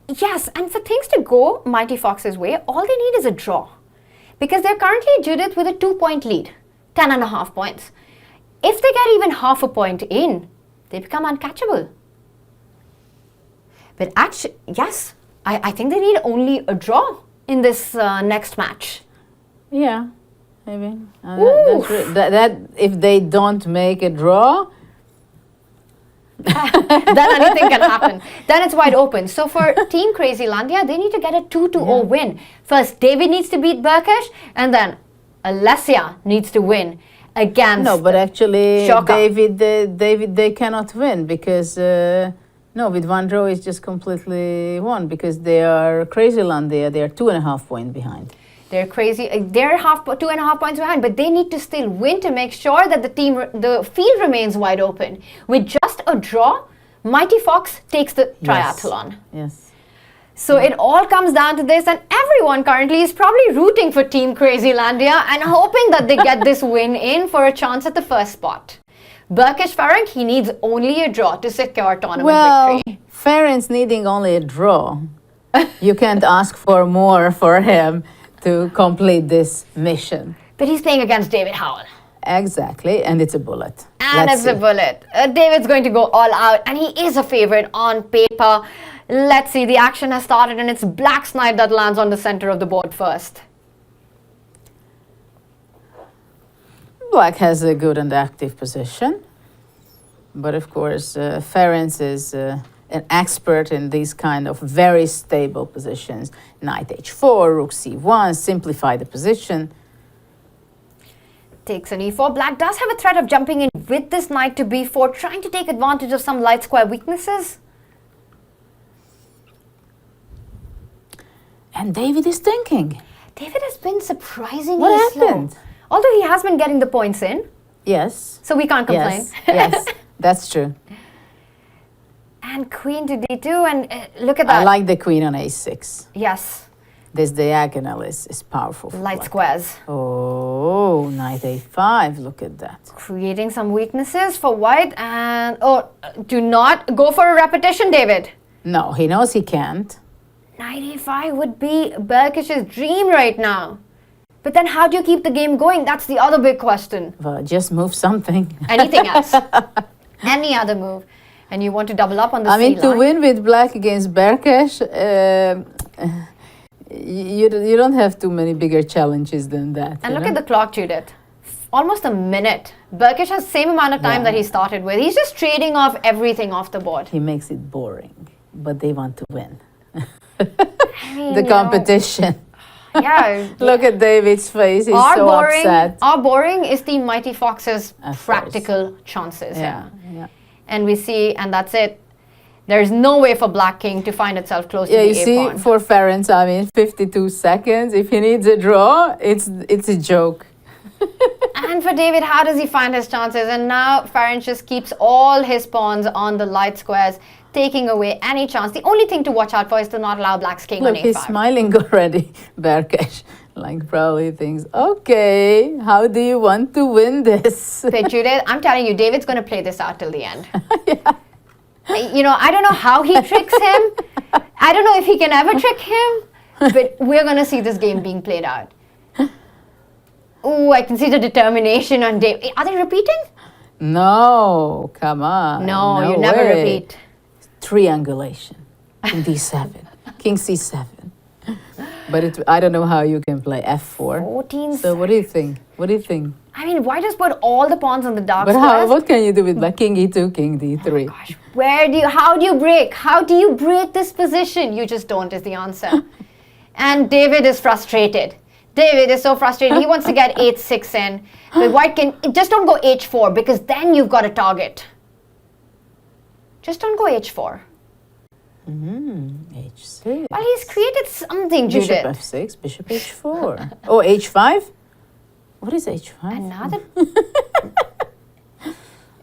A: Yes, and for things to go Mighty Fox's way, all they need is a draw. Because they're currently, Judith, with a 2-point lead, 10.5 points. If they get even half a point in, they become uncatchable. But actually, yes, I think they need only a draw in this next match.
B: Yeah, maybe. That if they don't make a draw,
A: then anything can happen. Then it's wide open. So for Team Crazy Landia, they need to get a 2-0 win. First, David needs to beat Burkish, and then Alessia needs to win against
B: no, but actually,
A: Joka.
B: David, they cannot win because no, with one draw is just completely won because they are Crazy Landia. They are 2.5 points behind.
A: They're crazy. They're 2.5 points behind, but they need to still win to make sure that the field remains wide open. With just a draw, Mighty Fox takes the triathlon.
B: Yes.
A: So it all comes down to this, and everyone currently is probably rooting for Team Crazy Landia and hoping that they get this win in for a chance at the first spot. Burkish Ferenc, he needs only a draw to secure tournament victory.
B: Ferenc needing only a draw. You can't ask for more for him to complete this mission.
A: But he's playing against David Howell.
B: Exactly, and it's a bullet.
A: And it's a bullet. David's going to go all out, and he is a favorite on paper. Let's see, the action has started, and it's Black Snipe that lands on the center of the board first.
B: Black has a good and active position, but of course, Ferenc is an expert in these kind of very stable positions. Knight h4, rook c1, simplify the position.
A: Takes an e4. Black does have a threat of jumping in with this knight to b4, trying to take advantage of some light square weaknesses.
B: And David is thinking.
A: David has been surprisingly
B: What
A: slow.
B: happened?
A: Although he has been getting the points in,
B: Yes.
A: so we can't complain.
B: Yes, that's true.
A: And queen to d2, and look at that.
B: I like the queen on a6.
A: Yes,
B: This diagonal is powerful. For
A: light
B: Black.
A: squares.
B: Oh, knight a5, look at that.
A: Creating some weaknesses for white, and do not go for a repetition, David.
B: No, he knows he can't.
A: Knight a5 would be Burkish's dream right now. But then how do you keep the game going? That's the other big question.
B: Well, just move something.
A: Anything else? Any other move? And you want to double up on the
B: I mean,
A: C
B: to
A: line?
B: win with Black against Berkesh, you don't have too many bigger challenges than that.
A: And look at the clock, Judith. Almost a minute. Burkish has the same amount of time that he started with. He's just trading off everything off the board.
B: He makes it boring, but they want to win.
A: I mean,
B: The competition.
A: Yeah.
B: Look at David's face. He's
A: Our
B: so upset.
A: boring is Team Mighty Fox's
B: Of
A: practical chances.
B: Yeah, yeah.
A: And we see, and that's it. There's no way for Black King to find itself close to
B: Yeah,
A: the
B: you see,
A: A-pawn.
B: for Ferenc, I mean, 52 seconds. If he needs a draw, it's a joke.
A: And for David, how does he find his chances? And now Ferenc just keeps all his pawns on the light squares, taking away any chance. The only thing to watch out for is to not allow Black's king
B: Look,
A: on
B: he's
A: A5.
B: smiling already, Berkesh. Like, probably thinks, okay, how do you want to win this?
A: But Judith, I'm telling you, David's going to play this out till the end. You know, I don't know how he tricks him. I don't know if he can ever trick him. But we're going to see this game being played out. Ooh, I can see the determination on David. Are they repeating?
B: No, come on.
A: No, you never
B: way.
A: repeat.
B: Triangulation. King d7. King c7. But I don't know how you can play f4.
A: 14
B: So what do you think? What do you think?
A: I mean, why just put all the pawns on the dark
B: But
A: squares?
B: what can you do with like king e2, king d3?
A: Gosh, how do you break? How do you break this position? You just don't is the answer. And David is frustrated. David is so frustrated. He wants to get h6 in. But white can, just don't go h4 because then you've got a target. Just don't go h4.
B: h6.
A: Well, he's created something,
B: Bishop
A: Judith.
B: f6, bishop h4. Oh, h5? What is h5?
A: Another.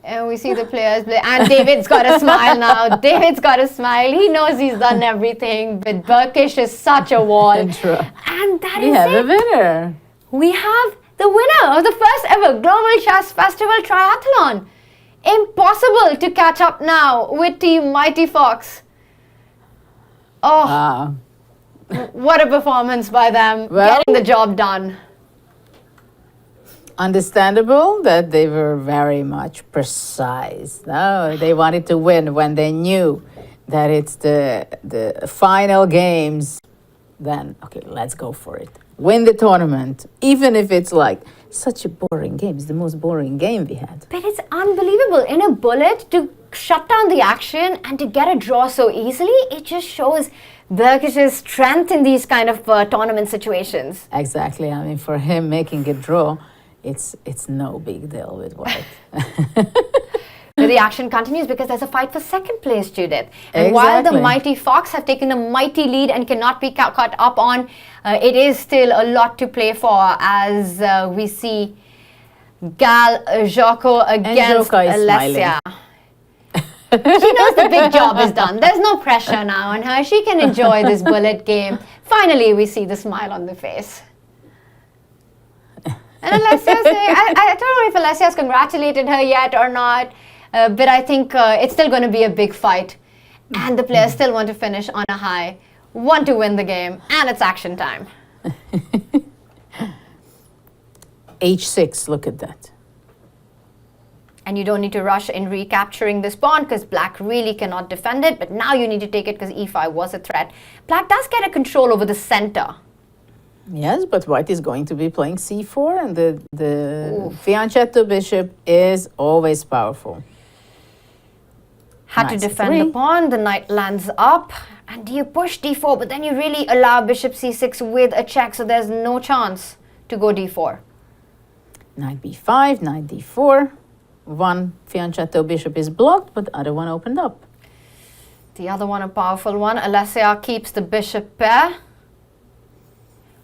A: And we see the players play. And David's got a smile now. David's got a smile. He knows he's done everything. But Burkish is such a wall. And that
B: We
A: is
B: have a
A: it.
B: winner.
A: We have the winner of the first ever Global Chess Festival Triathlon. Impossible to catch up now with Team Mighty Fox. Oh,
B: Wow.
A: what a performance by them.
B: Well-
A: Getting the job done.
B: Understandable that they were very much precise. No, they wanted to win when they knew that it's the final games. Then, okay, let's go for it. Win the tournament, even if it's like such a boring game. It's the most boring game we had.
A: But it's unbelievable. In a bullet, to shut down the action and to get a draw so easily, it just shows Burkish's strength in these kind of tournament situations.
B: Exactly. I mean, for him making a draw, it's no big deal with white.
A: But the action continues because there's a fight for second place, Judith. And while the
B: Exactly.
A: Mighty Fox have taken a mighty lead and cannot be caught up on, it is still a lot to play for as we see Gal Joko against
B: Joka is
A: Alessia. She knows the big job is done. There's no pressure now on her. She can enjoy this bullet game. Finally, we see the smile on the face. And Alessia, I don't know if Alessia's congratulated her yet or not, but I think it's still going to be a big fight. And the players still want to finish on a high, want to win the game, and it's action time.
B: h6, look at that.
A: And you don't need to rush in recapturing this pawn because black really cannot defend it, but now you need to take it because e5 was a threat. Black does get a control over the center.
B: Yes, but white is going to be playing c4, and the fianchetto bishop is always powerful.
A: Had
B: Knight
A: to defend
B: c3.
A: the pawn, the knight lands up, and you push d4, but then you really allow bishop c6 with a check, so there's no chance to go d4.
B: Knight b5, knight d4. One fianchetto bishop is blocked, but the other one opened up.
A: The other one, a powerful one. Alessia keeps the bishop pair.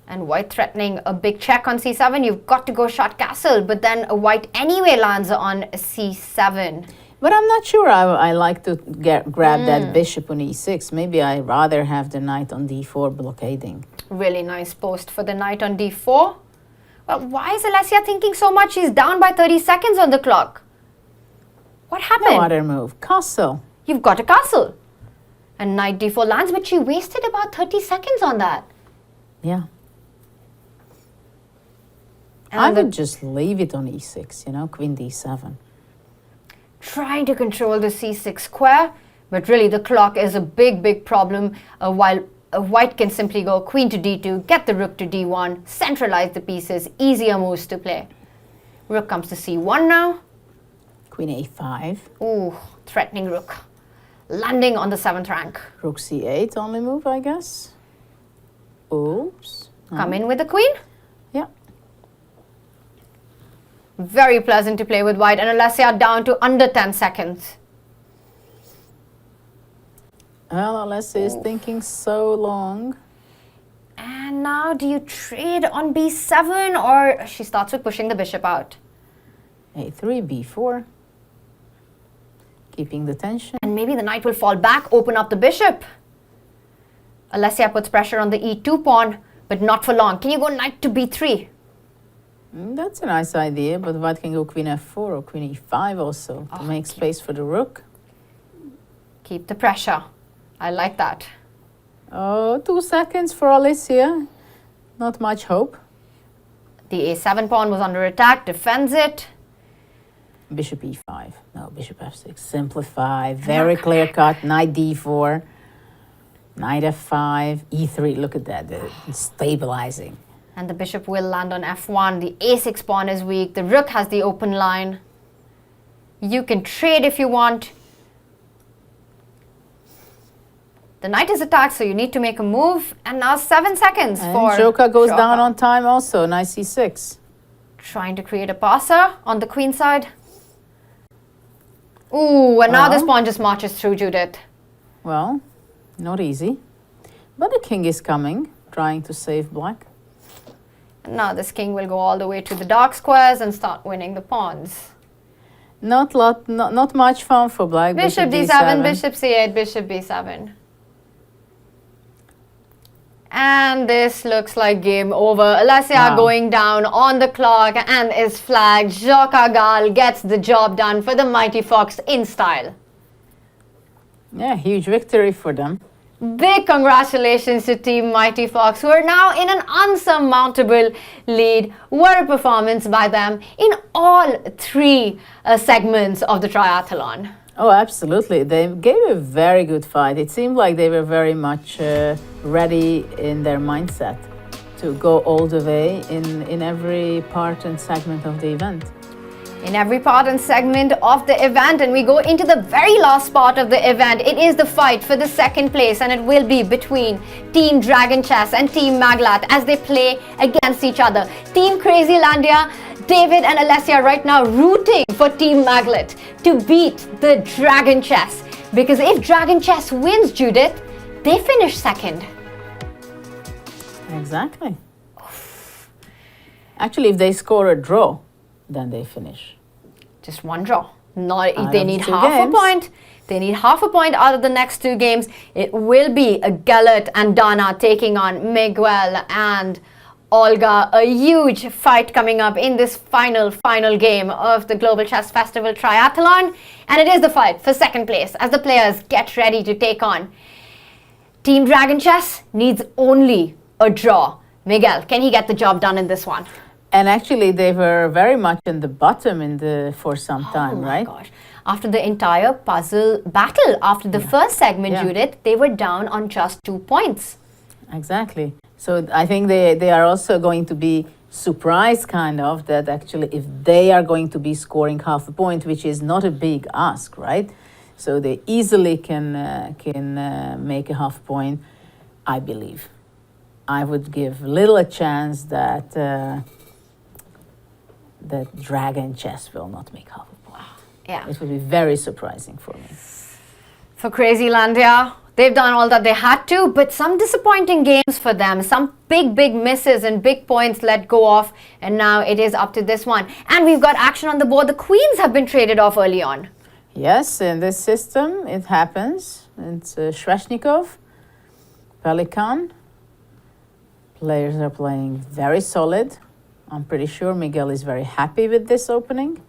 A: And white threatening a big check on c7. You've got to go short castle, but then white anyway lands on c7.
B: But I'm not sure I like to grab that bishop on e6. Maybe I rather have the knight on d4 blockading.
A: Really nice post for the knight on d4. Well, why is Alessia thinking so much? She's down by 30 seconds on the clock. What happened?
B: No other move. Castle.
A: You've got a castle. And knight d4 lands, but she wasted about 30 seconds on that.
B: Yeah.
A: And
B: I
A: the-
B: would just leave it on e6, you know, queen d7.
A: Trying to control the c6 square, but really the clock is a big problem, while white can simply go queen to d2, get the rook to d1, centralize the pieces, easier moves to play. Rook comes to c1 now.
B: Queen a5.
A: Ooh, threatening rook. Landing on the 7th rank.
B: Rook c8, only move, I guess. Oops.
A: Come in with the queen.
B: Yeah.
A: Very pleasant to play with white, and Alessia down to under 10 seconds.
B: Well, Alessia is thinking so long.
A: And now do you trade on b7, or she starts with pushing the bishop out?
B: a3, b4. Keeping the tension.
A: And maybe the knight will fall back, open up the bishop. Alessia puts pressure on the e2 pawn, but not for long. Can you go knight to b3?
B: That's a nice idea, but white can go queen f4 or queen e5 also to make space for the rook.
A: Keep the pressure. I like that.
B: Oh, 2 seconds for Alessia. Not much hope.
A: The a7 pawn was under attack, defends it.
B: Bishop e5. No, bishop f6. Simplify. Very clear cut. Knight d4. Knight f5. e3. Look at that. It's stabilizing.
A: And the bishop will land on f1. The a6 pawn is weak. The rook has the open line. You can trade if you want. The knight is attacked, so you need to make a move. And now 7 seconds for
B: Joka goes
A: Joka.
B: down on time also. Nice e6.
A: Trying to create a passer on the queen side. Ooh, and now this pawn just marches through, Judith.
B: Well, not easy. But the king is coming, trying to save black.
A: And now this king will go all the way to the dark squares and start winning the pawns.
B: Not much fun for black.
A: Bishop d7, bishop c8, bishop b7. And this looks like game over. Alessia going down on the clock and is flagged. Joka Gal gets the job done for the Mighty Fox in style.
B: Yeah, huge victory for them.
A: Big congratulations to Team Mighty Fox, who are now in an unsurmountable lead. What a performance by them in all 3 segments of the triathlon.
B: Oh, absolutely. They gave a very good fight. It seemed like they were very much ready in their mindset to go all the way in every part and segment of the event.
A: In every part and segment of the event, and we go into the very last part of the event. It is the fight for the second place, and it will be between Team Dragon Chess and Team Maglat as they play against each other. Team Crazylandia, David and Alessia right now rooting for Team Maglet to beat the Dragon Chess, because if Dragon Chess wins, Judith, they finish second.
B: Exactly. Actually, if they score a draw, then they finish.
A: Just one draw. Not they need
B: 2
A: half
B: games.
A: a point. They need half a point out of the next 2 games. It will be a Gellert and Dana taking on Miguel and Olga. A huge fight coming up in this final game of the Global Chess Festival Triathlon. And it is the fight for second place as the players get ready to take on. Team Dragon Chess needs only a draw. Miguel, can he get the job done in this one?
B: And actually, they were very much in the bottom for some time, right?
A: Oh my gosh. After the entire puzzle battle, after the first segment, Judith, they were down on just 2 points.
B: Exactly. So I think they are also going to be surprised, kind of, that actually if they are going to be scoring half a point, which is not a big ask, right? So they easily can make a half point, I believe. I would give little a chance that that Dragon Chess will not make half a point.
A: Yeah.
B: It would be very surprising for me.
A: For Crazylandia, they've done all that they had to, but some disappointing games for them. Some big misses and big points let go of, and now it is up to this one. And we've got action on the board. The queens have been traded off early on.
B: Yes, in this system, it happens. It's Sveshnikov, Pelikan. Players are playing very solid. I'm pretty sure Miguel is very happy with this opening.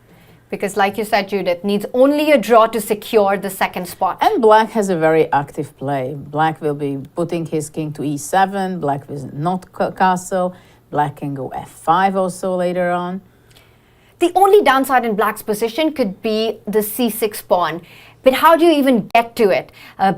A: Because like you said, Judith, needs only a draw to secure the second spot.
B: And Black has a very active play. Black will be putting his king to e7. Black will not castle. Black can go f5 also later on.
A: The only downside in Black's position could be the c6 pawn. But how do you even get to it?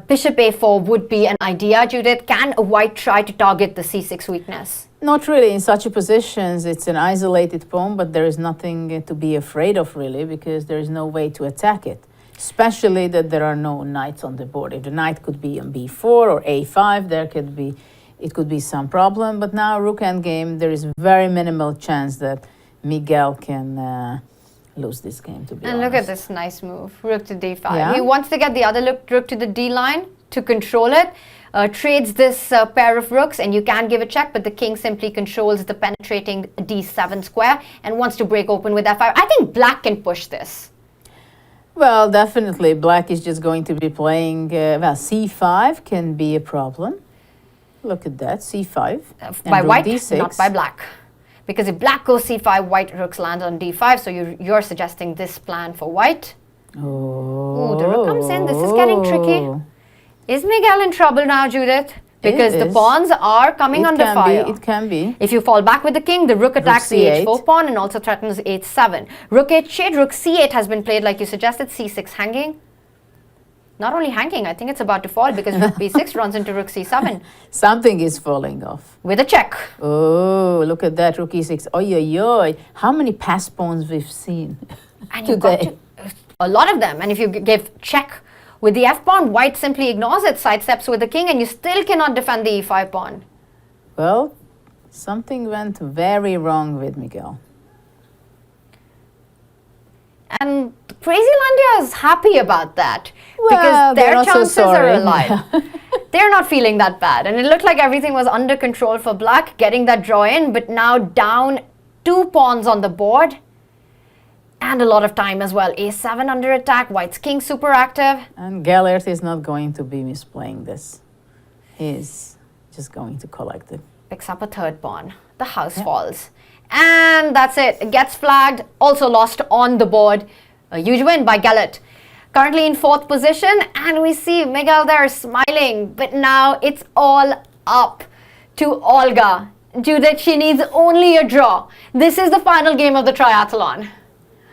A: Bishop a4 would be an idea, Judith. Can a white try to target the c6 weakness?
B: Not really. In such a positions, it's an isolated pawn, but there is nothing to be afraid of, really, because there is no way to attack it. Especially that there are no knights on the board. If the knight could be on b4 or a5, it could be some problem. But now, rook endgame, there is very minimal chance that Miguel can lose this game, to be honest.
A: And look at this nice move, rook to d5.
B: Yeah.
A: He wants to get the other rook to the d line to control it. Trades this pair of rooks, and you can give a check, but the king simply controls the penetrating d7 square and wants to break open with f5. I think Black can push this.
B: Well, definitely. Black is just going to be playing, c5 can be a problem. Look at that, c5.
A: By
B: rook
A: white,
B: d6.
A: not by Black. Because if Black goes c5, white rooks land on d5, so you're suggesting this plan for white.
B: Oh.
A: Ooh, the rook comes in. This is getting tricky. Is Miguel in trouble now, Judith? Because the pawns are coming under fire.
B: It can be.
A: If you fall back with the king, the rook attacks the h4 pawn and also threatens h7. Rook h8, rook c8 has been played like you suggested, c6 hanging. Not only hanging, I think it's about to fall because rook b6 runs into rook c7
B: Something is falling off.
A: with a check.
B: Oh, look at that, rook e6. Oy, oy, oy. How many pass pawns we've seen
A: And you've got
B: today?
A: a lot of them. And if you give check with the f pawn, white simply ignores it, sidesteps with the king, and you still cannot defend the e5 pawn.
B: Well, something went very wrong with Miguel.
A: And Crazylandia is happy about that
B: Well,
A: because
B: they're
A: their
B: not so
A: chances are
B: sorry.
A: alive. They're not feeling that bad. And it looked like everything was under control for black, getting that draw in, but now down 2 pawns on the board. And a lot of time as well. a7 under attack, white's king super active.
B: And Gellert is not going to be misplaying this. He's just going to collect it.
A: Picks up a 3rd pawn. The house falls. And that's it. It gets flagged. Also lost on the board. A huge win by Gellert. Currently in 4th position. And we see Miguel there smiling. But now it's all up to Olga. Judith, she needs only a draw. This is the final game of the triathlon.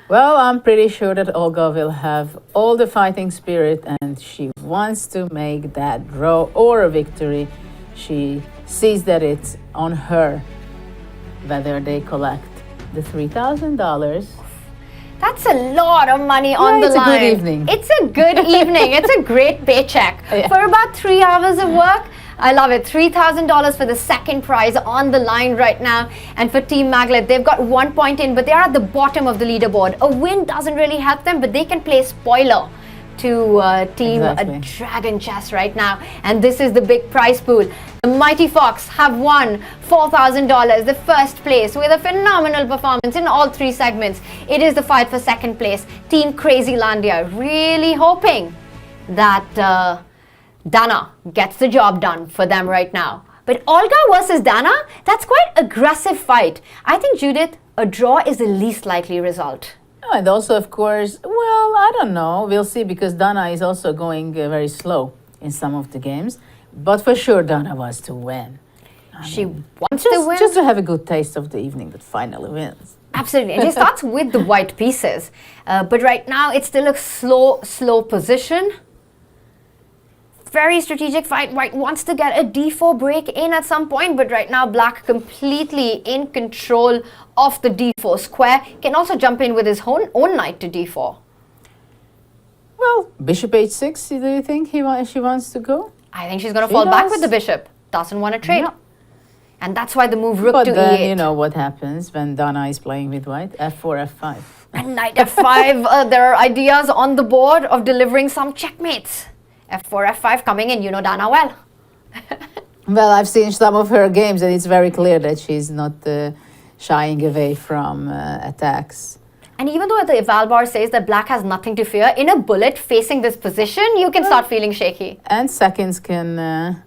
B: Well, I'm pretty sure that Olga will have all the fighting spirit and she wants to make that draw or a victory. She sees that it's on her whether they collect the $3,000.
A: That's a lot of money on the
B: it's a
A: line.
B: good evening.
A: It's a good evening. It's a great paycheck.
B: Yeah.
A: For about 3 hours of work, I love it. $3,000 for the second prize on the line right now. And for Team Maglet, they've got 1 point in, but they're at the bottom of the leaderboard. A win doesn't really help them, but they can play spoiler to Team
B: Exactly.
A: Dragon Chess right now. And this is the big prize pool. The Mighty Fox have won $4,000, the first place, with a phenomenal performance in all 3 segments. It is the fight for second place. Team Crazylandia really hoping that Dana gets the job done for them right now. But Olga versus Dana, that's quite aggressive fight. I think, Judith, a draw is the least likely result.
B: Oh, and also, of course, well, I don't know. We'll see because Dana is also going very slow in some of the games. But for sure, Dana wants to win.
A: She wants to win.
B: Just to have a good taste of the evening that finally wins.
A: Absolutely. And she starts with the white pieces. But right now, it's still a slow position. Very strategic fight. White wants to get a d4 break in at some point, but right now black completely in control of the d4 square. Can also jump in with his own knight to d4.
B: Well, bishop h6, do you think she wants to go?
A: I think she's going to
B: She
A: fall back
B: does.
A: with the bishop. Doesn't want to trade.
B: Yeah.
A: And that's why the move rook
B: But
A: to
B: then
A: e8.
B: you know what happens when Dana is playing with white. f4, f5.
A: And knight f5. There are ideas on the board of delivering some checkmates. f4, f5 coming in. You know Dana well.
B: Well, I've seen some of her games and it's very clear that she's not shying away from attacks.
A: And even though the eval bar says that black has nothing to fear, in a bullet facing this position, you can start feeling shaky.
B: And seconds can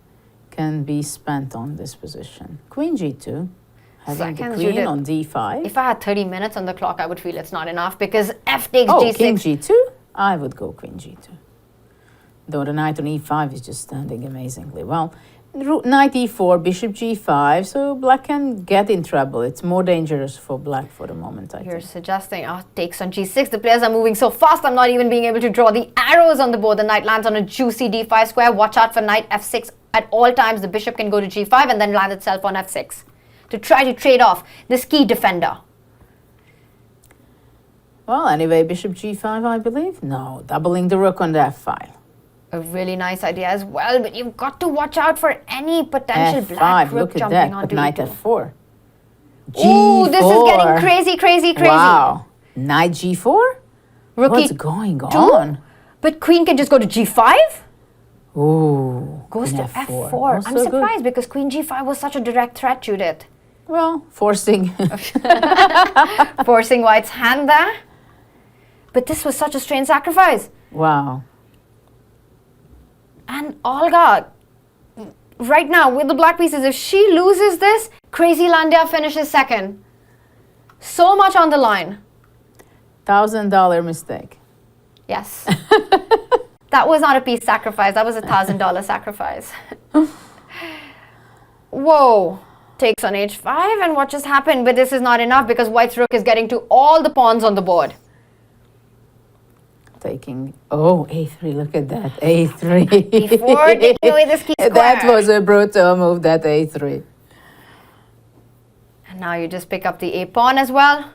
B: be spent on this position. Queen g2, having
A: Seconds,
B: the queen
A: Judith.
B: on d5.
A: If I had 30 minutes on the clock, I would feel it's not enough because f takes
B: Oh,
A: g6.
B: king g2? I would go queen g2. Though the knight on e5 is just standing amazingly well. Knight e4, bishop g5, so black can get in trouble. It's more dangerous for black for the moment, I
A: You're
B: think.
A: suggesting, takes on g6. The players are moving so fast, I'm not even being able to draw the arrows on the board. The knight lands on a juicy d5 square. Watch out for knight f6 at all times. The bishop can go to g5 and then land itself on f6 to try to trade off this key defender.
B: Well, anyway, bishop g5, I believe. No, doubling the rook on the f file.
A: A really nice idea as well, but you've got to watch out for any potential black
B: f5,
A: rook
B: look at
A: jumping
B: that,
A: onto
B: but knight
A: e2.
B: f4.
A: Ooh, this is getting
B: G4.
A: crazy, crazy, crazy.
B: Wow. Knight g4?
A: Rook
B: What's
A: e2.
B: going on?
A: But queen can just go to g5?
B: Ooh.
A: Goes
B: queen
A: to f4. I'm
B: Also good.
A: surprised because queen g5 was such a direct threat, Judith.
B: Well, forcing.
A: Forcing white's hand there. But this was such a strange sacrifice.
B: Wow.
A: And Olga, right now with the black pieces, if she loses this, Crazylandia finishes second. So much on the line.
B: $1,000 mistake.
A: Yes. That was not a piece sacrifice. That was a $1,000 sacrifice. Whoa. Takes on h5 and what just happened? But this is not enough because white's rook is getting to all the pawns on the board.
B: taking, oh, A3, look at that, A3.
A: Before taking away this key square.
B: That was a brutal move, that A3.
A: And now you just pick up the A pawn as well.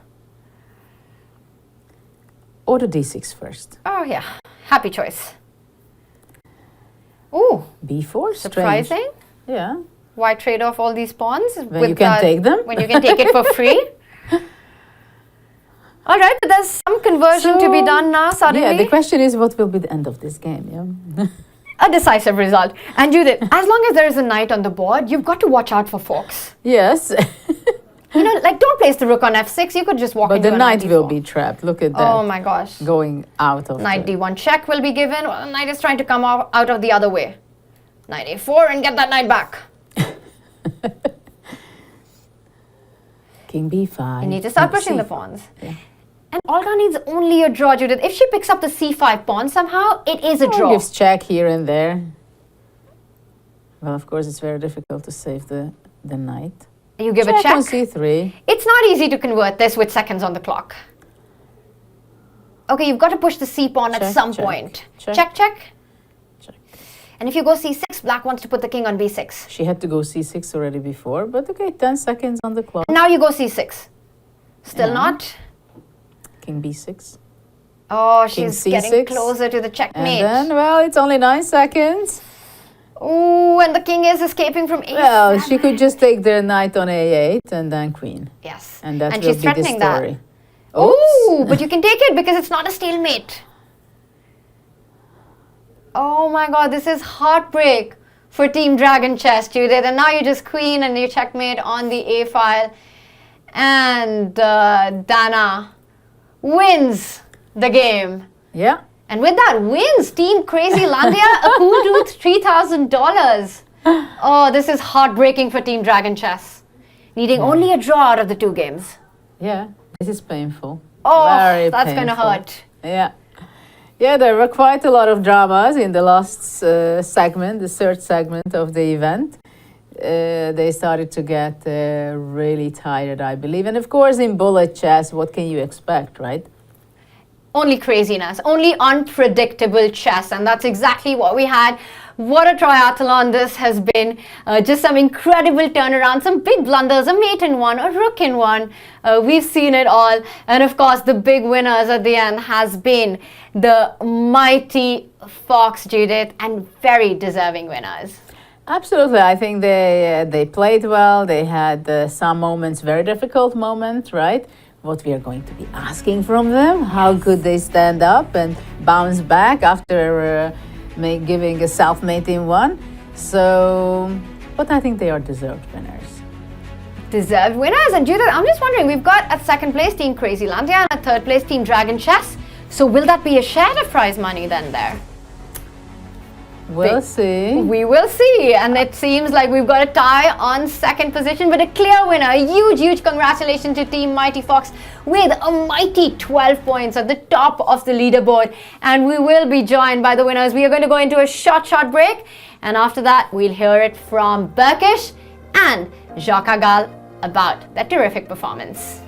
B: Or the D6 first.
A: Oh yeah, happy choice. Ooh,
B: B4, strange.
A: surprising.
B: Yeah.
A: Why trade off all these pawns?
B: When you can take them.
A: When you can take it for free. All right, but there's some conversion to be done now suddenly.
B: Yeah, the question is what will be the end of this game, yeah?
A: A decisive result. And Judith, as long as there is a knight on the board, you've got to watch out for forks.
B: Yes.
A: You know, like don't place the rook on f6, you could just walk
B: But
A: into
B: the
A: a
B: knight will
A: d4.
B: be trapped, look at that.
A: Oh my gosh.
B: Going out of
A: Knight
B: the...
A: d1 check will be given. Well, the knight is trying to come out of the other way. Knight a4 and get that knight back.
B: King b5.
A: You need to start
B: King
A: pushing the
B: c5.
A: pawns.
B: Yeah.
A: And Olga needs only a draw, Judith. If she picks up the c5 pawn somehow, it is a draw.
B: Gives check here and there. Well, of course, it's very difficult to save the knight.
A: You give
B: check
A: a check.
B: on c3.
A: It's not easy to convert this with seconds on the clock. Okay, you've got to push the c pawn at
B: Check,
A: some
B: check,
A: point.
B: check.
A: Check, check.
B: Check.
A: And if you go c6, black wants to put the king on b6.
B: She had to go c6 already before, but okay, 10 seconds on the clock.
A: Now you go c6. Still
B: Yeah.
A: not.
B: King b6.
A: Oh,
B: King
A: she's getting
B: c6.
A: closer to the
B: And
A: checkmate.
B: then, well, it's only 9 seconds.
A: Ooh, and the king is escaping from a7.
B: Well, she could just take the knight on a8 and then queen.
A: Yes.
B: And that will
A: she's
B: be the
A: threatening
B: story.
A: that. Ooh, but you can take it because it's not a stalemate. Oh my god, this is heartbreak for Team Dragon Chess, Judith. And now you just queen and you checkmate on the a file. And Dana wins the game.
B: Yeah.
A: And with that wins Team Crazy Landia a cool dude $3,000. Oh, this is heartbreaking for Team Dragon Chess. Needing only a draw out of the 2 games.
B: Yeah, this is painful.
A: Oh,
B: Very
A: that's going to
B: painful.
A: hurt.
B: Yeah. Yeah, there were quite a lot of dramas in the last segment, the third segment of the event. They started to get really tired, I believe. And of course, in bullet chess, what can you expect, right?
A: Only craziness, only unpredictable chess, and that's exactly what we had. What a triathlon this has been. Just some incredible turnaround, some big blunders, a mate in one, a rook in one. We've seen it all. And of course, the big winners at the end has been the mighty Fox, Judith, and very deserving winners.
B: Absolutely. I think they played well. They had some moments, very difficult moments, right? What we are going to be asking from them, how could they stand up and bounce back after giving a self-mate in one. So, but I think they are deserved winners.
A: Deserved winners. And Judith, I'm just wondering, we've got at second place Team Crazy Landia and at third place Team Dragon Chess. So will that be a share of prize money then there?
B: We'll see.
A: We will see. And it seems like we've got a tie on second position, but a clear winner. A huge congratulations to Team Mighty Fox with a mighty 12 points at the top of the leaderboard. And we will be joined by the winners. We are going to go into a short break. And after that, we'll hear it from Berkish and Jacques Agal about their terrific performance.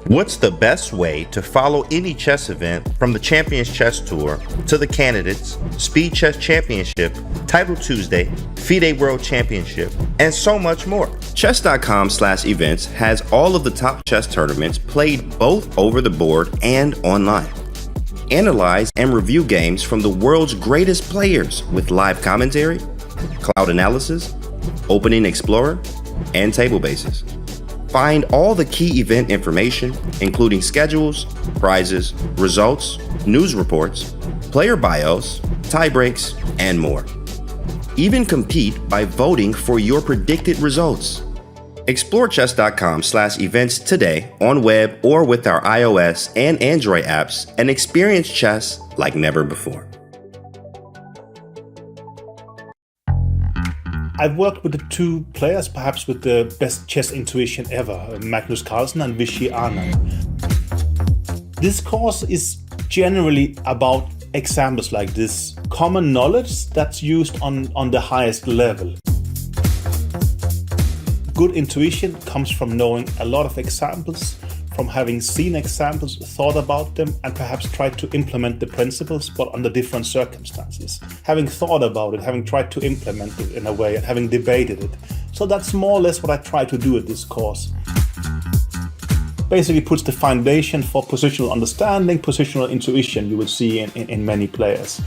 H: What's the best way to follow any chess event from the Champions Chess Tour to the Candidates, Speed Chess Championship, Title Tuesday, FIDE World Championship, and so much more? Chess.com/events has all of the top chess tournaments played both over the board and online. Analyze and review games from the world's greatest players with live commentary, cloud analysis, Opening Explorer, and table bases. Find all the key event information, including schedules, prizes, results, news reports, player bios, tie breaks, and more. Even compete by voting for your predicted results. Explore chess.com/events today on web or with our iOS and Android apps and experience chess like never before.
I: I've worked with the two players, perhaps with the best chess intuition ever, Magnus Carlsen and Vishy Anand. This course is generally about examples like this, common knowledge that's used on the highest level. Good intuition comes from knowing a lot of examples, from having seen examples, thought about them, and perhaps tried to implement the principles, but under different circumstances. Having thought about it, having tried to implement it in a way, and having debated it. So that's more or less what I try to do at this course. Basically puts the foundation for positional understanding, positional intuition you will see in many players.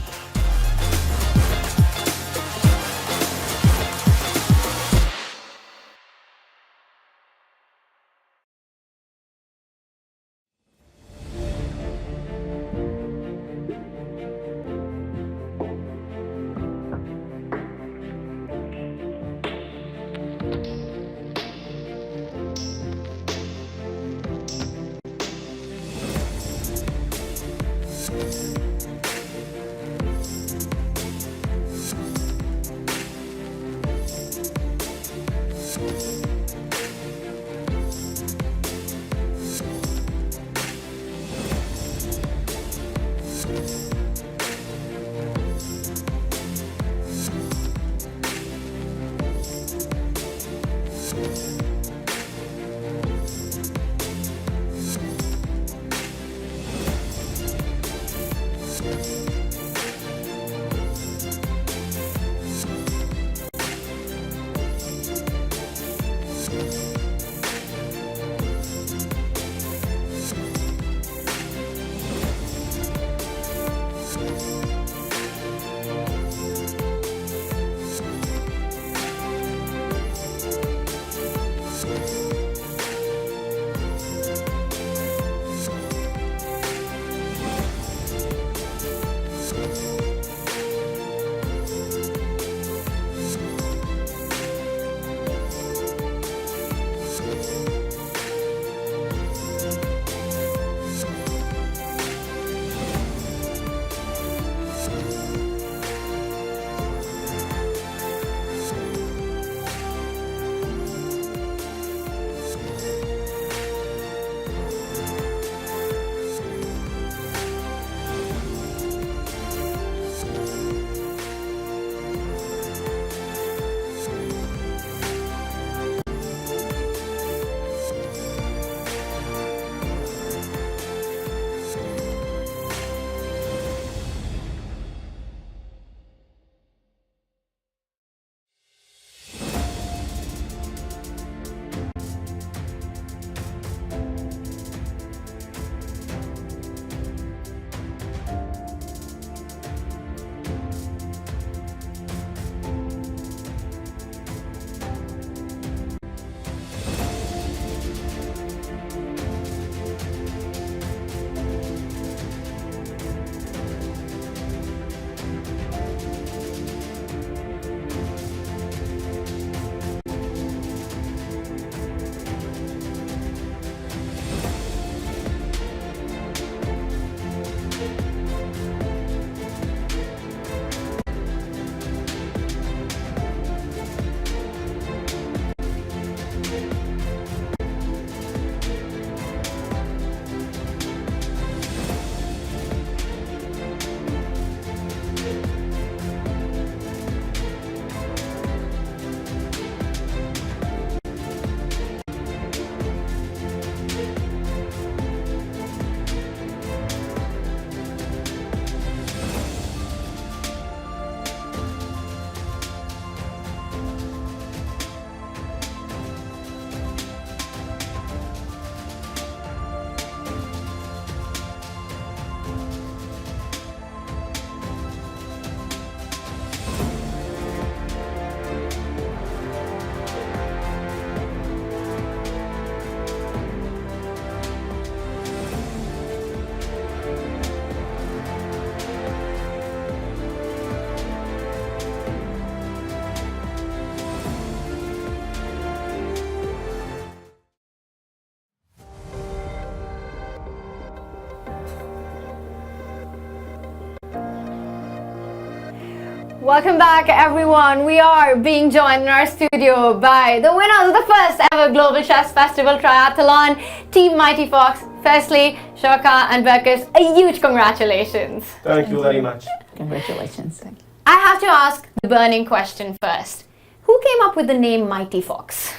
A: Welcome back, everyone. We are being joined in our studio by the winners of the first ever Global Chess Festival Triathlon, Team Mighty Fox. Firstly, Shoka and Berkus, a huge congratulations.
J: Thank you very much.
B: Congratulations.
A: I have to ask the burning question first. Who came up with the name Mighty Fox?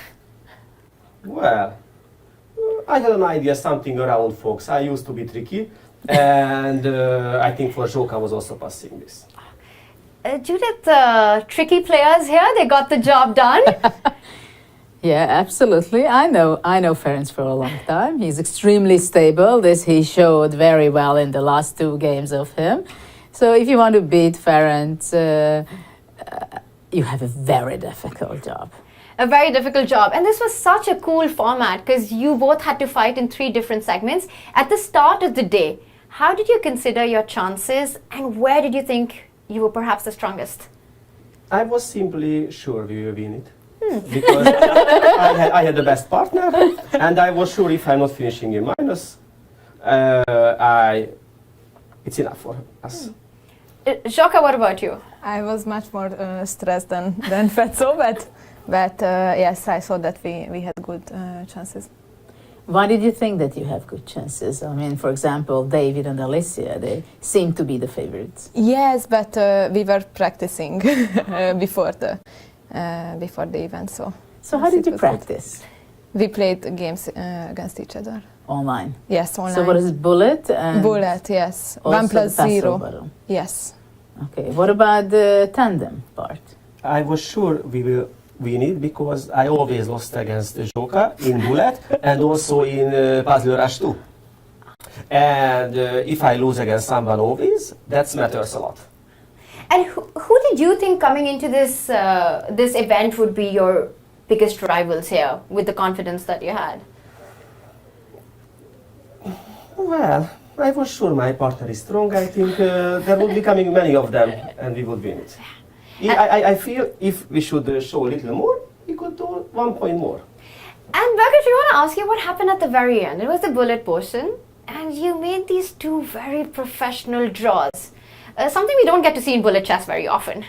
J: Well, I had an idea, something around Fox. I used to be tricky, and I think for Shoka was also passing this.
A: Judith, tricky players here, they got the job done.
B: Yeah, absolutely. I know Ferenc for a long time. He's extremely stable. This he showed very well in the last 2 games of him. So if you want to beat Ferenc, you have a very difficult job.
A: A very difficult job. And this was such a cool format because you both had to fight in 3 different segments. At the start of the day, how did you consider your chances and where did you think you were perhaps the strongest?
J: I was simply sure we will win it. Because I had the best partner, and I was sure if I'm not finishing in minus, it's enough for us.
A: Shoka, what about you?
K: I was much more stressed than Fetzo, but yes, I thought that we had good chances.
B: Why did you think that you have good chances? I mean, for example, David and Alicia, they seem to be the favorites.
K: Yes, but we were practicing before the event, so.
B: So how did you practice?
K: We played games against each other.
B: Online?
K: Yes, online.
B: So what is it, bullet? And
K: bullet, yes.
B: also
K: 1 plus
B: the
K: 0.
B: battle?
K: Yes.
B: Okay, what about the tandem part?
J: I was sure we will win it because I always lost against Shoka in bullet and also in Puzzle Rush 2. And if I lose against someone always, that matters a lot.
A: And who did you think coming into this this event would be your biggest rivals here with the confidence that you had?
J: Well, I was sure my partner is strong. I think there would be coming many of them and we would win it. I feel if we should show a little more, we could do 1 point more.
A: And Berkus, we want to ask you what happened at the very end. It was the bullet portion and you made these 2 very professional draws. Something we don't get to see in bullet chess very often.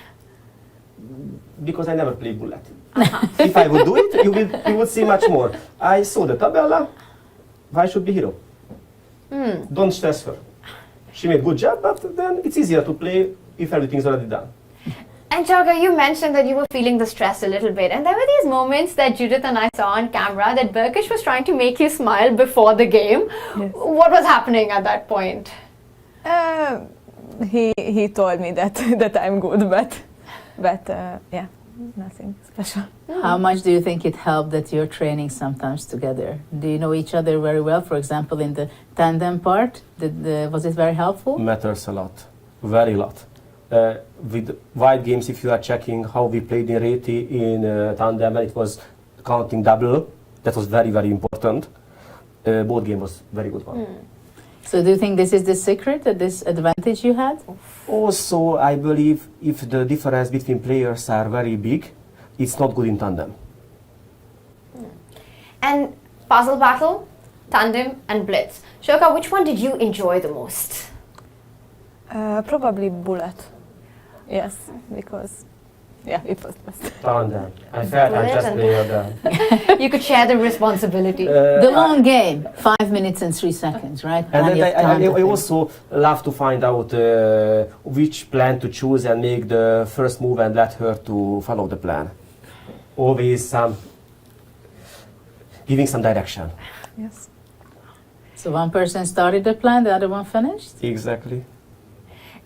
J: Because I never play bullet. If I would do it, you would see much more. I saw the tabella. Why should be hero? Don't stress her. She made good job, but then it's easier to play if everything's already done.
A: And Shoka, you mentioned that you were feeling the stress a little bit. And there were these moments that Judith and I saw on camera that Berkus was trying to make you smile before the game. Yes. What was happening at that point?
K: He told me that I'm good, but yeah, nothing special.
B: How much do you think it helped that you're training sometimes together? Do you know each other very well? For example, in the tandem part, was it very helpful?
J: Matters a lot, very lot. With wide games, if you are checking how we played in Reti in Tandem, it was counting double. That was very, very important. Both game was very good one.
B: So do you think this is the secret, this advantage you had?
J: Also, I believe if the difference between players are very big, it's not good in tandem.
A: And puzzle battle, tandem and blitz. Shoka, which one did you enjoy the most?
K: Probably bullet. Yes, because yeah, it was best.
J: Tandem. I felt I just played them.
A: You could share the responsibility.
B: The long game, 5 minutes and 3 seconds, right?
J: And I also love to find out which plan to choose and make the first move and let her to follow the plan. Always giving some direction.
K: Yes.
B: So one person started the plan, the other one finished?
J: Exactly.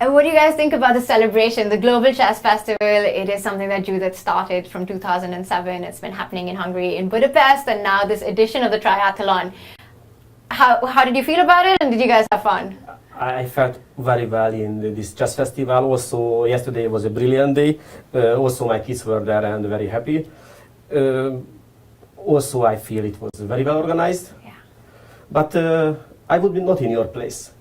A: And what do you guys think about the celebration, the Global Chess Festival? It is something that Judith started from 2007. It's been happening in Hungary, in Budapest, and now this edition of the Triathlon. How did you feel about it, and did you guys have fun?
J: I felt very well in this chess festival. Also, yesterday was a brilliant day. Also, my kids were there and very happy. Also, I feel it was very well organized.
A: Yeah.
J: But I would be not in your place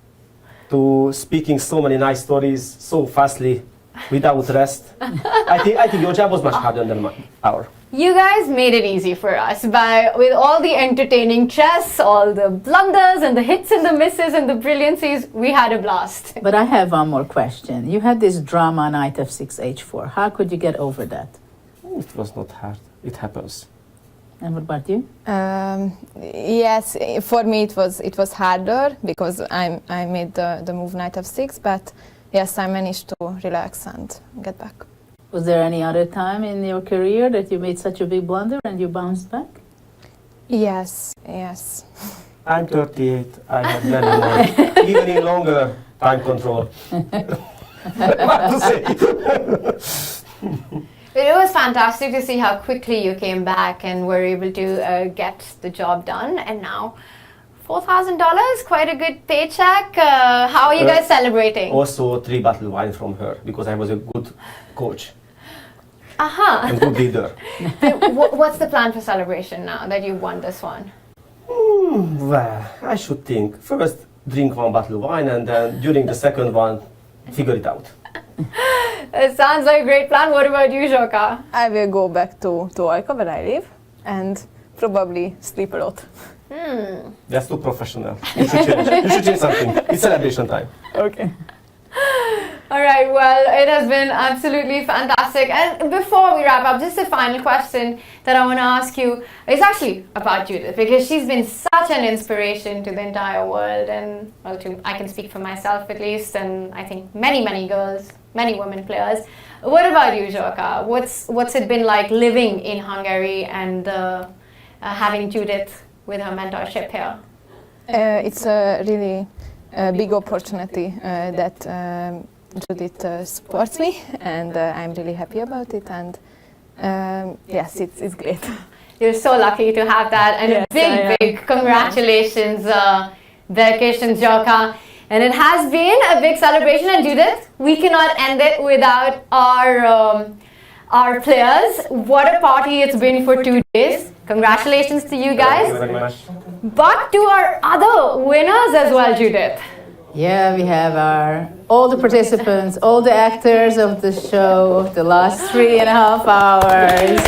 J: to speaking so many nice stories so fastly without rest. I think your job was much harder than ours.
A: You guys made it easy for us with all the entertaining chess, all the blunders and the hits and the misses and the brilliancies. We had a blast.
B: But I have one more question. You had this drama knight f6 h4. How could you get over that?
J: It was not hard. It happens.
B: And what about you?
K: Yes, for me it was harder because I made the move knight f6, but yes, I managed to relax and get back.
B: Was there any other time in your career that you made such a big blunder and you bounced back?
K: Yes.
J: I'm 38. I have many more. Even longer time control. What to say?
A: It was fantastic to see how quickly you came back and were able to get the job done. And now, $4,000, quite a good paycheck. How are you guys celebrating?
J: Also 3 bottle wine from her because I was a good coach.
A: And
J: good leader.
A: What's the plan for celebration now that you won this one?
J: Well, I should think. First, drink 1 bottle of wine, and then during the second one, figure it out.
A: It sounds like a great plan. What about you, Zsoka?
K: I will go back to Ajka where I live and probably sleep a lot.
J: That's too professional. You should change. You should change something. It's celebration time.
K: Okay.
A: All right, well, it has been absolutely fantastic. And before we wrap up, just a final question that I want to ask you is actually about Judith, because she's been such an inspiration to the entire world, and well, I can speak for myself at least, and I think many girls, many women players. What about you, Zsoka? What's it been like living in Hungary and having Judith with her mentorship here?
K: It's a really big opportunity that Judith supports me, and I'm really happy about it, and yes, it's great.
A: You're so lucky to have that, and
K: yes,
A: big congratulations, Vacations Zsoka. And it has been a big celebration, and Judith, we cannot end it without our players. What a party it's been for 2 days. Congratulations to you guys.
J: Thank you very much.
A: But to our other winners as well, Judith.
B: Yeah, we have all the participants, all the actors of the show of the last 3.5 hours.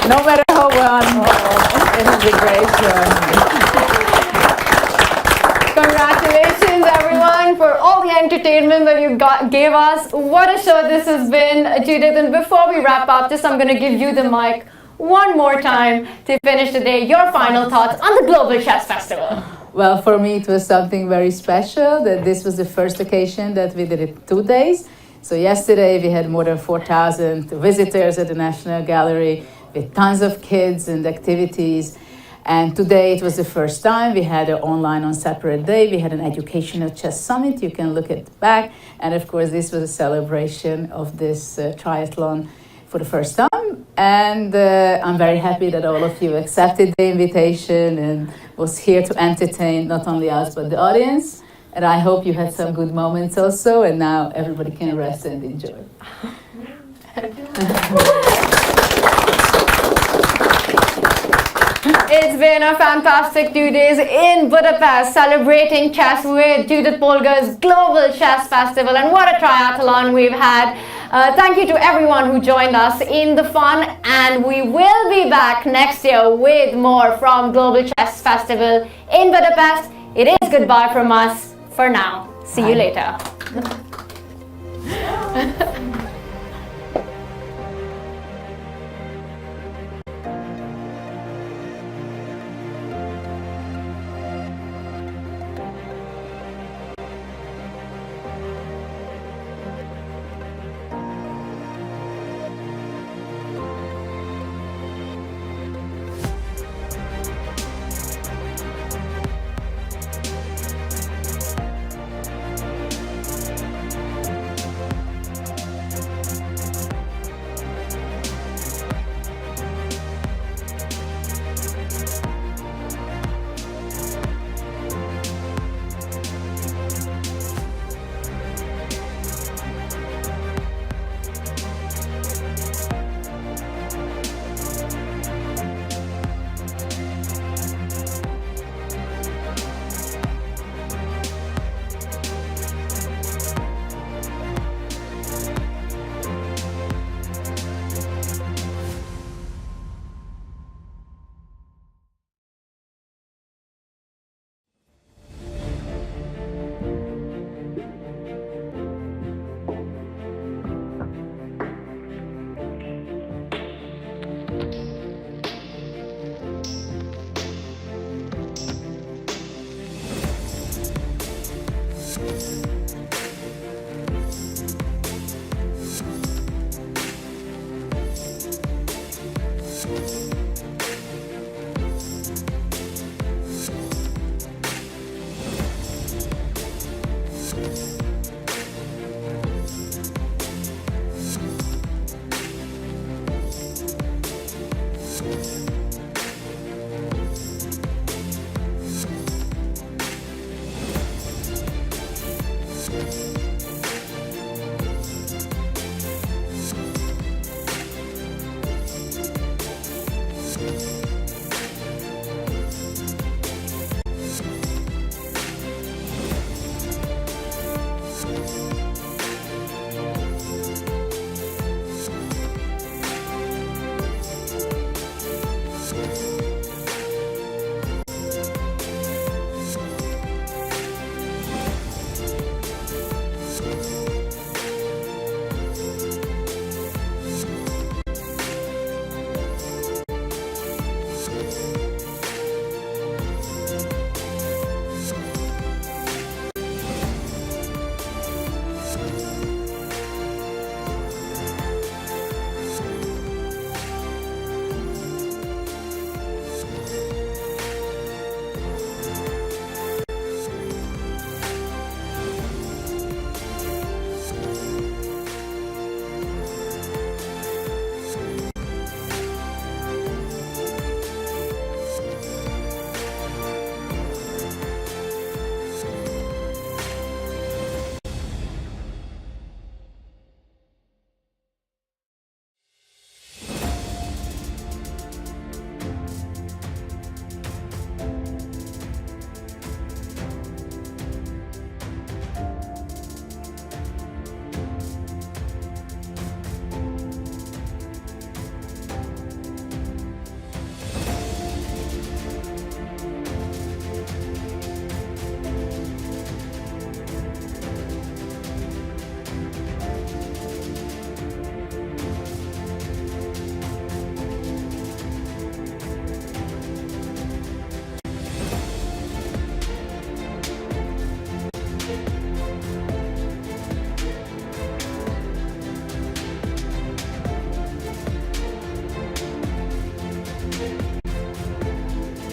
B: No matter how one, it was a great show.
A: Congratulations, everyone, for all the entertainment that you gave us. What a show this has been, Judith. And before we wrap up, I'm going to give you the mic one more time to finish the day. Your final thoughts on the Global Chess Festival.
B: Well, for me, it was something very special that this was the first occasion that we did it 2 days. So yesterday we had more than 4,000 visitors at the National Gallery with tons of kids and activities. And today it was the first time. We had it online on separate day. We had an educational chess summit. You can look at the back. And of course, this was a celebration of this triathlon for the first time. And I'm very happy that all of you accepted the invitation and was here to entertain not only us, but the audience. And I hope you had some good moments also. And now everybody can rest and enjoy.
A: It's been a fantastic 2 days in Budapest, celebrating chess with Judit Polgar's Global Chess Festival, and what a triathlon we've had. Thank you to everyone who joined us in the fun, and we will be back next year with more from Global Chess Festival in Budapest. It is goodbye from us for now. See you later.